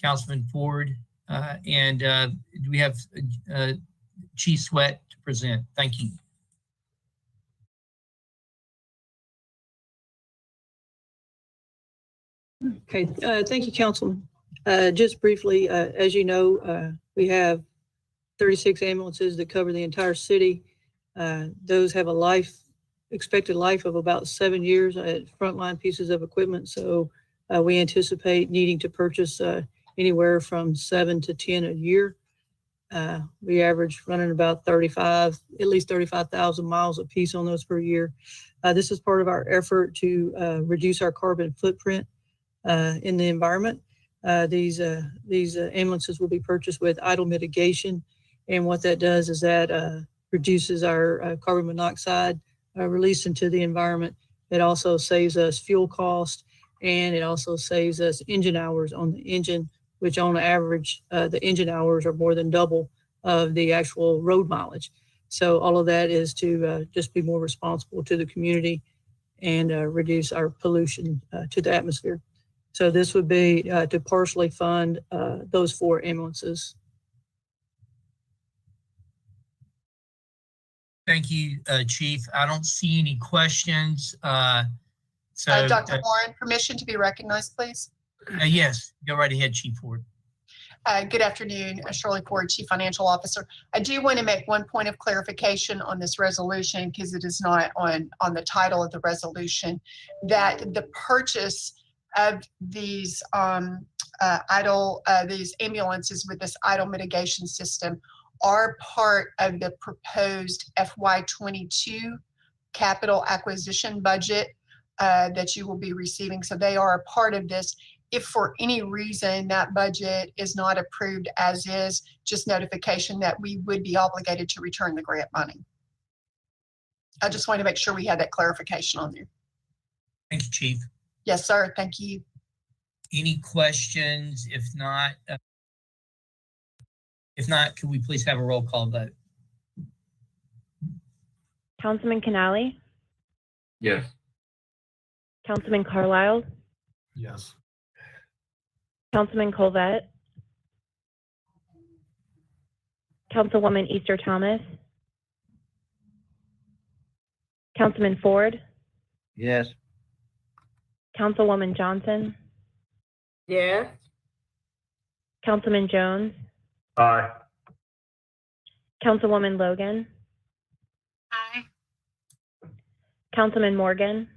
Councilman Ford. Do we have Chief Sweat to present? Thank you. Okay, thank you, Councilman. Just briefly, as you know, we have 36 ambulances that cover the entire city. Those have a expected life of about 7 years at frontline pieces of equipment. So we anticipate needing to purchase anywhere from 7 to 10 a year. We average running about at least 35,000 miles a piece on those per year. This is part of our effort to reduce our carbon footprint in the environment. These ambulances will be purchased with idle mitigation. And what that does is that reduces our carbon monoxide release into the environment. It also saves us fuel cost, and it also saves us engine hours on the engine, which on average, the engine hours are more than double of the actual road mileage. So all of that is to just be more responsible to the community and reduce our pollution to the atmosphere. So this would be to partially fund those 4 ambulances. Thank you, Chief. I don't see any questions. Dr. Warren, permission to be recognized, please. Yes, go right ahead, Chief Ford. Good afternoon, Shirley Ford, Chief Financial Officer. I do want to make one point of clarification on this resolution because it is not on the title of the resolution, that the purchase of these these ambulances with this idle mitigation system are part of the proposed FY22 capital acquisition budget that you will be receiving. So they are a part of this. If for any reason that budget is not approved as is, just notification that we would be obligated to return the grant money. I just want to make sure we had that clarification on there. Thank you, Chief. Yes, sir. Thank you. Any questions? If not, could we please have a roll call vote? Councilman Canali, Yes. Councilman Carlisle, Yes. Councilman Colvette, Councilwoman Easter Thomas, Councilman Ford, Yes. Councilwoman Johnson, Yes. Councilman Jones, Aye. Councilwoman Logan, Aye. Councilman Morgan,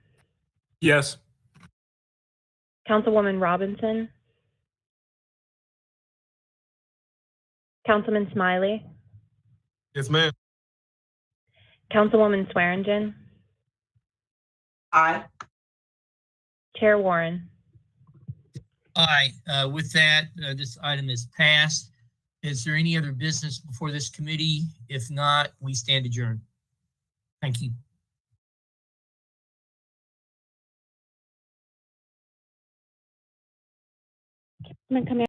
Yes. Councilwoman Robinson, Councilman Smiley, Yes, ma'am. Councilwoman Swearingen, Aye. Chair Warren. Aye. With that, this item is passed. Is there any other business before this committee? If not, we stand adjourned. Thank you. Come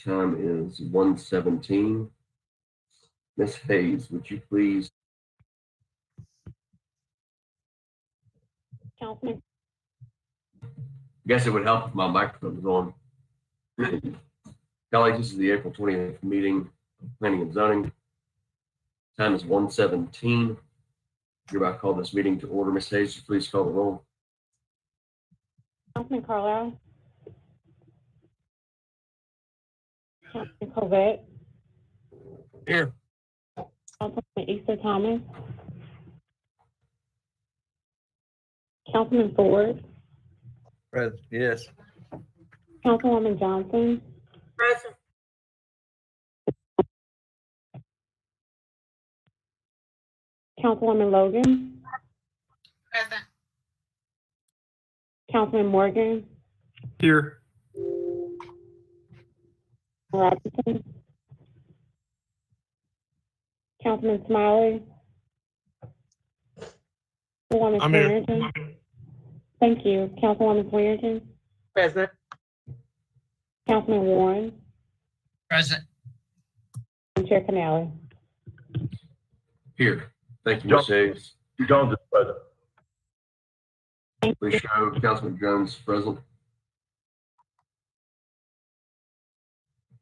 Time is 1:17. Ms. Hayes, would you please? Councilman. Guess it would help if my microphone was on. Colleagues, this is the April 20th meeting of Planning and Zoning. Time is 1:17. Hereby call this meeting to order. Ms. Hayes, please call the roll. Councilman Carlisle. Councilman Covette. Here. Councilman Easter Thomas. Councilman Ford. Present, yes. Councilwoman Johnson. Present. Councilwoman Logan. Present. Councilman Morgan. Here. Robinson. Councilman Smiley. Councilwoman I'm here. Swearingen. Thank you. Councilwoman Swearingen. Present. Councilman Warren. Present. And Chair Canale. Here. Thank you, Ms. Hayes. Jones is present. Please show Councilman Jones present.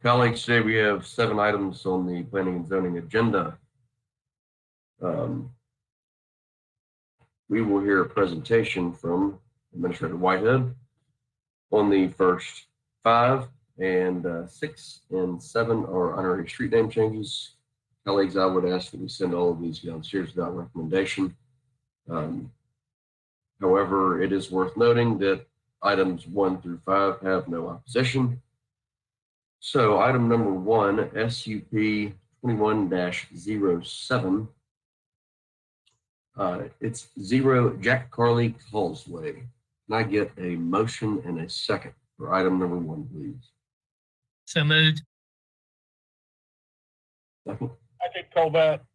Colleagues, today we have 7 items on the planning and zoning agenda. We will hear a presentation from Administrator Whitehead on the first 5, and 6 and 7 are honorary street name changes. Colleagues, I would ask that we send all of these downstairs without recommendation. However, it is worth noting that items 1 through 5 have no opposition. So item number 1, SUP 21-07. It's 0 Jack Carley Causeway. Can I get a motion and a second for item number 1, please? So moved. Second. I did call that.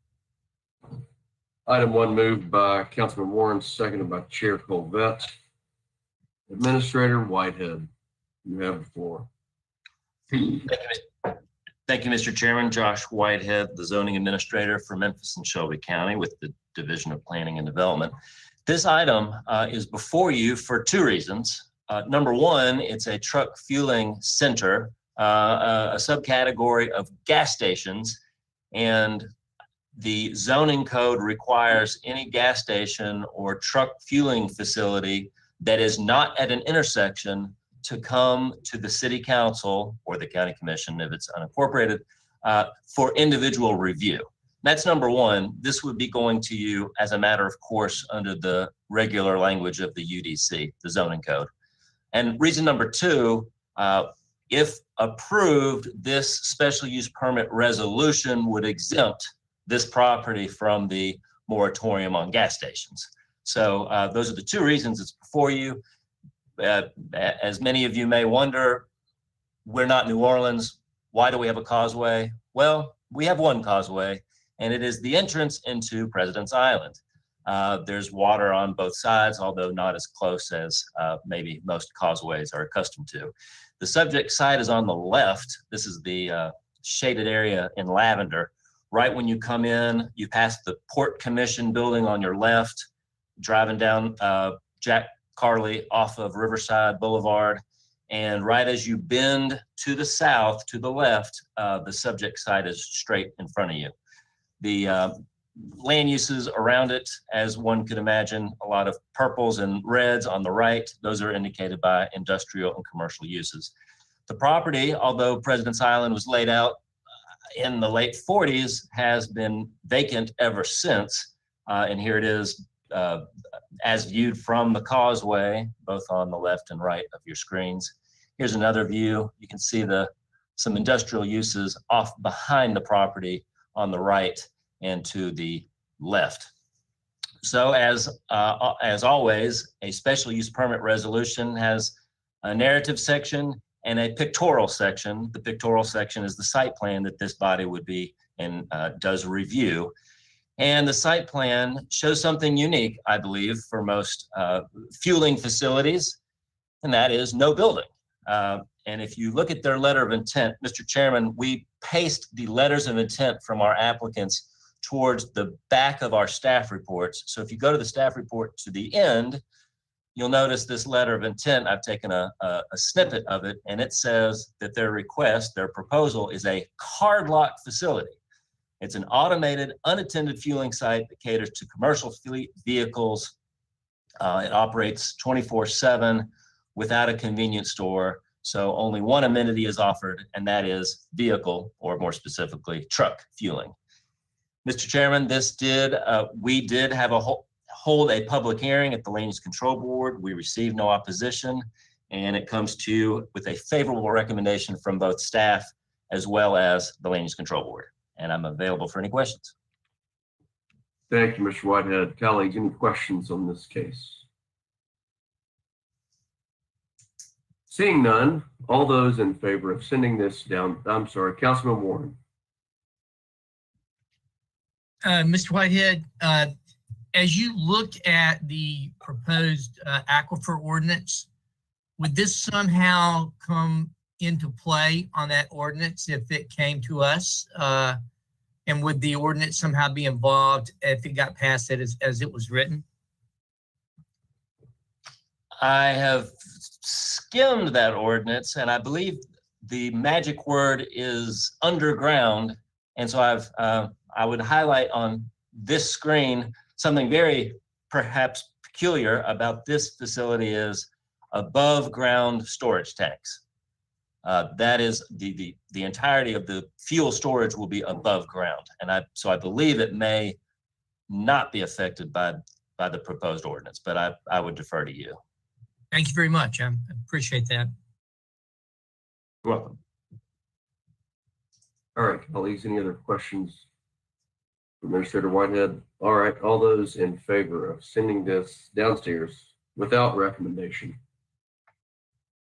Item 1 moved by Councilman Warren, seconded by Chair Colvette. Administrator Whitehead, you have the floor. Thank you, Mr. Chairman. Josh Whitehead, the zoning administrator for Memphis and Shelby County with the Division of Planning and Development. This item is before you for 2 reasons. Number 1, it's a truck fueling center, a subcategory of gas stations, and the zoning code requires any gas station or truck fueling facility that is not at an intersection to come to the city council or the county commission if it's unincorporated for individual review. That's number 1. This would be going to you as a matter of course under the regular language of the UDC, the zoning code. And reason number 2, if approved, this special use permit resolution would exempt this property from the moratorium on gas stations. So those are the 2 reasons it's before you. As many of you may wonder, we're not New Orleans. Why do we have a causeway? Well, we have one causeway, and it is the entrance into President's Island. There's water on both sides, although not as close as maybe most causeways are accustomed to. The subject site is on the left. This is the shaded area in lavender. Right when you come in, you pass the Port Commission building on your left. driving down Jack Carley off of Riverside Boulevard. And right as you bend to the south, to the left, the subject site is straight in front of you. The land uses around it, as one could imagine, a lot of purples and reds on the right. Those are indicated by industrial and commercial uses. The property, although President's Island was laid out in the late 40s, has been vacant ever since. And here it is as viewed from the causeway, both on the left and right of your screens. Here's another view. You can see some industrial uses off behind the property on the right and to the left. So as always, a special use permit resolution has a narrative section and a pictorial section. The pictorial section is the site plan that this body would be and does review. And the site plan shows something unique, I believe, for most fueling facilities, and that is no building. And if you look at their letter of intent, Mr. Chairman, we paste the letters of intent from our applicants towards the back of our staff reports. So if you go to the staff report to the end, you'll notice this letter of intent. I've taken a snippet of it, and it says that their request, their proposal, is a card lock facility. It's an automated, unattended fueling site that caters to commercial fleet vehicles. It operates 24/7 without a convenience store. So only one amenity is offered, and that is vehicle, or more specifically, truck fueling. Mr. Chairman, we did have hold a public hearing at the Land Use Control Board. We received no opposition, and it comes to you with a favorable recommendation from both staff as well as the Land Use Control Board. And I'm available for any questions. Thank you, Mr. Whitehead. Colleagues, any questions on this case? Seeing none, all those in favor of sending this down, I'm sorry, Councilman Warren. Mr. Whitehead, as you looked at the proposed aquifer ordinance, would this somehow come into play on that ordinance if it came to us? And would the ordinance somehow be involved if it got passed as it was written? I have skimmed that ordinance, and I believe the magic word is underground. And so I would highlight on this screen something very perhaps peculiar about this facility is above ground storage tanks. That is the entirety of the fuel storage will be above ground. And so I believe it may not be affected by the proposed ordinance, but I would defer to you. Thank you very much. I appreciate that. You're welcome. All right, colleagues, any other questions for Administrator Whitehead? All right, all those in favor of sending this downstairs without recommendation,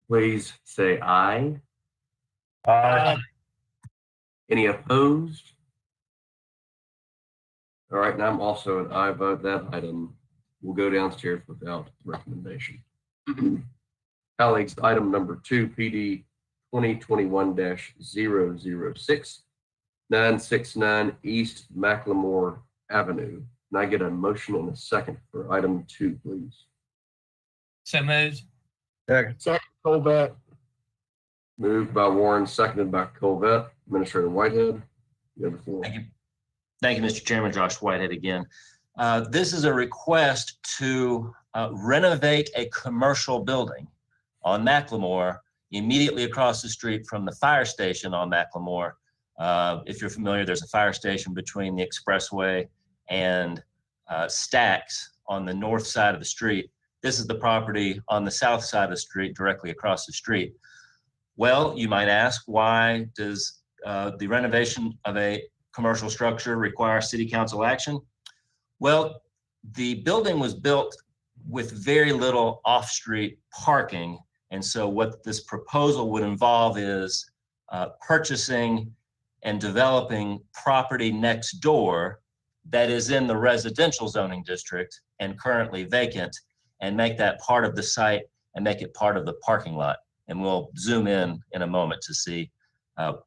please say aye. Aye. Any opposed? All right, and I'm also an aye vote. That item will go downstairs without recommendation. Colleagues, item number 2, PD 2021-006, 969 East McLemore Avenue. Can I get a motion and a second for item 2, please? So moved. Second. Second, Colbert. Moved by Warren, seconded by Colvett. Administrator Whitehead, you have the floor. Thank you. Thank you, Mr. Chairman. Josh Whitehead again. This is a request to renovate a commercial building on McLemore, immediately across the street from the fire station on McLemore. If you're familiar, there's a fire station between the expressway and Stacks on the north side of the street. This is the property on the south side of the street, directly across the street. Well, you might ask, why does the renovation of a commercial structure require city council action? Well, the building was built with very little off-street parking. And so what this proposal would involve is purchasing and developing property next door that is in the residential zoning district and currently vacant, and make that part of the site and make it part of the parking lot. And we'll zoom in a moment to see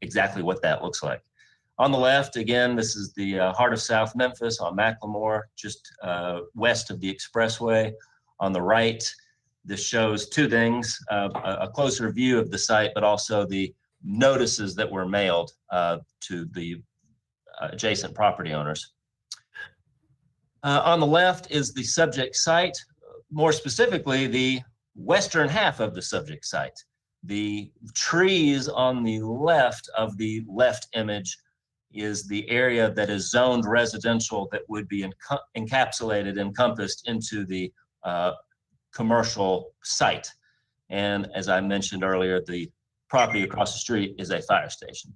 exactly what that looks like. On the left, again, this is the heart of South Memphis on McLemore, just west of the expressway. On the right, this shows two things, a closer view of the site, but also the notices that were mailed to the adjacent property owners. On the left is the subject site, more specifically, the western half of the subject site. The trees on the left of the left image is the area that is zoned residential that would be encapsulated, encompassed into the commercial site. And as I mentioned earlier, the property across the street is a fire station.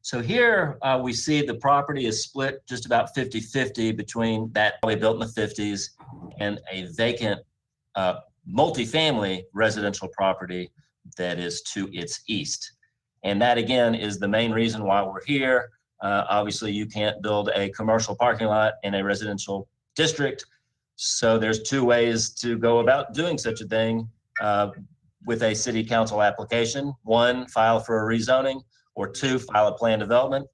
So here we see the property is split just about 50-50 between that probably built in the 50s and a vacant multifamily residential property that is to its east. And that again is the main reason why we're here. Obviously you can't build a commercial parking lot in a residential district. So there's two ways to go about doing such a thing with a city council application. One, file for a rezoning, or two, file a plan development.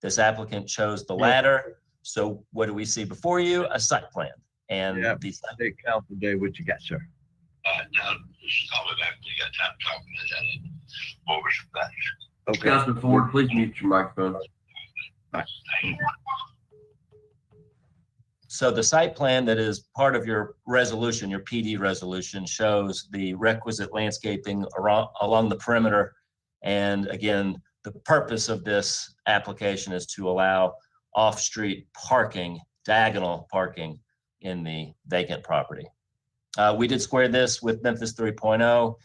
This applicant chose the latter. So what do we see before you? A site plan. And the State Council Day, what you got, sir? Now, just call it after you got time talking to that over some things. Okay. Councilman Ford, please mute your microphone. So the site plan that is part of your resolution, your PD resolution, shows the requisite landscaping along the perimeter. And again, the purpose of this application is to allow off-street parking, diagonal parking in the vacant property. We did square this with Memphis 3.0,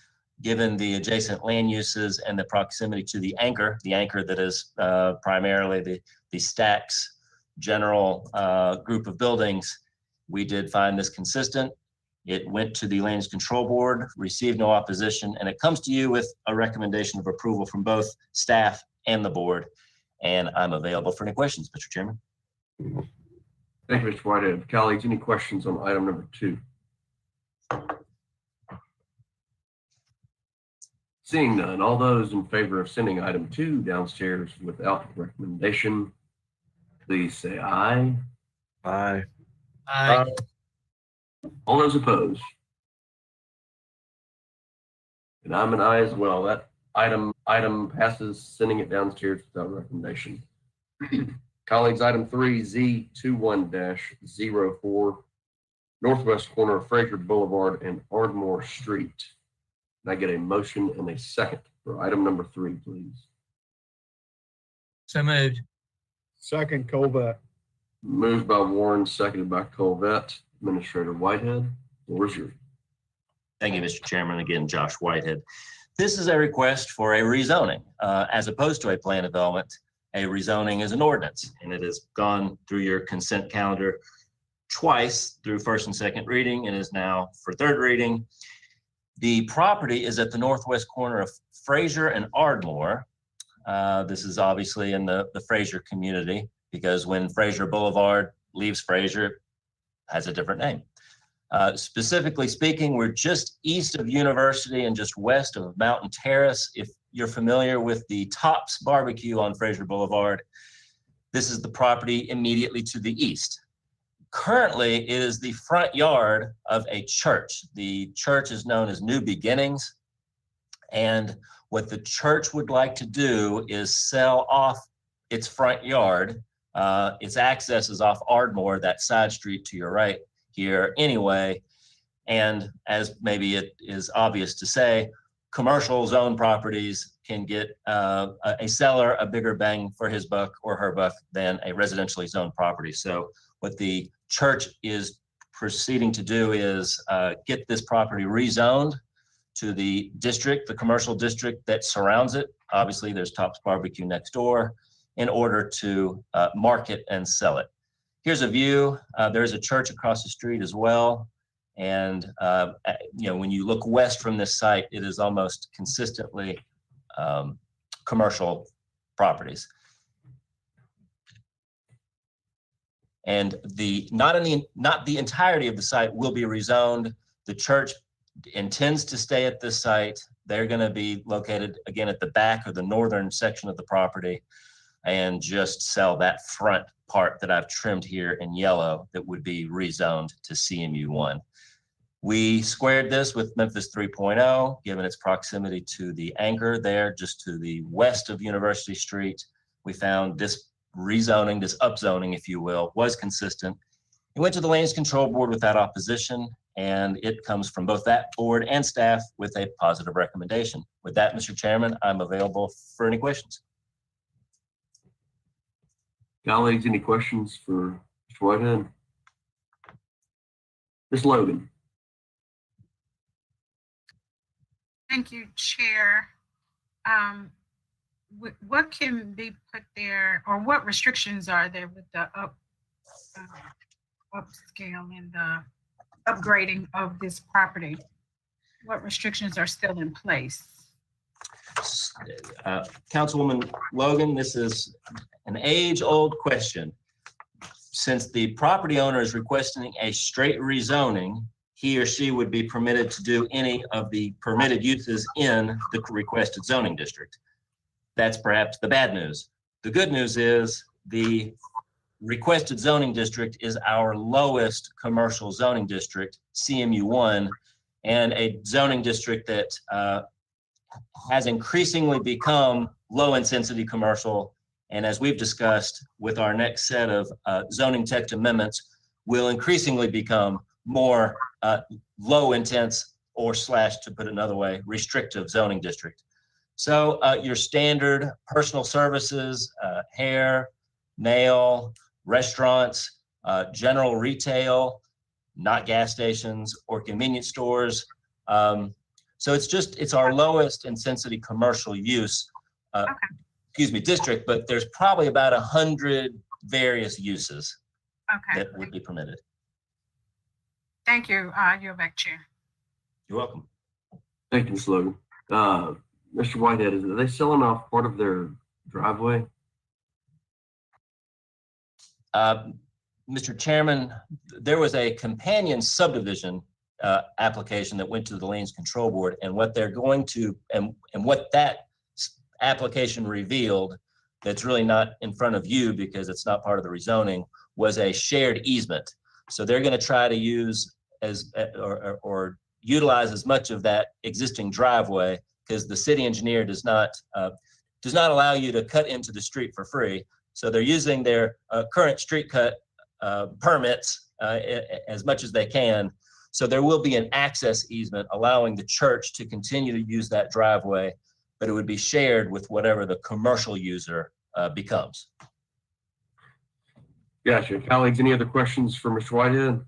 given the adjacent land uses and the proximity to the anchor that is primarily the Stacks general group of buildings. We did find this consistent. It went to the Land Use Control Board, received no opposition, and it comes to you with a recommendation of approval from both staff and the board. And I'm available for any questions, Mr. Chairman. Thank you, Mr. Whitehead. Colleagues, any questions on item number 2? Seeing none, all those in favor of sending item 2 downstairs without recommendation, please say aye. Aye. Aye. All those opposed? And I'm an aye as well. That item passes, sending it downstairs without recommendation. Colleagues, item 3Z21-04, northwest corner of Fraser Boulevard and Ardmore Street. Can I get a motion and a second for item number 3, please? So moved. Second, Colvett. Moved by Warren, seconded by Colvett. Administrator Whitehead, the floor is yours. Thank you, Mr. Chairman. Again, Josh Whitehead. This is a request for a rezoning, as opposed to a plan development. A rezoning is an ordinance, and it has gone through your consent calendar twice through first and second reading and is now for third reading. The property is at the northwest corner of Fraser and Ardmore. This is obviously in the Fraser community, because when Fraser Boulevard leaves Fraser, it has a different name. Specifically speaking, we're just east of University and just west of Mountain Terrace. If you're familiar with the Tops Barbecue on Fraser Boulevard, this is the property immediately to the east. Currently, it is the front yard of a church. The church is known as New Beginnings. And what the church would like to do is sell off its front yard. Its access is off Ardmore, that side street to your right here anyway. And as maybe it is obvious to say, commercial zone properties can get a seller a bigger bang for his buck or her buck than a residentially zoned property. So what the church is proceeding to do is get this property rezoned to the district, the commercial district that surrounds it. Obviously, there's Tops Barbecue next door, in order to market and sell it. Here's a view. There's a church across the street as well. And when you look west from this site, it is almost consistently commercial properties. And not the entirety of the site will be rezoned. The church intends to stay at this site. They're going to be located again at the back or the northern section of the property. and just sell that front part that I've trimmed here in yellow that would be rezoned to CMU1. We squared this with Memphis 3.0, given its proximity to the anchor there, just to the west of University Street. We found this rezoning, this upzoning, if you will, was consistent. It went to the Lands Control Board without opposition, and it comes from both that board and staff with a positive recommendation. With that, Mr. Chairman, I'm available for any questions. Colleagues, any questions for Mr. Whitehead? Ms. Logan. Thank you, Chair. What can be put there, or what restrictions are there with the upscale and the upgrading of this property? What restrictions are still in place? Councilwoman Logan, this is an age-old question. Since the property owner is requesting a straight rezoning, he or she would be permitted to do any of the permitted uses in the requested zoning district. That's perhaps the bad news. The good news is the requested zoning district is our lowest commercial zoning district, CMU1, and a zoning district that has increasingly become low intensity commercial. And as we've discussed with our next set of zoning text amendments, will increasingly become more low intense or / to put it another way, restrictive zoning district. So your standard personal services, hair, nail, restaurants, general retail, not gas stations or convenience stores. So it's our lowest intensity commercial use, district, but there's probably about 100 various uses that would be permitted. Thank you. You're back, Chair. You're welcome. Thank you, Ms. Logan. Mr. Whitehead, are they selling off part of their driveway? Mr. Chairman, there was a companion subdivision application that went to the Lands Control Board, and what they're going to, and what that application revealed, that's really not in front of you because it's not part of the rezoning, was a shared easement. So they're going to try to use or utilize as much of that existing driveway, because the city engineer does not allow you to cut into the street for free. So they're using their current street cut permits as much as they can. So there will be an access easement allowing the church to continue to use that driveway, but it would be shared with whatever the commercial user becomes. Gotcha. Colleagues, any other questions for Mr. Whitehead?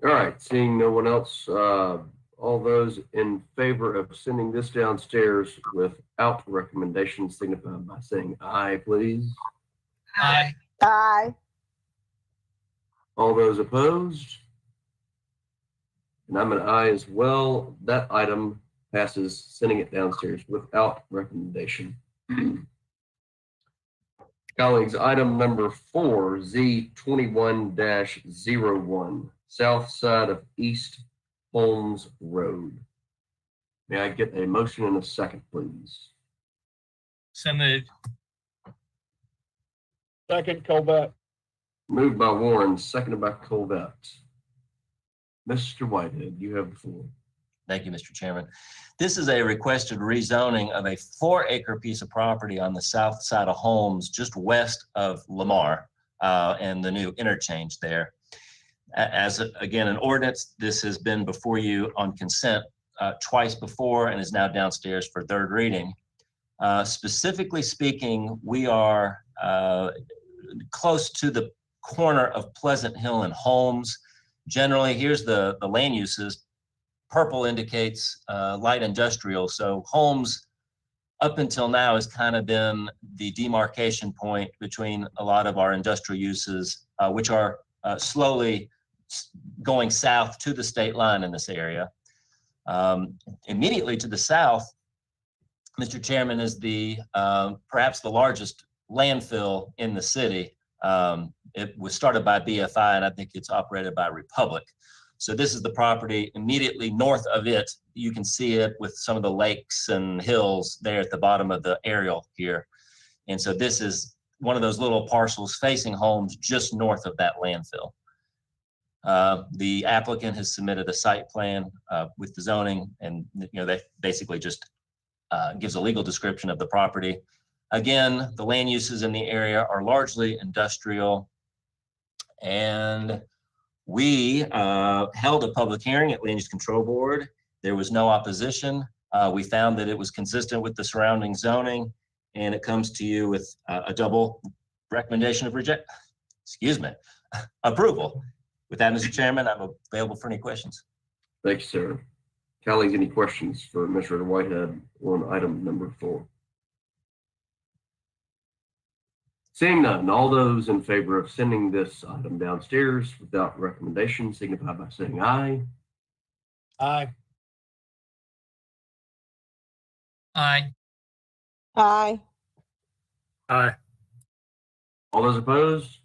All right, seeing no one else, all those in favor of sending this downstairs without recommendation signify by saying aye, please. Aye. Aye. All those opposed? And I'm an aye as well. That item passes, sending it downstairs without recommendation. Colleagues, item number 4, Z21-01, south side of East Holmes Road. May I get a motion and a second, please? So moved. Second, Colbert. Moved by Warren, seconded by Colbert. Mr. Whitehead, you have the floor. Thank you, Mr. Chairman. This is a requested rezoning of a 4-acre piece of property on the south side of Holmes, just west of Lamar and the new interchange there. As again, an ordinance, this has been before you on consent twice before and is now downstairs for third reading. Specifically speaking, we are close to the corner of Pleasant Hill and Holmes. Generally, here's the land uses. Purple indicates light industrial. So Holmes, up until now, has kind of been the demarcation point between a lot of our industrial uses, which are slowly going south to the state line in this area. Immediately to the south, Mr. Chairman, is the perhaps the largest landfill in the city. It was started by BFI, and I think it's operated by Republic. So this is the property immediately north of it. You can see it with some of the lakes and hills there at the bottom of the aerial here. And so this is one of those little parcels facing homes just north of that landfill. The applicant has submitted a site plan with the zoning, and that basically just gives a legal description of the property. Again, the land uses in the area are largely industrial, and we held a public hearing at Land Use Control Board. There was no opposition. We found that it was consistent with the surrounding zoning, and it comes to you with a double recommendation of approval. With that, Mr. Chairman, I'm available for any questions. Thank you, sir. Colleagues, any questions for Administrator Whitehead on item number 4? Seeing none, all those in favor of sending this item downstairs without recommendation signify by saying aye. Aye. Aye. Aye. Aye. All those opposed?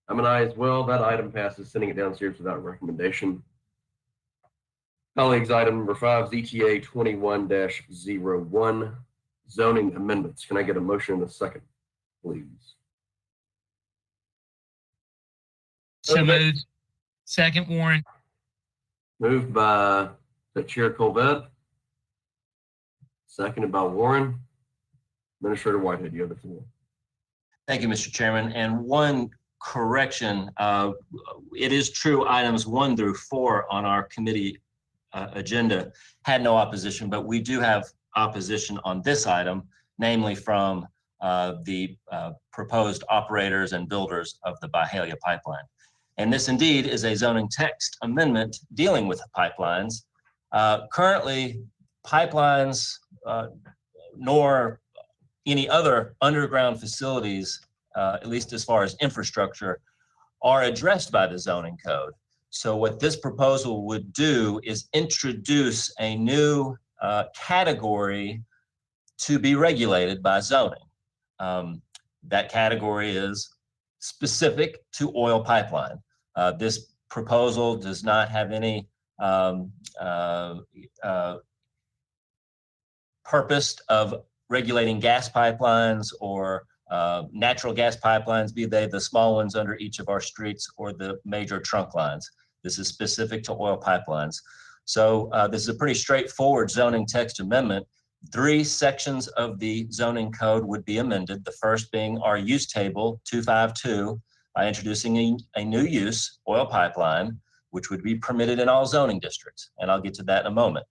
I'm an aye as well. That item passes, sending it downstairs without recommendation. Colleagues, item number 5 is ETA 21-01, zoning amendments. Can I get a motion in a second, please? So moved. Second, Warren. Moved by the Chair Colvett. Seconded by Warren. Administrator Whitehead, you have the floor. Thank you, Mr. Chairman. And one correction, it is true items 1 through 4 on our committee agenda had no opposition, but we do have opposition on this item, namely from the proposed operators and builders of the Byhalia pipeline. And this indeed is a zoning text amendment dealing with pipelines. Currently, pipelines nor any other underground facilities, at least as far as infrastructure, are addressed by the zoning code. So what this proposal would do is introduce a new category to be regulated by zoning. That category is specific to oil pipeline. This proposal does not have any purpose of regulating gas pipelines or natural gas pipelines, be they the small ones under each of our streets or the major trunk lines. This is specific to oil pipelines. So this is a pretty straightforward zoning text amendment. 3 sections of the zoning code would be amended. The first being our use table 252 by introducing a new use, oil pipeline, which would be permitted in all zoning districts. And I'll get to that in a moment.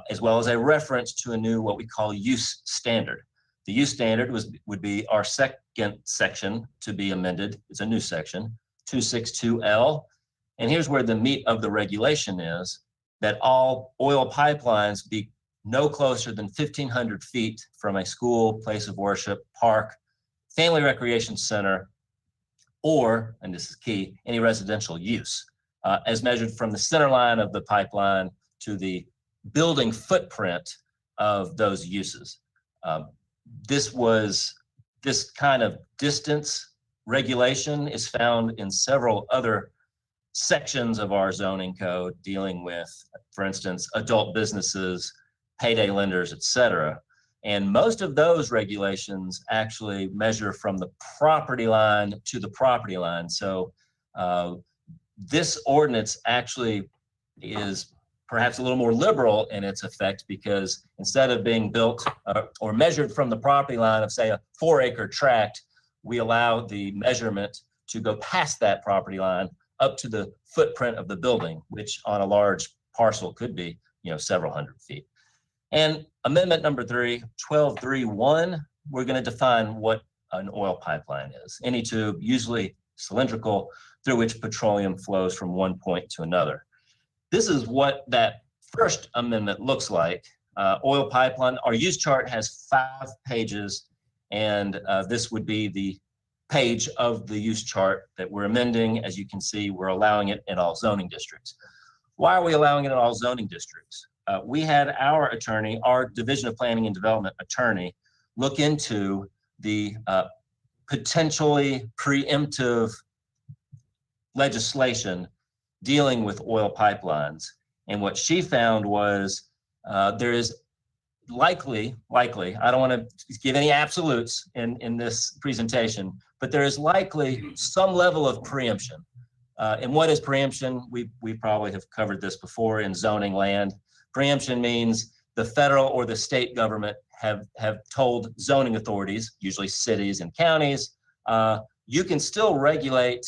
As well as a reference to a new what we call use standard. The use standard would be our second section to be amended. It's a new section, 262L. And here's where the meat of the regulation is, that all oil pipelines be no closer than 1,500 feet from a school, place of worship, park, family recreation center, or, and this is key, any residential use, as measured from the center line of the pipeline to the building footprint of those uses. This kind of distance regulation is found in several other sections of our zoning code dealing with, for instance, adult businesses, payday lenders, et cetera. And most of those regulations actually measure from the property line to the property line. So this ordinance actually is perhaps a little more liberal in its effect, because instead of being built or measured from the property line of, say, a 4-acre tract, we allow the measurement to go past that property line up to the footprint of the building, which on a large parcel could be, several hundred feet. And amendment number 3, 12.3.1, we're going to define what an oil pipeline is. Any tube, usually cylindrical, through which petroleum flows from one point to another. This is what that first amendment looks like. Oil pipeline, our use chart has 5 pages, and this would be the page of the use chart that we're amending. As you can see, we're allowing it in all zoning districts. Why are we allowing it in all zoning districts? We had our attorney, our Division of Planning and Development attorney, look into the potentially preemptive legislation dealing with oil pipelines. And what she found was there is likely, I don't want to give any absolutes in this presentation, but there is likely some level of preemption. And what is preemption? We probably have covered this before in zoning land. Preemption means the federal or the state government have told zoning authorities, usually cities and counties, you can still regulate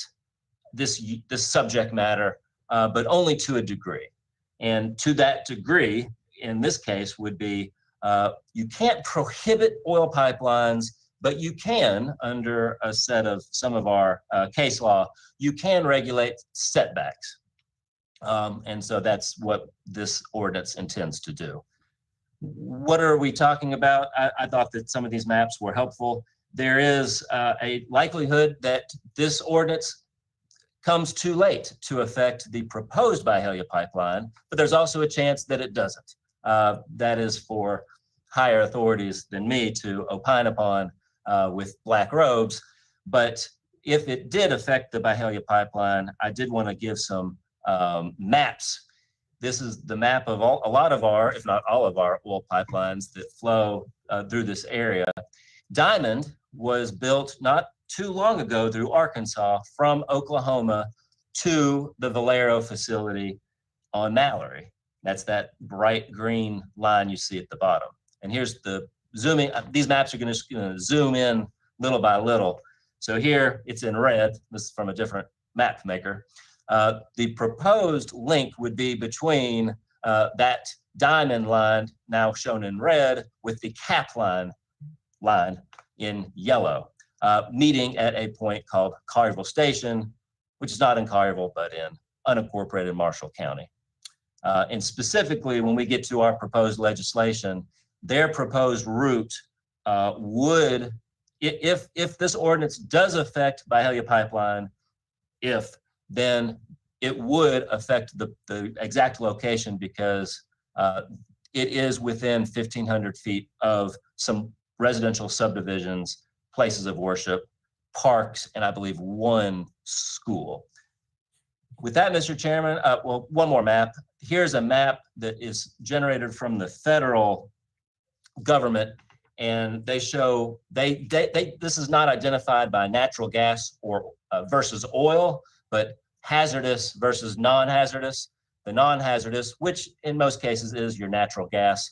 this subject matter, but only to a degree. And to that degree, in this case, would be you can't prohibit oil pipelines, but you can, under a set of some of our case law, you can regulate setbacks. And so that's what this ordinance intends to do. What are we talking about? I thought that some of these maps were helpful. There is a likelihood that this ordinance comes too late to affect the proposed Byhalia pipeline, but there's also a chance that it doesn't. That is for higher authorities than me to opine upon with black robes. But if it did affect the Byhalia pipeline, I did want to give some maps. This is the map of a lot of our, if not all of our oil pipelines that flow through this area. Diamond was built not too long ago through Arkansas from Oklahoma to the Valero facility on Mallory. That's that bright green line you see at the bottom. And here's the zooming. These maps are going to zoom in little by little. So here it's in red. This is from a different map maker. The proposed link would be between that diamond line, now shown in red, with the cap line in yellow, meeting at a point called Collierville Station, which is not in Collierville, but in unincorporated Marshall County. And specifically, when we get to our proposed legislation, their proposed route would, if this ordinance does affect Byhalia Pipeline, then it would affect the exact location because it is within 1,500 feet of some residential subdivisions, places of worship, parks, and I believe one school. With that, Mr. Chairman, well, one more map. Here's a map that is generated from the federal government, and they show this is not identified by natural gas or versus oil, but hazardous versus non-hazardous. The non-hazardous, which in most cases is your natural gas,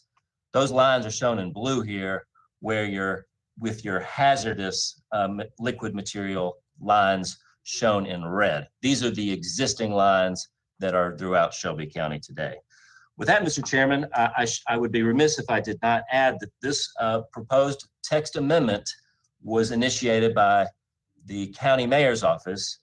those lines are shown in blue here, where you're with your hazardous liquid material lines shown in red. These are the existing lines that are throughout Shelby County today. With that, Mr. Chairman, I would be remiss if I did not add that this proposed text amendment was initiated by the county mayor's office,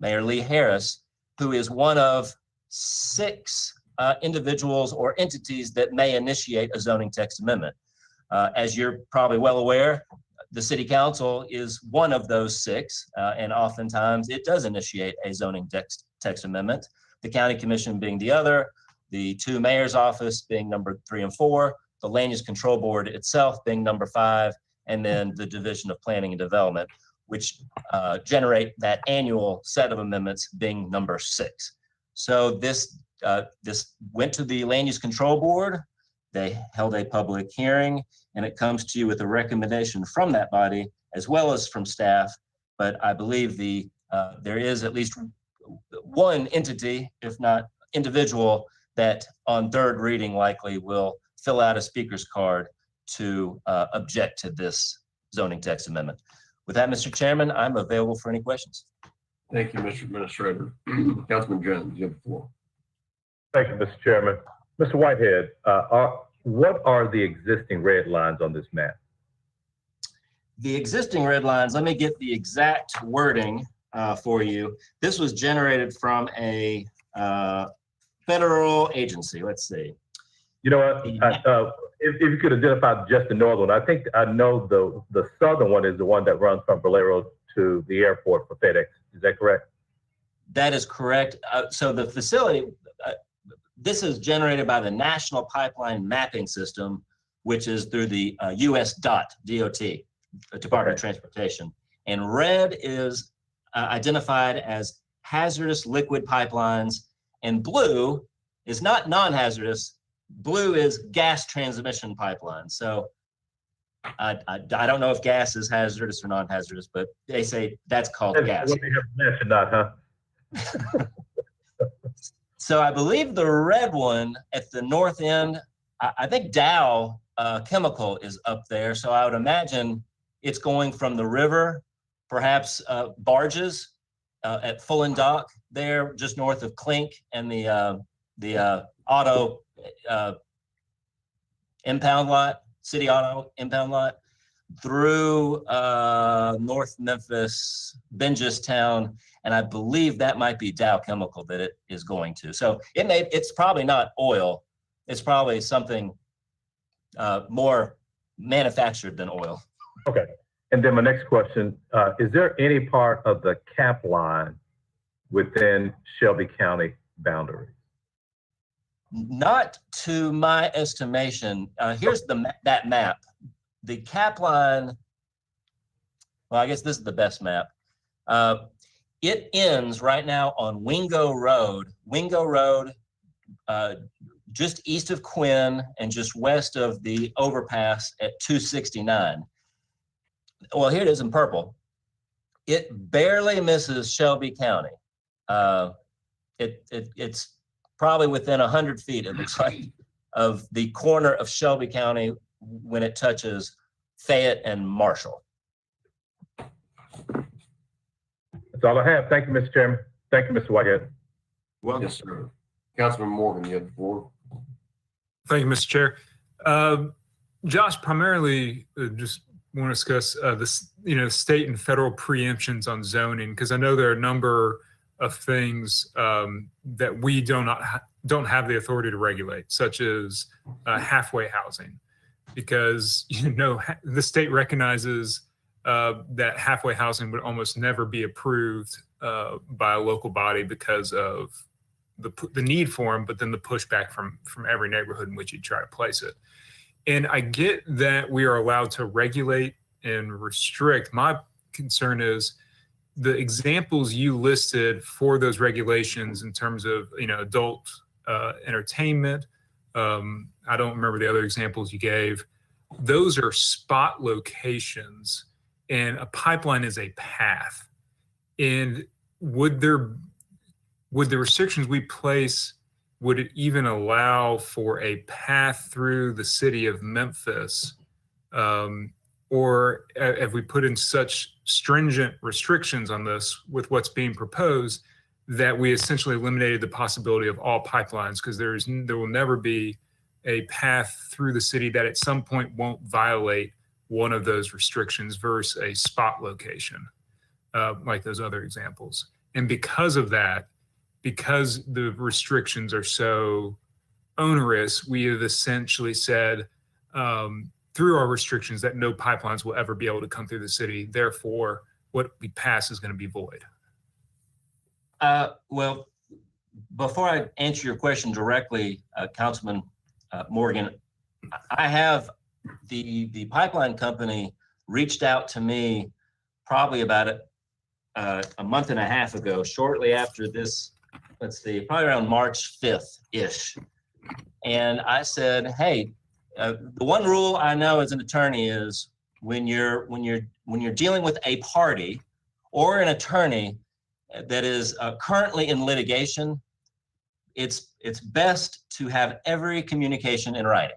Mayor Lee Harris, who is one of 6 individuals or entities that may initiate a zoning text amendment. As you're probably well aware, the city council is one of those 6, and oftentimes it does initiate a zoning text amendment, the county commission being the other, the 2 mayor's office being number 3 and 4, the land use control board itself being number 5, and then the division of planning and development, which generate that annual set of amendments being number 6. So this went to the land use control board. They held a public hearing, and it comes to you with a recommendation from that body as well as from staff. But I believe there is at least one entity, if not individual, that on 3rd reading likely will fill out a speaker's card to object to this zoning text amendment. With that, Mr. Chairman, I'm available for any questions. Thank you, Mr. Administrator. Councilman Jones, you have the floor. Thank you, Mr. Chairman. Mr. Whitehead, what are the existing red lines on this map? The existing red lines, let me get the exact wording for you. This was generated from a federal agency. Let's see. You know what? If you could identify just the northern one, I think I know the southern one is the one that runs from Valero to the airport for FedEx. Is that correct? That is correct. So the facility, this is generated by the National Pipeline Mapping System, which is through the US DOT, Department of Transportation. And red is identified as hazardous liquid pipelines, And blue is not non-hazardous. Blue is gas transmission pipeline. So I don't know if gas is hazardous or non-hazardous, but they say that's called gas. What they have mentioned that, huh? So I believe the red one at the north end, I think Dow Chemical is up there. So I would imagine it's going from the river, perhaps barges at Fullen Dock there, just north of Clink and the auto impound lot, city auto impound lot, through North Memphis, Benjistown, and I believe that might be Dow Chemical that it is going to. So it's probably not oil. It's probably something more manufactured than oil. Okay. And then my next question, is there any part of the cap line within Shelby County boundaries? Not to my estimation. Here's that map. The cap line, well, I guess this is the best map. It ends right now on Wingo Road. Wingo Road, just east of Quinn and just west of the overpass at 269. Well, here it is in purple. It barely misses Shelby County. It's probably within 100 feet, it looks like, of the corner of Shelby County when it touches Fayette and Marshall. That's all I have. Thank you, Mr. Chairman. Thank you, Mr. Whitehead. Well, yes, sir. Councilman Morgan, you have the floor. Thank you, Mr. Chair. Josh, primarily just want to discuss this, state and federal preemptions on zoning, because I know there are a number of things that we don't have the authority to regulate, such as halfway housing, because the state recognizes that halfway housing would almost never be approved by a local body because of the need for them, but then the pushback from every neighborhood in which you try to place it. And I get that we are allowed to regulate and restrict. My concern is the examples you listed for those regulations in terms of, adult entertainment. I don't remember the other examples you gave. Those are spot locations, and a pipeline is a path. And would the restrictions we place, would it even allow for a path through the city of Memphis? Or have we put in such stringent restrictions on this with what's being proposed that we essentially eliminated the possibility of all pipelines, because there will never be a path through the city that at some point won't violate one of those restrictions versus a spot location, like those other examples. And because of that, because the restrictions are so onerous, we have essentially said through our restrictions that no pipelines will ever be able to come through the city. Therefore, what we pass is going to be void. Well, before I answer your question directly, Councilman Morgan, I have the pipeline company reached out to me probably about a month and a half ago, shortly after this, let's see, probably around March 5th-ish. And I said, hey, the one rule I know as an attorney is when you're dealing with a party or an attorney that is currently in litigation, it's best to have every communication in writing.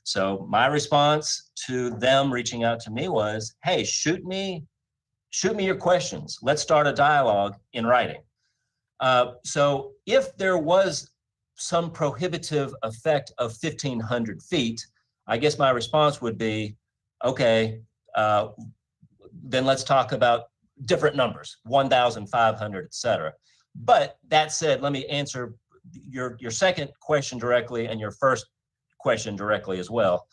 So my response to them reaching out to me was, hey, shoot me your questions. Let's start a dialogue in writing. So if there was some prohibitive effect of 1,500 feet, I guess my response would be, okay, then let's talk about different numbers, 1,500, et cetera. But that said, let me answer your second question directly and your first question directly as well.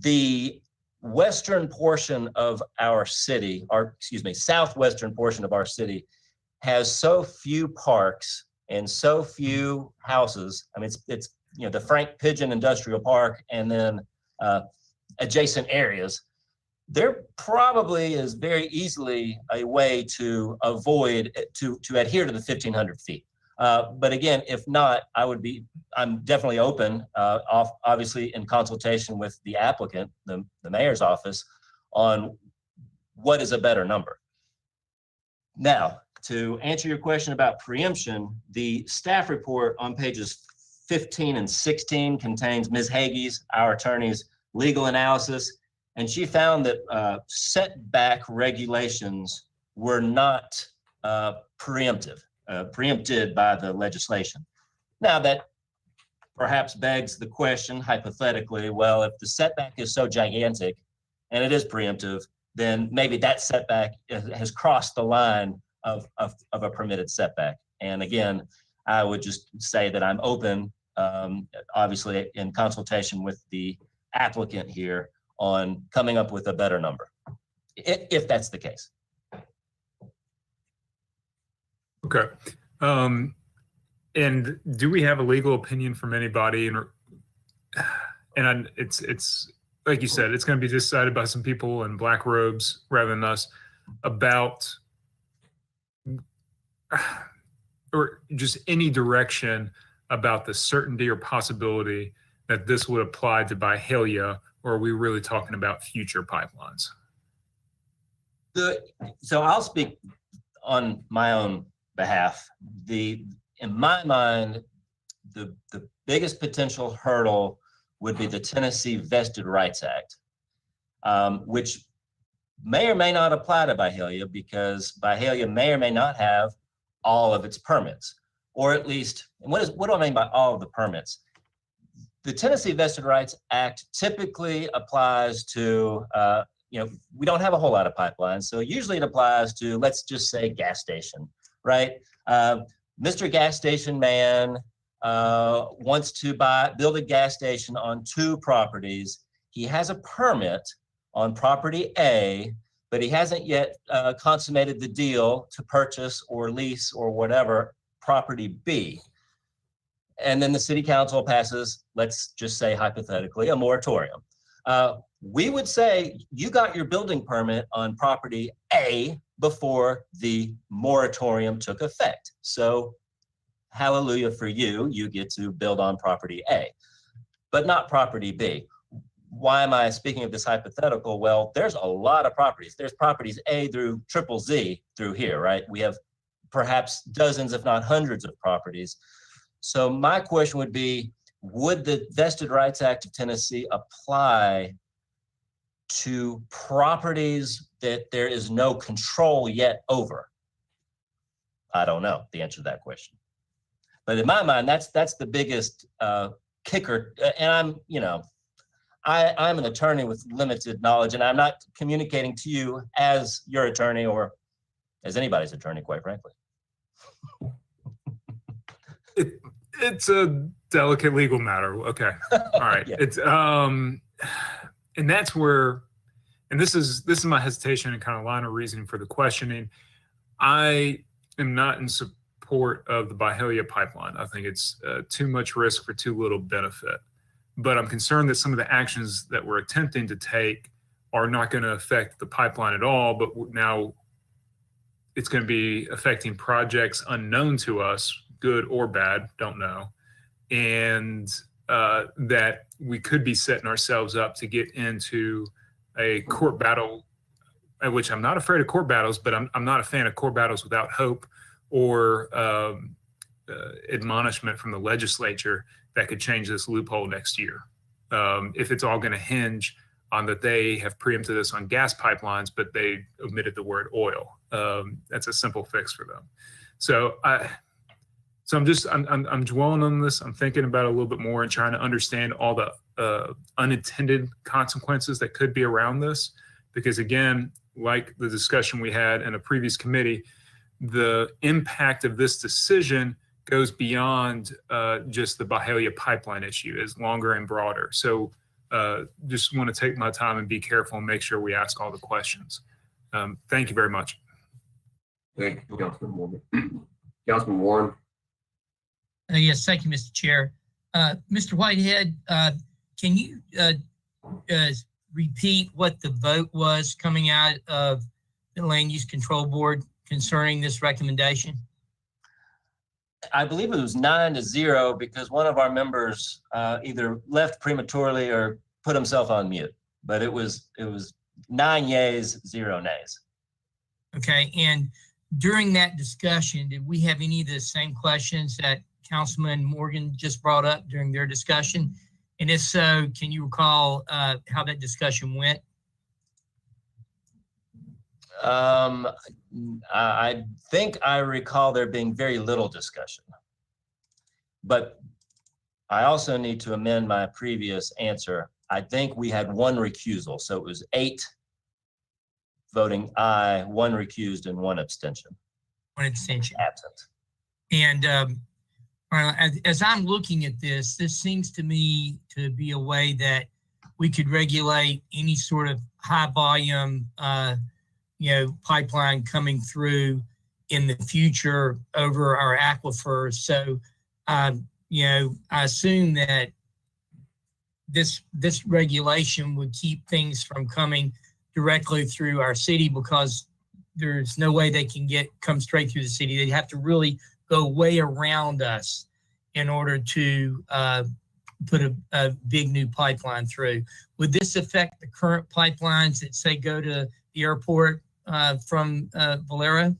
The western portion of our city, southwestern portion of our city has so few parks and so few houses. I mean, it's the Frank Pigeon Industrial Park and then adjacent areas. There probably is very easily a way to avoid, to adhere to the 1,500 feet. But again, if not, I'm definitely open, obviously in consultation with the applicant, the mayor's office, on what is a better number. Now, to answer your question about preemption, the staff report on pages 15 and 16 contains Ms. Hagee's, our attorney's, legal analysis, and she found that setback regulations were not preempted by the legislation. Now that perhaps begs the question, hypothetically, well, if the setback is so gigantic and it is preemptive, then maybe that setback has crossed the line of a permitted setback. And again, I would just say that I'm open, obviously in consultation with the applicant here, on coming up with a better number, if that's the case. Okay. And do we have a legal opinion from anybody? And it's like you said, it's going to be decided by some people in black robes rather than us, about or just any direction about the certainty or possibility that this would apply to Byhalia, or are we really talking about future pipelines? So I'll speak on my own behalf. In my mind, the biggest potential hurdle would be the Tennessee Vested Rights Act, which may or may not apply to Byhalia, because Byhalia may or may not have all of its permits, or at least, what do I mean by all of the permits? The Tennessee Vested Rights Act typically applies to, we don't have a whole lot of pipelines, so usually it applies to, let's just say, gas station, right? Mr. Gas Station Man wants to build a gas station on 2 properties. He has a permit on property A, but he hasn't yet consummated the deal to purchase or lease or whatever property B. And then the city council passes, let's just say hypothetically, a moratorium. We would say you got your building permit on property A before the moratorium took effect. So hallelujah for you, you get to build on property A, but not property B. Why am I speaking of this hypothetical? Well, there's a lot of properties. There's properties A through triple Z through here, right? We have perhaps dozens, if not hundreds of properties. So my question would be, would the Vested Rights Act of Tennessee apply to properties that there is no control yet over? I don't know the answer to that question. But in my mind, that's the biggest kicker. And I'm an attorney with limited knowledge, and I'm not communicating to you as your attorney or as anybody's attorney, quite frankly. It's a delicate legal matter. Okay. All right. Yeah. It's and that's where, and this is my hesitation and kind of line of reasoning for the questioning. I am not in support of the Byhalia pipeline. I think it's too much risk for too little benefit. But I'm concerned that some of the actions that we're attempting to take are not going to affect the pipeline at all, but now it's going to be affecting projects unknown to us, good or bad, don't know. And that we could be setting ourselves up to get into a court battle, which I'm not afraid of court battles, but I'm not a fan of court battles without hope or admonishment from the legislature that could change this loophole next year. If it's all going to hinge on that they have preempted this on gas pipelines, but they omitted the word oil. That's a simple fix for them. So I'm dwelling on this. I'm thinking about it a little bit more and trying to understand all the unintended consequences that could be around this. Because again, like the discussion we had in a previous committee, the impact of this decision goes beyond just the Byhalia pipeline issue. It's longer and broader. So just want to take my time and be careful and make sure we ask all the questions. Thank you very much. Thank you, Councilman Warren. Councilman Warren. Yes, thank you, Mr. Chair. Mr. Whitehead, can you repeat what the vote was coming out of the Land Use Control Board concerning this recommendation? I believe it was 9-0 because one of our members either left prematurely or put himself on mute. But it was 9 yeas, 0 nays. Okay, and during that discussion, did we have any of the same questions that Councilman Morgan just brought up during their discussion? And if so, can you recall how that discussion went? I think I recall there being very little discussion. But I also need to amend my previous answer. I think we had 1 recusal, so it was 8 voting aye, 1 recused, and 1 abstention. 1 abstention. Absent. And as I'm looking at this seems to me to be a way that we could regulate any sort of high volume, pipeline coming through in the future over our aquifers. So, I assume that this regulation would keep things from coming directly through our city because there's no way they can come straight through the city. They'd have to really go way around us in order to put a big new pipeline through. Would this affect the current pipelines that say go to the airport from Valero?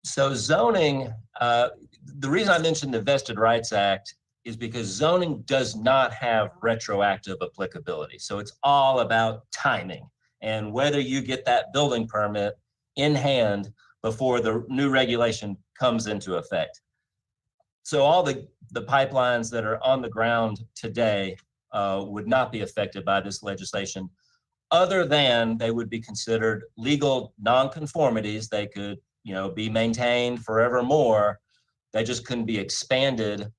So zoning, the reason I mentioned the Vested Rights Act is because zoning does not have retroactive applicability. So it's all about timing and whether you get that building permit in hand before the new regulation comes into effect. So all the pipelines that are on the ground today would not be affected by this legislation, other than they would be considered legal nonconformities. They could, be maintained forevermore. They just couldn't be expanded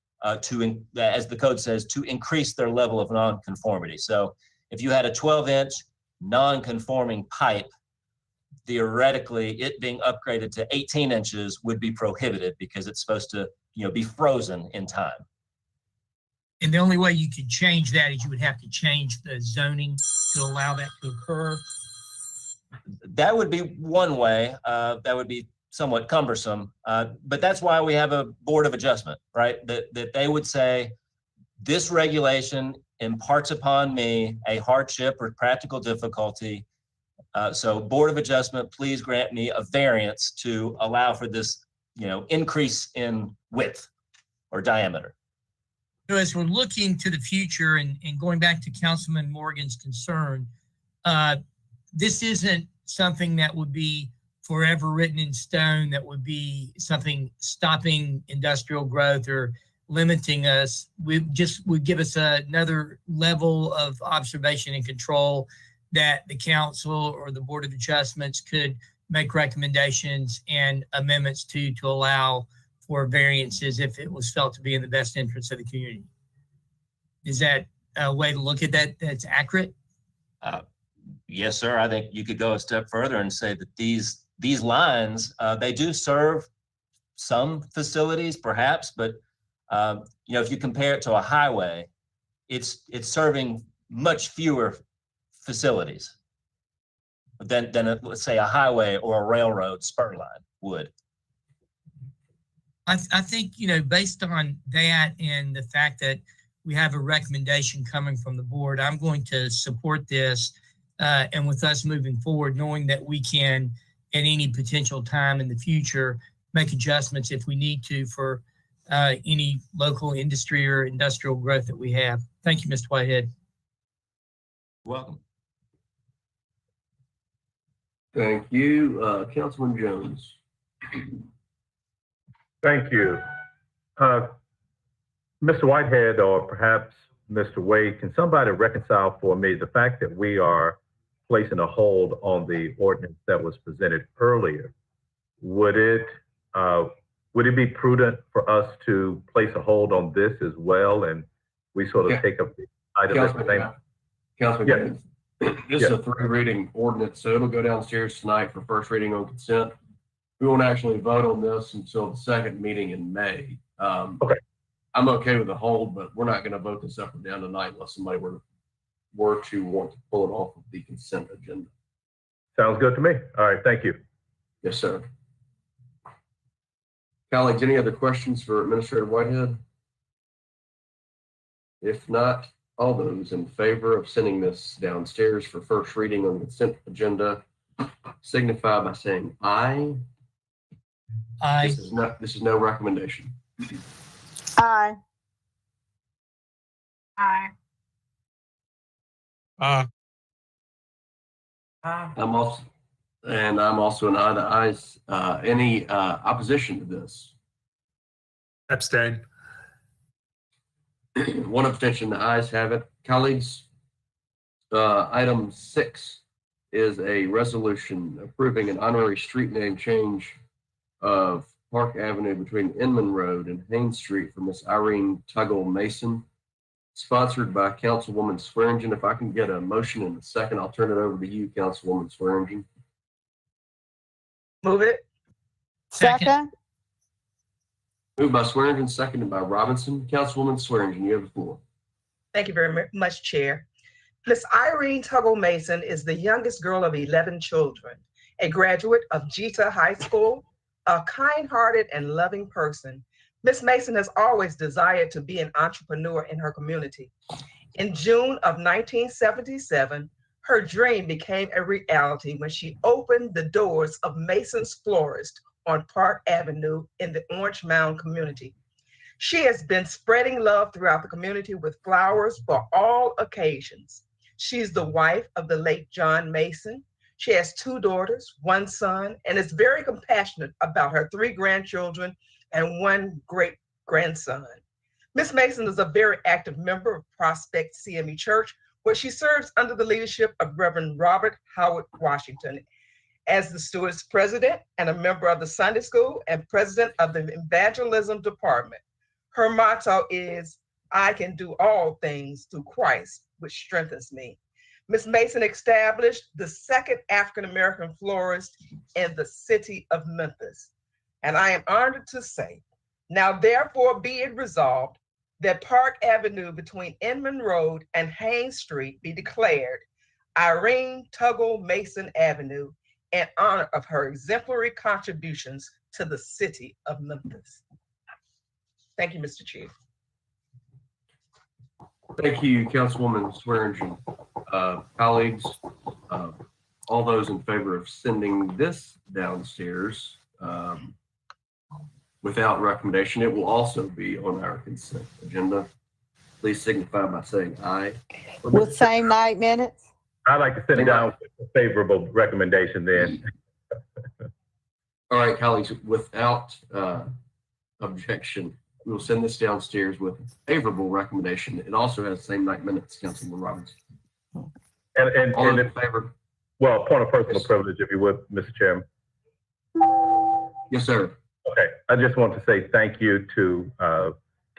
to, as the code says, to increase their level of nonconformity. So if you had a 12-inch non-conforming pipe, theoretically, it being upgraded to 18 inches would be prohibited because it's supposed to, be frozen in time. And the only way you could change that is you would have to change the zoning to allow that to occur. That would be one way. That would be somewhat cumbersome. But that's why we have a board of adjustment, right? That they would say, this regulation imparts upon me a hardship or practical difficulty. So board of adjustment, please grant me a variance to allow for this, increase in width or diameter. So as we're looking to the future and going back to Councilman Morgan's concern, this isn't something that would be forever written in stone, that would be something stopping industrial growth or limiting us. Would give us another level of observation and control that the council or the board of adjustments could make recommendations and amendments to allow for variances if it was felt to be in the best interest of the community. Is that a way to look at that that's accurate? Yes, sir. I think you could go a step further and say that these lines, they do serve some facilities perhaps, but if you compare it to a highway, it's serving much fewer facilities than let's say a highway or a railroad spur line would. I think, based on that and the fact that we have a recommendation coming from the board, I'm going to support this and with us moving forward, knowing that we can at any potential time in the future make adjustments if we need to for any local industry or industrial growth that we have. Thank you, Mr. Whitehead. You're welcome. Thank you. Councilman Jones. Thank you. Mr. Whitehead, or perhaps Mr. Wade, can somebody reconcile for me the fact that we are placing a hold on the ordinance that was presented earlier? Would it be prudent for us to place a hold on this as well, and we sort of take up the item at the same? Councilman, this is a 3-reading ordinance, so it'll go downstairs tonight for first reading on consent. We won't actually vote on this until the second meeting in May. Okay. I'm okay with the hold, but we're not going to vote this up or down tonight unless somebody were to want to pull it off of the consent agenda. Sounds good to me. All right, thank you. Yes, sir. Colleagues, any other questions for Administrator Whitehead? If not, all those in favor of sending this downstairs for first reading on the consent agenda signify by saying aye. Aye. This is no recommendation. Aye. Aye. I'm also an aye. The ayes. Any opposition to this? Abstain. One abstention. The ayes have it. Colleagues, item 6 is a resolution approving an honorary street name change of Park Avenue between Inman Road and Haynes Street for Miss Irene Tuggle Mason, sponsored by Councilwoman Swearingen. If I can get a motion in a second, I'll turn it over to you, Councilwoman Swearingen. Move it. Second. Moved by Swearingen, seconded by Robinson. Councilwoman Swearingen, you have the floor. Thank you very much, Chair. Miss Irene Tuggle Mason is the youngest girl of 11 children, a graduate of Jita High School, a kind-hearted and loving person. Miss Mason has always desired to be an entrepreneur in her community. In June of 1977, her dream became a reality when she opened the doors of Mason's Florist on Park Avenue in the Orange Mound community. She has been spreading love throughout the community with flowers for all occasions. She's the wife of the late John Mason. She has 2 daughters, 1 son, and is very compassionate about her 3 grandchildren and 1 great-grandson. Miss Mason is a very active member of Prospect CME Church, where she serves under the leadership of Reverend Robert Howard Washington as the Stewards President and a member of the Sunday School and President of the Evangelism Department. Her motto is, "I can do all things through Christ, which strengthens me." Miss Mason established the 2nd African-American florist in the city of Memphis. And I am honored to say, now therefore be it resolved that Park Avenue between Inman Road and Haynes Street be declared Irene Tuggle Mason Avenue in honor of her exemplary contributions to the city of Memphis. Thank you, Mr. Chief. Thank you, Councilwoman Swearingen. Colleagues, all those in favor of sending this downstairs without recommendation, it will also be on our consent agenda. Please signify by saying aye. With same night minutes? I'd like to send it down with a favorable recommendation then. All right, colleagues, without objection, we will send this downstairs with a favorable recommendation. It also has same night minutes, Councilman Robbins. And All in favor? Well, point of personal privilege, if you would, Mr. Chairman. Yes, sir. Okay, I just want to say thank you to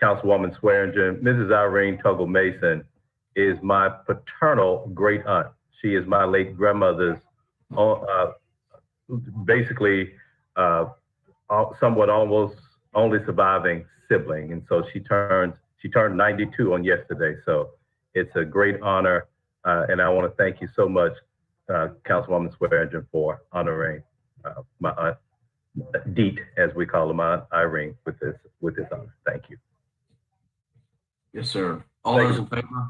Councilwoman Swearingen. Mrs. Irene Tuggle Mason is my paternal great aunt. She is my late grandmother's basically somewhat almost only surviving sibling. And so she turned 92 on yesterday. So it's a great honor. And I want to thank you so much, Councilwoman Swearingen, for honoring my aunt, Deet, as we call her, my aunt Irene, with this honor. Thank you. Yes, sir. All those in favor?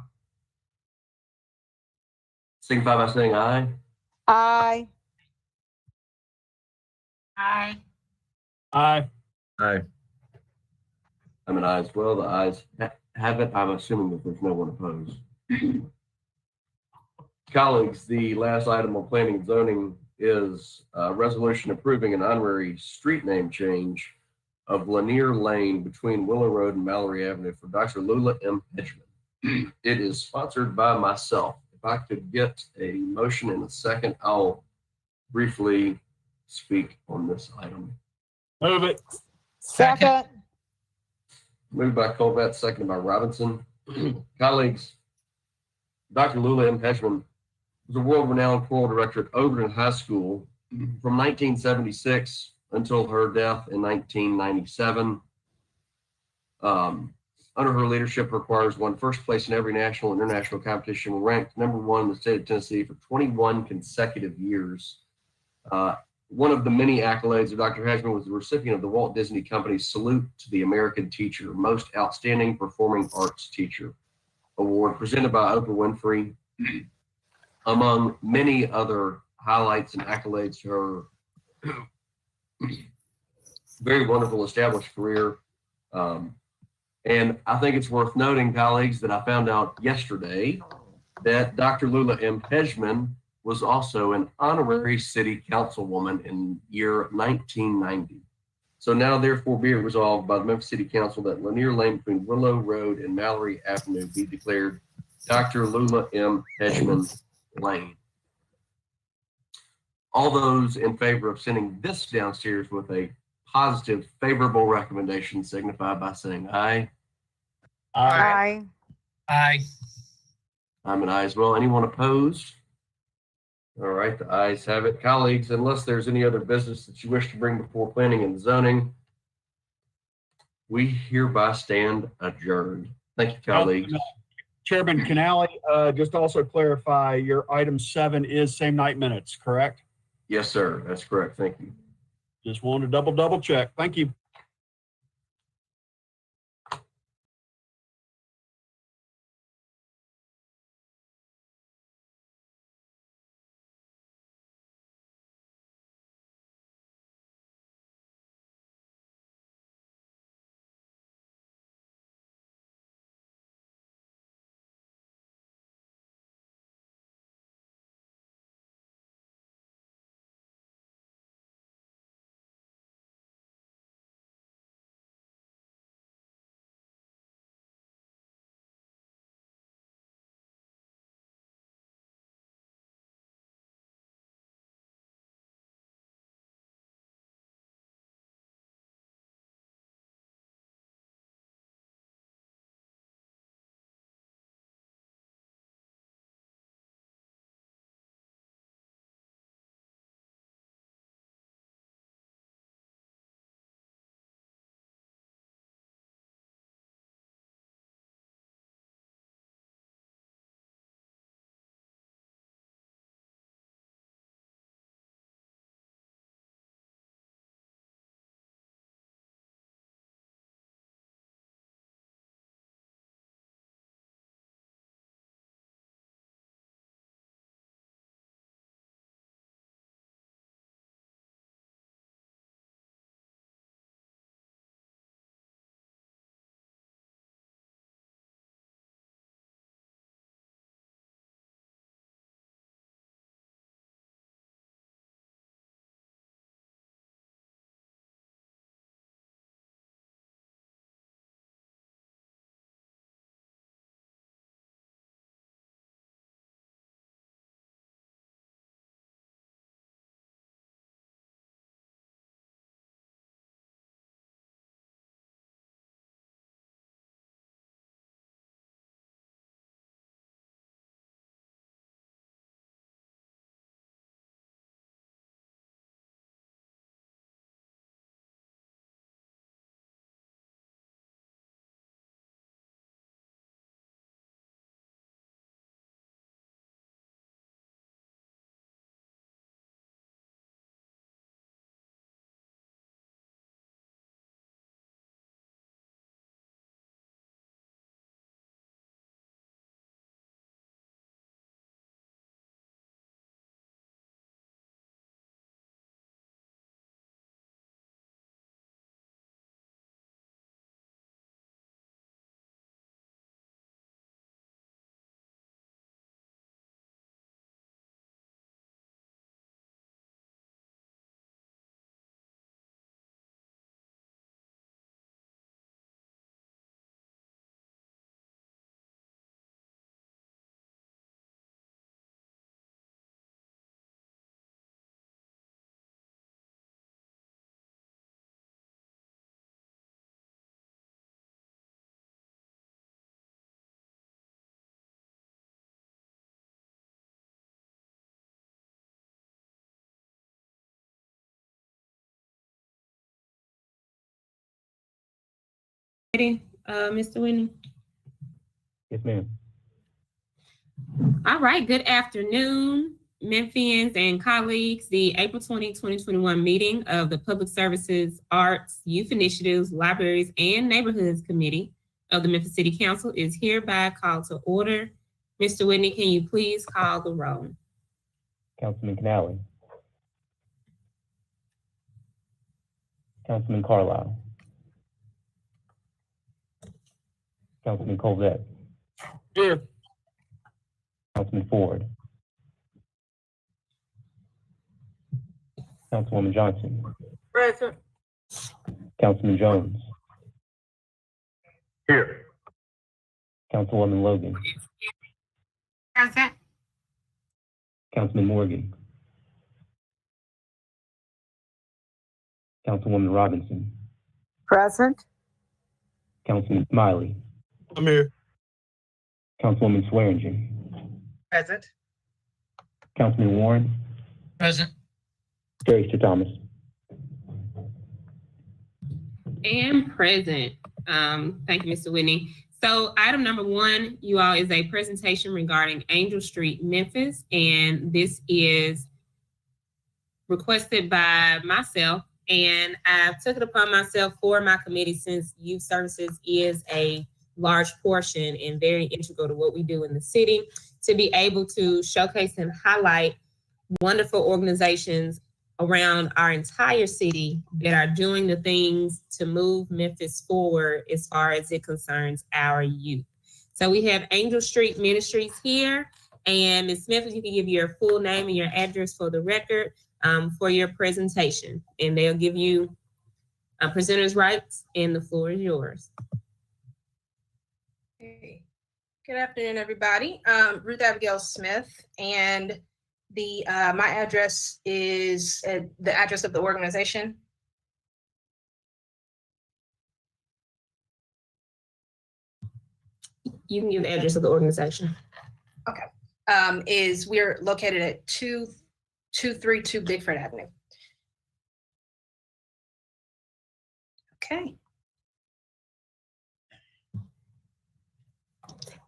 Signify by saying aye. Aye. Aye. Aye. Aye. I'm an aye as well. The ayes have it. I'm assuming that there's no one opposed. Colleagues, the last item on planning and zoning is a resolution approving an honorary street name change of Lanier Lane between Willow Road and Mallory Avenue for Dr. Lula M. Hedgeman. It is sponsored by myself. If I could get a motion in a second, I'll briefly speak on this item. Move it. Second. Moved by Colbert, seconded by Robinson. Colleagues, Dr. Lula M. Hedgeman was a world-renowned choral director at Overton High School from 1976 until her death in 1997. Under her leadership, her choirs won first place in every national and international competition, ranked #1 in the state of Tennessee for 21 consecutive years. One of the many accolades of Dr. Hedgeman was the recipient of the Walt Disney Company's Salute to the American Teacher, Most Outstanding Performing Arts Teacher Award, presented by Oprah Winfrey, among many other highlights and accolades to her very wonderful established career. And I think it's worth noting, colleagues, that I found out yesterday that Dr. Lula M. Hedgeman was also an honorary city councilwoman in year 1990. So now therefore be it resolved by the Memphis City Council that Lanier Lane between Willow Road and Mallory Avenue be declared Dr. Lula M. Hedgeman Lane. All those in favor of sending this downstairs with a positive, favorable recommendation signify by saying aye. Aye. Aye. I'm an aye as well. Anyone opposed? All right, the ayes have it. Colleagues, unless there's any other business that you wish to bring before planning and zoning, we hereby stand adjourned. Thank you, colleagues. Chairman Canali, just also clarify, your item 7 is same night minutes, correct? Yes, sir. That's correct. Thank you. Just wanted to double check. Thank you. Mr. Whitney? Yes, ma'am. All right, good afternoon. Memphians and colleagues, the April 20, 2021 meeting of the Public Services, Arts, Youth Initiatives, Libraries, and Neighborhoods Committee of the Memphis City Council is hereby called to order. Mr. Whitney, can you please call the roll? Councilman Canale. Councilman Carlisle. Councilman Colvette. Here. Councilman Ford. Councilwoman Johnson. Present. Councilman Jones. Here. Councilwoman Logan. Present. Councilman Morgan. Councilwoman Robinson. Present. Councilman Smiley. I'm here. Councilwoman Swearingen. Present. Councilman Warren. Present. Carrie Thomas. And present. Thank you, Mr. Whitney. So item number 1, you all, is a presentation regarding Angel Street, Memphis. And this is requested by myself. And I took it upon myself for my committee, since youth services is a large portion and very integral to what we do in the city, to be able to showcase and highlight wonderful organizations around our entire city that are doing the things to move Memphis forward as far as it concerns our youth. So we have Angel Street Ministries here, and Ms. Smith, if you can give your full name and your address for the record for your presentation, and they'll give you presenter's rights, and the floor is yours. Hey. Good afternoon, everybody. Ruth Abigail Smith, and the my address is the address of the organization. You can give the address of the organization. Okay. Is we're located at 2232 Bigford Avenue. Okay.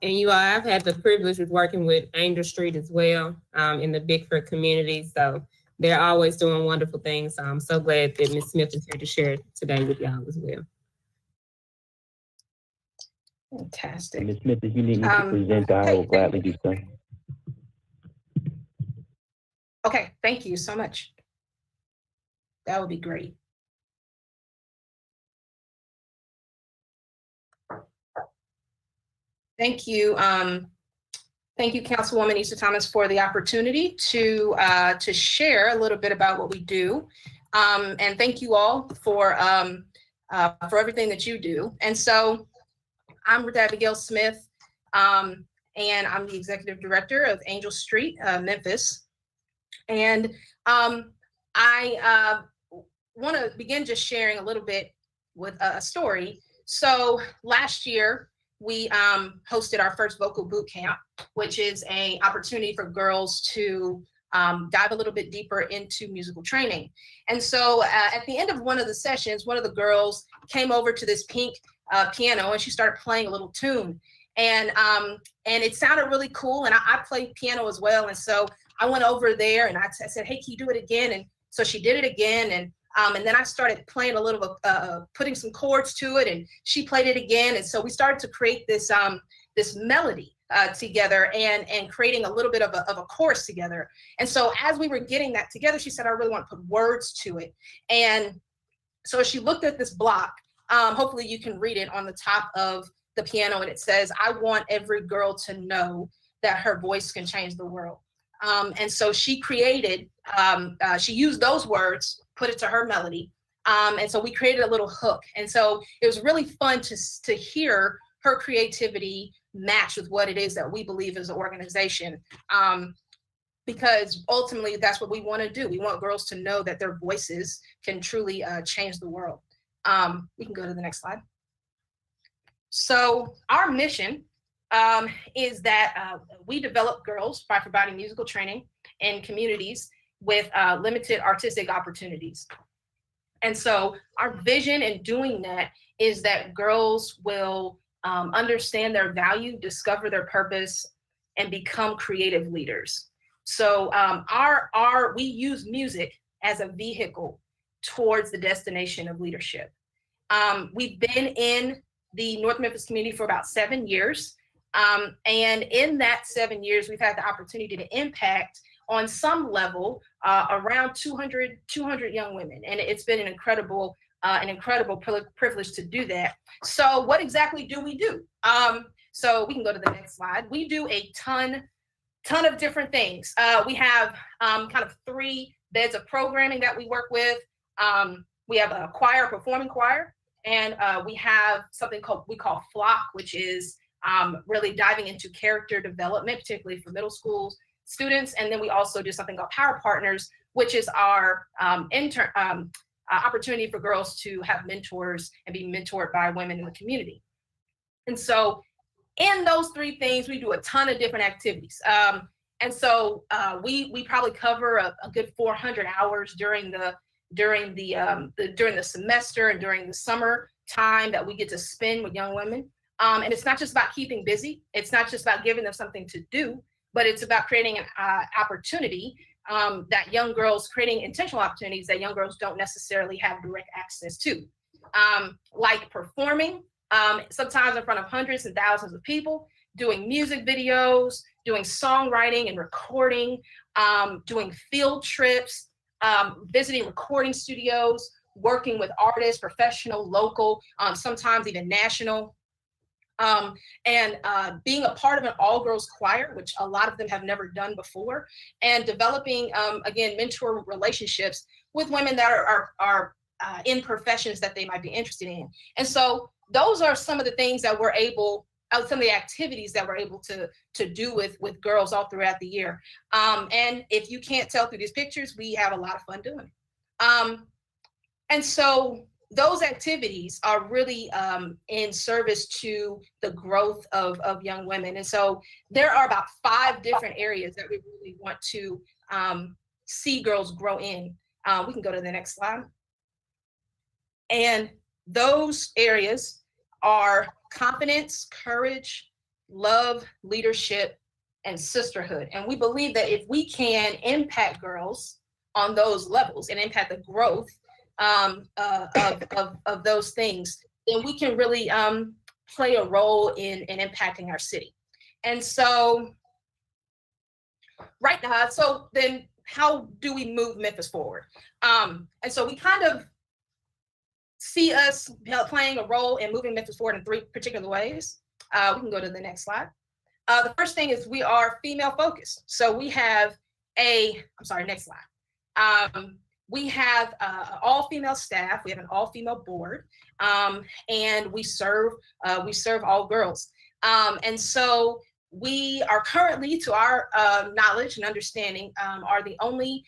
And you all, I've had the privilege of working with Angel Street as well in the Bigford community. So they're always doing wonderful things. So I'm so glad that Ms. Smith is here to share it today with y'all as well. Fantastic. Ms. Smith, if you need me to present, I will gladly do so. Okay, thank you so much. That would be great. Thank you. Thank you, Councilwoman Issa Thomas, for the opportunity to share a little bit about what we do. And thank you all for everything that you do. And so I'm Ruth Abigail Smith, and I'm the Executive Director of Angel Street, Memphis. And I want to begin just sharing a little bit with a story. So last year, we hosted our first vocal boot camp, which is an opportunity for girls to dive a little bit deeper into musical training. And so at the end of one of the sessions, one of the girls came over to this pink piano, and she started playing a little tune. And it sounded really cool. And I play piano as well. And so I went over there and I said, hey, can you do it again? And so she did it again. And then I started playing a little, putting some chords to it, and she played it again. And so we started to create this this melody together, and creating a little bit of a chorus together. And so as we were getting that together, she said, I really want to put words to it. And so she looked at this block. Hopefully you can read it on the top of the piano, and it says, I want every girl to know that her voice can change the world. And so she created, she used those words, put it to her melody. And so we created a little hook. And so it was really fun to hear her creativity match with what it is that we believe as an organization. Because ultimately that's what we want to do. We want girls to know that their voices can truly change the world. We can go to the next slide. So our mission is that we develop girls by providing musical training in communities with limited artistic opportunities. And so our vision in doing that is that girls will understand their value, discover their purpose, and become creative leaders. So we use music as a vehicle towards the destination of leadership. We've been in the North Memphis community for about 7 years. And in that 7 years, we've had the opportunity to impact on some level around 200 young women. And it's been an incredible privilege to do that. So what exactly do we do? So we can go to the next slide. We do a ton of different things. We have kind of 3 beds of programming that we work with. We have a choir, performing choir, and we have something we call Flock, which is really diving into character development, particularly for middle school students. And then we also do something called Power Partners, which is our opportunity for girls to have mentors and be mentored by women in the community. And so in those 3 things, we do a ton of different activities. And so we probably cover a good 400 hours during the semester and during the summer time that we get to spend with young women. And it's not just about keeping busy. It's not just about giving them something to do, but it's about creating an opportunity that young girls, creating intentional opportunities that young girls don't necessarily have direct access to. Like performing, sometimes in front of hundreds and thousands of people, doing music videos, doing songwriting and recording, doing field trips, visiting recording studios, working with artists, professional, local, sometimes even national. And being a part of an all-girls choir, which a lot of them have never done before, and developing, again, mentor relationships with women that are in professions that they might be interested in. And so those are some of the things that we're able, some of the activities that we're able to do with girls all throughout the year. And if you can't tell through these pictures, we have a lot of fun doing it. And so those activities are really in service to the growth of young women. And so there are about 5 different areas that we really want to see girls grow in. We can go to the next slide. And those areas are confidence, courage, love, leadership, and sisterhood. And we believe that if we can impact girls on those levels and impact the growth of those things, then we can really play a role in impacting our city. And so right now, so then how do we move Memphis forward? And so we kind of see us playing a role in moving Memphis forward in 3 particular ways. We can go to the next slide. The first thing is we are female focused. So we have next slide. We have all female staff. We have an all female board, and we serve all girls. And so we are currently, to our knowledge and understanding, are the only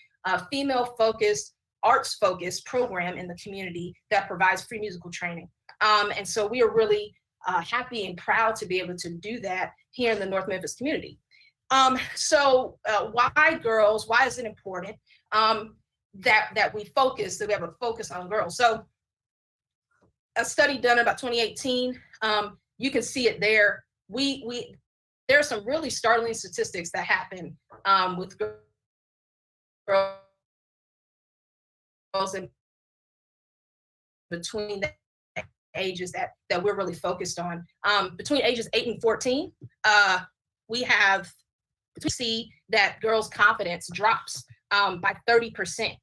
female focused, arts focused program in the community that provides free musical training. And so we are really happy and proud to be able to do that here in the North Memphis community. So why girls? Why is it important that we focus, that we have a focus on girls? So a study done in about 2018, you can see it there. There are some really startling statistics that happen with girls and between the ages that we're really focused on. Between ages 8 and 14, we see that girls' confidence drops by 30%.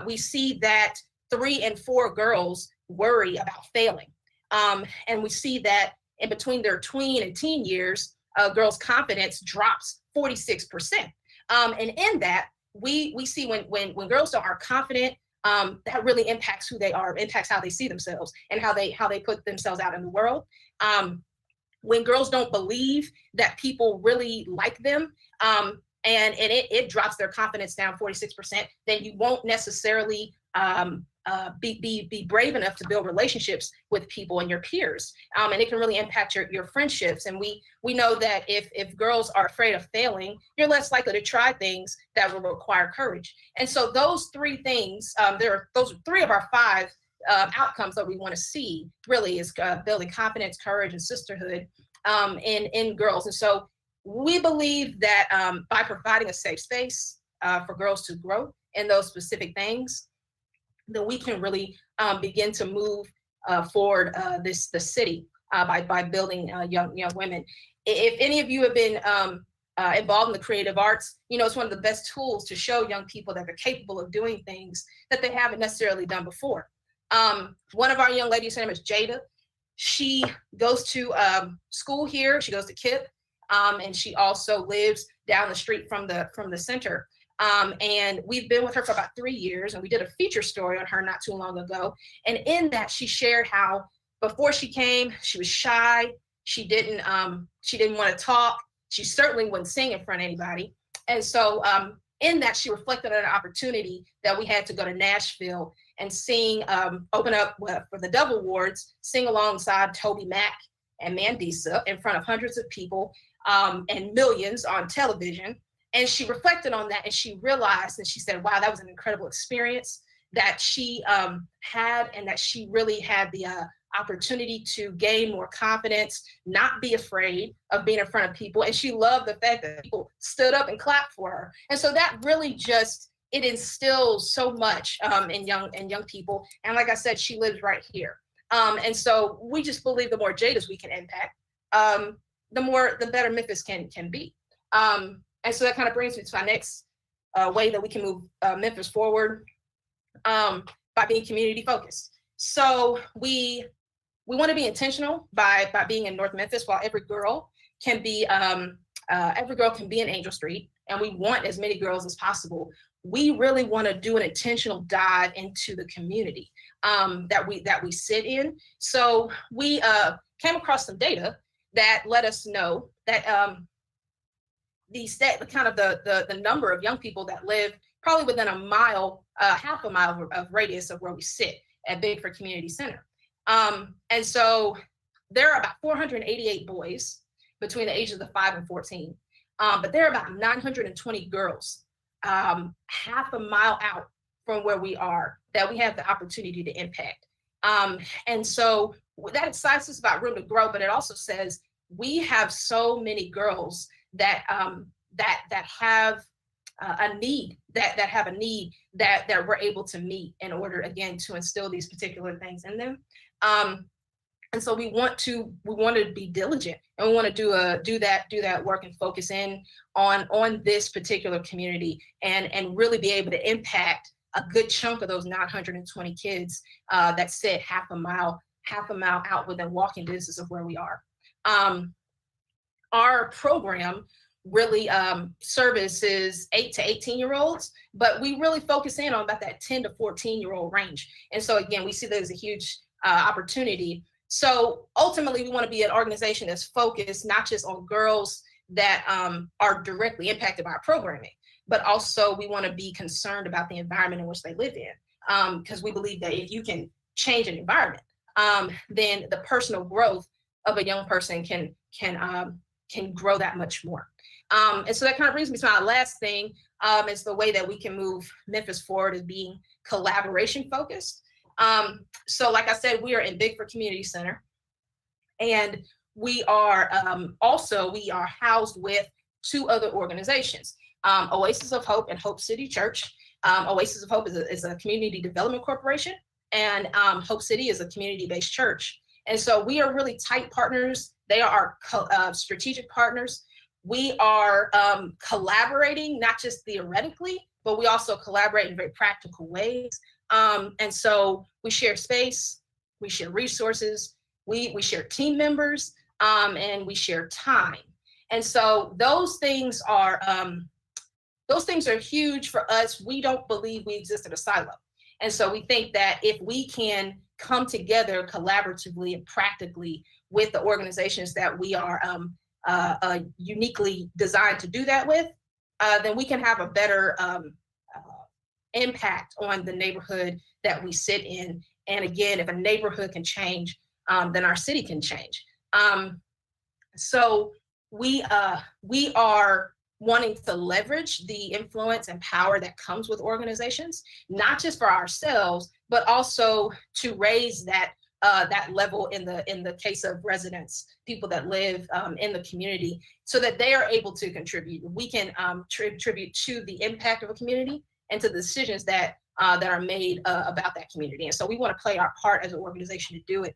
We see that 3 and 4 girls worry about failing. And we see that in between their tween and teen years, girls' confidence drops 46%. And in that, we see when girls are confident, that really impacts who they are, impacts how they see themselves and how they put themselves out in the world. When girls don't believe that people really like them, and it drops their confidence down 46%, then you won't necessarily be brave enough to build relationships with people and your peers. And it can really impact your friendships. And we know that if girls are afraid of failing, you're less likely to try things that will require courage. And so those 3 things, those are 3 of our 5 outcomes that we want to see really is building confidence, courage, and sisterhood in girls. And so we believe that by providing a safe space for girls to grow in those specific things, then we can really begin to move forward the city by building young women. If any of you have been involved in the creative arts, it's one of the best tools to show young people that they're capable of doing things that they haven't necessarily done before. One of our young ladies, her name is Jada. She goes to school here. She goes to KIPP, and she also lives down the street from the center. And we've been with her for about 3 years, and we did a feature story on her not too long ago. And in that, she shared how before she came, she was shy. She didn't want to talk. She certainly wouldn't sing in front of anybody. And so in that, she reflected on an opportunity that we had to go to Nashville and sing, open up for the Dove Awards, sing alongside Toby Mac and Mandisa in front of hundreds of people and millions on television. And she reflected on that, and she realized, and she said, wow, that was an incredible experience that she had, and that she really had the opportunity to gain more confidence, not be afraid of being in front of people. And she loved the fact that people stood up and clapped for her. And so that really just, it instills so much in young people. And like I said, she lives right here. And so we just believe the more Jadas we can impact, the better Memphis can be. And so that kind of brings me to my next way that we can move Memphis forward by being community focused. So we want to be intentional by being in North Memphis, while every girl can be in Angel Street, and we want as many girls as possible. We really want to do an intentional dive into the community that we sit in. So we came across some data that let us know that the number of young people that live probably within a mile, half a mile of radius of where we sit at Bigford Community Center. And so there are about 488 boys between the ages of 5 and 14, but there are about 920 girls half a mile out from where we are that we have the opportunity to impact. And so that excites us about room to grow, but it also says we have so many girls that have a need that we're able to meet in order, again, to instill these particular things in them. And so we want to be diligent, and we want to do that work and focus in on this particular community and really be able to impact a good chunk of those 920 kids that sit half a mile out within walking distance of where we are. Our program really services 8 to 18-year-olds, but we really focus in on about that 10 to 14-year-old range. And so again, we see that as a huge opportunity. So ultimately, we want to be an organization that's focused not just on girls that are directly impacted by our programming, but also we want to be concerned about the environment in which they live in, because we believe that if you can change an environment, then the personal growth of a young person can grow that much more. And so that kind of brings me to my last thing, is the way that we can move Memphis forward is being collaboration focused. So like I said, we are in Bigford Community Center, and we are housed with 2 other organizations, Oasis of Hope and Hope City Church. Oasis of Hope is a community development corporation, and Hope City is a community-based church. And so we are really tight partners. They are our strategic partners. We are collaborating, not just theoretically, but we also collaborate in very practical ways. And so we share space, we share resources, we share team members, and we share time. And so those things are huge for us. We don't believe we exist in a silo. And so we think that if we can come together collaboratively and practically with the organizations that we are uniquely designed to do that with, then we can have a better impact on the neighborhood that we sit in. And again, if a neighborhood can change, then our city can change. So we are wanting to leverage the influence and power that comes with organizations, not just for ourselves, but also to raise that that level in the case of residents, people that live in the community, so that they are able to contribute. We can contribute to the impact of a community and to the decisions that are made about that community. And so we want to play our part as an organization to do it,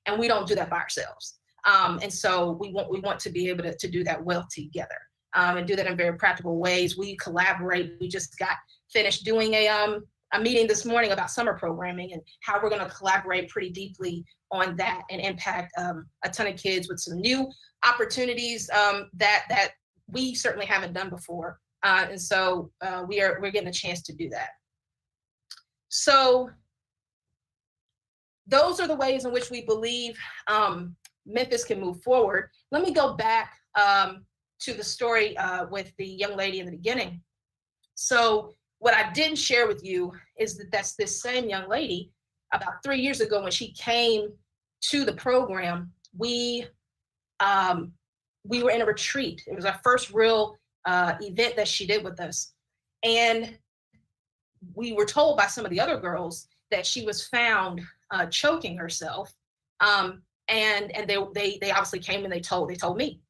and we don't do that by ourselves. And so we want to be able to do that well together, and do that in very practical ways. We collaborate. We just got finished doing a meeting this morning about summer programming and how we're going to collaborate pretty deeply on that and impact a ton of kids with some new opportunities that we certainly haven't done before. And so we're getting a chance to do that. So those are the ways in which we believe Memphis can move forward. Let me go back to the story with the young lady in the beginning. So what I didn't share with you is that that's this same young lady. About 3 years ago, when she came to the program, we were in a retreat. It was our first real event that she did with us. And we were told by some of the other girls that she was found choking herself. And they obviously came and they told me.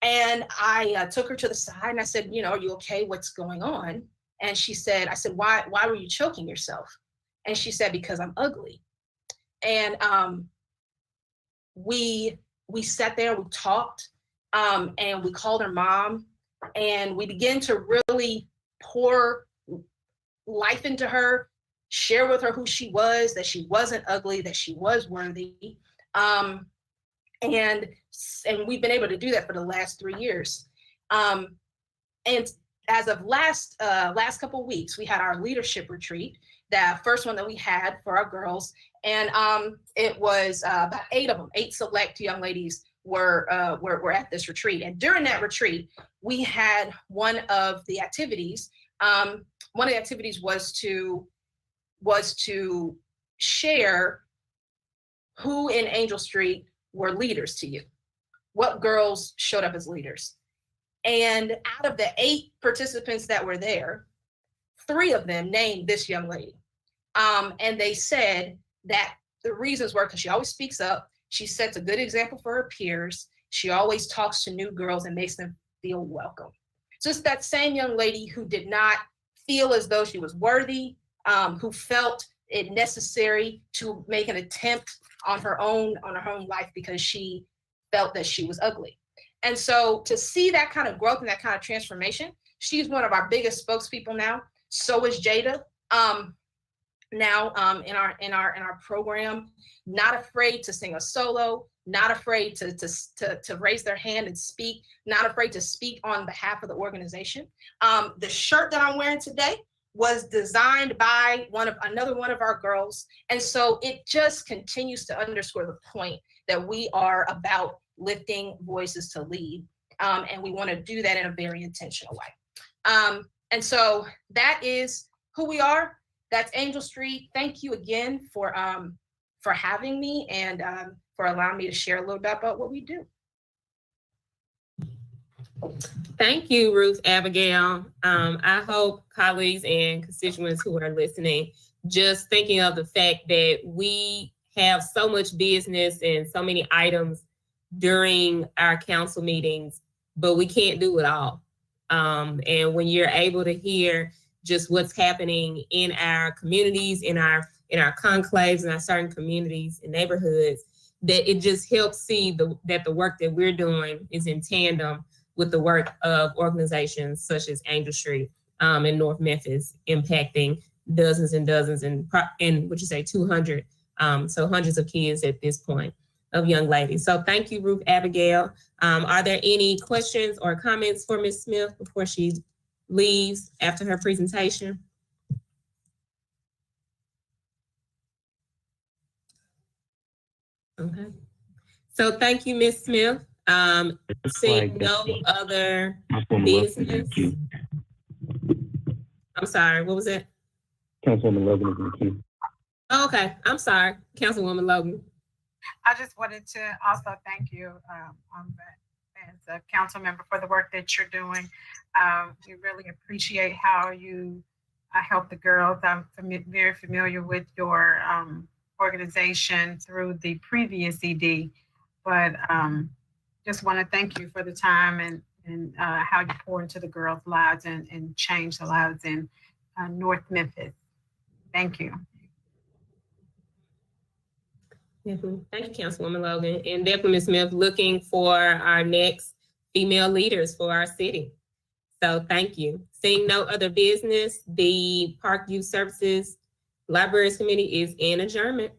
And I took her to the side and I said, you know, are you okay? What's going on? And she said, I said, why were you choking yourself? And she said, because I'm ugly. And we sat there, we talked, and we called her mom, and we began to really pour life into her, share with her who she was, that she wasn't ugly, that she was worthy. And we've been able to do that for the last 3 years. And as of last couple of weeks, we had our leadership retreat, the first one that we had for our girls. And it was about 8 of them, 8 select young ladies were at this retreat. And during that retreat, we had one of the activities was to share who in Angel Street were leaders to you, what girls showed up as leaders. And out of the 8 participants that were there, 3 of them named this young lady. And they said that the reasons were because she always speaks up, she sets a good example for her peers, she always talks to new girls and makes them feel welcome. So it's that same young lady who did not feel as though she was worthy, who felt it necessary to make an attempt on her own life because she felt that she was ugly. And so to see that kind of growth and that kind of transformation, she's one of our biggest spokespeople now. So is Jada. Now in our program, not afraid to sing a solo, not afraid to raise their hand and speak, not afraid to speak on behalf of the organization. The shirt that I'm wearing today was designed by another one of our girls. And so it just continues to underscore the point that we are about lifting voices to lead. And we want to do that in a very intentional way. And so that is who we are. That's Angel Street. Thank you again for having me and for allowing me to share a little bit about what we do. Thank you, Ruth Abigail. I hope colleagues and constituents who are listening, just thinking of the fact that we have so much business and so many items during our council meetings, but we can't do it all. And when you're able to hear just what's happening in our communities, in our conclaves, in our certain communities and neighborhoods, that it just helps see that the work that we're doing is in tandem with the work of organizations such as Angel Street in North Memphis, impacting dozens and dozens and 200, so hundreds of kids at this point, of young ladies. So thank you, Ruth Abigail. Are there any questions or comments for Ms. Smith before she leaves after her presentation? Okay. So thank you, Ms. Smith. Seeing no other business. I'm sorry, what was it? Councilwoman Logan is in the queue. Oh, okay, I'm sorry, Councilwoman Logan. I just wanted to also thank you as a council member for the work that you're doing. We really appreciate how you help the girls. I'm very familiar with your organization through the previous ED. But just want to thank you for the time and how you pour into the girls' lives and change the lives in North Memphis. Thank you. Definitely. Thank you, Councilwoman Logan. And definitely, Ms. Smith, looking for our next female leaders for our city. So thank you. Seeing no other business, the Park Youth Services Libraries Committee is in adjournment.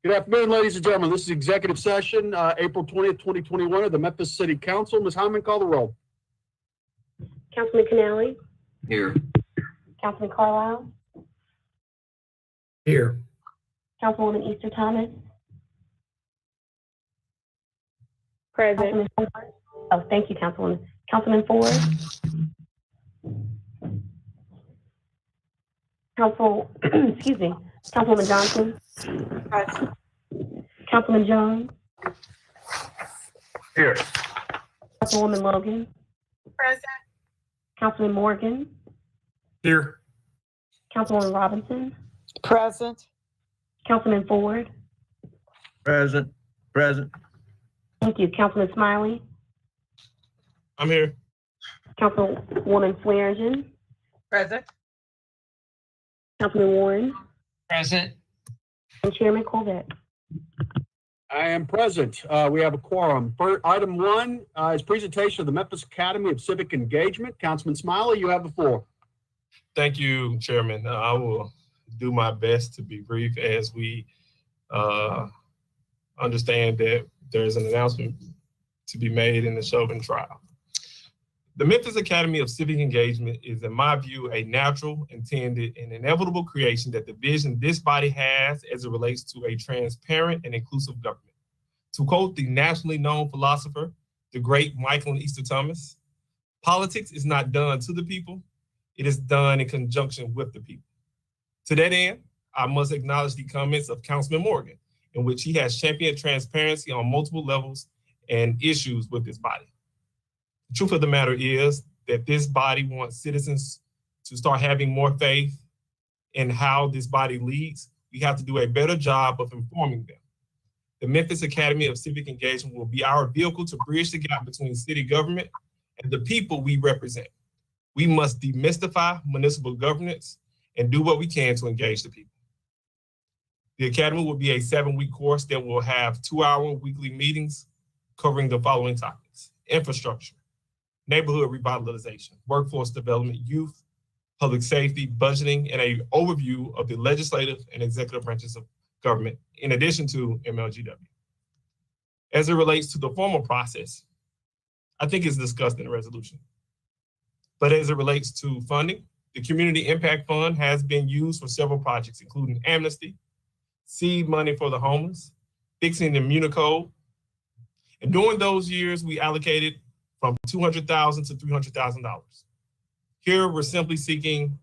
Good afternoon, ladies and gentlemen. This is executive session, April 20th, 2021 of the Memphis City Council. Ms. Hyman, call the roll. Councilman Canale, Here. Councilman Carlisle, Here. Councilwoman Easter Thomas. Present. Oh, thank you, Councilwoman. Councilman Ford. Excuse me, Councilwoman Johnson. Present. Councilman Jones. Here. Councilwoman Logan. Present. Councilman Morgan. Here. Councilwoman Robinson. Present. Councilman Ford. Present. Present. Thank you. Councilman Smiley. I'm here. Councilwoman Swearingen. Present. Councilman Warren. Present. And Chairman Colvett. I am present. We have a quorum. Item 1 is presentation of the Memphis Academy of Civic Engagement. Councilman Smiley, you have the floor. Thank you, Chairman. I will do my best to be brief as we understand that there's an announcement to be made in the Chauvin trial. The Memphis Academy of Civic Engagement is, in my view, a natural, intended, and inevitable creation that the vision this body has as it relates to a transparent and inclusive government. To quote the nationally known philosopher, the great Michael Easter Thomas, politics is not done to the people, it is done in conjunction with the people. To that end, I must acknowledge the comments of Councilman Morgan, in which he has championed transparency on multiple levels and issues with this body. The truth of the matter is that this body wants citizens to start having more faith in how this body leads. We have to do a better job of informing them. The Memphis Academy of Civic Engagement will be our vehicle to bridge the gap between city government and the people we represent. We must demystify municipal governance and do what we can to engage the people. The Academy will be a 7-week course that will have 2-hour weekly meetings covering the following topics: infrastructure, neighborhood revitalization, workforce development, youth, public safety, budgeting, and an overview of the legislative and executive branches of government, in addition to MLGW. As it relates to the formal process, I think it's discussed in the resolution. But as it relates to funding, the Community Impact Fund has been used for several projects, including amnesty, seed money for the homeless, fixing the Municode. And during those years, we allocated from $200,000 to $300,000. Here, we're simply seeking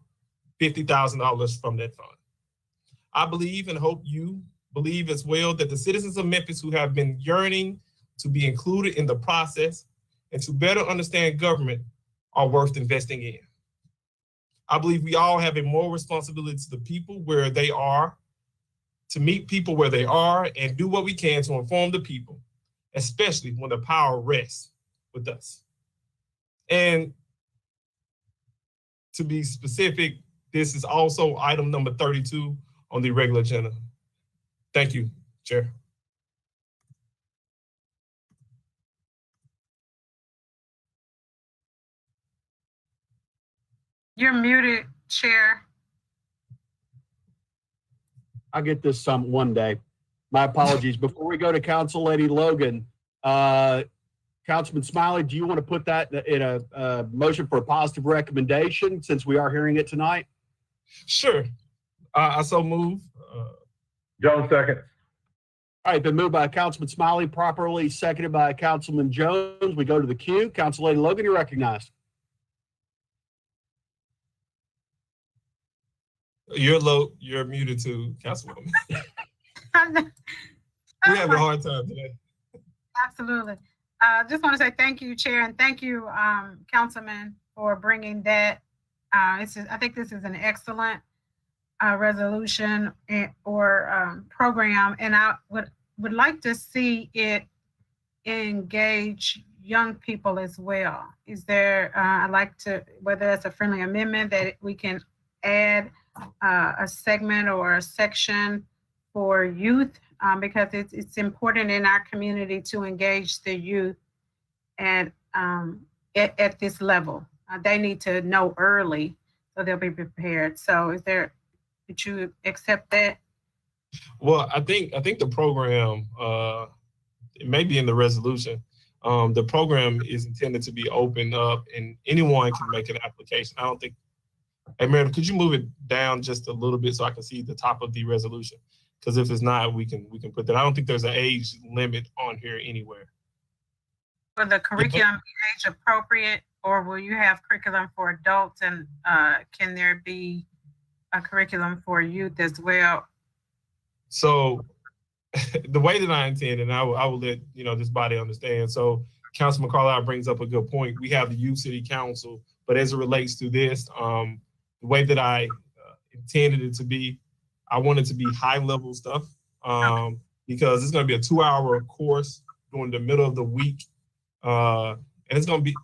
$50,000 from that fund. I believe and hope you believe as well that the citizens of Memphis who have been yearning to be included in the process and to better understand government are worth investing in. I believe we all have a moral responsibility to the people where they are, to meet people where they are and do what we can to inform the people, especially when the power rests with us. And to be specific, this is also item number 32 on the regular agenda. Thank you, Chair. You're muted, Chair. I'll get this one day. My apologies. Before we go to Council Lady Logan, Councilman Smiley, do you want to put that in a motion for a positive recommendation since we are hearing it tonight? Sure. I so move. Jones, second. All right, been moved by Councilman Smiley, properly seconded by Councilman Jones. We go to the queue. Council Lady Logan, you're recognized. You're muted too, Councilwoman. We have a hard time today. Absolutely. Just want to say thank you, Chair, and thank you, Councilman, for bringing that. I think this is an excellent resolution or program, and I would like to see it engage young people as well. Is there, I'd like to, whether it's a friendly amendment that we can add a segment or a section for youth, because it's important in our community to engage the youth at this level. They need to know early so they'll be prepared. So would you accept that? Well, I think the program, it may be in the resolution. The program is intended to be opened up and anyone can make an application. I don't think, hey, Meredith, could you move it down just a little bit so I can see the top of the resolution? Because if it's not, we can put that. I don't think there's an age limit on here anywhere. Will the curriculum be age appropriate, or will you have curriculum for adults, and can there be a curriculum for youth as well? So the way that I intend, and I will let this body understand. So Councilman Carlisle brings up a good point. We have the youth city council, but as it relates to this, the way that I intended it to be, I want it to be high level stuff because it's going to be a 2-hour course during the middle of the week. And it's going to be,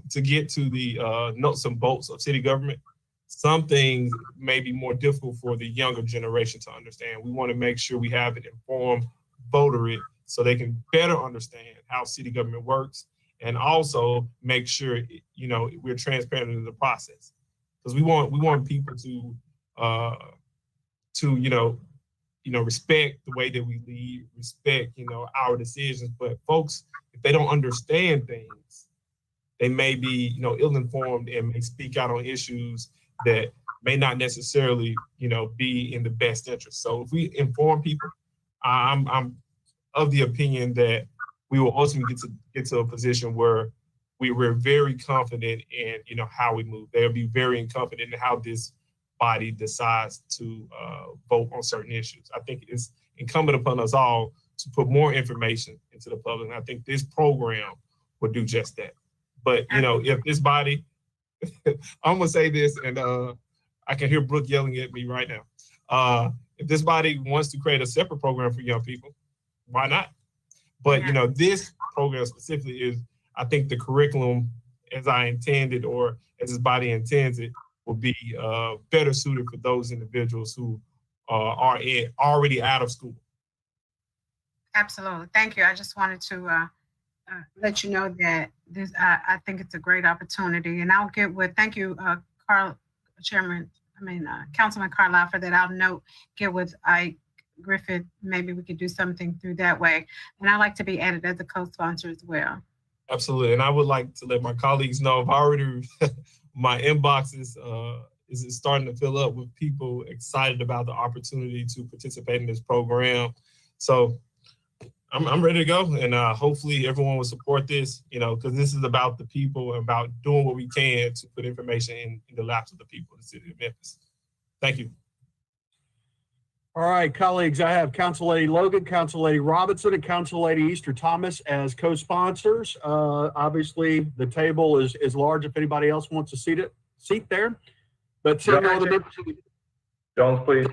to get to the nuts and bolts of city government. Some things may be more difficult for the younger generation to understand. We want to make sure we have an informed voterate so they can better understand how city government works, and also make sure we're transparent in the process, because we want people to respect the way that we lead, respect our decisions. But folks, if they don't understand things, they may be ill-informed and may speak out on issues that may not necessarily, be in the best interest. So if we inform people, I'm of the opinion that we will ultimately get to a position where we're very confident in, how we move. They'll be very confident in how this body decides to vote on certain issues. I think it's incumbent upon us all to put more information into the public. And I think this program will do just that. But, if this body, I'm gonna say this, and I can hear Brooke yelling at me right now. If this body wants to create a separate program for young people, why not? But this program specifically is, I think the curriculum, as I intended or as this body intends it, will be better suited for those individuals who are already out of school. Absolutely, thank you. I just wanted to let you know that this, I think it's a great opportunity, and I'll get with, thank you, Councilman Carlisle, for that. I'll get with Ike Griffith, maybe we could do something through that way. And I'd like to be added as a co-sponsor as well. Absolutely, and I would like to let my colleagues know I've already, my inbox is starting to fill up with people excited about the opportunity to participate in this program. So I'm ready to go, and hopefully everyone will support this, because this is about the people and about doing what we can to put information in the laps of the people of the city of Memphis. Thank you. All right, colleagues, I have Council Lady Logan, Council Lady Robinson, and Council Lady Easter Thomas as co-sponsors. Obviously, the table is large if anybody else wants a seat there. But seeing all the members of the Jones, please.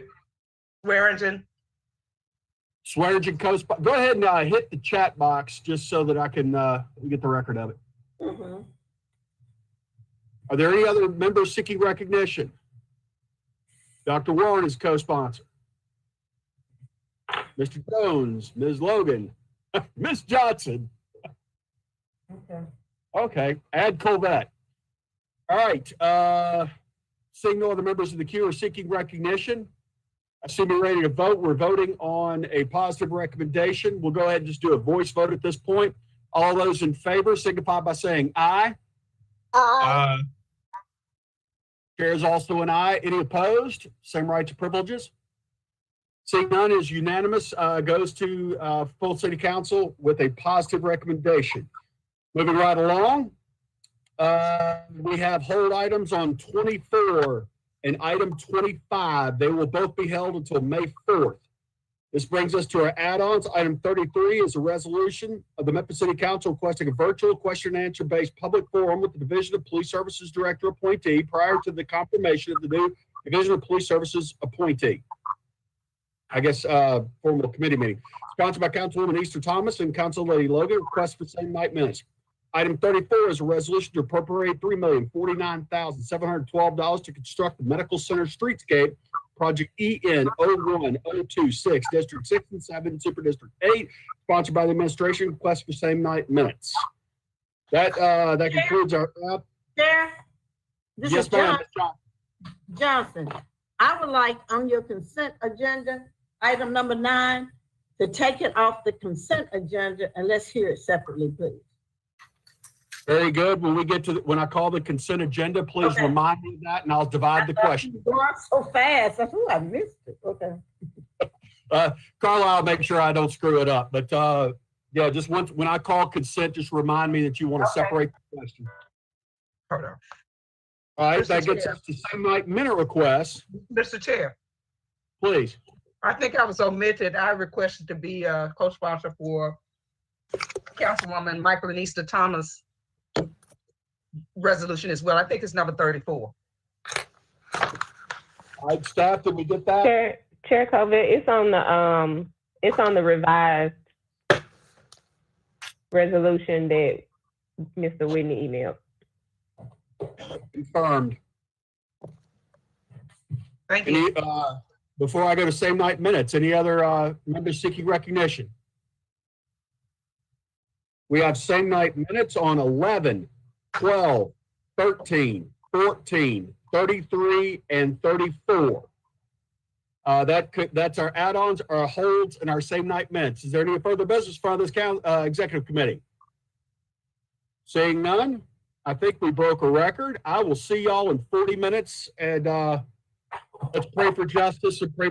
Swearingen co-sponsor. Go ahead and hit the chat box just so that I can get the record of it. Mm-hmm. Are there any other members seeking recognition? Dr. Warren is co-sponsor. Mr. Jones, Ms. Logan, Ms. Johnson. Okay, add Colvette. All right, seeing no other members of the queue are seeking recognition. I assume you're ready to vote. We're voting on a positive recommendation. We'll go ahead and just do a voice vote at this point. All those in favor signify by saying aye. Aye. Chair is also an aye. Any opposed? Same rights and privileges. Seeing none is unanimous, goes to full city council with a positive recommendation. Moving right along, we have hold items on 24 and item 25. They will both be held until May 4th. This brings us to our add-ons. Item 33 is a resolution of the Memphis City Council requesting a virtual question and answer based public forum with the Division of Police Services Director appointee prior to the confirmation of the new Division of Police Services appointee. Formal committee meeting. Sponsored by Councilwoman Easter Thomas and Council Lady Logan. Request for same night minutes. Item 34 is a resolution to appropriate $3,049,712 to construct the Medical Center Streetscape Project EN 01026, District 6 and 7, Super District 8. Sponsored by the administration. Request for same night minutes. That concludes our. Chair, this yes, is ma'am. Johnson. I would like on your consent agenda, item number 9, to take it off the consent agenda, and let's hear it separately, please. Very good. When we get to, when I call the consent agenda, please remind me of that and I'll divide the question. You're going so fast. I missed it. Okay. Carla, I'll make sure I don't screw it up. But yeah, just once when I call consent, just remind me that you want to separate the question. Hold on. All right, Mr. that gets Chair. us to same night minute requests. Mr. Chair, Please. I think I was omitted. I requested to be a co-sponsor for Councilwoman Michael Anista Thomas resolution as well. I think it's number 34. All right, staff, did we get that? Chair Covet, it's on the revised resolution that Mr. Whitney emailed. Confirmed. Thank you. Before I go to same night minutes, any other members seeking recognition? We have same night minutes on 11, 12, 13, 14, 33, and 34. That's our add-ons, our holds, and our same night minutes. Is there any further business for this executive committee? Seeing none, I think we broke a record. I will see y'all in 40 minutes, and let's pray for justice and pray